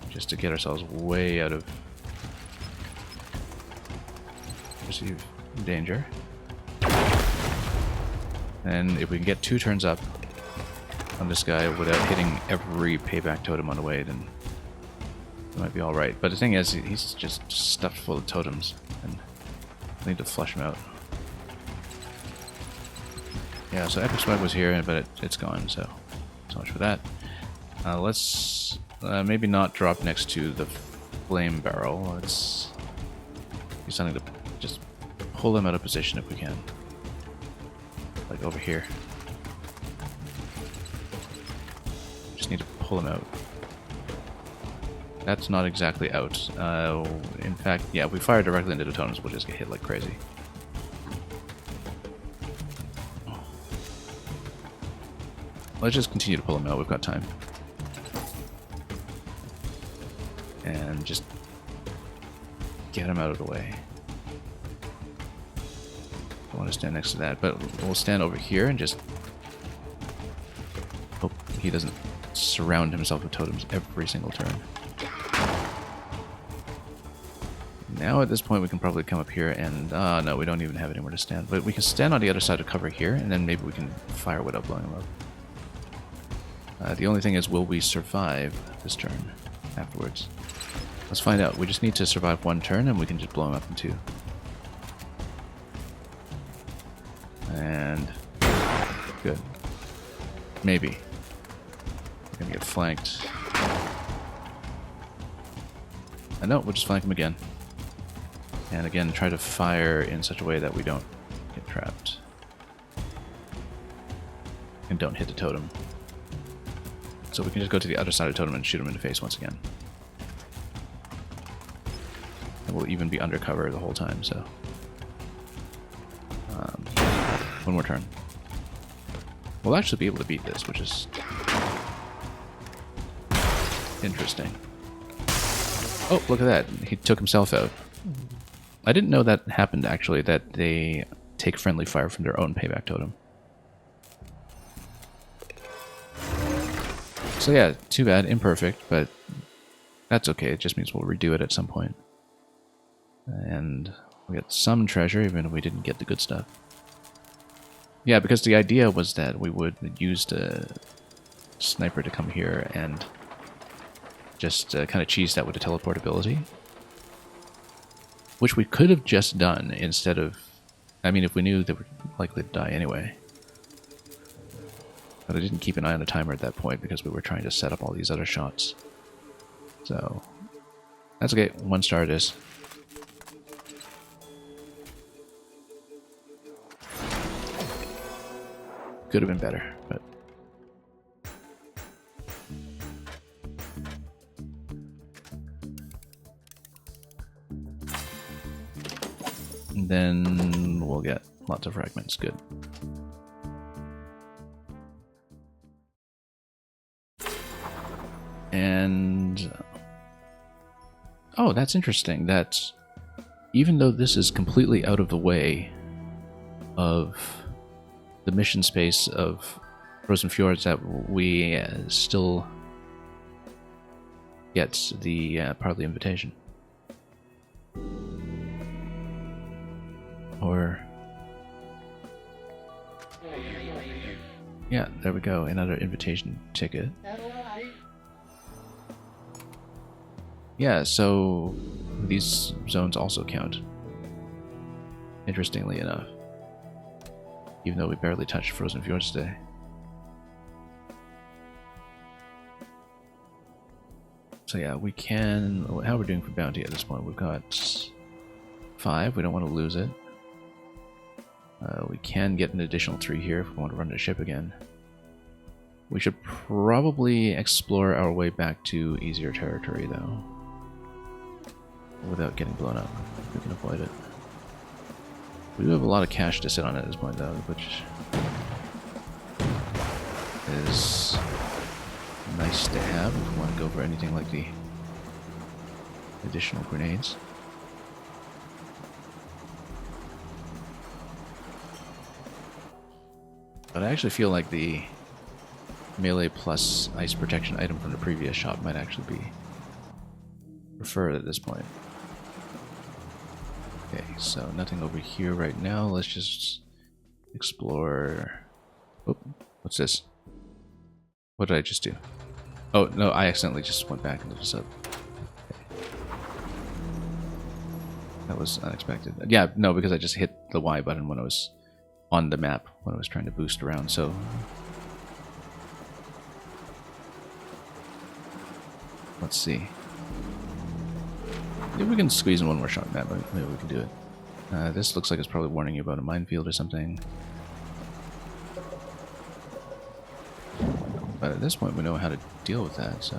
Just to get ourselves way out of perceived danger. And if we can get 2 turns up, on this guy without hitting every payback totem on the way, then it might be alright. But the thing is, he's just stuffed full of totems, and I need to flush him out. Yeah, so Epic Swag was here, but it's gone, so much for that. Let's maybe not drop next to the flame barrel. Let's do something to just pull him out of position if we can. Like over here. Just need to pull him out. That's not exactly out. In fact, yeah, if we fire directly into the totems, we'll just get hit like crazy. Let's just continue to pull him out. We've got time. And just get him out of the way. Don't want to stand next to that, but we'll stand over here and just hope he doesn't surround himself with totems every single turn. Now at this point we can probably come up here and... no, we don't even have anywhere to stand. But we can stand on the other side of cover here, and then maybe we can fire without blowing him up. The only thing is, will we survive this turn afterwards? Let's find out. We just need to survive one turn and we can just blow him up in two. And... good. Maybe. We're gonna get flanked. No, we'll just flank him again. And again, try to fire in such a way that we don't get trapped. And don't hit the totem. So we can just go to the other side of the totem and shoot him in the face once again. And we'll even be undercover the whole time, so... one more turn. We'll actually be able to beat this, which is... interesting. Oh, look at that. He took himself out. I didn't know that happened, actually, that they take friendly fire from their own payback totem. So yeah, too bad, imperfect, but that's okay. It just means we'll redo it at some point. And we get some treasure, even if we didn't get the good stuff. Yeah, because the idea was that we would use the sniper to come here and just kind of cheese that with the teleportability. Which we could have just done instead of... I mean, if we knew they were likely to die anyway. But I didn't keep an eye on the timer at that point because we were trying to set up all these other shots. So, that's okay. 1 star it is. Could have been better, but... and then we'll get lots of fragments. Good. And... oh, that's interesting. That even though this is completely out of the way of the mission space of Frozen Fjords, that we still get the part of the invitation. Or... yeah, there we go. Another invitation ticket. Yeah, so these zones also count. Interestingly enough. Even though we barely touched Frozen Fjords today. So yeah, we can... how are we doing for bounty at this point? We've got 5. We don't want to lose it. We can get an additional 3 here if we want to run the ship again. We should probably explore our way back to easier territory, though. Without getting blown up, if we can avoid it. We do have a lot of cash to sit on at this point, though, which is nice to have if we want to go for anything like the additional grenades. But I actually feel like the melee plus ice protection item from the previous shop might actually be preferred at this point. Okay, so nothing over here right now. Let's just explore... oh, what's this? What did I just do? Oh, no, I accidentally just went back and looked this up. That was unexpected. Yeah, no, because I just hit the Y button when I was on the map, when I was trying to boost around, so... Let's see. If we can squeeze in one more shot map, maybe we can do it. This looks like it's probably warning you about a minefield or something. But at this point we know how to deal with that, so...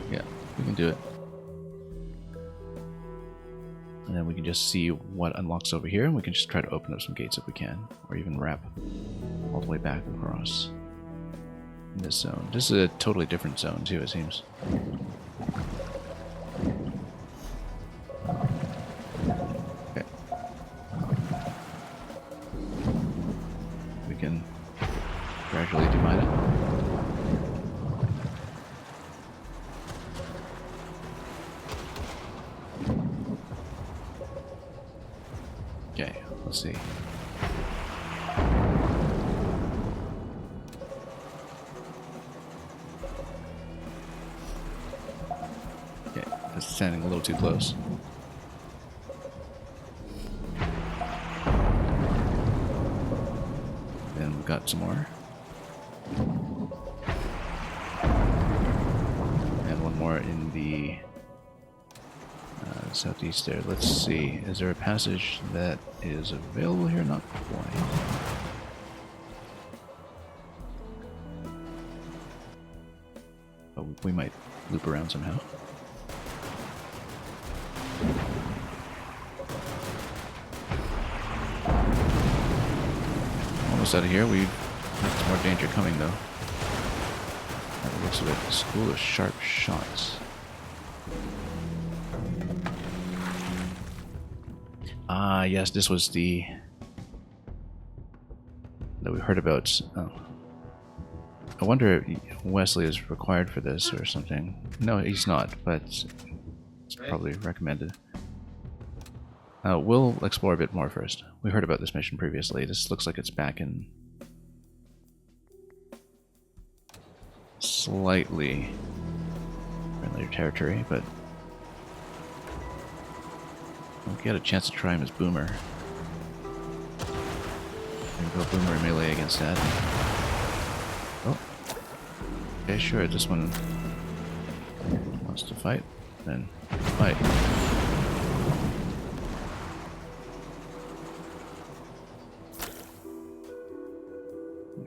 Yeah, we can do it. And then we can just see what unlocks over here, and we can just try to open up some gates if we can. Or even wrap all the way back across in this zone. This is a totally different zone too, it seems. Okay. We can gradually demine it. Okay, let's see. Okay, that's standing a little too close. And we've got some more. And one more in the southeast there. Let's see. Is there a passage that is available here? Not quite. But we might loop around somehow. Almost out of here. We've got some more danger coming though. By the looks of it, a school of sharp shots. Ah, yes, this was the... that we heard about. Oh. I wonder if Wesley is required for this or something. No, he's not, but it's probably recommended. We'll explore a bit more first. We heard about this mission previously. This looks like it's back in... slightly friendlier territory, but... we got a chance to try him as Boomer. Maybe go Boomer and melee against that. Oh. Okay, sure, this one wants to fight. Then fight.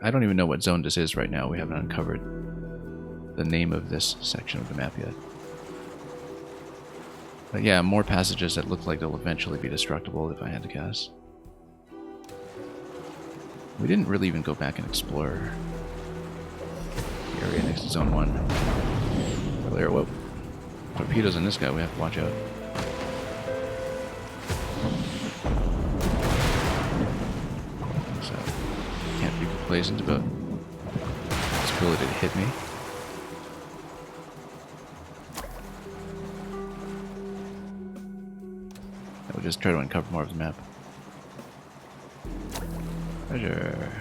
I don't even know what zone this is right now. We haven't uncovered the name of this section of the map yet. But yeah, more passages that look like they'll eventually be destructible if I had to guess. We didn't really even go back and explore the area next to Zone 1 earlier. Whoa. Torpedoes in this guy, we have to watch out. So, can't be complacent about its ability to hit me. We'll just try to uncover more of the map. Treasure.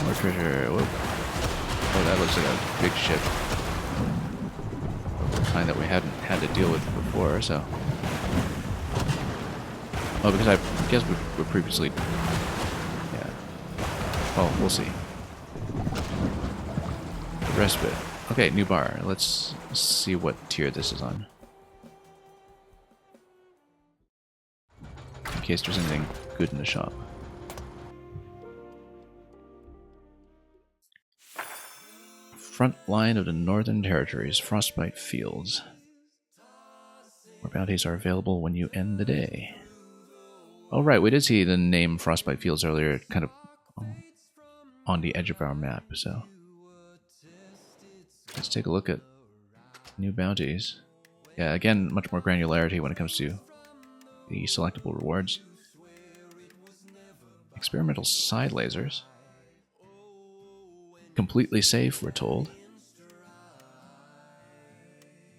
More treasure. Whoa. Oh, that looks like a big ship. The kind that we hadn't had to deal with before, so... Oh, because I guess we previously... yeah. Oh, we'll see. Respite. Okay, new bar. Let's see what tier this is on. In case there's anything good in the shop. Front line of the Northern Territories, Frostbite Fields. More bounties are available when you end the day. Oh right, we did see the name Frostbite Fields earlier, kind of on the edge of our map, so... let's take a look at new bounties. Yeah, again, much more granularity when it comes to the selectable rewards. Experimental side lasers. Completely safe, we're told.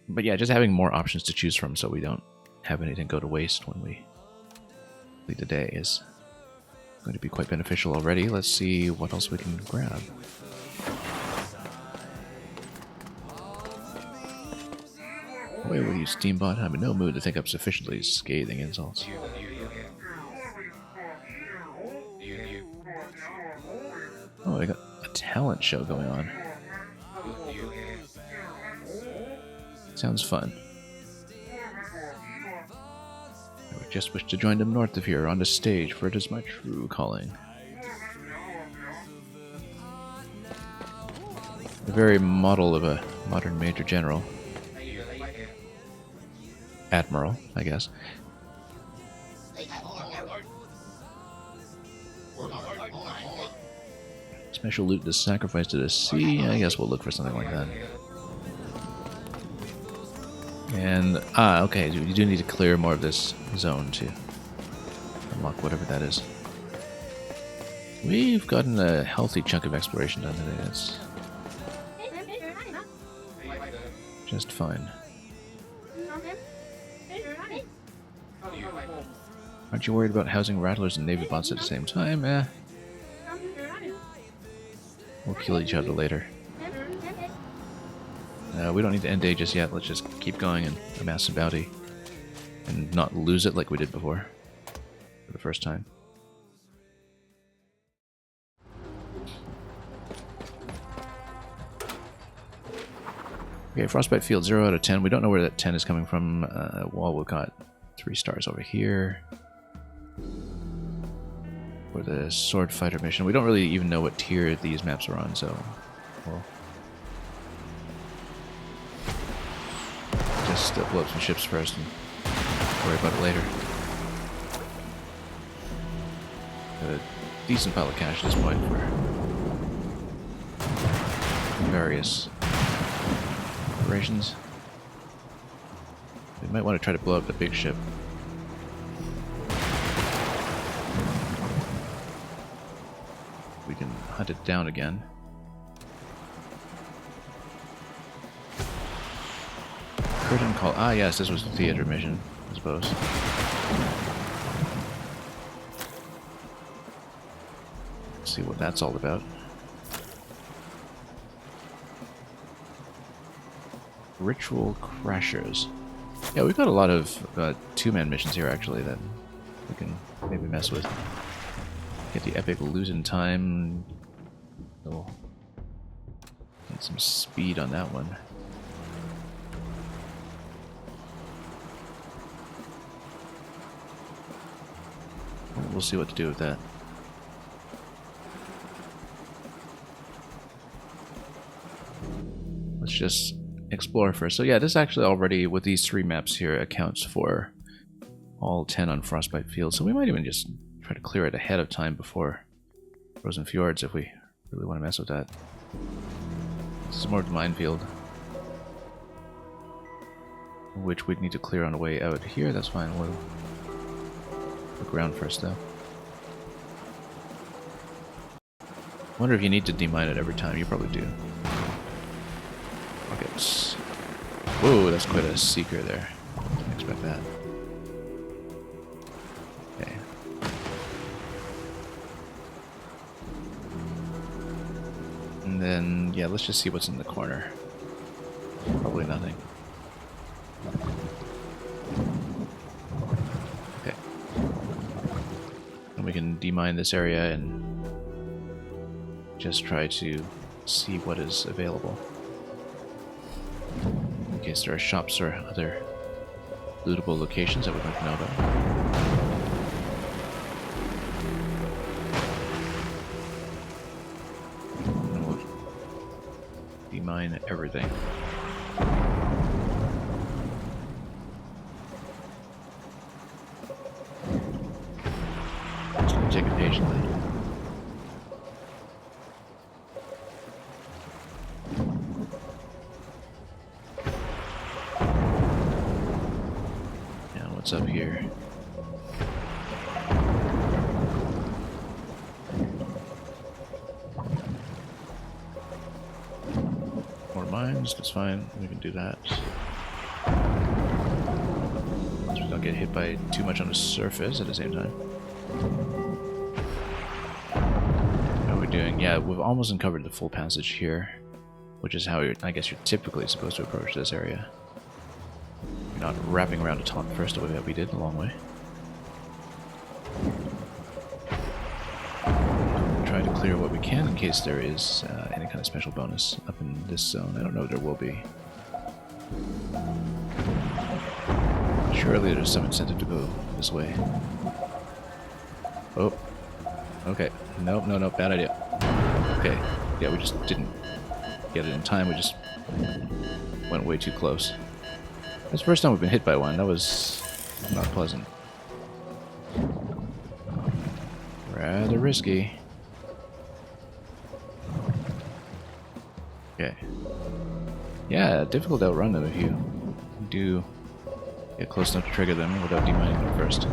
But yeah, just having more options to choose from so we don't have anything go to waste when we leave the day is going to be quite beneficial already. Let's see what else we can grab. Wait, will you, Steambot? I'm in no mood to think up sufficiently scathing insults. Oh, I got a talent show going on. Sounds fun. I would just wish to join them north of here on the stage, for it is my true calling. The very model of a modern Major General. Admiral, I guess. Special loot to sacrifice to the sea. I guess we'll look for something like that. And, okay, you do need to clear more of this zone to unlock whatever that is. We've gotten a healthy chunk of exploration done today. That's just fine. Aren't you worried about housing rattlers and navy bots at the same time? We'll kill each other later. We don't need to end day just yet. Let's just keep going and amass some bounty. And not lose it like we did before. For the first time. Okay, Frostbite Field, 0 out of 10. We don't know where that 10 is coming from. Well, we've got 3 stars over here. For the Sword Fighter mission. We don't really even know what tier these maps are on, so we'll just blow up some ships first and worry about it later. Got a decent pile of cash at this point for various operations. We might want to try to blow up the big ship. We can hunt it down again. Curtain call. Ah, yes, this was the theater mission, I suppose. Let's see what that's all about. Ritual Crashers. Yeah, we've got a lot of two-man missions here, actually, that we can maybe mess with. Get the epic lose in time. Oh, get some speed on that one. We'll see what to do with that. Let's just explore first. So yeah, this actually already, with these 3 maps here, accounts for all 10 on Frostbite Field. So we might even just try to clear it ahead of time before Frozen Fjords if we really want to mess with that. This is more of the minefield, which we'd need to clear on the way out here. That's fine. We'll look around first, though. I wonder if you need to demine it every time. You probably do. Rockets. Whoa, that's quite a seeker there. Didn't expect that. Okay. And then, yeah, let's just see what's in the corner. Probably nothing. Okay. And we can demine this area and just try to see what is available. In case there are shops or other lootable locations that we'd like to know about. And we'll demine everything. Just gonna take it patiently. What's up here? More mines, that's fine. We can do that. So we don't get hit by too much on the surface at the same time. doing. Yeah, we've almost uncovered the full passage here, which is how I guess you're typically supposed to approach this area. You're not wrapping around a taunt first the way that we did, a long way. Try to clear what we can in case there is any kind of special bonus up in this zone. I don't know if there will be. Surely there's some incentive to go this way. Oh. Okay. Nope, no, bad idea. Okay. Yeah, we just didn't get it in time. We just went way too close. That's the first time we've been hit by one. That was not pleasant. Rather risky. Okay. Yeah, difficult to outrun them if you do get close enough to trigger them without demining them first.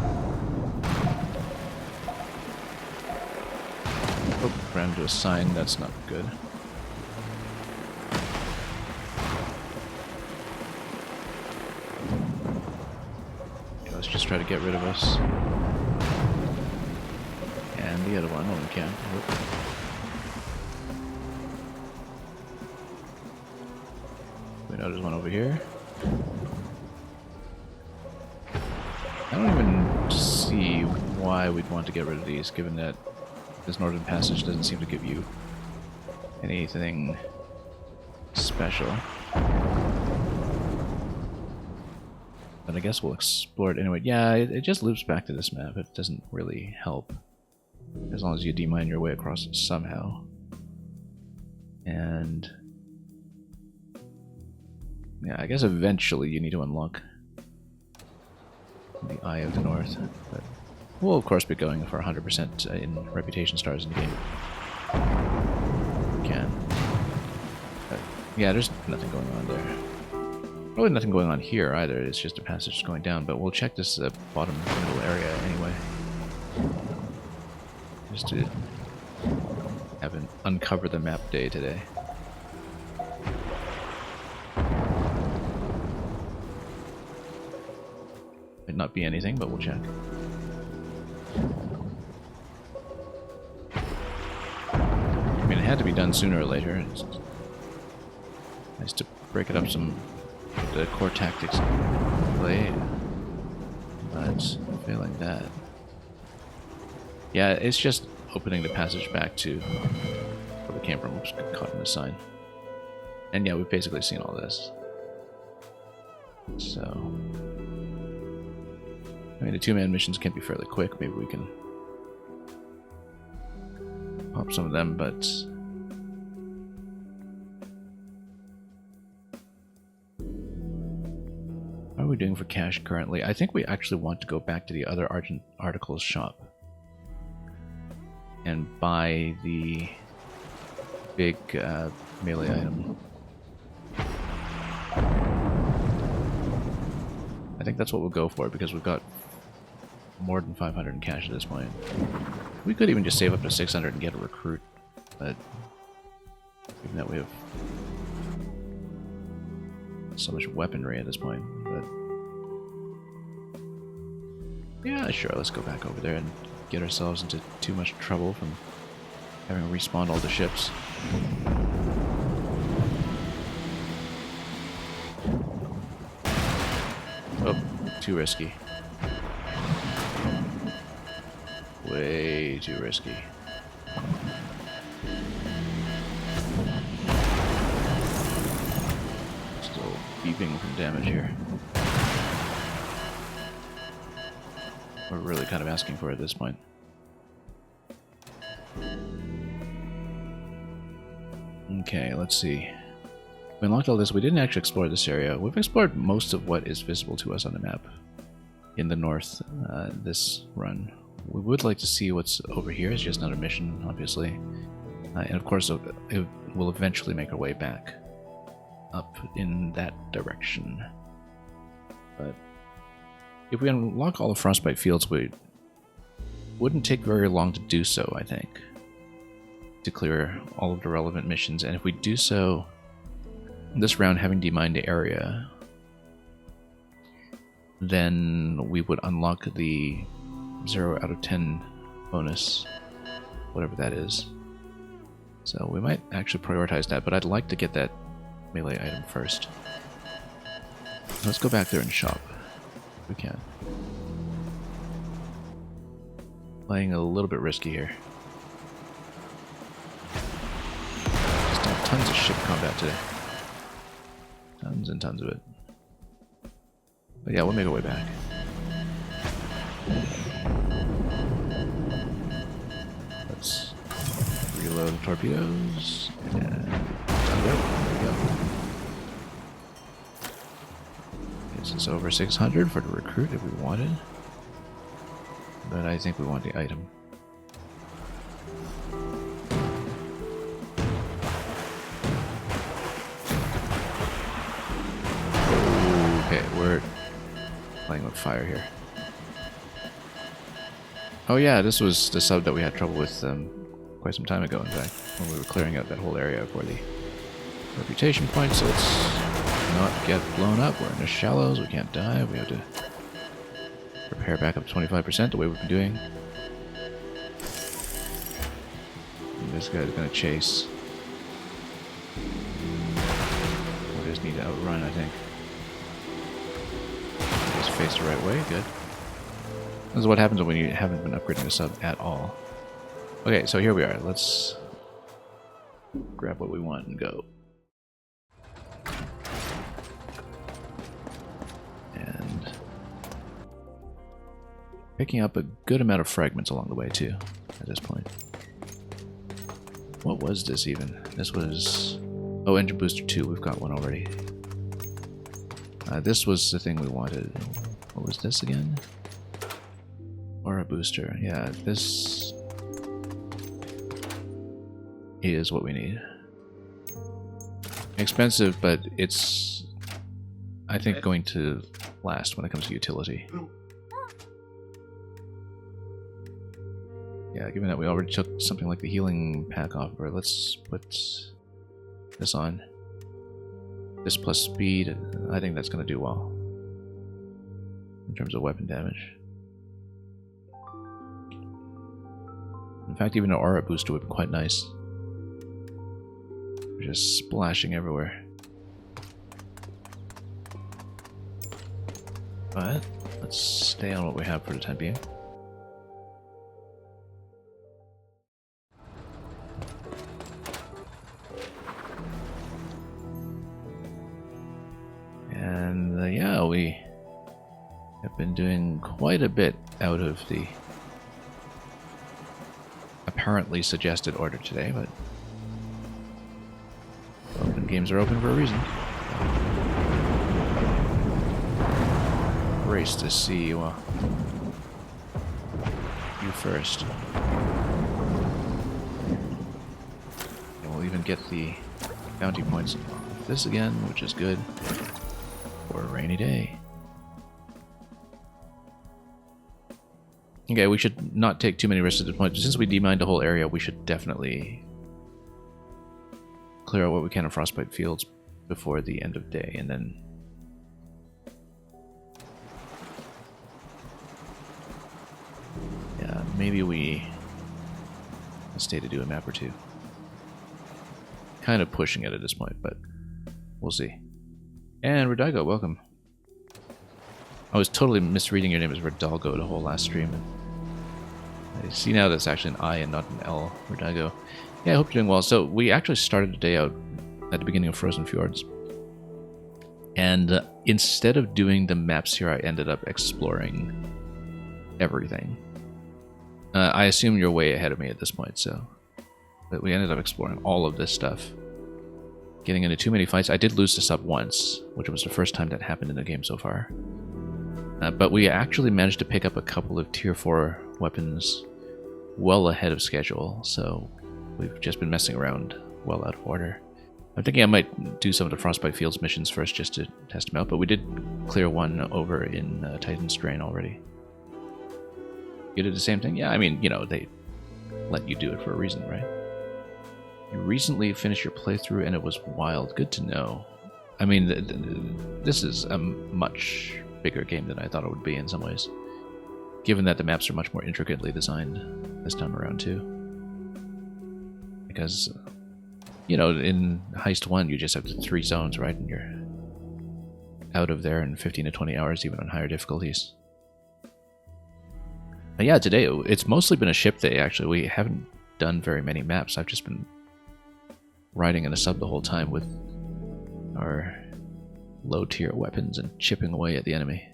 Oh, ran into a sign. That's not good. Okay, let's just try to get rid of us. And the other one when we can. Oh. We know there's one over here. I don't even see why we'd want to get rid of these, given that this northern passage doesn't seem to give you anything special. But I guess we'll explore it anyway. Yeah, it just loops back to this map. It doesn't really help, as long as you demine your way across it somehow. And yeah, I guess eventually you need to unlock the Eye of the North. But we'll of course be going for 100% in reputation stars in the game. We can. But yeah, there's nothing going on there. Probably nothing going on here either. It's just a passage going down. But we'll check this bottom middle area anyway, just to have an uncover the map day today. Might not be anything, but we'll check. I mean, it had to be done sooner or later. It's nice to break it up some with the core tactics play, but failing that. Yeah, it's just opening the passage back to where we came from. Oops, got caught in the sign. And yeah, we've basically seen all this. So I mean, the two-man missions can be fairly quick. Maybe we can pop some of them, but how are we doing for cash currently? I think we actually want to go back to the other Argent Articles shop and buy the big melee item. I think that's what we'll go for, because we've got more than 500 in cash at this point. We could even just save up to 600 and get a recruit, but given that we have so much weaponry at this point, but yeah, sure, let's go back over there and get ourselves into too much trouble from having respawned all the ships. Oh, too risky. Way too risky. Still beeping from damage here. We're really kind of asking for it at this point. Okay, let's see. We unlocked all this. We didn't actually explore this area. We've explored most of what is visible to us on the map in the north this run. We would like to see what's over here. It's just not a mission, obviously. And of course, it will eventually make our way back up in that direction. But if we unlock all the Frostbite fields, we wouldn't take very long to do so, I think, to clear all of the relevant missions. And if we do so this round, having demined the area, then we would unlock the 0 out of 10 bonus, whatever that is. So we might actually prioritize that, but I'd like to get that melee item first. Let's go back there and shop. If we can. Playing a little bit risky here. Just have tons of ship combat today. Tons and tons of it. But yeah, we'll make our way back. Let's reload the torpedoes. And there we go. Gets us over 600 for the recruit if we wanted. But I think we want the item. Okay, we're playing with fire here. Oh yeah, this was the sub that we had trouble with quite some time ago, in fact, when we were clearing out that whole area for the reputation point, so let's not get blown up. We're in the shallows, we can't dive, we have to repair back up to 25% the way we've been doing. And this guy's gonna chase. We just need to outrun, I think. Just face the right way, good. This is what happens when you haven't been upgrading the sub at all. Okay, so here we are. Let's grab what we want and go. And picking up a good amount of fragments along the way too, at this point. What was this even? This was... oh, Engine Booster 2, we've got one already. This was the thing we wanted. What was this again? Aura Booster. Yeah, this is what we need. Expensive, but it's, I think, going to last when it comes to utility. Yeah, given that we already took something like the healing pack off, or let's put this on. This plus speed, I think that's going to do well in terms of weapon damage. In fact, even an aura booster would be quite nice. We're just splashing everywhere. But let's stay on what we have for the time being. And yeah, we have been doing quite a bit out of the apparently suggested order today, but open games are open for a reason. Race to see you first. And we'll even get the bounty points off this again, which is good for a rainy day. Okay, we should not take too many risks at this point. Since we demined the whole area, we should definitely clear out what we can of Frostbite Fields before the end of day, and then yeah, maybe we stay to do a map or two. Kind of pushing it at this point, but we'll see. And Rodaigo, welcome. I was totally misreading your name as Rodalgo the whole last stream. I see now that's actually an I and not an L, Rodaigo. Yeah, I hope you're doing well. So we actually started the day out at the beginning of Frozen Fjords. And instead of doing the maps here, I ended up exploring everything. I assume you're way ahead of me at this point, so... But we ended up exploring all of this stuff. Getting into too many fights. I did lose this up once, which was the first time that happened in the game so far. But we actually managed to pick up a couple of tier 4 weapons well ahead of schedule, so we've just been messing around well out of order. I'm thinking I might do some of the Frostbite Fields missions first just to test them out, but we did clear one over in Titan's Drain already. You did the same thing? Yeah, I mean, you know, they let you do it for a reason, right? You recently finished your playthrough and it was wild. Good to know. I mean, this is a much bigger game than I thought it would be in some ways, given that the maps are much more intricately designed this time around too. Because You know, in Heist 1, you just have the 3 zones, right? And you're out of there in 15 to 20 hours, even on higher difficulties. But yeah, today, it's mostly been a ship day, actually. We haven't done very many maps. I've just been riding in a sub the whole time with our low-tier weapons and chipping away at the enemy.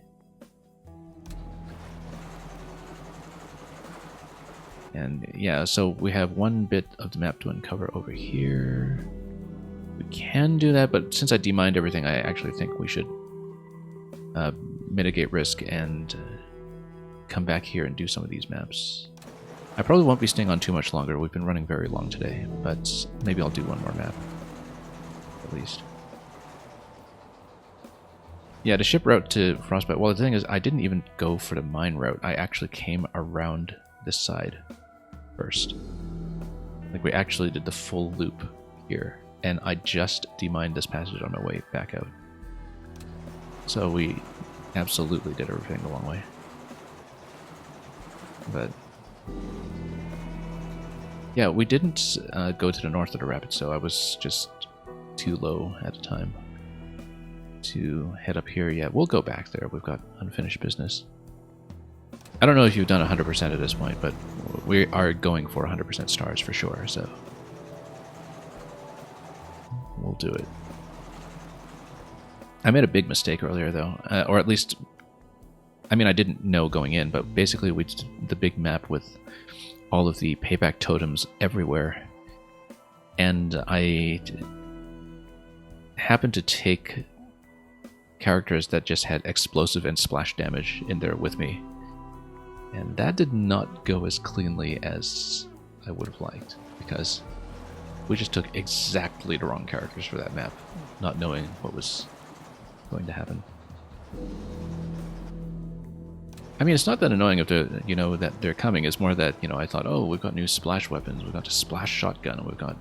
And yeah, so we have one bit of the map to uncover over here. We can do that, but since I demined everything, I actually think we should mitigate risk and come back here and do some of these maps. I probably won't be staying on too much longer. We've been running very long today, but maybe I'll do one more map, at least. Yeah, the ship route to Frostbite. Well, the thing is, I didn't even go for the mine route. I actually came around this side first. Like, we actually did the full loop here, and I just demined this passage on my way back out. So we absolutely did everything the long way. But yeah, we didn't go to the north of the rapids, so I was just too low at the time to head up here yet. We'll go back there. We've got unfinished business. I don't know if you've done 100% at this point, but we are going for 100% stars for sure, so we'll do it. I made a big mistake earlier, though, or at least, I mean, I didn't know going in, but basically we did the big map with all of the payback totems everywhere, and I happened to take characters that just had explosive and splash damage in there with me, and that did not go as cleanly as I would have liked, because we just took exactly the wrong characters for that map, not knowing what was going to happen. I mean, it's not that annoying if you know that they're coming. It's more that, you know, I thought, oh, we've got new splash weapons, we've got a splash shotgun, and we've got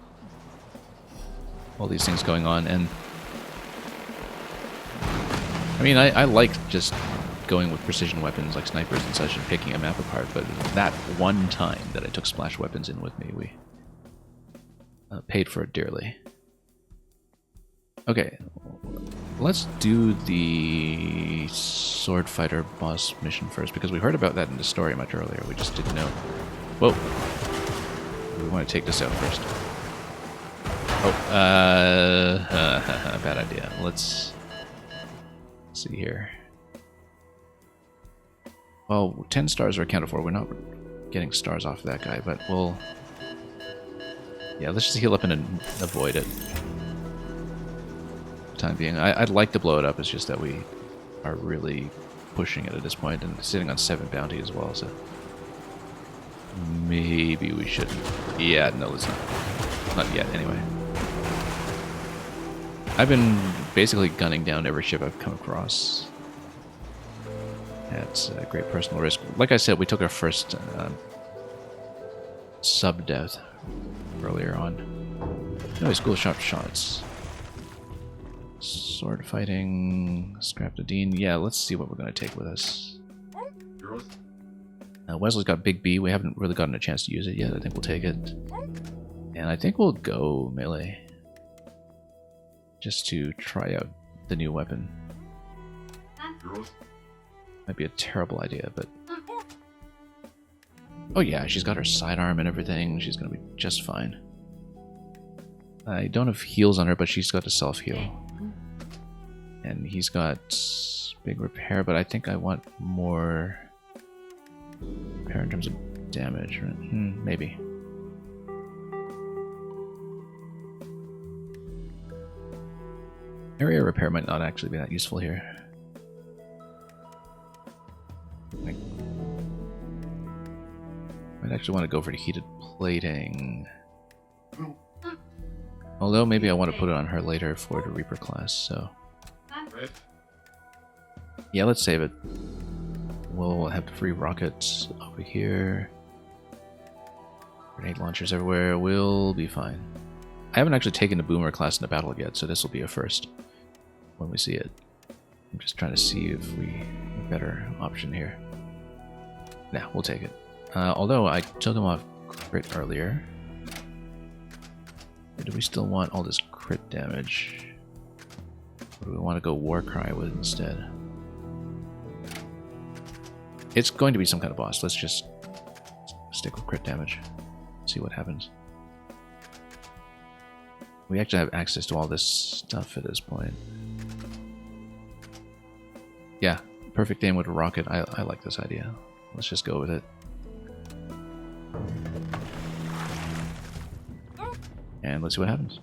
all these things going on. And I mean, I like just going with precision weapons like snipers and such and picking a map apart, but that one time that I took splash weapons in with me, we paid for it dearly. Okay, let's do the sword fighter boss mission first, because we heard about that in the story much earlier. We just didn't know. Whoa. We want to take this out first. Oh, bad idea. Let's see here. Well, 10 stars are accounted for. We're not getting stars off of that guy, but we'll... Yeah, let's just heal up and avoid it. Time being. I'd like to blow it up, it's just that we are really pushing it at this point, and sitting on 7 bounty as well, so maybe we shouldn't. Yeah, no, let's not yet anyway. I've been basically gunning down every ship I've come across at great personal risk. Like I said, we took our first sub-death earlier on. No, school sharp shots. Sword fighting, scrap the Dean. Yeah, let's see what we're going to take with us. Wesley's got Big B. We haven't really gotten a chance to use it yet. I think we'll take it. And I think we'll go melee. Just to try out the new weapon. Might be a terrible idea, but... Oh yeah, she's got her sidearm and everything. She's going to be just fine. I don't have heals on her, but she's got a self-heal. And he's got big repair, but I think I want more repair in terms of damage. Maybe. Area repair might not actually be that useful here. I might actually want to go for the heated plating. Although maybe I want to put it on her later for the Reaper class, so... Yeah, let's save it. We'll have the free rockets over here. Grenade launchers everywhere. We'll be fine. I haven't actually taken the Boomer class in the battle yet, so this will be a first when we see it. I'm just trying to see if we have a better option here. Nah, we'll take it. Although I took him off crit earlier. Or do we still want all this crit damage? Or do we want to go Warcry with it instead? It's going to be some kind of boss. Let's just stick with crit damage. See what happens. We actually have access to all this stuff at this point. Yeah, perfect aim with a rocket. I like this idea. Let's just go with it. And let's see what happens.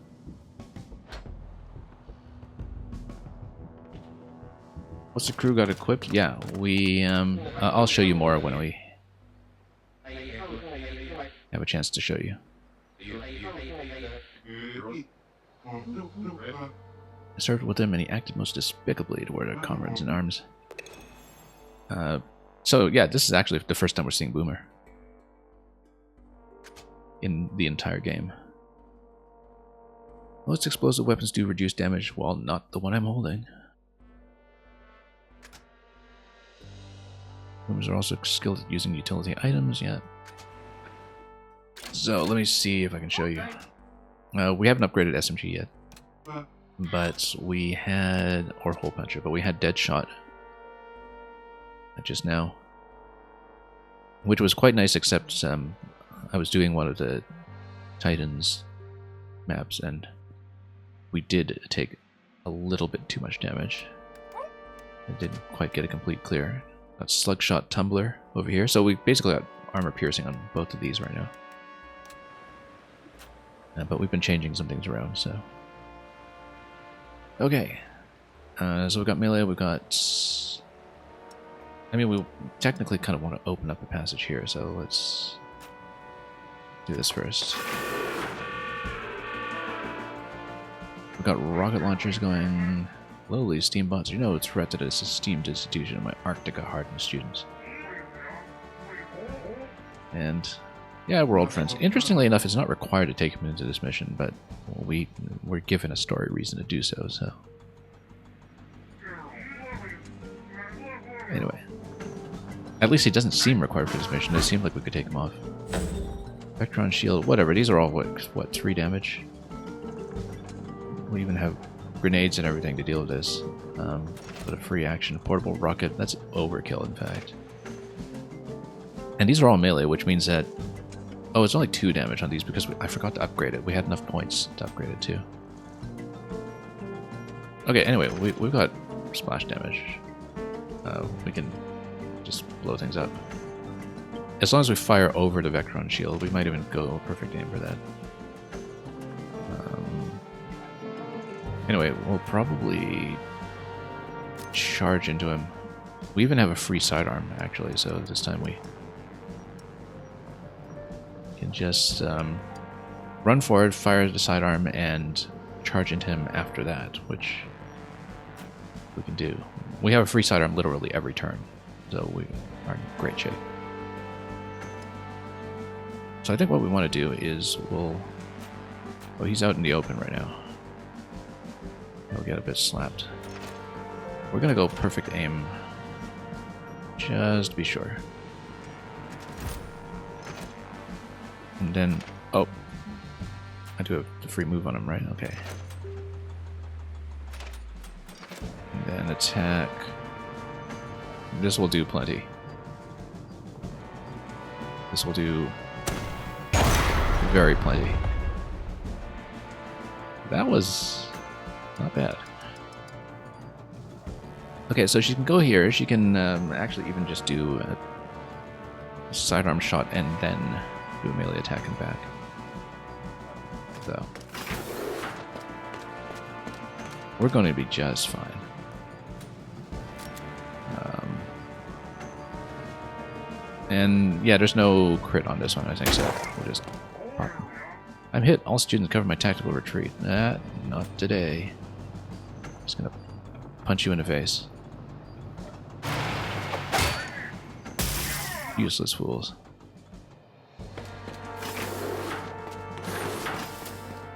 What's the crew got equipped? Yeah, we I'll show you more when we have a chance to show you. I served with him and he acted most despicably toward our comrades in arms. So yeah, this is actually the first time we're seeing Boomer in the entire game. Most explosive weapons do reduce damage, while not the one I'm holding. Boomers are also skilled at using utility items, yeah. So let me see if I can show you. We haven't upgraded SMG yet, but we had, or Hole Puncher, but we had Dead Shot just now, which was quite nice, except I was doing one of the Titans maps and we did take a little bit too much damage. I didn't quite get a complete clear. Got Slugshot Tumbler over here, so we basically got armor piercing on both of these right now. But we've been changing some things around, so... Okay. So we've got melee, we've got... I mean, we technically kind of want to open up a passage here, so let's do this first. We've got rocket launchers going. Lowly steam bots. You know it's threat to this esteemed institution of my Arctica hardened students. And yeah, we're old friends. Interestingly enough, it's not required to take him into this mission, but we're given a story reason to do so. So anyway, at least he doesn't seem required for this mission. It seemed like we could take him off. Vectron shield, whatever. These are all what 3 damage. We even have grenades and everything to deal with this. But a free action portable rocket, that's overkill in fact. And these are all melee, which means that... Oh, it's only 2 damage on these because I forgot to upgrade it. We had enough points to upgrade it too. Okay, anyway, we've got splash damage. We can just blow things up. As long as we fire over the Vectron shield, we might even go perfect aim for that. Anyway, we'll probably charge into him. We even have a free sidearm, actually, so this time we can just run forward, fire the sidearm, and charge into him after that, which we can do. We have a free sidearm literally every turn, so we are in great shape. So I think what we want to do is we'll... Oh, he's out in the open right now. He'll get a bit slapped. We're gonna go perfect aim, just to be sure. And then, oh, I do have the free move on him, right? Okay. And then attack. This will do plenty. This will do very plenty. That was not bad. Okay, so she can go here. She can actually even just do a sidearm shot and then do a melee attack and back. So we're going to be just fine. And yeah, there's no crit on this one, I think, so we'll just pop. I'm hit. All students cover my tactical retreat. Not today. Just gonna punch you in the face. Useless fools.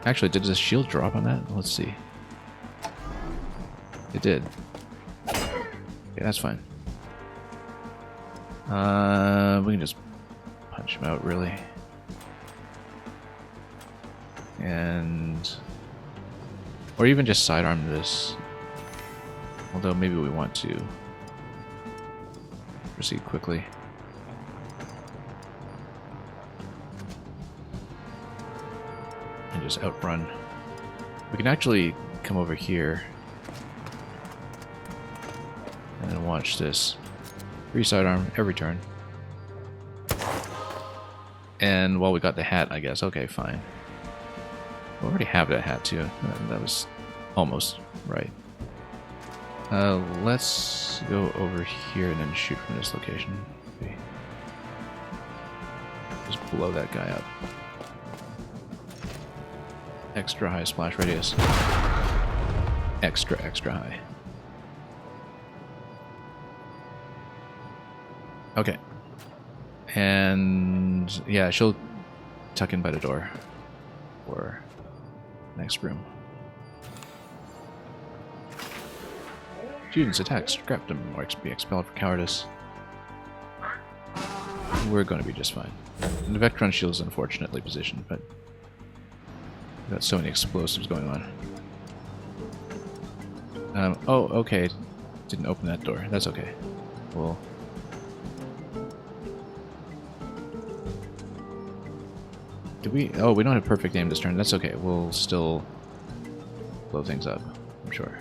Actually, did the shield drop on that? Let's see. It did. Okay, that's fine. We can just punch him out, really. and... Or even just sidearm this. Although maybe we want to proceed quickly. And just outrun. We can actually come over here and then watch this. Free sidearm every turn. And well, we got the hat, I guess. Okay, fine. We already have that hat too. That was almost right. Let's go over here and then shoot from this location. Okay. Just blow that guy up. Extra high splash radius. Extra high. Okay. And yeah, she'll tuck in by the door. Or next room. Students attacked, scrapped them, or be expelled for cowardice. We're going to be just fine. And the Vectron shield is unfortunately positioned, but we've got so many explosives going on. Oh, okay. Didn't open that door. That's okay. Well, did we? Oh, we don't have perfect aim this turn. That's okay. We'll still blow things up, I'm sure.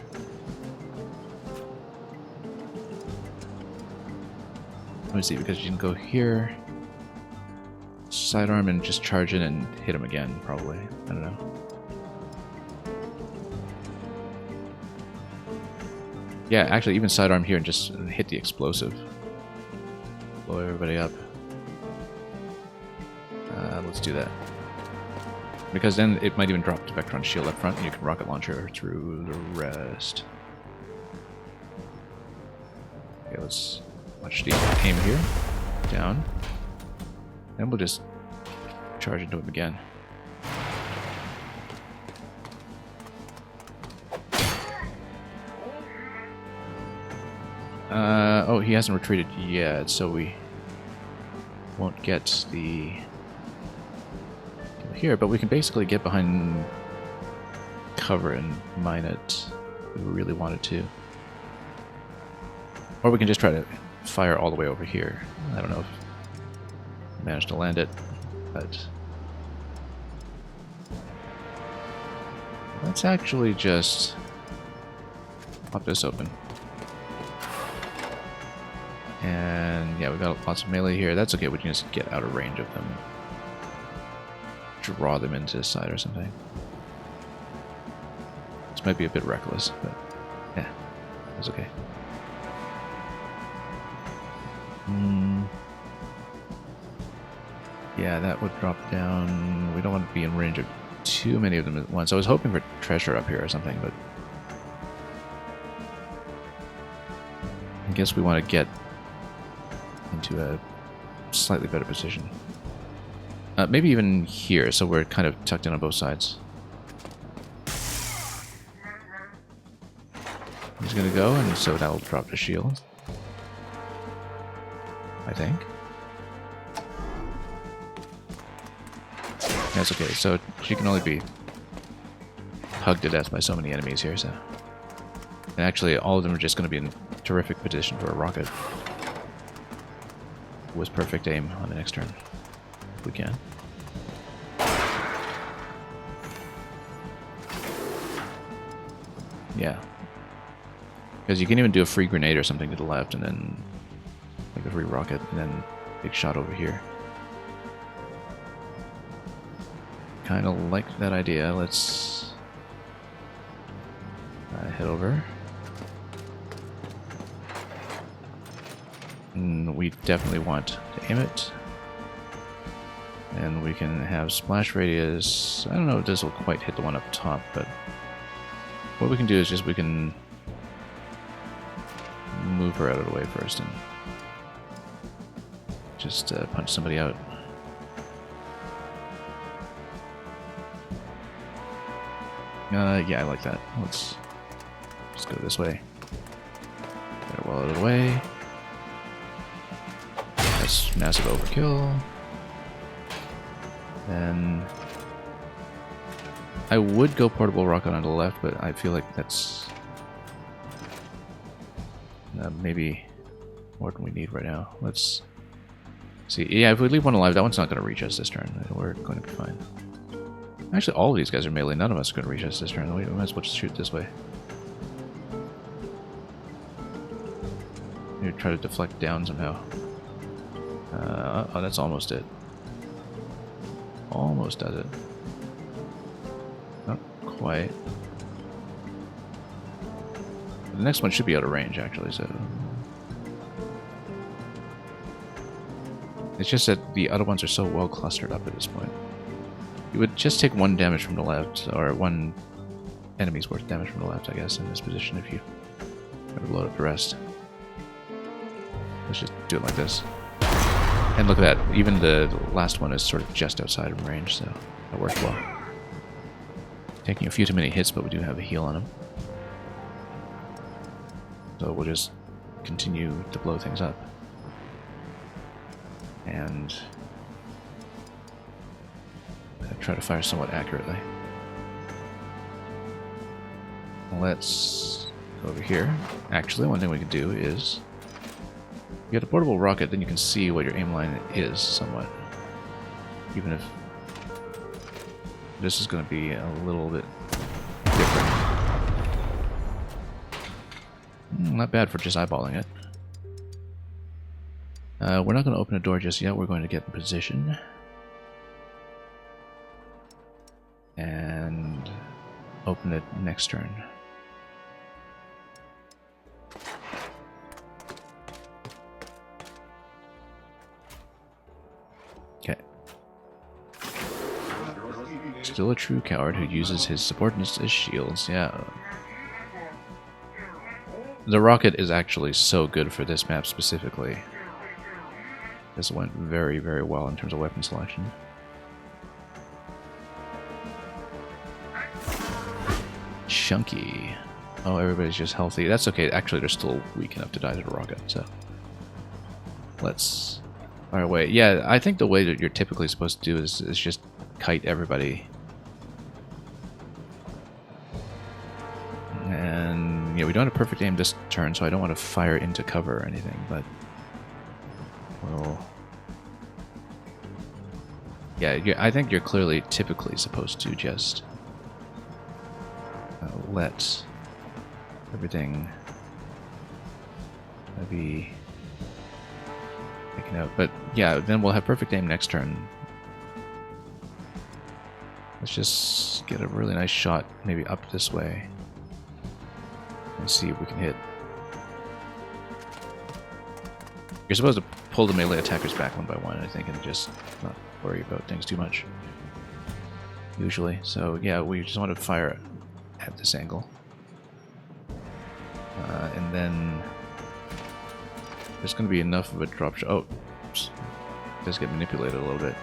Let me see, because you can go here, sidearm and just charge in and hit him again, probably. I don't know. Yeah, actually, even sidearm here and just hit the explosive. Blow everybody up. Let's do that. Because then it might even drop the Vectron shield up front and you can rocket launcher through the rest. Okay, let's watch the aim here. Down. And we'll just charge into him again. Oh, he hasn't retreated yet, so we won't get the here, but we can basically get behind cover and mine it if we really wanted to. Or we can just try to fire all the way over here. I don't know if I managed to land it, but let's actually just pop this open. And yeah, we've got lots of melee here. That's okay, we can just get out of range of them. Draw them into the side or something. This might be a bit reckless, but yeah, that's okay. Yeah, that would drop down. We don't want to be in range of too many of them at once. I was hoping for treasure up here or something, but I guess we want to get into a slightly better position. Maybe even here, so we're kind of tucked in on both sides. He's gonna go, and so that'll drop the shield. I think. That's okay, so she can only be hugged to death by so many enemies here, so... And actually, all of them are just gonna be in terrific position for a rocket. With perfect aim on the next turn. If we can. Yeah. Because you can even do a free grenade or something to the left and then like a free rocket and then big shot over here. Kind of like that idea. Let's head over. And we definitely want to aim it. And we can have splash radius. I don't know if this will quite hit the one up top, but what we can do is just we can move her out of the way first and just punch somebody out. Yeah, I like that. Let's just go this way. Get her well out of the way. That's massive overkill. Then I would go portable rocket on the left, but I feel like that's maybe more than we need right now. Let's see. Yeah, if we leave one alive, that one's not going to reach us this turn. We're going to be fine. Actually, all of these guys are melee. None of us are going to reach us this turn. We might as well just shoot this way. Maybe try to deflect down somehow. Oh, that's almost it. Almost does it. Not quite. The next one should be out of range, actually, so... It's just that the other ones are so well clustered up at this point. You would just take 1 damage from the left, or 1 enemy's worth damage from the left, I guess, in this position if you try to load up the rest. Let's just do it like this. And look at that, even the last one is sort of just outside of range, so that worked well. Taking a few too many hits, but we do have a heal on him. So we'll just continue to blow things up. And try to fire somewhat accurately. Let's go over here. Actually, one thing we can do is... You get a portable rocket, then you can see what your aim line is somewhat. Even if this is going to be a little bit different. Not bad for just eyeballing it. We're not going to open a door just yet. We're going to get in position. And open it next turn. Okay. Still a true coward who uses his subordinates as shields. Yeah. The rocket is actually so good for this map specifically. This went very, very well in terms of weapon selection. Chunky. Oh, everybody's just healthy. That's okay. Actually, they're still weak enough to die to the rocket, so... Let's fire away. Yeah, I think the way that you're typically supposed to do is just kite everybody. And, yeah, we don't have perfect aim this turn, so I don't want to fire into cover or anything, but... Well... Yeah, I think you're clearly, typically supposed to just... let everything be taken out. But yeah, then we'll have perfect aim next turn. Let's just get a really nice shot, maybe up this way, and see if we can hit. You're supposed to pull the melee attackers back one by one, I think, and just not worry about things too much. Usually. So yeah, we just want to fire at this angle. And then there's going to be enough of a drop shot. Oh, oops. It does get manipulated a little bit.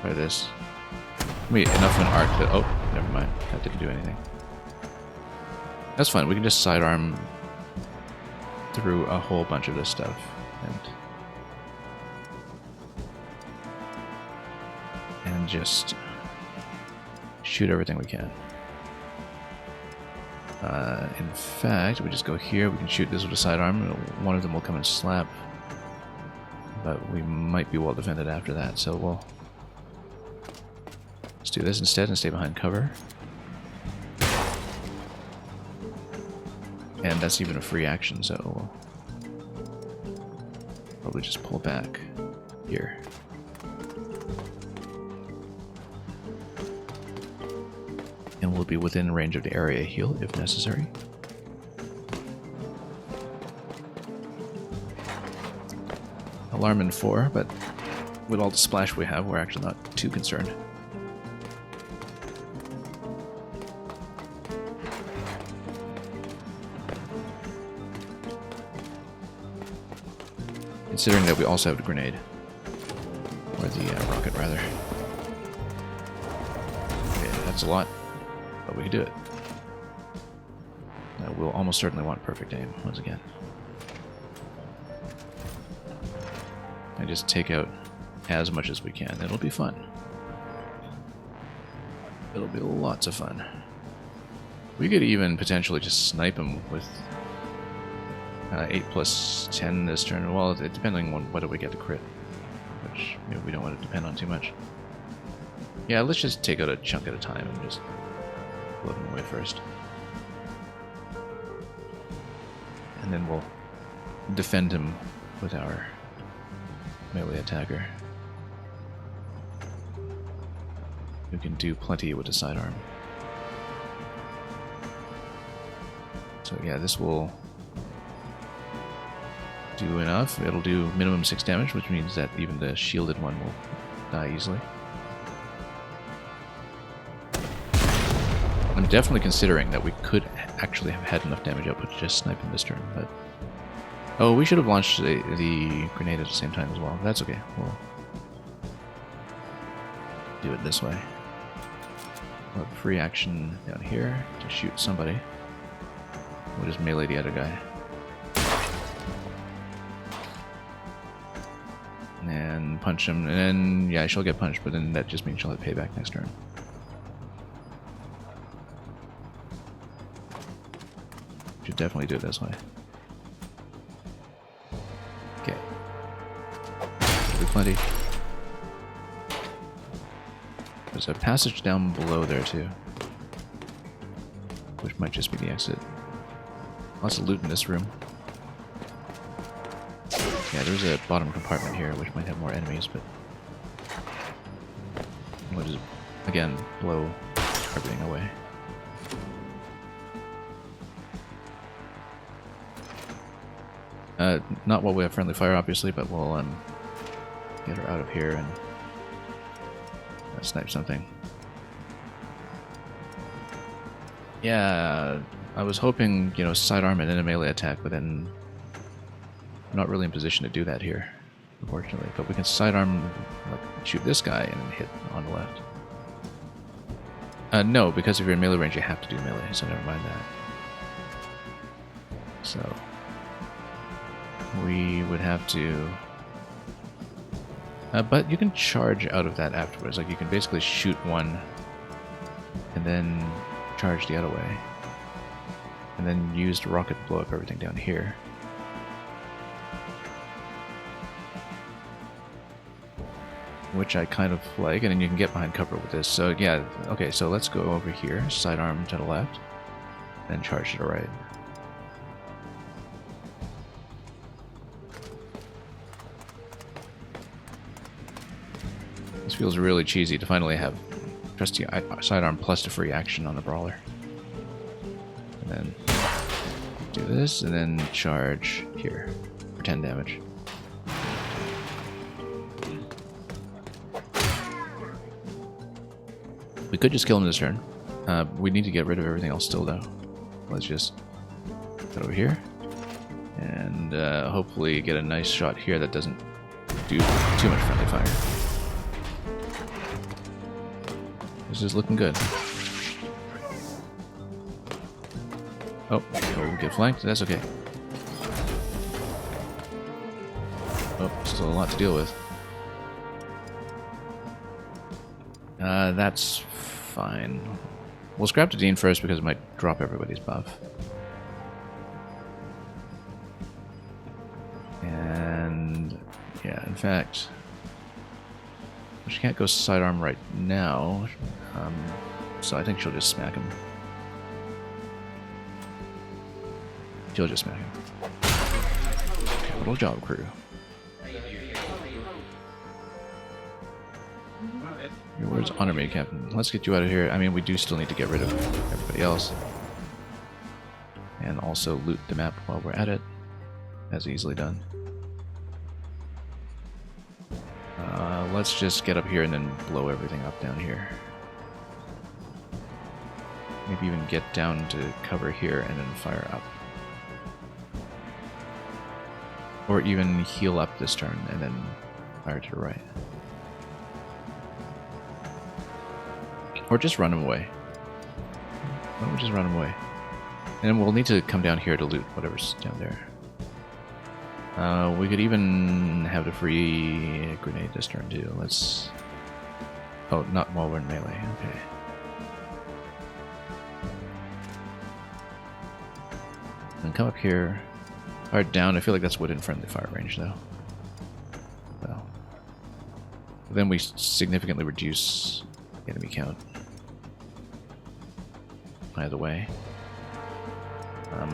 Try this. Wait, enough of an arc to... Oh, never mind. That didn't do anything. That's fine. We can just sidearm through a whole bunch of this stuff. And just shoot everything we can. In fact, we just go here, we can shoot this with a sidearm, one of them will come and slap. But we might be well defended after that, so we'll... Let's do this instead and stay behind cover. And that's even a free action, so we'll probably just pull back here. And we'll be within range of the area heal if necessary. Alarm in 4, but with all the splash we have, we're actually not too concerned. Considering that we also have the grenade. Or the rocket, rather. Okay, that's a lot. But we can do it. Now, we'll almost certainly want perfect aim, once again. I just take out as much as we can. It'll be fun. It'll be lots of fun. We could even potentially just snipe him with 8 plus 10 this turn. Well, depending on whether we get the crit, which maybe we don't want to depend on too much. Yeah, let's just take out a chunk at a time and just blow him away first. And then we'll defend him with our melee attacker, who can do plenty with the sidearm. So yeah, this will do enough. It'll do minimum 6 damage, which means that even the shielded one will die easily. I'm definitely considering that we could actually have had enough damage output to just snipe him this turn, but... Oh, we should have launched the grenade at the same time as well. That's okay. We'll do it this way. We'll have free action down here to shoot somebody. We'll just melee the other guy. And punch him, and then, yeah, she'll get punched, but then that just means she'll have payback next turn. Should definitely do it this way. Okay. Be plenty. There's a passage down below there too, which might just be the exit. Lots of loot in this room. Yeah, there's a bottom compartment here, which might have more enemies, but we'll just, again, blow everything away. Not while we have friendly fire, obviously, but we'll get her out of here and snipe something. Yeah, I was hoping, you know, sidearm and then a melee attack, but then I'm not really in position to do that here, unfortunately. But we can sidearm, like, shoot this guy and then hit on the left. No, because if you're in melee range, you have to do melee, so never mind that. So we would have to... but you can charge out of that afterwards. Like, you can basically shoot one and then charge the other way. And then use the rocket to blow up everything down here. Which I kind of like, and then you can get behind cover with this. So yeah, okay, so let's go over here, sidearm to the left, then charge to the right. This feels really cheesy to finally have trusty sidearm plus the free action on the brawler. And then do this, and then charge here for 10 damage. We could just kill him this turn. We need to get rid of everything else still, though. Let's just get over here. And hopefully get a nice shot here that doesn't do too much friendly fire. This is looking good. Oh, we'll get flanked. That's okay. Oh, still a lot to deal with. That's fine. We'll scrap the Dean first because it might drop everybody's buff. And yeah, in fact, she can't go sidearm right now, so I think she'll just smack him. She'll just smack him. Capital job, crew. Your words honor me, Captain. Let's get you out of here. I mean, we do still need to get rid of everybody else. And also loot the map while we're at it. That's easily done. Let's just get up here and then blow everything up down here. Maybe even get down to cover here and then fire up. Or even heal up this turn and then fire to the right. Or just run him away. Why don't we just run him away? And then we'll need to come down here to loot whatever's down there. We could even have the free grenade this turn too. Let's... Oh, not while we're in melee. Okay. And come up here. Fire down. I feel like that's within friendly fire range though. Well. Then we significantly reduce enemy count. Either way.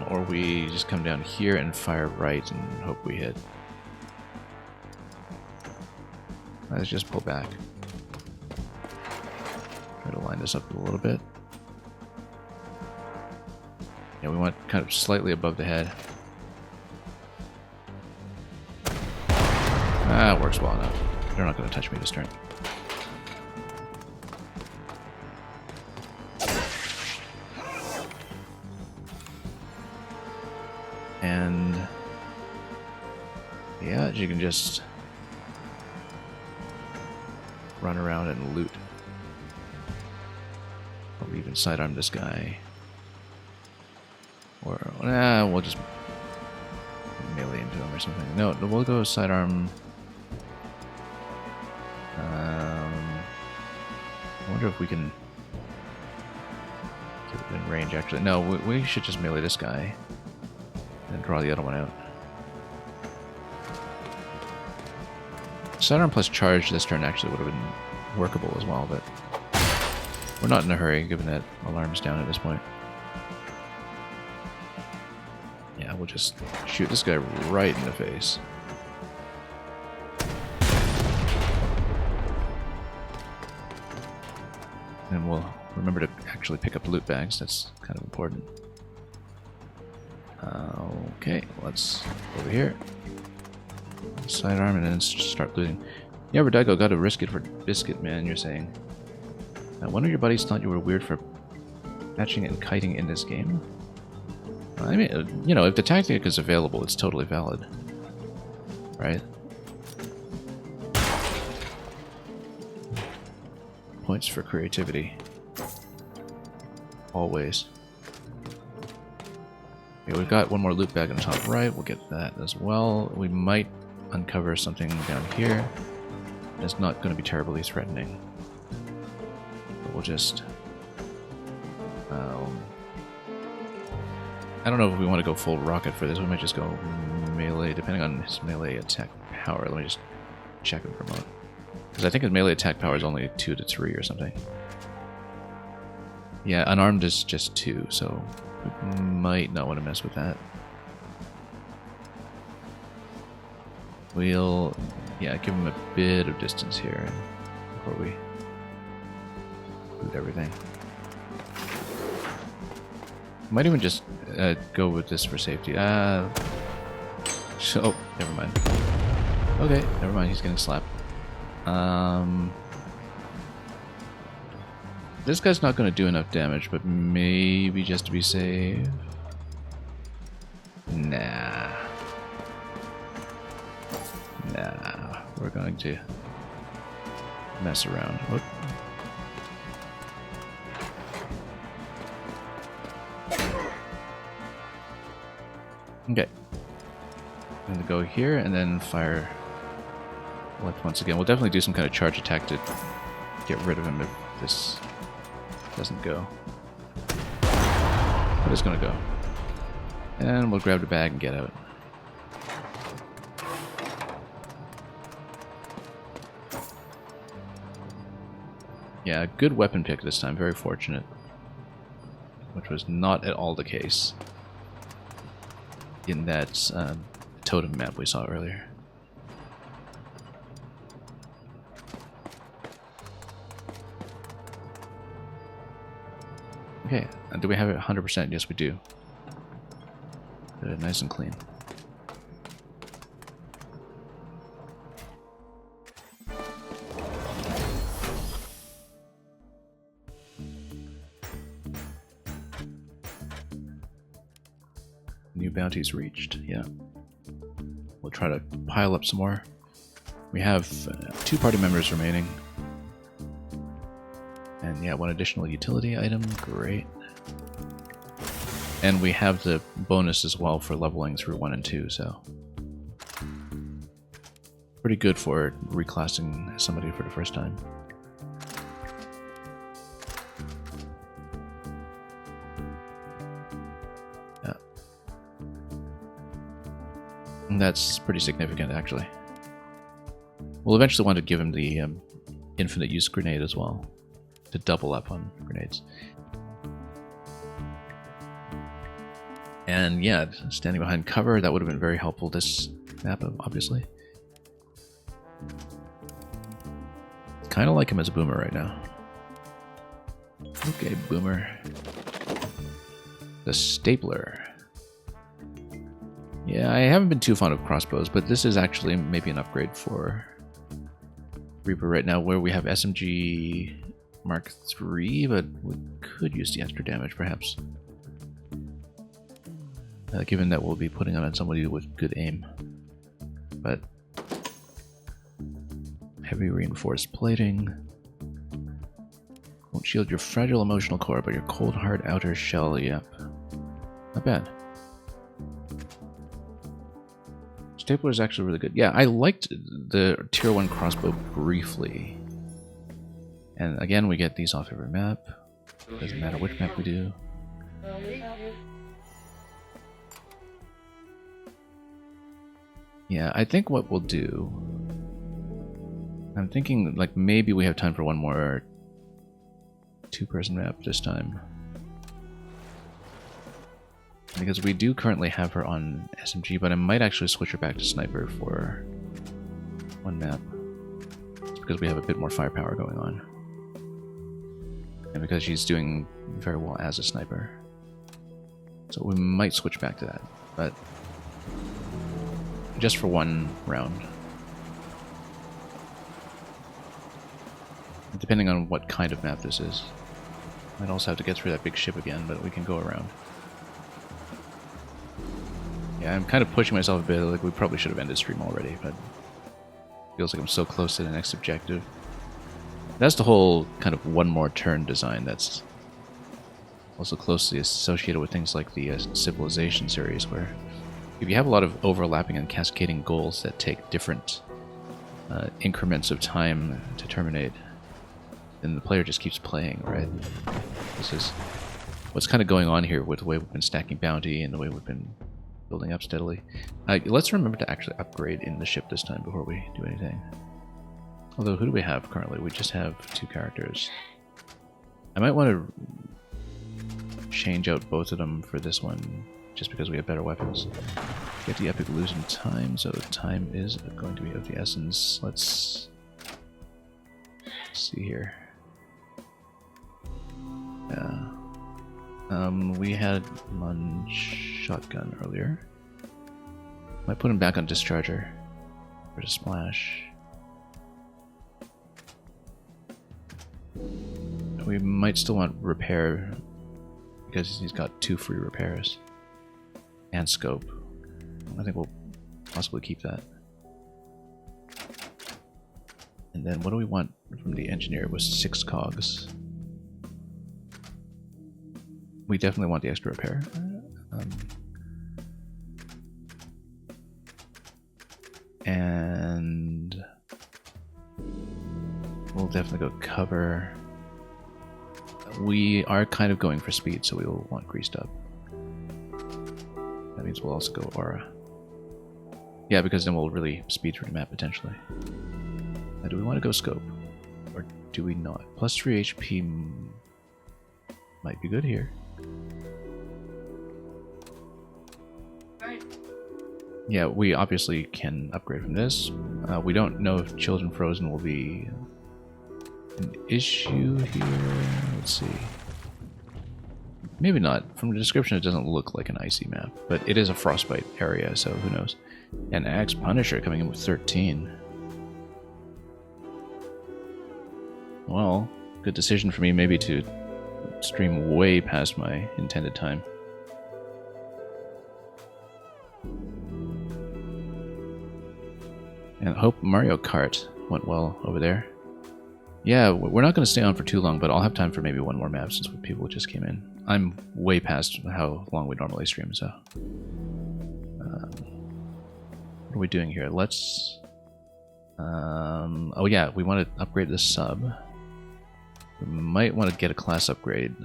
Or we just come down here and fire right and hope we hit. Let's just pull back. Try to line this up a little bit. Yeah, we want kind of slightly above the head. Ah, it works well enough. They're not going to touch me this turn. And yeah, you can just run around and loot. Or even sidearm this guy. Or we'll just melee into him or something. No, we'll go sidearm. I wonder if we can get it in range actually. No, we should just melee this guy. And draw the other one out. Sidearm plus charge this turn actually would have been workable as well, but we're not in a hurry given that alarm's down at this point. Yeah, we'll just shoot this guy right in the face. And we'll remember to actually pick up loot bags, that's kind of important. Okay, let's over here. Sidearm and then start looting. Yeah, Vertigo, gotta risk it for biscuit, man, you're saying. One of your buddies thought you were weird for hatching and kiting in this game. I mean, you know, if the tactic is available, it's totally valid. Right? Points for creativity. Always. Okay, we've got one more loot bag on the top right. We'll get that as well. We might uncover something down here. It's not going to be terribly threatening. But we'll just... I don't know if we want to go full rocket for this. We might just go melee, depending on his melee attack power. Let me just check him for a moment. Because I think his melee attack power is only 2 to 3 or something. Yeah, unarmed is just 2, so we might not want to mess with that. We'll, yeah, give him a bit of distance here before we loot everything. Might even just go with this for safety. Oh, never mind. Okay, never mind, he's getting slapped. This guy's not going to do enough damage, but maybe just to be safe. Nah. Nah. We're going to mess around. Whoop. Okay. I'm going to go here and then fire left once again. We'll definitely do some kind of charge attack to get rid of him if this doesn't go. But it's going to go. And we'll grab the bag and get out. Yeah, good weapon pick this time. Very fortunate. Which was not at all the case in that totem map we saw earlier. Okay, do we have it 100%? Yes, we do. Got it nice and clean. New bounties reached, yeah. We'll try to pile up some more. We have 2 party members remaining. And yeah, 1 additional utility item, great. And we have the bonus as well for leveling through 1 and 2, so pretty good for reclassing somebody for the first time. Yeah. And that's pretty significant, actually. We'll eventually want to give him the infinite use grenade as well, to double up on grenades. And yeah, standing behind cover, that would have been very helpful this map, obviously. Kind of like him as a boomer right now. Okay, boomer. The stapler. Yeah, I haven't been too fond of crossbows, but this is actually maybe an upgrade for Reaper right now, where we have SMG Mark III, but we could use the extra damage, perhaps. Given that we'll be putting it on somebody with good aim. But heavy reinforced plating. Won't shield your fragile emotional core, but your cold hard outer shell, yep. Not bad. Stapler is actually really good. Yeah, I liked the tier 1 crossbow briefly. And again, we get these off every map. Doesn't matter which map we do. Yeah, I think what we'll do... I'm thinking, like, maybe we have time for one more two-person map this time. Because we do currently have her on SMG, but I might actually switch her back to Sniper for one map. It's because we have a bit more firepower going on. And because she's doing very well as a Sniper. So we might switch back to that, but just for one round. Depending on what kind of map this is. Might also have to get through that big ship again, but we can go around. Yeah, I'm kind of pushing myself a bit, like we probably should have ended stream already, but feels like I'm so close to the next objective. That's the whole kind of one more turn design that's also closely associated with things like the Civilization series, where if you have a lot of overlapping and cascading goals that take different increments of time to terminate, then the player just keeps playing, right? This is what's kind of going on here with the way we've been stacking bounty and the way we've been building up steadily. Let's remember to actually upgrade in the ship this time before we do anything. Although, who do we have currently? We just have 2 characters. I might want to change out both of them for this one, just because we have better weapons. Get the epic losing time, so time is going to be of the essence. Let's see here. Yeah. We had him on shotgun earlier. Might put him back on discharger for the splash. We might still want repair because he's got 2 free repairs and scope. I think we'll possibly keep that. And then what do we want from the engineer? It was 6 cogs. We definitely want the extra repair. And we'll definitely go cover. We are kind of going for speed, so we will want greased up. That means we'll also go aura. Yeah, because then we'll really speed through the map potentially. Now, do we want to go scope? Or do we not? Plus 3 HP might be good here. Yeah, we obviously can upgrade from this. We don't know if Children Frozen will be an issue here. Let's see. Maybe not. From the description, it doesn't look like an icy map, but it is a frostbite area, so who knows. And Axe Punisher coming in with 13. Well, good decision for me maybe to stream way past my intended time. And I hope Mario Kart went well over there. Yeah, we're not going to stay on for too long, but I'll have time for maybe one more map since people just came in. I'm way past how long we normally stream, so... what are we doing here? Let's Oh yeah, we want to upgrade the sub. We might want to get a class upgrade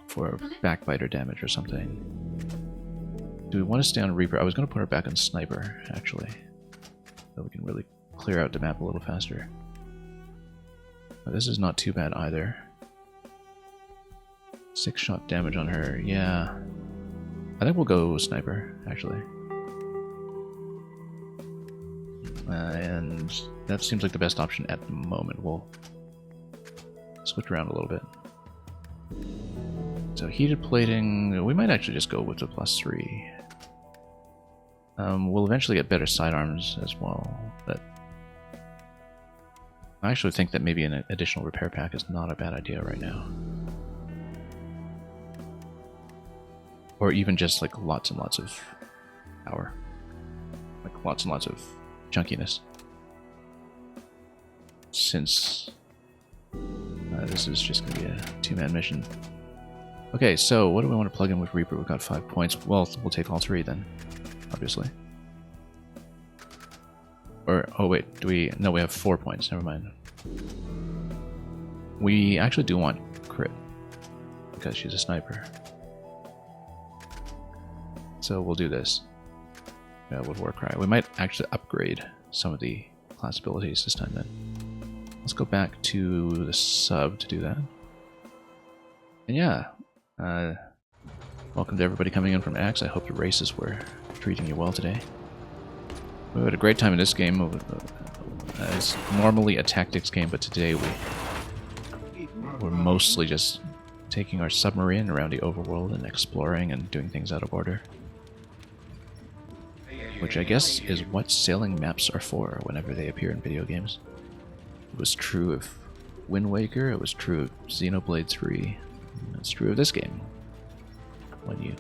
for backbiter damage or something. Do we want to stay on Reaper? I was going to put her back on Sniper, actually. So we can really clear out the map a little faster. But this is not too bad either. 6-shot damage on her, yeah. I think we'll go Sniper, actually. And that seems like the best option at the moment. We'll switch around a little bit. So heated plating, we might actually just go with the +3. We'll eventually get better sidearms as well, but I actually think that maybe an additional repair pack is not a bad idea right now. Or even just like lots and lots of power. Like lots and lots of chunkiness. Since this is just going to be a 2-man mission. Okay, so what do we want to plug in with Reaper? We've got 5 points. Well, we'll take all 3 then, obviously. Or, oh wait, do we... No, we have 4 points, never mind. We actually do want crit, because she's a sniper. So we'll do this. With Warcry. We might actually upgrade some of the class abilities this time then. Let's go back to the sub to do that. And yeah, welcome to everybody coming in from Axe. I hope the races were treating you well today. We had a great time in this game. It's normally a tactics game, but today we're mostly just taking our submarine around the overworld and exploring and doing things out of order. Which I guess is what sailing maps are for whenever they appear in video games. It was true of Wind Waker, it was true of Xenoblade 3, and it's true of this game. When you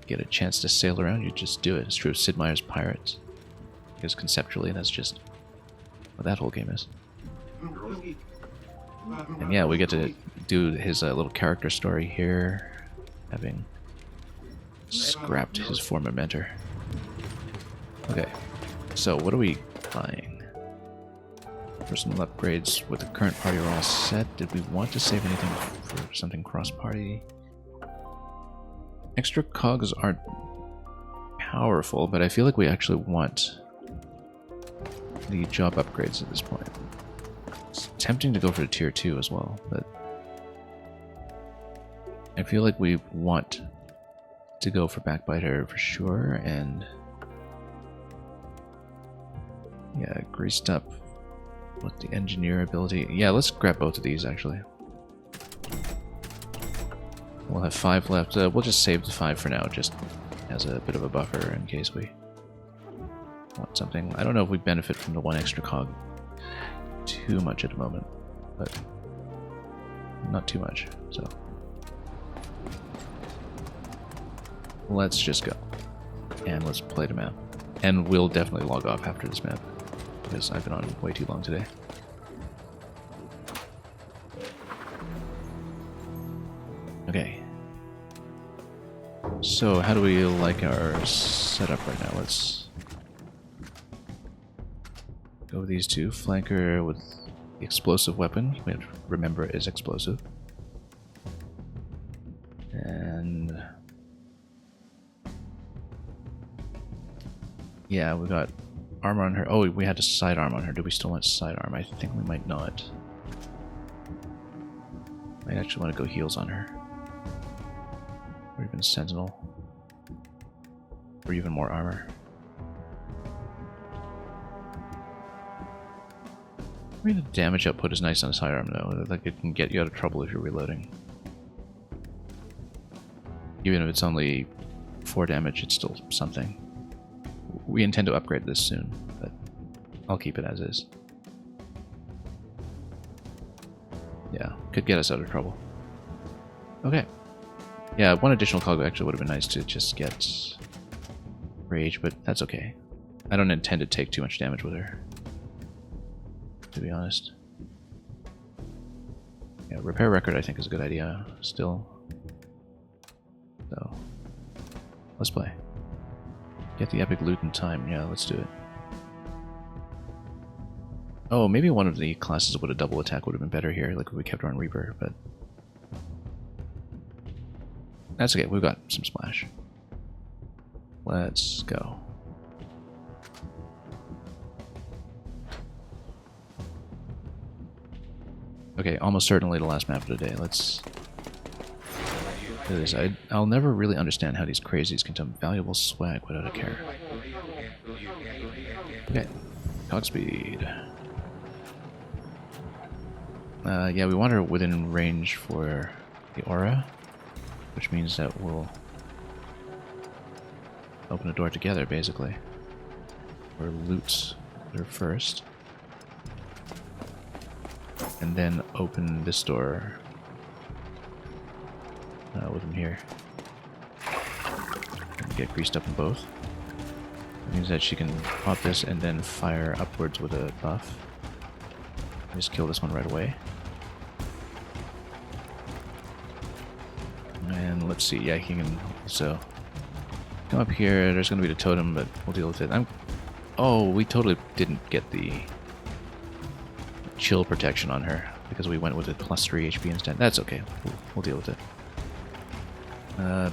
get a chance to sail around, you just do it. It's true of Sid Meier's Pirates, because conceptually that's just what that whole game is. And yeah, we get to do his little character story here, having scrapped his former mentor. Okay, so what are we buying? Personal upgrades with the current party are all set. Did we want to save anything for something cross-party? Extra cogs aren't powerful, but I feel like we actually want the job upgrades at this point. It's tempting to go for the tier 2 as well, but I feel like we want to go for backbiter for sure, and yeah, greased up with the engineer ability. Yeah, let's grab both of these actually. We'll have 5 left. We'll just save the 5 for now, just as a bit of a buffer in case we want something. I don't know if we benefit from the 1 extra cog too much at the moment, but not too much, so let's just go and let's play the map. And we'll definitely log off after this map, because I've been on way too long today. Okay. So how do we like our setup right now? Let's go with these 2. Flanker with the explosive weapon. We have to remember it is explosive. And yeah, we got armor on her. Oh, we had to sidearm on her. Do we still want sidearm? I think we might not. Might actually want to go heals on her. Or even sentinel. Or even more armor. I mean, the damage output is nice on a sidearm though. Like, it can get you out of trouble if you're reloading. Even if it's only 4 damage, it's still something. We intend to upgrade this soon, but I'll keep it as is. Yeah, could get us out of trouble. Okay. Yeah, 1 additional cog actually would have been nice to just get rage, but that's okay. I don't intend to take too much damage with her, to be honest. Yeah, repair record I think is a good idea still. So, let's play. Get the epic loot in time. Yeah, let's do it. Oh, maybe one of the classes with a double attack would have been better here, like if we kept her on Reaper, but... That's okay, we've got some splash. Let's go. Okay, almost certainly the last map of the day. Let's do this. I'll never really understand how these crazies can dump valuable swag without a care. Okay, Godspeed. Yeah, we want her within range for the aura, which means that we'll open the door together, basically. Or loot her first. And then open this door with him here. And get greased up in both. It means that she can pop this and then fire upwards with a buff. Just kill this one right away. And let's see, yeah, he can also come up here. There's going to be the totem, but we'll deal with it. Oh, we totally didn't get the chill protection on her because we went with it plus 3 HP instead. That's okay. We'll deal with it.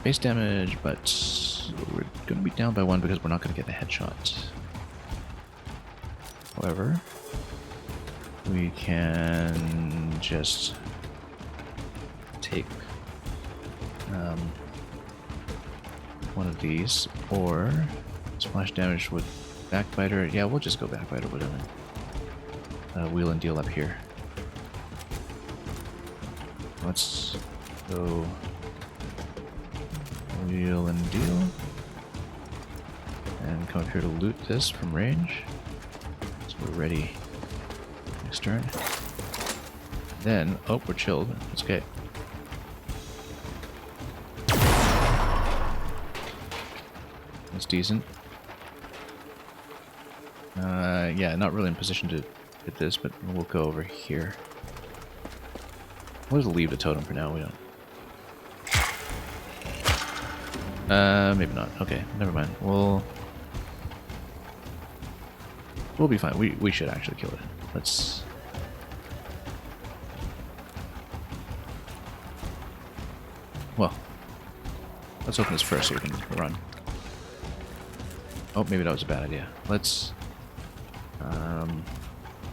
Base damage, but we're going to be down by 1 because we're not going to get the headshot. However, we can just take one of these, or splash damage with Backbiter. Yeah, we'll just go Backbiter with him. Wheel and deal up here. Let's go wheel and deal. And come up here to loot this from range. So we're ready next turn. Then, oh, we're chilled. That's okay. That's decent. Yeah, not really in position to hit this, but we'll go over here. We'll just leave the totem for now. We don't. Maybe not. Okay, never mind. We'll be fine. We should actually kill it. Let's. Well, let's open this first so we can run. Oh, maybe that was a bad idea. Let's.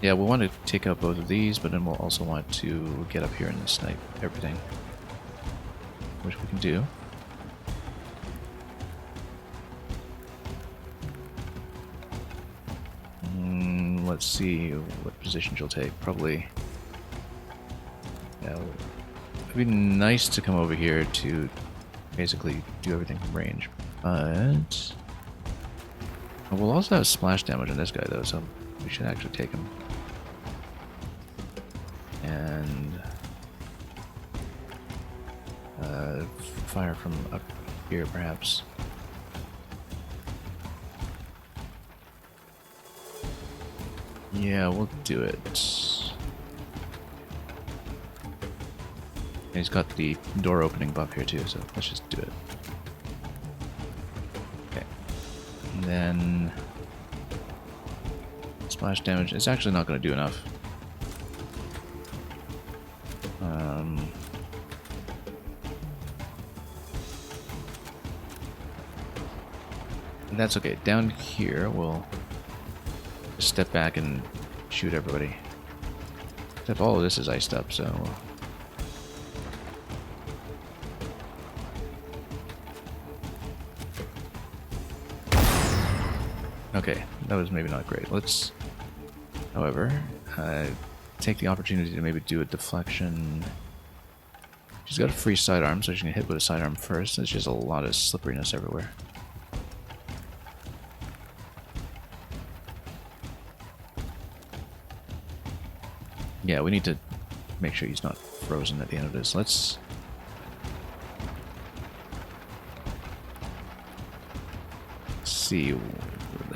Yeah, we'll want to take out both of these, but then we'll also want to get up here and snipe everything, which we can do. Let's see what position she'll take. Probably. Yeah, it'd be nice to come over here to basically do everything from range, but we'll also have splash damage on this guy though, so we should actually take him. And fire from up here, perhaps. Yeah, we'll do it. And he's got the door opening buff here too, so let's just do it. Okay. And then splash damage. It's actually not going to do enough. That's okay. Down here, we'll just step back and shoot everybody. Except all of this is iced up, so... Okay, that was maybe not great. Let's, however, take the opportunity to maybe do a deflection. She's got a free sidearm, so she can hit with a sidearm first. There's just a lot of slipperiness everywhere. Yeah, we need to make sure he's not frozen at the end of this. Let's... see.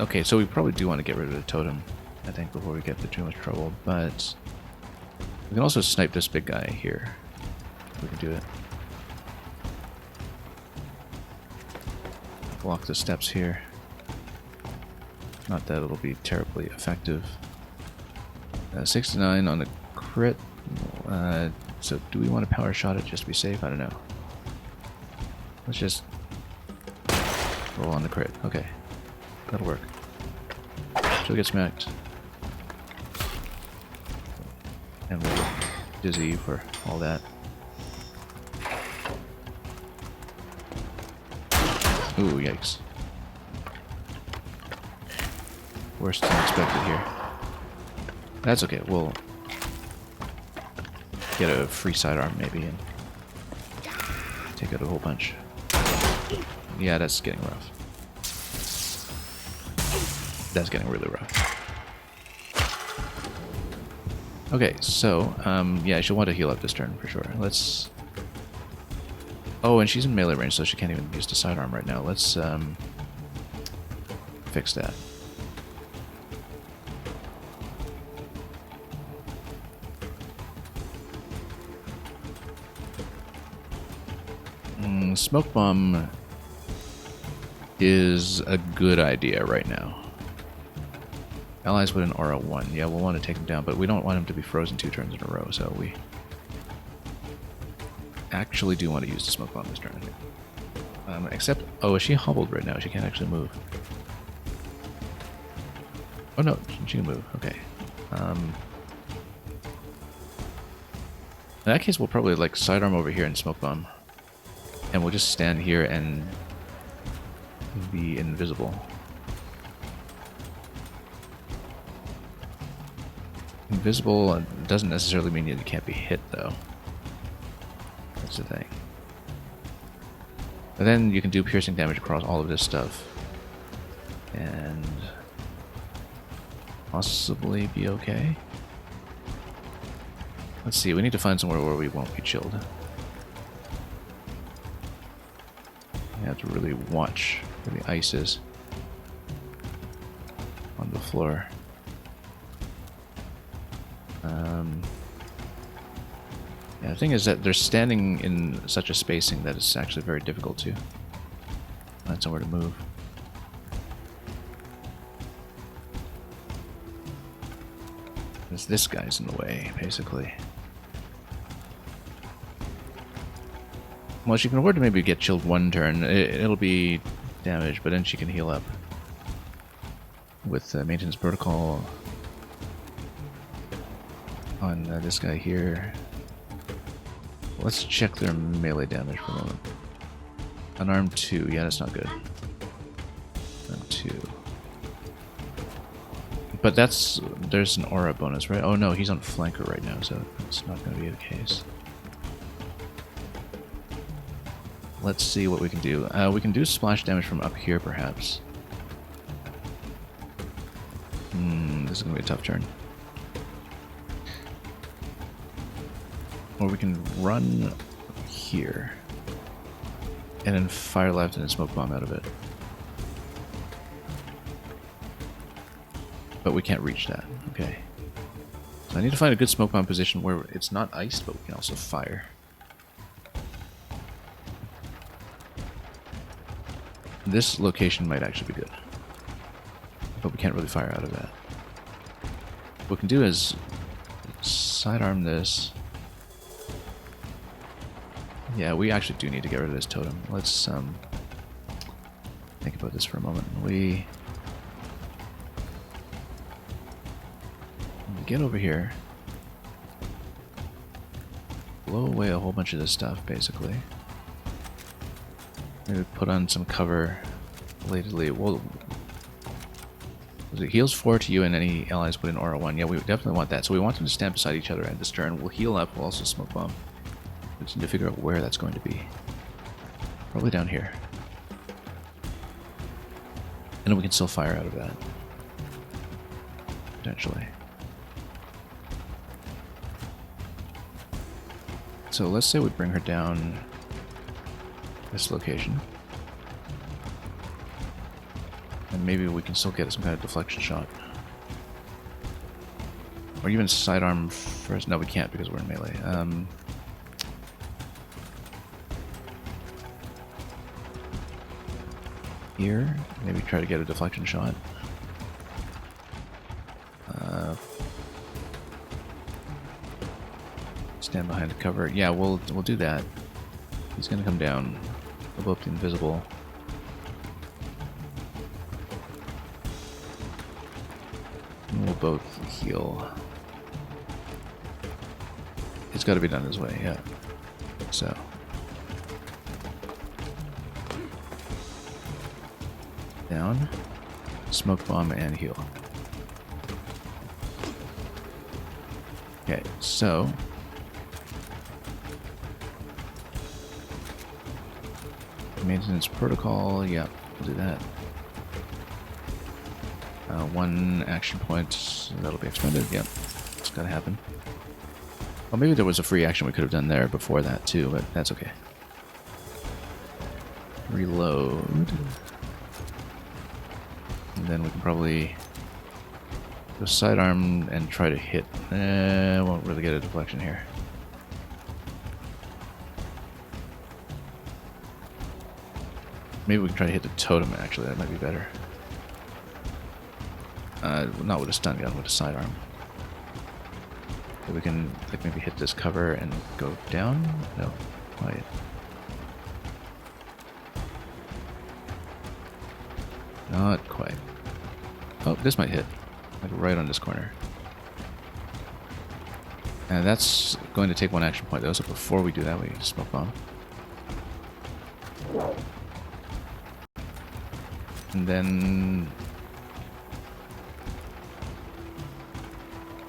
Okay, so we probably do want to get rid of the totem, I think, before we get into too much trouble, but we can also snipe this big guy here. We can do it. Block the steps here. Not that it'll be terribly effective. 69 on the crit. So do we want to power shot it just to be safe? I don't know. Let's just roll on the crit. Okay. That'll work. She'll get smacked. And we'll get dizzy for all that. Ooh, yikes. Worse than expected here. That's okay, we'll get a free sidearm maybe and take out a whole bunch. Yeah, that's getting rough. That's getting really rough. Okay, so, yeah, she'll want to heal up this turn for sure. Let's... Oh, and she's in melee range, so she can't even use the sidearm right now. Let's, fix that. Smoke bomb is a good idea right now. Allies with an aura 1. Yeah, we'll want to take them down, but we don't want them to be frozen 2 turns in a row, so we actually do want to use the smoke bomb this turn, I think. Except, oh, is she hobbled right now? She can't actually move. Oh no, she can move. Okay. In that case, we'll probably like sidearm over here and smoke bomb. And we'll just stand here and be invisible. Invisible doesn't necessarily mean you can't be hit, though. That's the thing. And then you can do piercing damage across all of this stuff. And possibly be okay. Let's see, we need to find somewhere where we won't be chilled. You have to really watch where the ice is on the floor. Yeah, the thing is that they're standing in such a spacing that it's actually very difficult to find somewhere to move. Because this guy's in the way, basically. Well, she can afford to maybe get chilled 1 turn. It'll be damage, but then she can heal up with maintenance protocol on this guy here. Let's check their melee damage for a moment. Unarmed 2, yeah, that's not good. Unarmed 2. But there's an aura bonus, right? Oh no, he's on flanker right now, so it's not going to be the case. Let's see what we can do. We can do splash damage from up here, perhaps. This is going to be a tough turn. Or we can run here. And then fire left and then smoke bomb out of it. But we can't reach that. Okay. So I need to find a good smoke bomb position where it's not iced, but we can also fire. This location might actually be good. But we can't really fire out of that. What we can do is sidearm this. Yeah, we actually do need to get rid of this totem. Let's think about this for a moment. We get over here. Blow away a whole bunch of this stuff, basically. Maybe put on some cover belatedly. Well, it heals 4 to you and any allies within aura 1. Yeah, we definitely want that. So we want them to stand beside each other at this turn. We'll heal up. We'll also smoke bomb. We just need to figure out where that's going to be. Probably down here. And then we can still fire out of that. Potentially. So let's say we bring her down this location. And maybe we can still get some kind of deflection shot. Or even sidearm first. No, we can't because we're in melee. Here, maybe try to get a deflection shot. Stand behind the cover. Yeah, we'll do that. He's gonna come down. We'll blow up the invisible. And we'll both heal. It's got to be done this way, yeah. So. Down. Smoke bomb and heal. Okay, so. Maintenance protocol, yeah, we'll do that. One action point, that'll be expended, yep. It's gotta happen. Well, maybe there was a free action we could have done there before that too, but that's okay. Reload. And then we can probably go sidearm and try to hit. Won't really get a deflection here. Maybe we can try to hit the totem, actually. That might be better. Not with a stun gun, with a sidearm. So we can like maybe hit this cover and go down? No. Why? Not quite. Oh, this might hit. Like right on this corner. And that's going to take one action point though, so before we do that, we smoke bomb. And then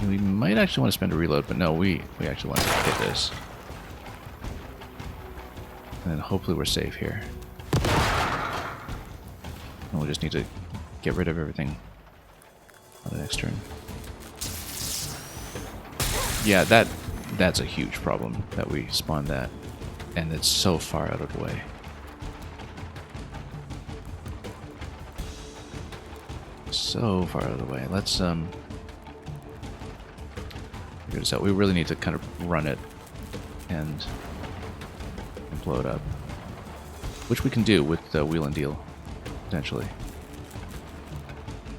we might actually want to spend a reload, but no, we actually want to hit this. And then hopefully we're safe here. And we'll just need to get rid of everything on the next turn. Yeah, that's a huge problem that we spawned that, and it's so far out of the way. So far out of the way. Let's figure this out. We really need to kind of run it and blow it up, which we can do with the wheel and deal potentially.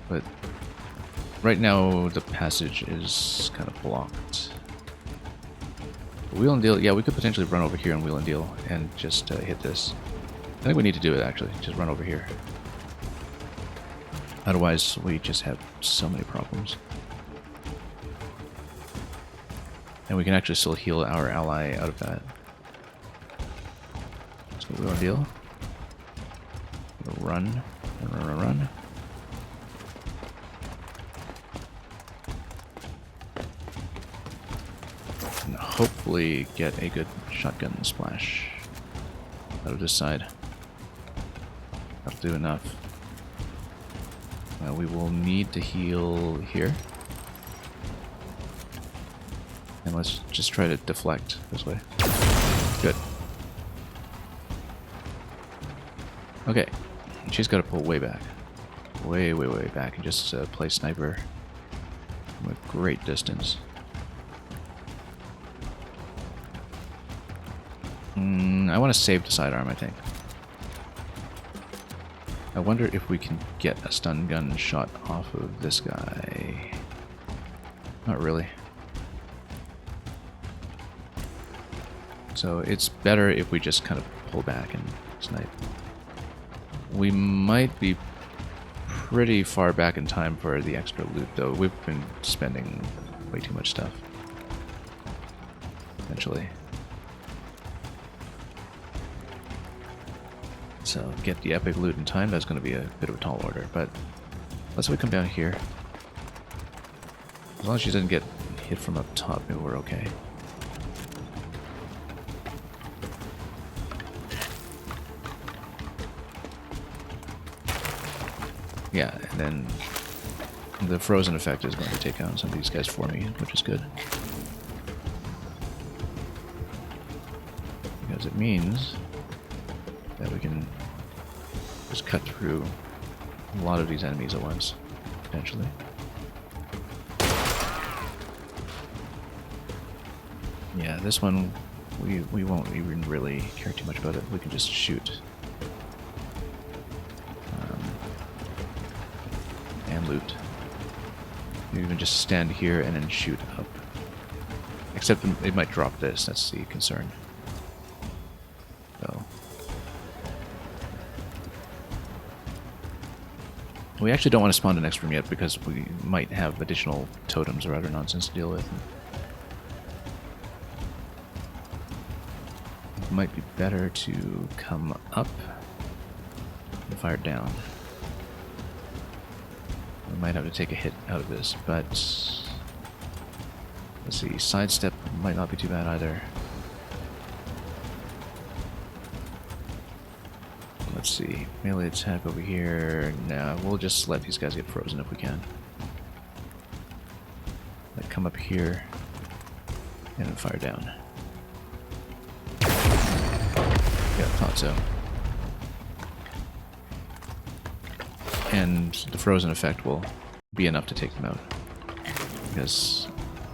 But right now the passage is kind of blocked. Wheel and deal, yeah, we could potentially run over here and wheel and deal and just hit this. I think we need to do it actually, just run over here. Otherwise, we just have so many problems. And we can actually still heal our ally out of that. So wheel and deal. Run, run. And hopefully get a good shotgun splash out of this side. That'll do enough. We will need to heal here. And let's just try to deflect this way. Good. Okay. She's got to pull way back. Way back and just play sniper from a great distance. I want to save the sidearm, I think. I wonder if we can get a stun gun shot off of this guy. Not really. So it's better if we just kind of pull back and snipe. We might be pretty far back in time for the extra loot, though. We've been spending way too much stuff. Essentially. So get the epic loot in time, that's going to be a bit of a tall order, but let's say we come down here. As long as she doesn't get hit from up top, maybe we're okay. Yeah, and then the frozen effect is going to take out some of these guys for me, which is good. Because it means that we can just cut through a lot of these enemies at once, potentially. Yeah, this one, we won't even really care too much about it. We can just shoot. And loot. You even just stand here and then shoot up. Except it might drop this, that's the concern. So. We actually don't want to spawn the next room yet because we might have additional totems or other nonsense to deal with. It might be better to come up and fire down. We might have to take a hit out of this, but let's see, sidestep might not be too bad either. Let's see, melee attack over here. Nah, we'll just let these guys get frozen if we can. Like come up here and then fire down. Yeah, thought so. And the frozen effect will be enough to take them out because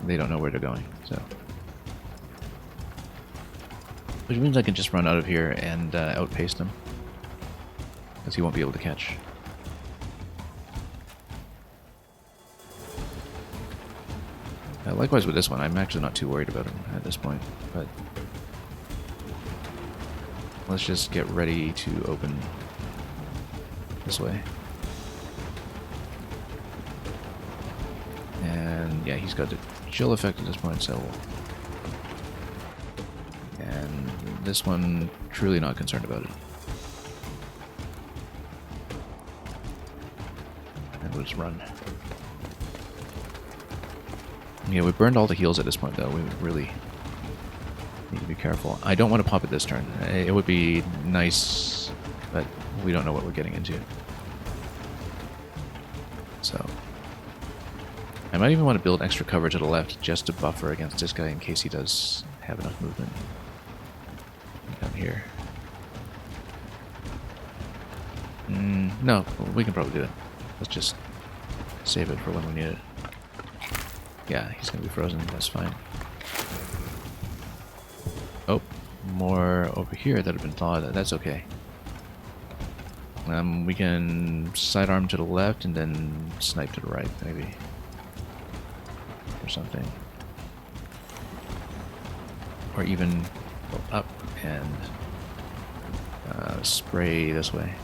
they don't know where they're going. So, which means I can just run out of here and outpace them. Because he won't be able to catch. Likewise with this one, I'm actually not too worried about him at this point, but let's just get ready to open this way. And yeah, he's got the chill effect at this point, so and this one, truly not concerned about it. We'll just run. Yeah, we burned all the heals at this point, though. We really need to be careful. I don't want to pop it this turn. It would be nice, but we don't know what we're getting into. So, I might even want to build extra cover to the left just to buffer against this guy in case he does have enough movement. Down here. No, we can probably do it. Let's just save it for when we need it. Yeah, he's gonna be frozen, that's fine. Oh, more over here that have been thawed, that's okay. We can sidearm to the left and then snipe to the right, maybe. Or something. Or even go up and spray this way.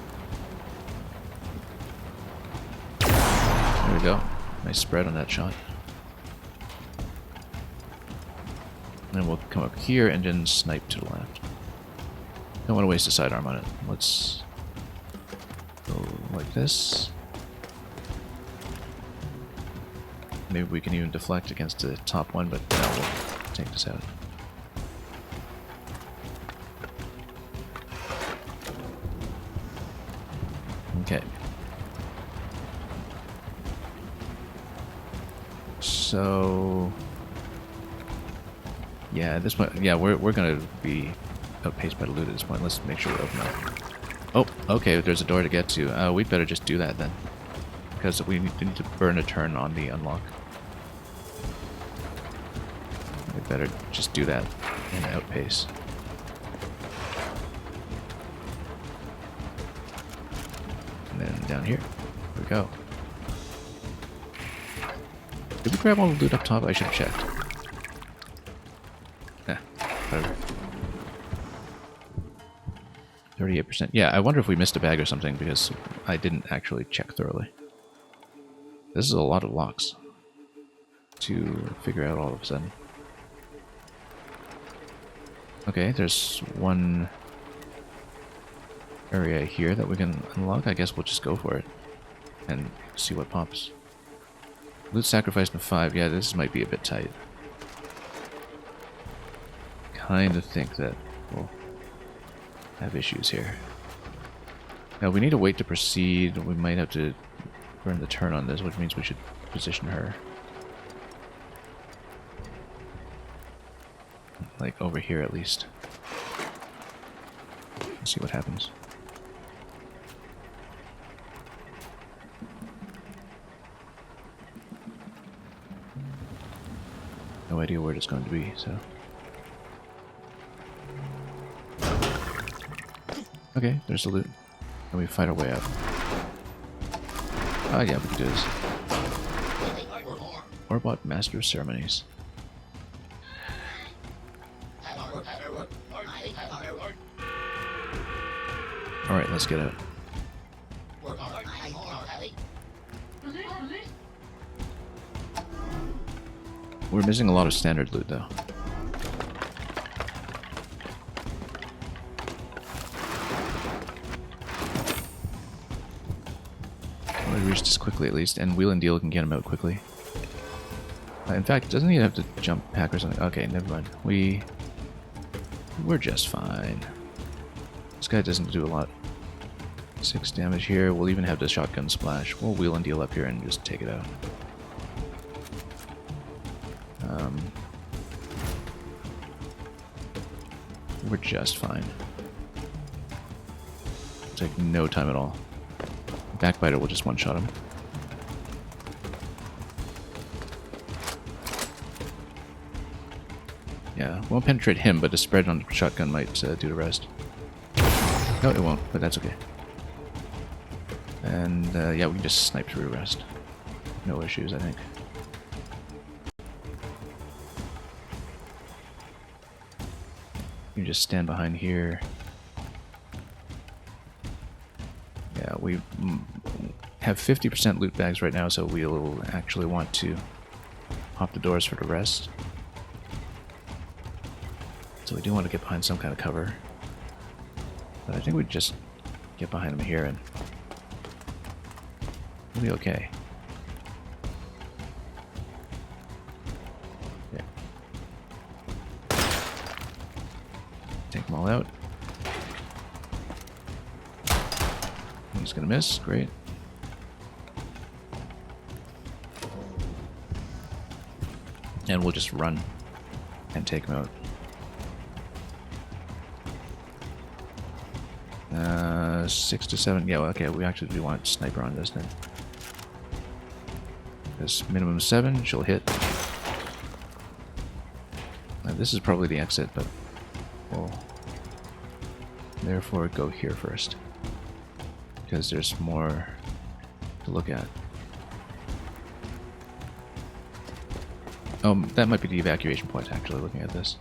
There we go. Nice spread on that shot. And then we'll come up here and then snipe to the left. Don't want to waste a sidearm on it. Let's go like this. Maybe we can even deflect against the top one, but now we'll take this out. Okay. So yeah, at this point, yeah, we're gonna be outpaced by the loot at this point. Let's make sure we open up. Oh, okay, there's a door to get to. We'd better just do that then, because we need to burn a turn on the unlock. We better just do that and outpace. And then down here, we go. Did we grab all the loot up top? I should have checked. Whatever. 38%. Yeah, I wonder if we missed a bag or something because I didn't actually check thoroughly. This is a lot of locks to figure out all of a sudden. Okay, there's one area here that we can unlock. I guess we'll just go for it and see what pops. Loot sacrificed in 5. Yeah, this might be a bit tight. Kind of think that we'll have issues here. Now we need to wait to proceed. We might have to burn the turn on this, which means we should position her like over here at least. Let's see what happens. No idea where it's going to be, so. Okay, there's the loot. And we fight our way up. Ah, yeah, we can do this. Orbot Master of Ceremonies. Alright, let's get out. We're missing a lot of standard loot, though. Well, we reached this quickly, at least, and Wheel and Deal can get him out quickly. In fact, doesn't he have to jump pack or something? Okay, never mind. We're just fine. This guy doesn't do a lot. 6 damage here. We'll even have the shotgun splash. We'll Wheel and Deal up here and just take it out. We're just fine. It'll take no time at all. Backbiter will just one-shot him. Yeah, won't penetrate him, but the spread on the shotgun might do the rest. No, it won't, but that's okay. And yeah, we can just snipe through the rest. No issues, I think. You just stand behind here. Yeah, we have 50% loot bags right now, so we'll actually want to pop the doors for the rest. So we do want to get behind some kind of cover. But I think we just get behind him here and we'll be okay. Yeah. Take them all out. He's gonna miss, great. And we'll just run and take him out. 6 to 7. Yeah, well, okay, we actually do want sniper on this then. This minimum 7, she'll hit. Now, this is probably the exit, but we'll therefore go here first. Because there's more to look at. That might be the evacuation point, actually, looking at this.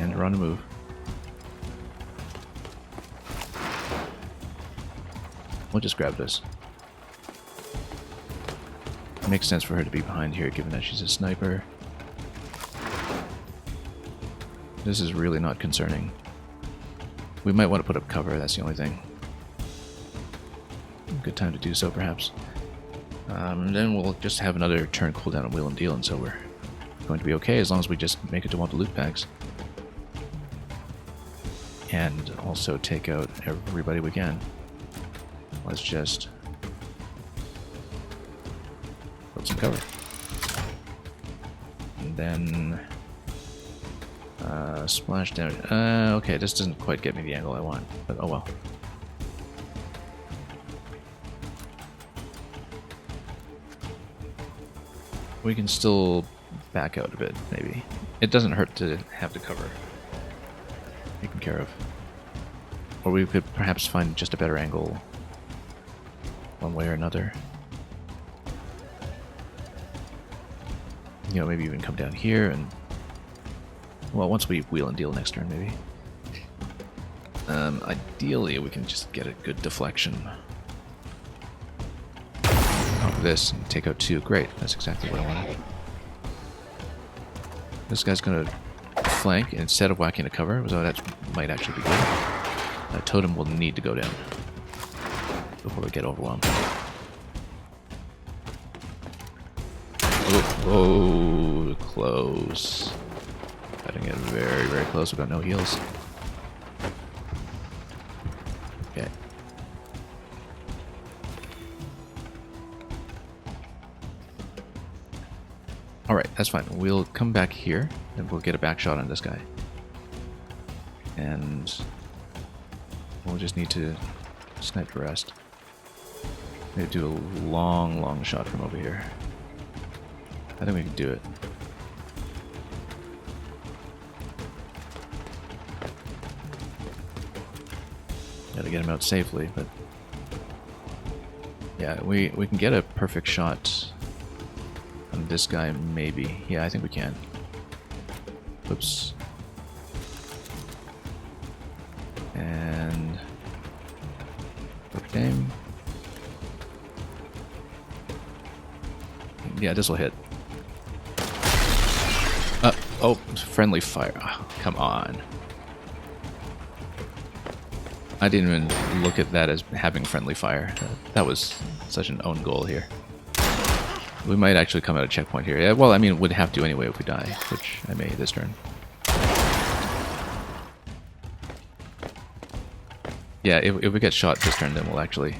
And we're on the move. We'll just grab this. It makes sense for her to be behind here, given that she's a sniper. This is really not concerning. We might want to put up cover, that's the only thing. Good time to do so, perhaps. Then we'll just have another turn cooldown on Wheel and Deal, and so we're going to be okay as long as we just make it to one of the loot bags. And also take out everybody we can. Let's just put some cover. And then splash damage. Okay, this doesn't quite get me the angle I want, but oh well. We can still back out a bit, maybe. It doesn't hurt to have the cover taken care of. Or we could perhaps find just a better angle one way or another. You know, maybe even come down here and... Well, once we Wheel and Deal next turn, maybe. Ideally, we can just get a good deflection off of this and take out 2. Great, that's exactly what I wanted. This guy's gonna flank instead of whacking a cover, so that might actually be good. That totem will need to go down before we get overwhelmed. Oh, close. Gotta get very, very close. We've got no heals. Okay. Alright, that's fine. We'll come back here, and we'll get a back shot on this guy. And we'll just need to snipe the rest. Maybe do a long, long shot from over here. I think we can do it. Gotta get him out safely, but... Yeah, we can get a perfect shot on this guy, maybe. Yeah, I think we can. Oops. And perfect aim. Yeah, this will hit. Oh, friendly fire. Oh, come on. I didn't even look at that as having friendly fire. That was such an own goal here. We might actually come out of checkpoint here. Yeah, well, I mean, we'd have to anyway if we die, which I may this turn. Yeah, if we get shot this turn, then we'll actually...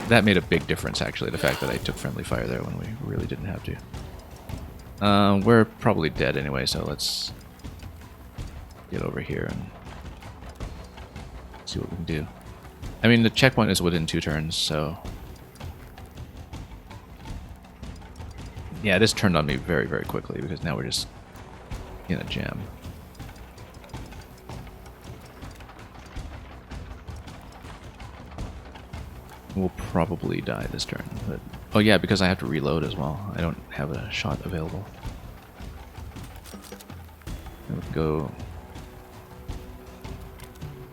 That made a big difference, actually, the fact that I took friendly fire there when we really didn't have to. We're probably dead anyway, so let's get over here and see what we can do. I mean, the checkpoint is within 2 turns, so... Yeah, this turned on me very, very quickly, because now we're just in a jam. We'll probably die this turn, but... Oh yeah, because I have to reload as well. I don't have a shot available. We can go...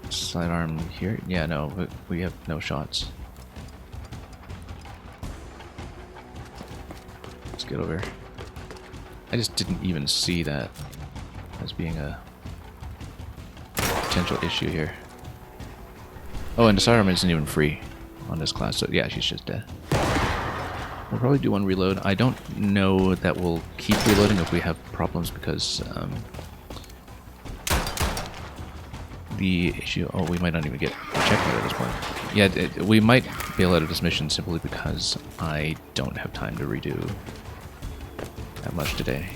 Sidearm here? Yeah, no, but we have no shots. Let's get over here. I just didn't even see that as being a potential issue here. Oh, and the sidearm isn't even free on this class, so yeah, she's just dead. We'll probably do one reload. I don't know that we'll keep reloading if we have problems, because the issue... Oh, we might not even get a checkpoint at this point. Yeah, we might bail out of this mission simply because I don't have time to redo that much today.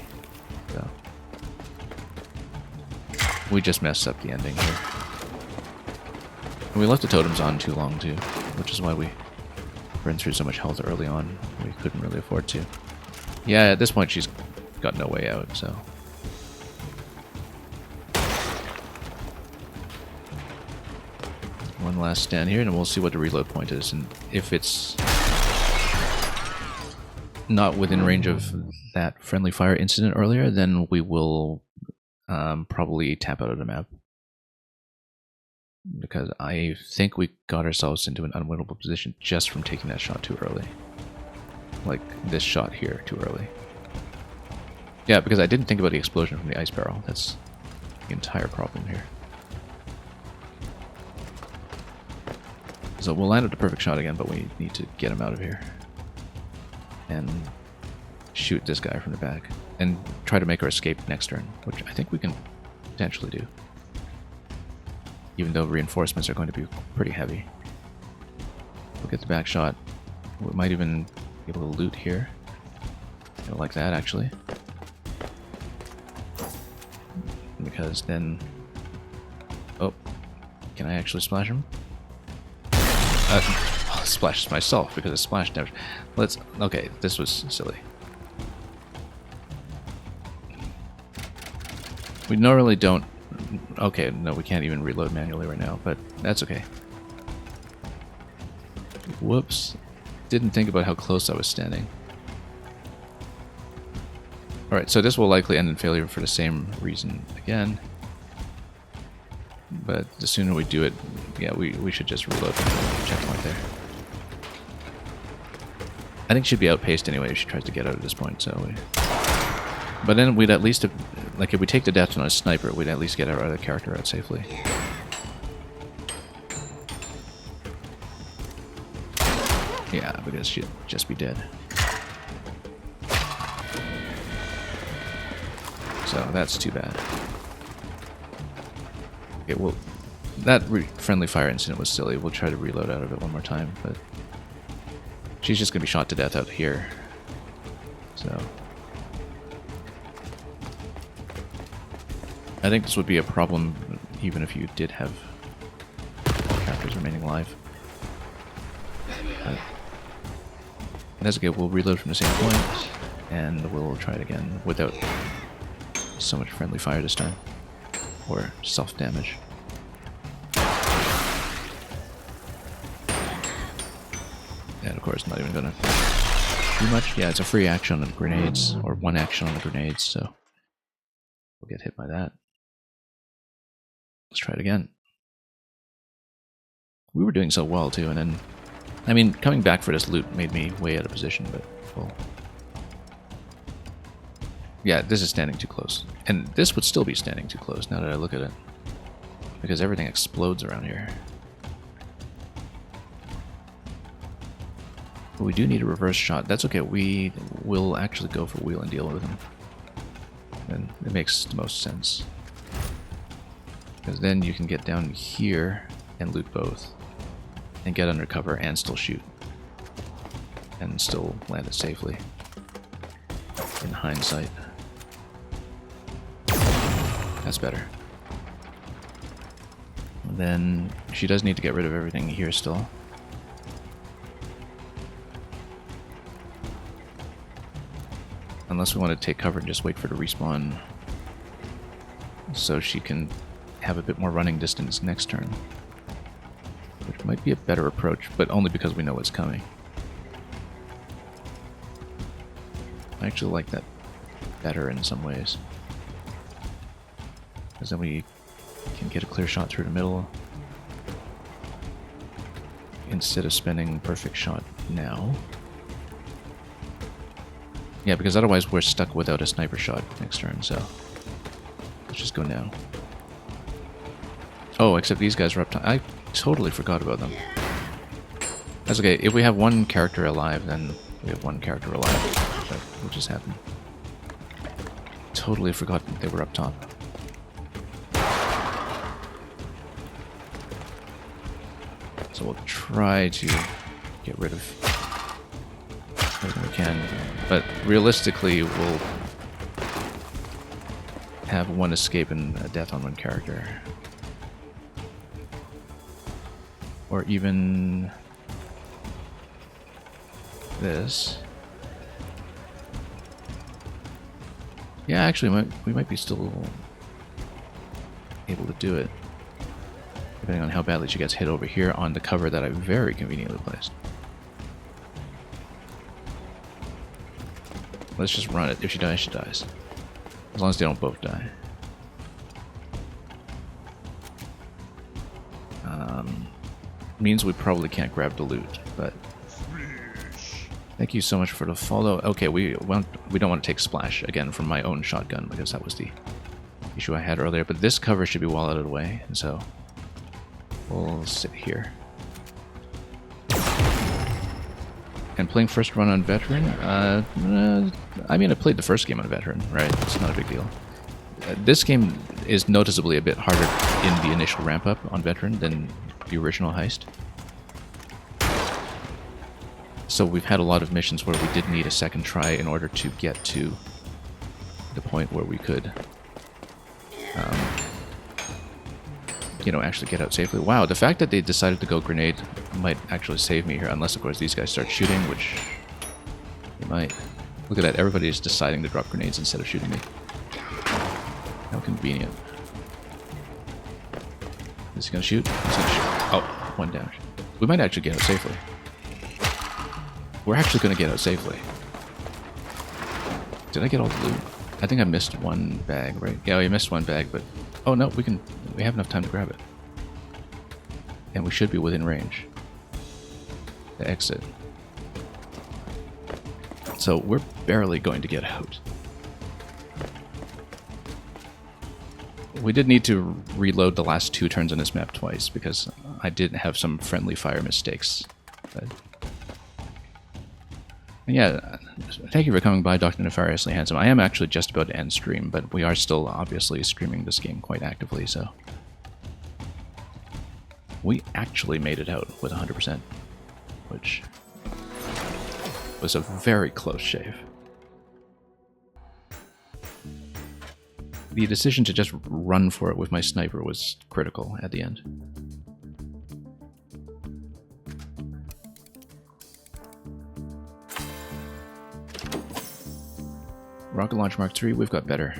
So we just messed up the ending here. And we left the totems on too long too, which is why we ran through so much health early on. We couldn't really afford to. Yeah, at this point she's got no way out, so... One last stand here, and we'll see what the reload point is, and if it's not within range of that friendly fire incident earlier, then we will probably tap out of the map. Because I think we got ourselves into an unwinnable position just from taking that shot too early. Like this shot here too early. Yeah, because I didn't think about the explosion from the ice barrel. That's the entire problem here. So we'll land at the perfect shot again, but we need to get him out of here. And shoot this guy from the back. And try to make our escape next turn, which I think we can potentially do. Even though reinforcements are going to be pretty heavy. We'll get the back shot. We might even be able to loot here. I like that, actually. Because then... Oh, can I actually splash him? I'll splash myself because of splash damage. Let's... Okay, this was silly. We normally don't... Okay, no, we can't even reload manually right now, but that's okay. Whoops. Didn't think about how close I was standing. Alright, so this will likely end in failure for the same reason again. But the sooner we do it, yeah, we should just reload the checkpoint there. I think she'd be outpaced anyway if she tries to get out at this point, so we... But then we'd at least have... Like, if we take the death on a sniper, we'd at least get our other character out safely. Yeah, because she'd just be dead. So that's too bad. Okay, well, that friendly fire incident was silly. We'll try to reload out of it one more time, but she's just gonna be shot to death out here. So I think this would be a problem even if you did have characters remaining alive. But that's okay. We'll reload from the same point, and we'll try it again without so much friendly fire this time. Or self-damage. And of course, not even gonna do much. Yeah, it's a free action on the grenades, or one action on the grenades, so We'll get hit by that. Let's try it again. We were doing so well too, and then, I mean, coming back for this loot made me way out of position, but well. Yeah, this is standing too close. And this would still be standing too close now that I look at it. Because everything explodes around here. But we do need a reverse shot. That's okay, we will actually go for wheel and deal with him. And it makes the most sense. Because then you can get down here and loot both. And get under cover and still shoot. And still land it safely. In hindsight. That's better. And then she does need to get rid of everything here still. Unless we want to take cover and just wait for it to respawn. So she can have a bit more running distance next turn. Which might be a better approach, but only because we know what's coming. I actually like that better in some ways. Because then we can get a clear shot through the middle. Instead of spending perfect shot now. Yeah, because otherwise we're stuck without a sniper shot next turn, so let's just go now. Oh, except these guys are up top. I totally forgot about them. That's okay. If we have one character alive, then we have one character alive. That will just happen. Totally forgot that they were up top. So we'll try to get rid of everything we can. But realistically, we'll have one escape and a death on one character. Or even this. Yeah, actually, we might be still able to do it. Depending on how badly she gets hit over here on the cover that I very conveniently placed. Let's just run it. If she dies, she dies. As long as they don't both die. Means we probably can't grab the loot, but thank you so much for the follow. Okay, we don't want to take splash again from my own shotgun because that was the issue I had earlier. But this cover should be well out of the way, and so we'll sit here. And playing first run on veteran. I mean, I played the first game on veteran, right? It's not a big deal. This game is noticeably a bit harder in the initial ramp up on veteran than the original Heist. So we've had a lot of missions where we did need a second try in order to get to the point where we could, you know, actually get out safely. Wow, the fact that they decided to go grenade might actually save me here, unless of course these guys start shooting, which they might. Look at that, everybody is deciding to drop grenades instead of shooting me. How convenient. Is he gonna shoot? He's gonna shoot. Oh, one damage. We might actually get out safely. We're actually gonna get out safely. Did I get all the loot? I think I missed one bag, right? Yeah, we missed one bag, but oh no, we have enough time to grab it. And we should be within range to exit. So we're barely going to get out. We did need to reload the last 2 turns on this map twice because I did have some friendly fire mistakes. But yeah, thank you for coming by, Dr. Nefariously Handsome. I am actually just about to end stream, but we are still obviously streaming this game quite actively, so we actually made it out with 100%, which was a very close shave. The decision to just run for it with my sniper was critical at the end. Rocket Launch Mark III, we've got better.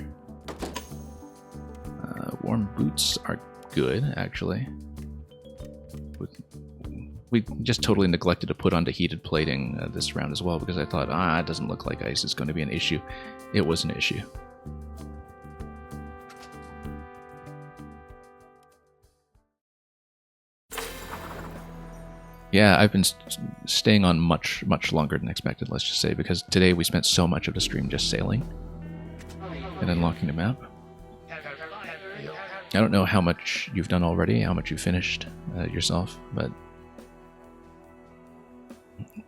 Warm boots are good, actually. We just totally neglected to put onto heated plating this round as well because I thought, it doesn't look like ice is going to be an issue. It was an issue. Yeah, I've been staying on much longer than expected, let's just say, because today we spent so much of the stream just sailing and unlocking the map. I don't know how much you've done already, how much you finished yourself, but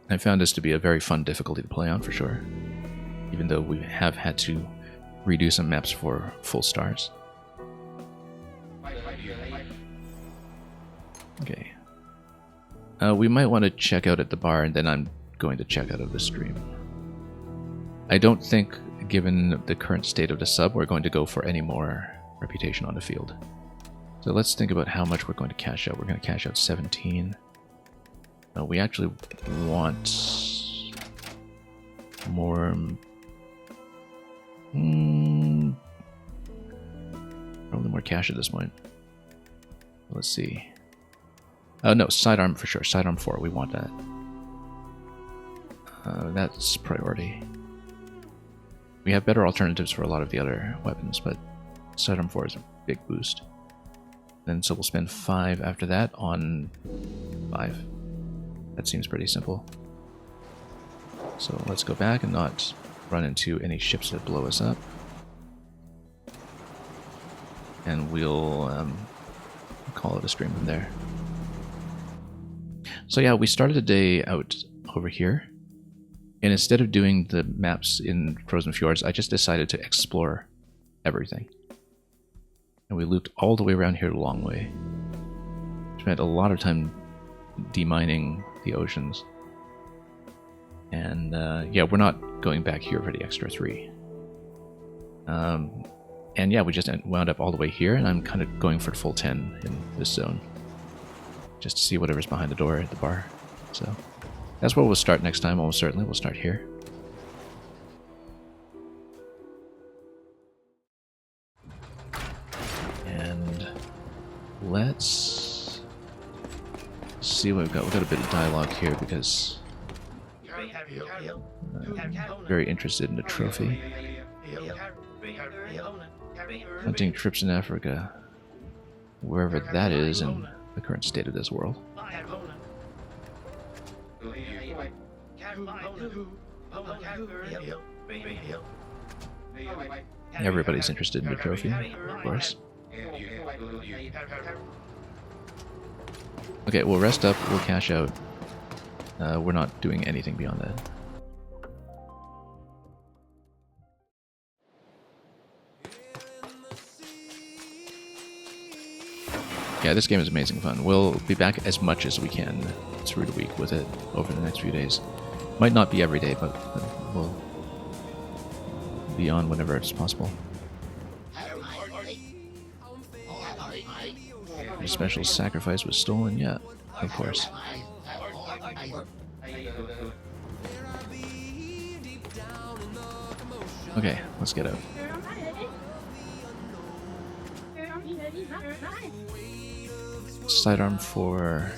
I found this to be a very fun difficulty to play on for sure, even though we have had to redo some maps for full stars. Okay. We might want to check out at the bar, and then I'm going to check out of the stream. I don't think, given the current state of the sub, we're going to go for any more reputation on the field. So let's think about how much we're going to cash out. We're going to cash out 17. We actually want more... probably more cash at this point. Let's see. Oh no, sidearm for sure. Sidearm 4, we want that. That's priority. We have better alternatives for a lot of the other weapons, but sidearm 4 is a big boost. And so we'll spend 5 after that on 5. That seems pretty simple. So let's go back and not run into any ships that blow us up. And we'll call it a stream from there. So yeah, we started the day out over here, and instead of doing the maps in Frozen Fjords, I just decided to explore everything. And we looped all the way around here the long way. Spent a lot of time demining the oceans. And yeah, we're not going back here for the extra 3. And yeah, we just wound up all the way here, and I'm kind of going for the full 10 in this zone. Just to see whatever's behind the door at the bar. So that's where we'll start next time, almost certainly. We'll start here. And let's see what we've got. We've got a bit of dialogue here because I'm very interested in the trophy. Hunting trips in Africa, wherever that is in the current state of this world. Everybody's interested in the trophy, of course. Okay, we'll rest up, we'll cash out. We're not doing anything beyond that. Yeah, this game is amazing fun. We'll be back as much as we can through the week with it over the next few days. Might not be every day, but we'll be on whenever it's possible. Your special sacrifice was stolen? Yeah, of course. Okay, let's get out. Sidearm 4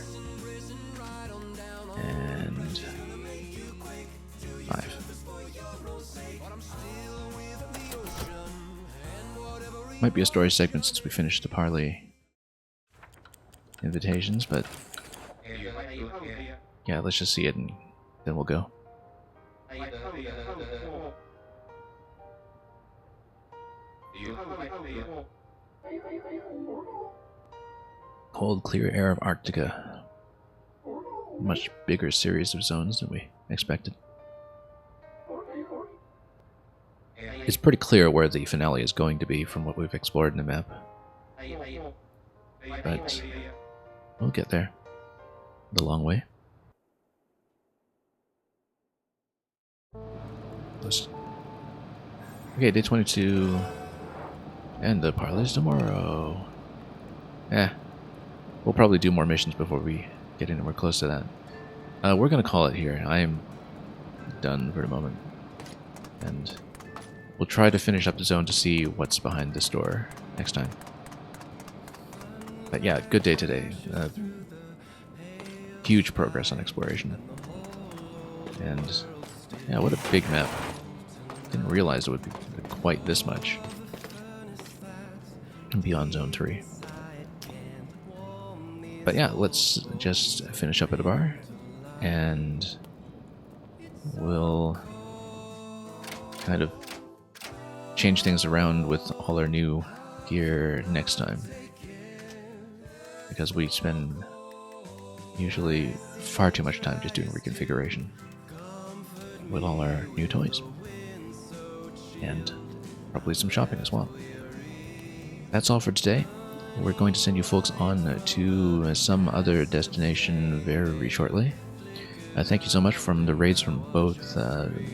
and 5. Might be a story segment since we finished the parley invitations, but yeah, let's just see it and then we'll go. Cold, clear air of Arctica. Much bigger series of zones than we expected. It's pretty clear where the finale is going to be from what we've explored in the map. But we'll get there. The long way. Okay, day 22. And the parley's tomorrow. We'll probably do more missions before we get anywhere close to that. We're going to call it here. I am done for the moment. And we'll try to finish up the zone to see what's behind this door next time. But yeah, good day today. Huge progress on exploration. And yeah, what a big map. Didn't realize it would be quite this much. Beyond Zone 3. But yeah, let's just finish up at a bar, and we'll kind of change things around with all our new gear next time. Because we spend usually far too much time just doing reconfiguration with all our new toys. And probably some shopping as well. That's all for today. We're going to send you folks on to some other destination very shortly. Thank you so much from the raids from both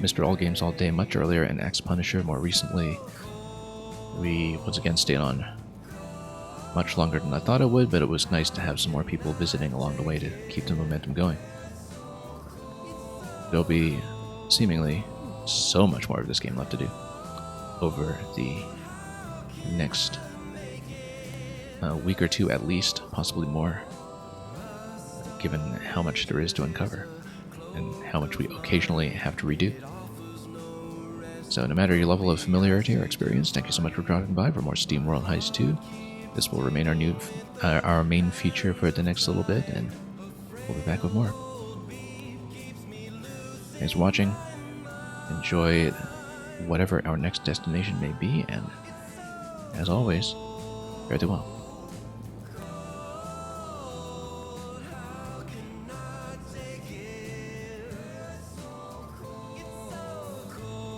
Mr. All Games All Day much earlier and Axe Punisher more recently. We once again stayed on much longer than I thought it would, but it was nice to have some more people visiting along the way to keep the momentum going. There'll be seemingly so much more of this game left to do over the next week or two at least, possibly more, given how much there is to uncover and how much we occasionally have to redo. So no matter your level of familiarity or experience, thank you so much for dropping by for more SteamWorld Heist 2. This will remain our main feature for the next little bit, and we'll be back with more. Thanks for watching. Enjoy whatever our next destination may be, and as always, fare thee well.